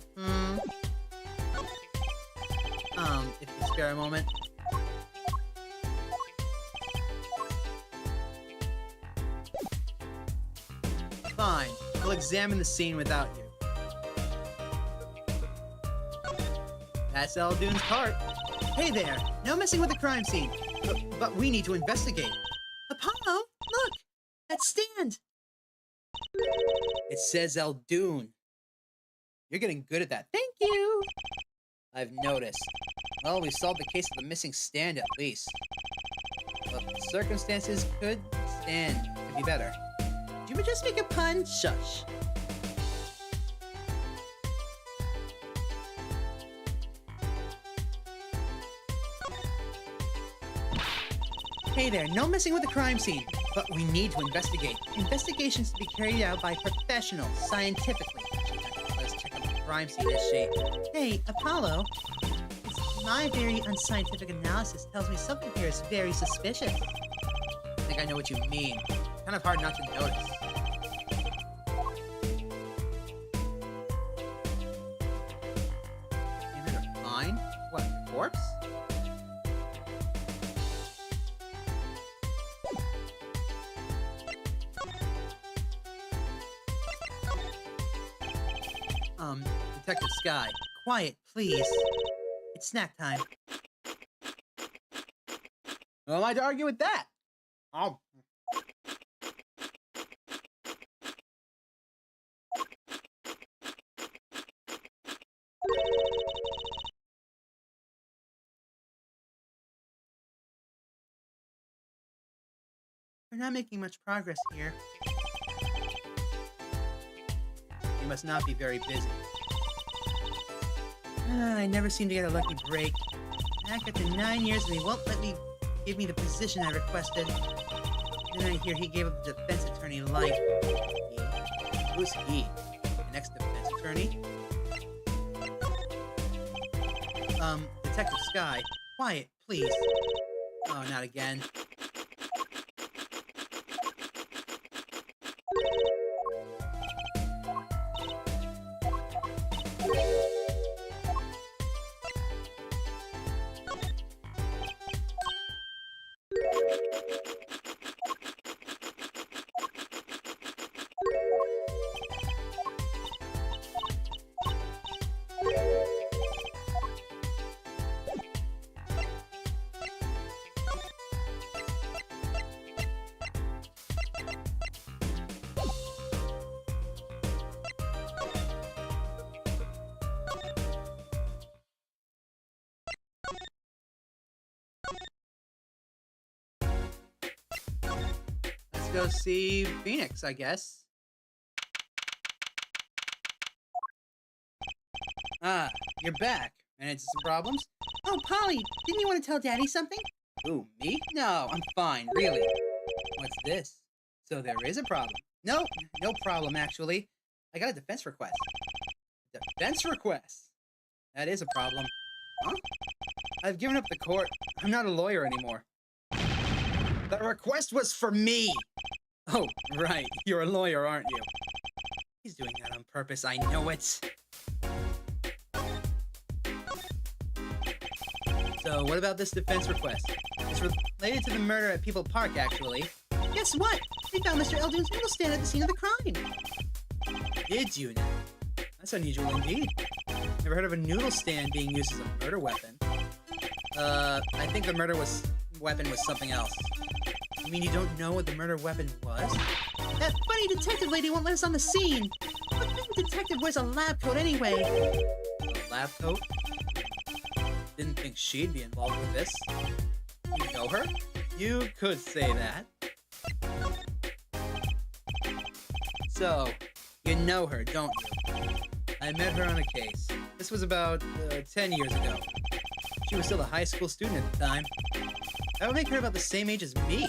If you spare a moment. Fine. We'll examine the scene without you. That's Eldune's cart. Hey there, no messing with the crime scene. But we need to investigate. Apollo, look! That stand! It says Eldune. You're getting good at that. Thank you! I've noticed. Well, we solved the case of the missing stand at least. But the circumstances could be better. Did you just make a pun? Shush. Hey there, no messing with the crime scene. But we need to investigate. Investigations to be carried out by professionals, scientifically. Let's check out the crime scene, is she? Hey, Apollo. My very unscientific analysis tells me something here is very suspicious. I think I know what you mean. Kind of hard not to notice. Detective Sky, quiet, please. It's snack time. Who am I to argue with that? Oh. We're not making much progress here. You must not be very busy. I never seem to get a lucky break. Back after 9 years, and they won't let me give me the position I requested. Then I hear he gave up the defense attorney life. Who's he? The next defense attorney? Detective Sky, quiet, please. Oh, not again. Let's go see Phoenix, I guess. Ah, you're back. And it's some problems? Oh, Polly, didn't you want to tell Daddy something? Ooh, me? No, I'm fine, really. What's this? So there is a problem. No, no problem, actually. I got a defense request. Defense request? That is a problem. Huh? I've given up the court. I'm not a lawyer anymore. The request was for me! Oh, right. You're a lawyer, aren't you? He's doing that on purpose. I know it. So, what about this defense request? It's related to the murder at People Park, actually. Guess what? They found Mr. Elgin's newsstand at the scene of the crime. Did you now? That's unusual indeed. Never heard of a noodle stand being used as a murder weapon. I think the murder weapon was something else. You mean you don't know what the murder weapon was? That funny detective lady won't let us on the scene. What kind of detective wears a lab coat anyway? A lab coat? Didn't think she'd be involved with this. You know her? You could say that. So, you know her, don't you? I met her on a case. This was about 10 years ago. She was still a high school student at the time. That would make her about the same age as me.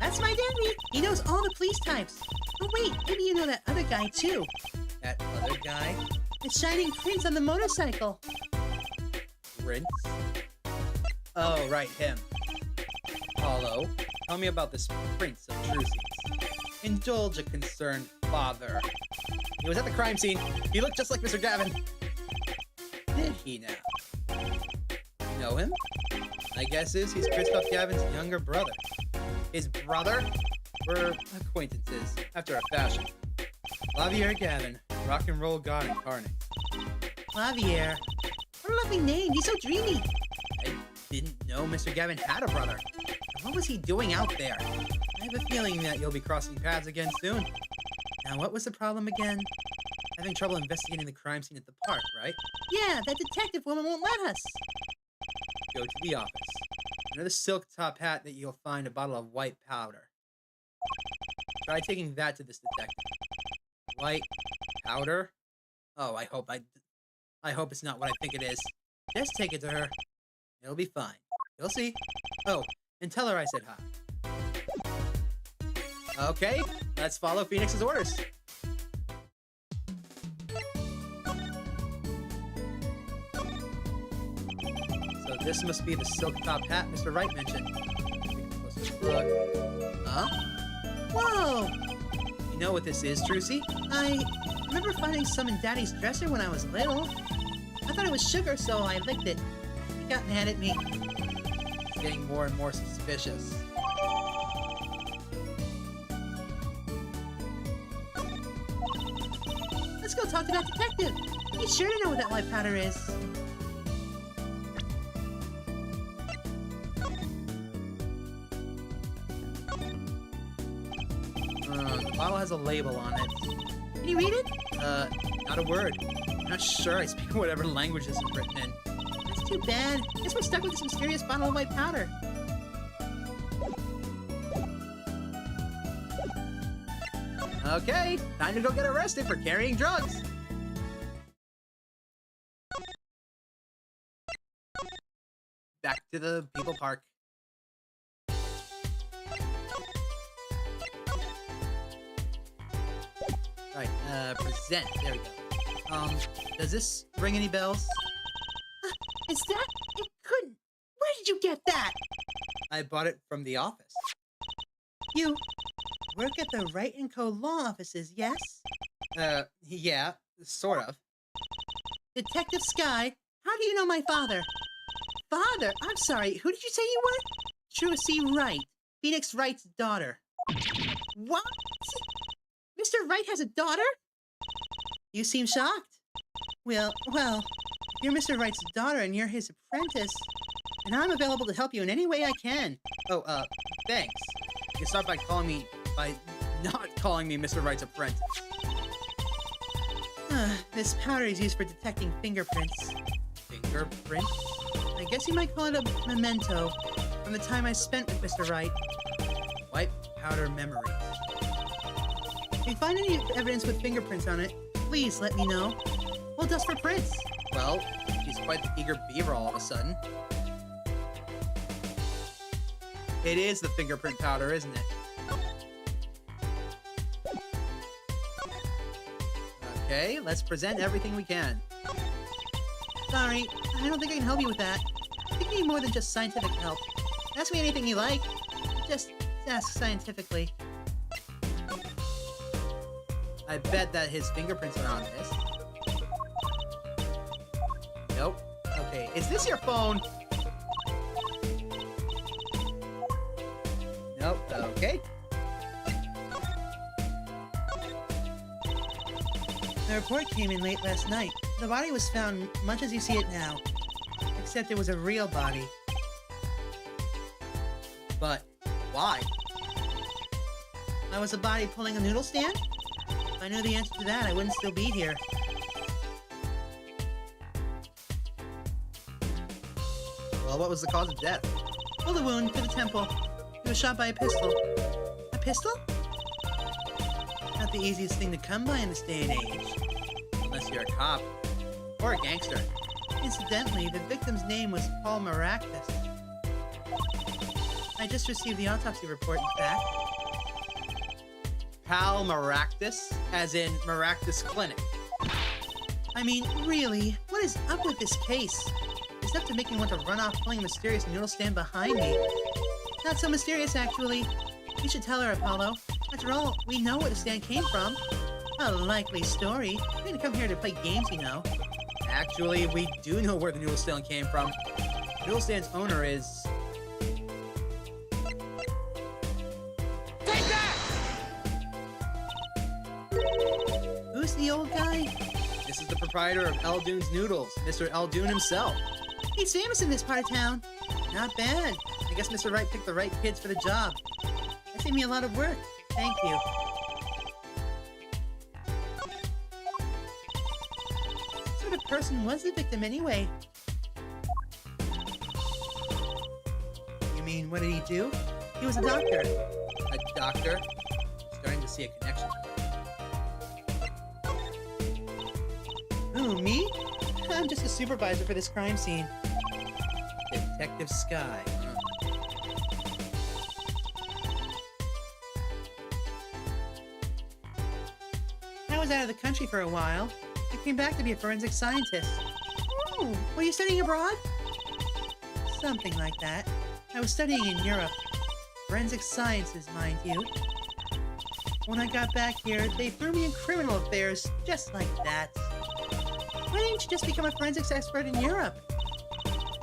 That's my daddy. He knows all the police types. Oh wait, maybe you know that other guy too. That other guy? The shining prince on the motorcycle. Prince? Oh, right, him. Paulo, tell me about this Prince of Trucy's. Indulge a concerned father. He was at the crime scene. He looked just like Mr. Gavin. Did he now? You know him? My guess is he's Christoph Gavin's younger brother. His brother? We're acquaintances, after a fashion. Javier Gavin, rock and roll god incarnate. Javier. What a lovely name. He's so dreamy. I didn't know Mr. Gavin had a brother. What was he doing out there? I have a feeling that you'll be crossing paths again soon. Now, what was the problem again? Having trouble investigating the crime scene at the park, right? Yeah, that detective woman won't let us. Go to the office. Under the silk top hat that you'll find a bottle of white powder. Try taking that to this detective. White powder? Oh, I hope it's not what I think it is. Just take it to her. It'll be fine. You'll see. Oh, and tell her I said hi. Okay, let's follow Phoenix's orders. So this must be the silk top hat Mr. Wright mentioned. Take a closer look. Huh? Whoa! You know what this is, Trucy? I remember finding some in Daddy's dresser when I was little. I thought it was sugar, so I licked it. He got mad at me. It's getting more and more suspicious. Let's Let's go talk to that detective. He's sure to know what that white powder is. The bottle has a label on it. Can you read it? Not a word. I'm not sure I speak whatever language this is written in. That's too bad. Guess we're stuck with this mysterious bottle of white powder. Okay, time to go get arrested for carrying drugs. Back to the people park. Right, present. There we go. Does this ring any bells? Is that? It couldn't. Where did you get that? I bought it from the office. You work at the Wright & Co. law offices, yes? Yeah, sort of. Detective Sky, how do you know my father? Father? I'm sorry, who did you say you were? True C. Wright, Phoenix Wright's daughter. What? Mr. Wright has a daughter? You seem shocked. Well, you're Mr. Wright's daughter and you're his apprentice, and I'm available to help you in any way I can. Oh, thanks. You can start by not calling me Mr. Wright's apprentice. This powder is used for detecting fingerprints. Fingerprints? I guess you might call it a memento from the time I spent with Mr. Wright. White powder memories. If you find any evidence with fingerprints on it, please let me know. We'll dust for prints. Well, she's quite the eager beaver all of a sudden. It is the fingerprint powder, isn't it? Okay, let's present everything we can. Sorry, I don't think I can help you with that. I think you need more than just scientific help. Ask me anything you like. Just ask scientifically. I bet that his fingerprints are on this. Nope. Okay, is this your phone? Nope. Okay. The report came in late last night. The body was found much as you see it now. Except it was a real body. But why? I was a body pulling a noodle stand? If I knew the answer to that, I wouldn't still be here. Well, what was the cause of death? Bullet wound to the temple. He was shot by a pistol. A pistol? Not the easiest thing to come by in this day and age. Unless you're a cop. Or a gangster. Incidentally, the victim's name was Paul Maractus. I just received the autopsy report, in fact. Pal Maractus? As in Maractus Clinic. I mean, really, what is up with this case? It's enough to make me want to run off pulling a mysterious noodle stand behind me. Not so mysterious, actually. You should tell her, Apollo. After all, we know where the stand came from. A likely story. We didn't come here to play games, you know. Actually, we do know where the noodle stand came from. The noodle stand's owner is... Take that! Who's the old guy? This is the proprietor of Eldoon's Noodles, Mr. Eldoon himself. He's famous in this part of town. Not bad. I guess Mr. Wright picked the right kids for the job. That saved me a lot of work. Thank you. What sort of person was the victim anyway? You mean, what did he do? He was a doctor. A doctor? Starting to see a connection. Who, me? I'm just a supervisor for this crime scene. Detective Sky. I was out of the country for a while. I came back to be a forensic scientist. Oh, were you studying abroad? Something like that. I was studying in Europe. Forensic sciences, mind you. When I got back here, they threw me in criminal affairs just like that. Why didn't you just become a forensics expert in Europe?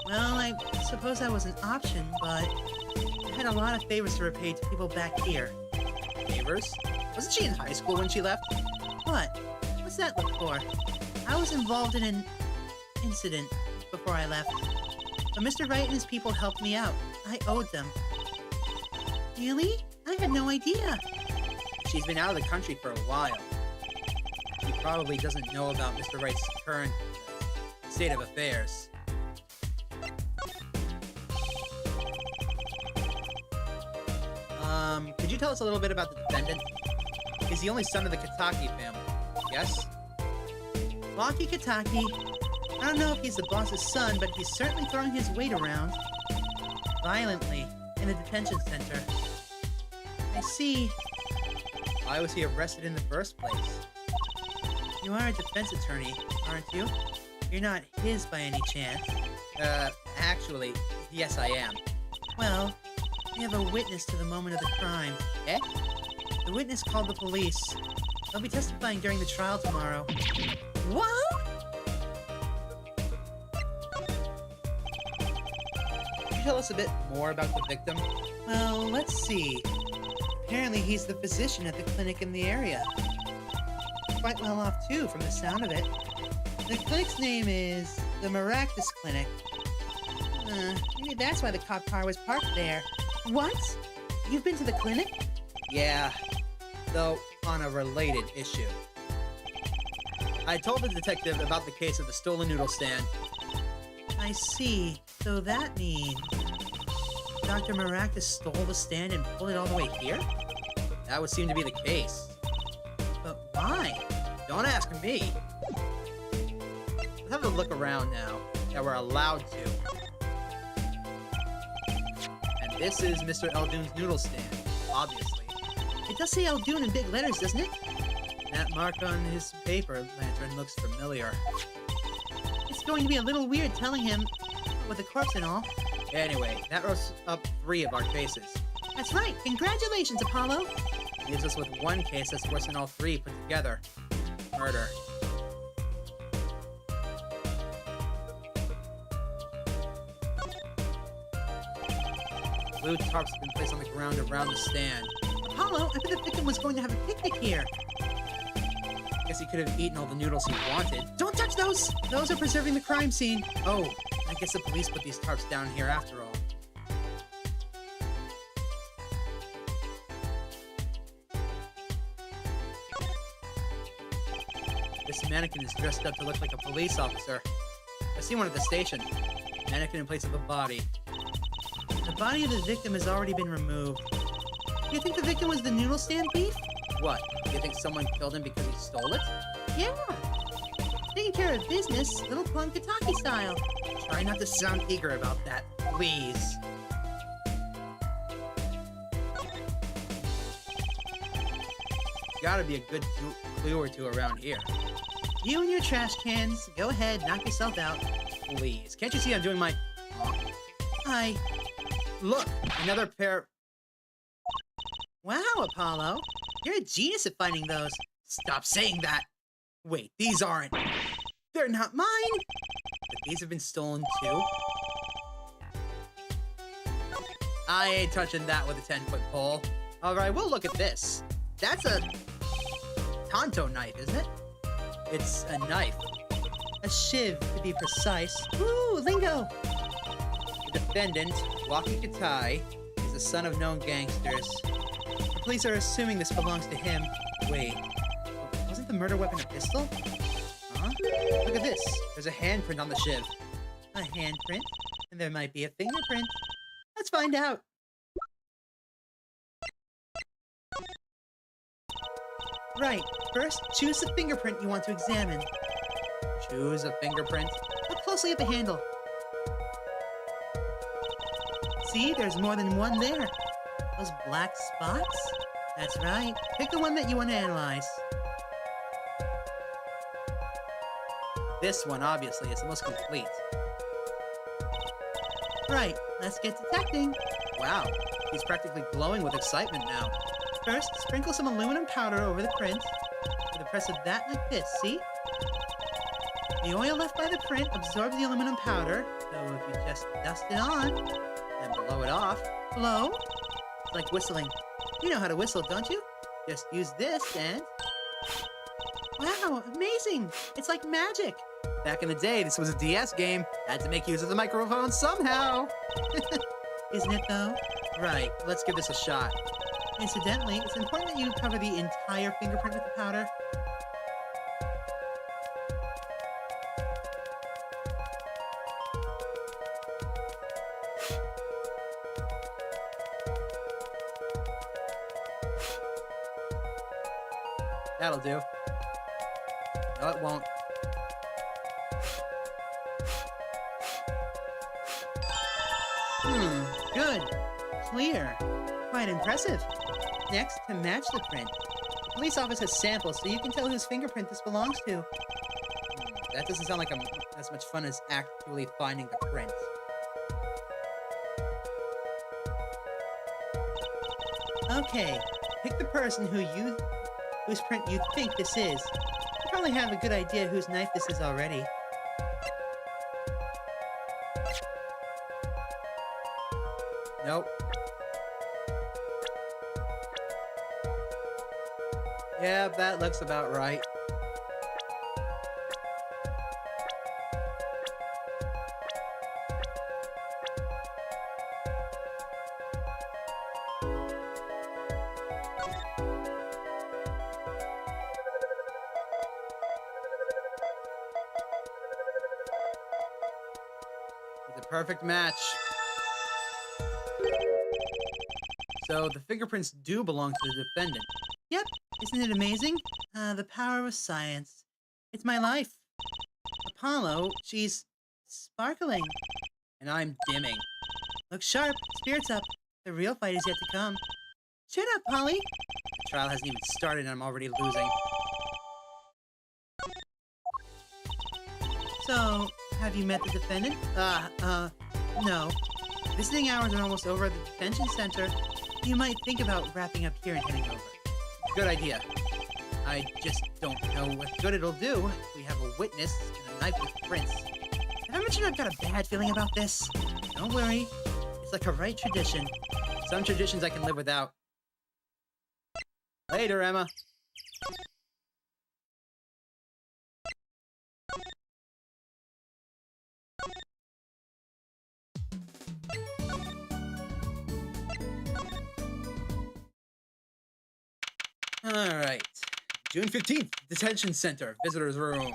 Well, I suppose that was an option, but I had a lot of favors to repay to people back here. Favors? Wasn't she in high school when she left? What? What's that look for? I was involved in an incident before I left. But Mr. Wright and his people helped me out. I owed them. Really? I had no idea. She's been out of the country for a while. She probably doesn't know about Mr. Wright's current state of affairs. Could you tell us a little bit about the defendant? He's the only son of the Kataki family, yes? Waki Kataki. I don't know if he's the boss's son, but he's certainly throwing his weight around. Violently, in the detention center. I see. Why was he arrested in the first place? You are a defense attorney, aren't you? You're not his by any chance. Actually, yes I am. Well, we have a witness to the moment of the crime. Eh? The witness called the police. They'll be testifying during the trial tomorrow. What? Could you tell us a bit more about the victim? Well, let's see. Apparently he's the physician at the clinic in the area. Quite well off too, from the sound of it. The clinic's name is the Maractus Clinic. Maybe that's why the cop car was parked there. What? You've been to the clinic? Yeah, though on a related issue. I told the detective about the case of the stolen noodle stand. I see. So that means Dr. Maractus stole the stand and pulled it all the way here? That would seem to be the case. But why? Don't ask me. Let's have a look around now that we're allowed to. And this is Mr. Eldoon's noodle stand, obviously. It does say Eldoon in big letters, doesn't it? That mark on his paper lantern looks familiar. It's going to be a little weird telling him with a corpse and all. Anyway, that wraps up 3 of our cases. That's right. Congratulations, Apollo. Leaves us with one case that's worse than all 3 put together. Murder. Blue tarps have been placed on the ground around the stand. Apollo, I thought the victim was going to have a picnic here. Guess he could have eaten all the noodles he wanted. Don't touch those! Those are preserving the crime scene. Oh, I guess the police put these tarps down here after all. This mannequin is dressed up to look like a police officer. I've seen one at the station. Mannequin in place of a body. The body of the victim has already been removed. Do you think the victim was the noodle stand thief? What? Do you think someone killed him because he stole it? Yeah. Taking care of business, little plum Kataki style. Try not to sound eager about that, please. Gotta be a good clue or 2 around here. You and your trash cans. Go ahead, knock yourself out. Please. Can't you see I'm doing my... Look! Another pair... Wow, Apollo. You're a genius at finding those. Stop saying that! Wait, these aren't... They're not mine! But these have been stolen too? I ain't touching that with a 10-foot pole. Alright, we'll look at this. That's a... Tonto knife, isn't it? It's a knife. A shiv, to be precise. Ooh, lingo! The defendant, Waki Katai, is the son of known gangsters. The police are assuming this belongs to him. Wait, wasn't the murder weapon a pistol? Huh? Look at this. There's a handprint on the shiv. A handprint? And there might be a fingerprint. Let's find out. Right. First, choose the fingerprint you want to examine. Choose a fingerprint? Look closely at the handle. See, there's more than one there. Those black spots? That's right. Pick the one that you want to analyze. This one, obviously, is the most complete. Right. Let's get detecting. Wow. He's practically glowing with excitement now. First, sprinkle some aluminum powder over the print. With the press of that like this, see? The oil left by the print absorbs the aluminum powder, so if you just dust it on, And blow it off. blow, it's like whistling. You know how to whistle, don't you? Just use this and... Wow, amazing! It's like magic! Back in the day, this was a DS game. Had to make use of the microphone somehow. Isn't it though? Right, let's give this a shot. Incidentally, it's important that you cover the entire fingerprint with the powder. That'll do. No, it won't. Good. Clear. Quite impressive. Next, to match the print. The police office has samples, so you can tell whose fingerprint this belongs to. That doesn't sound like as much fun as actually finding the print. Okay, pick the person whose print you think this is. You probably have a good idea whose knife this is already. Nope. Yeah, that looks about right. It's a perfect match. So the fingerprints do belong to the defendant. Yep, isn't it amazing? The power of science. It's my life. Apollo, she's sparkling. And I'm dimming. Look sharp, spirits up. The real fight is yet to come. Shut up, Polly. The trial hasn't even started and I'm already losing. So, have you met the defendant? No. Visiting hours are almost over at the detention center. You might think about wrapping up here and heading over. Good idea. I just don't know what good it'll do. We have a witness and a knife with prints. Have I mentioned I've got a bad feeling about this? Don't worry. It's like a right tradition. Some traditions I can live without. Later, Emma. Alright. June 15th, detention center, visitor's room.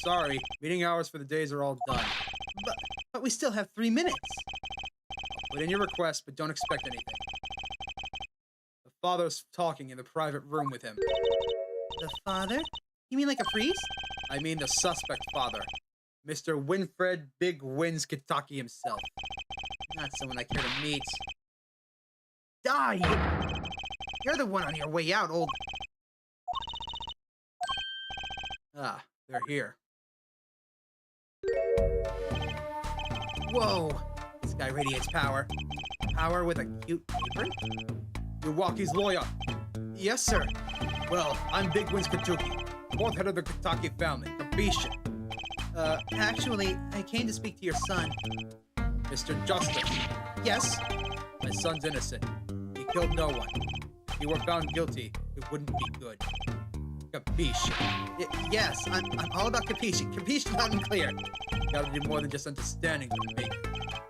Sorry, meeting hours for the days are all done. But we still have 3 minutes. Put in your request, but don't expect anything. The father's talking in the private room with him. The father? You mean like a priest? I mean the suspect father. Mr. Winfred Big Wins Kitaki himself. Not someone I care to meet. Die! You're the one on your way out, old... Ah, they're here. Whoa! This guy radiates power. Power with a cute apron? Milwaukee's lawyer. Yes, sir. Well, I'm Big Wins Katuki, fourth head of the Kitaki family. Capisce? Actually, I came to speak to your son. Mr. Justice. Yes? My son's innocent. He killed no one. If he were found guilty, it wouldn't be good. Capisce? Yes, I'm all about capisce. Capisce loud and clear. You gotta do more than just understanding to me.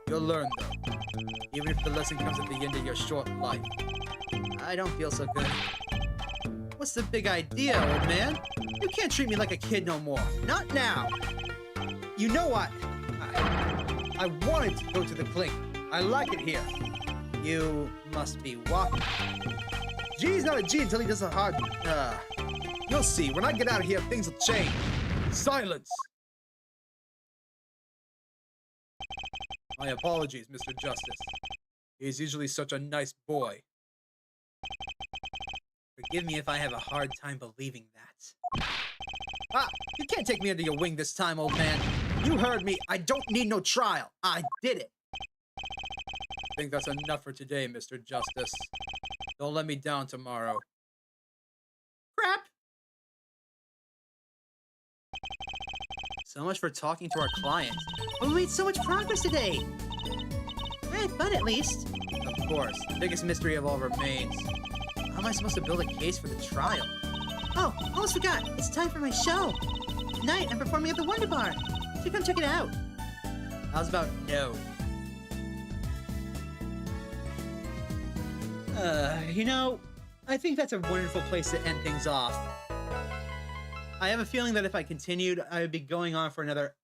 You'll learn, though. Even if the lesson comes at the end of your short life. I don't feel so good. What's the big idea, old man? You can't treat me like a kid no more. Not now. You know what? I wanted to go to the clink. I like it here. You must be walking. G's not a G until he does a hard... You'll see. When I get out of here, things will change. Silence! My apologies, Mr. Justice. He's usually such a nice boy. Forgive me if I have a hard time believing that. Ah! You can't take me under your wing this time, old man. You heard me. I don't need no trial. I did it. I think that's enough for today, Mr. Justice. Don't let me down tomorrow. Crap! So much for talking to our client. Oh, we made so much progress today. I had fun, at least. Of course, the biggest mystery of all remains. How am I supposed to build a case for the trial? Oh, almost forgot. It's time for my show. Tonight, I'm performing at the Wonder Bar. So come check it out. How's about no? You know, I think that's a wonderful place to end things off. I have a feeling that if I continued, I would be going on for another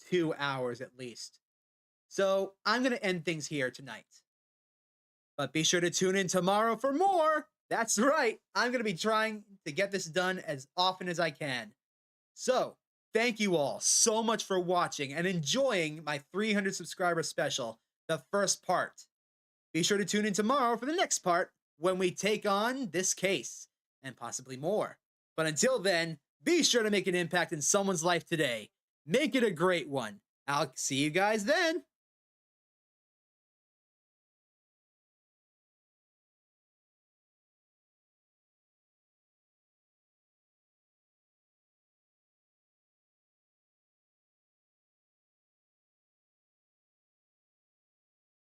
2 hours at least. So I'm going to end things here tonight. But be sure to tune in tomorrow for more. That's right. I'm going to be trying to get this done as often as I can. So thank you all so much for watching and enjoying my 300 subscriber special, the first part. Be sure to tune in tomorrow for the next part when we take on this case and possibly more. But until then, be sure to make an impact in someone's life today. Make it a great one. I'll see you guys then.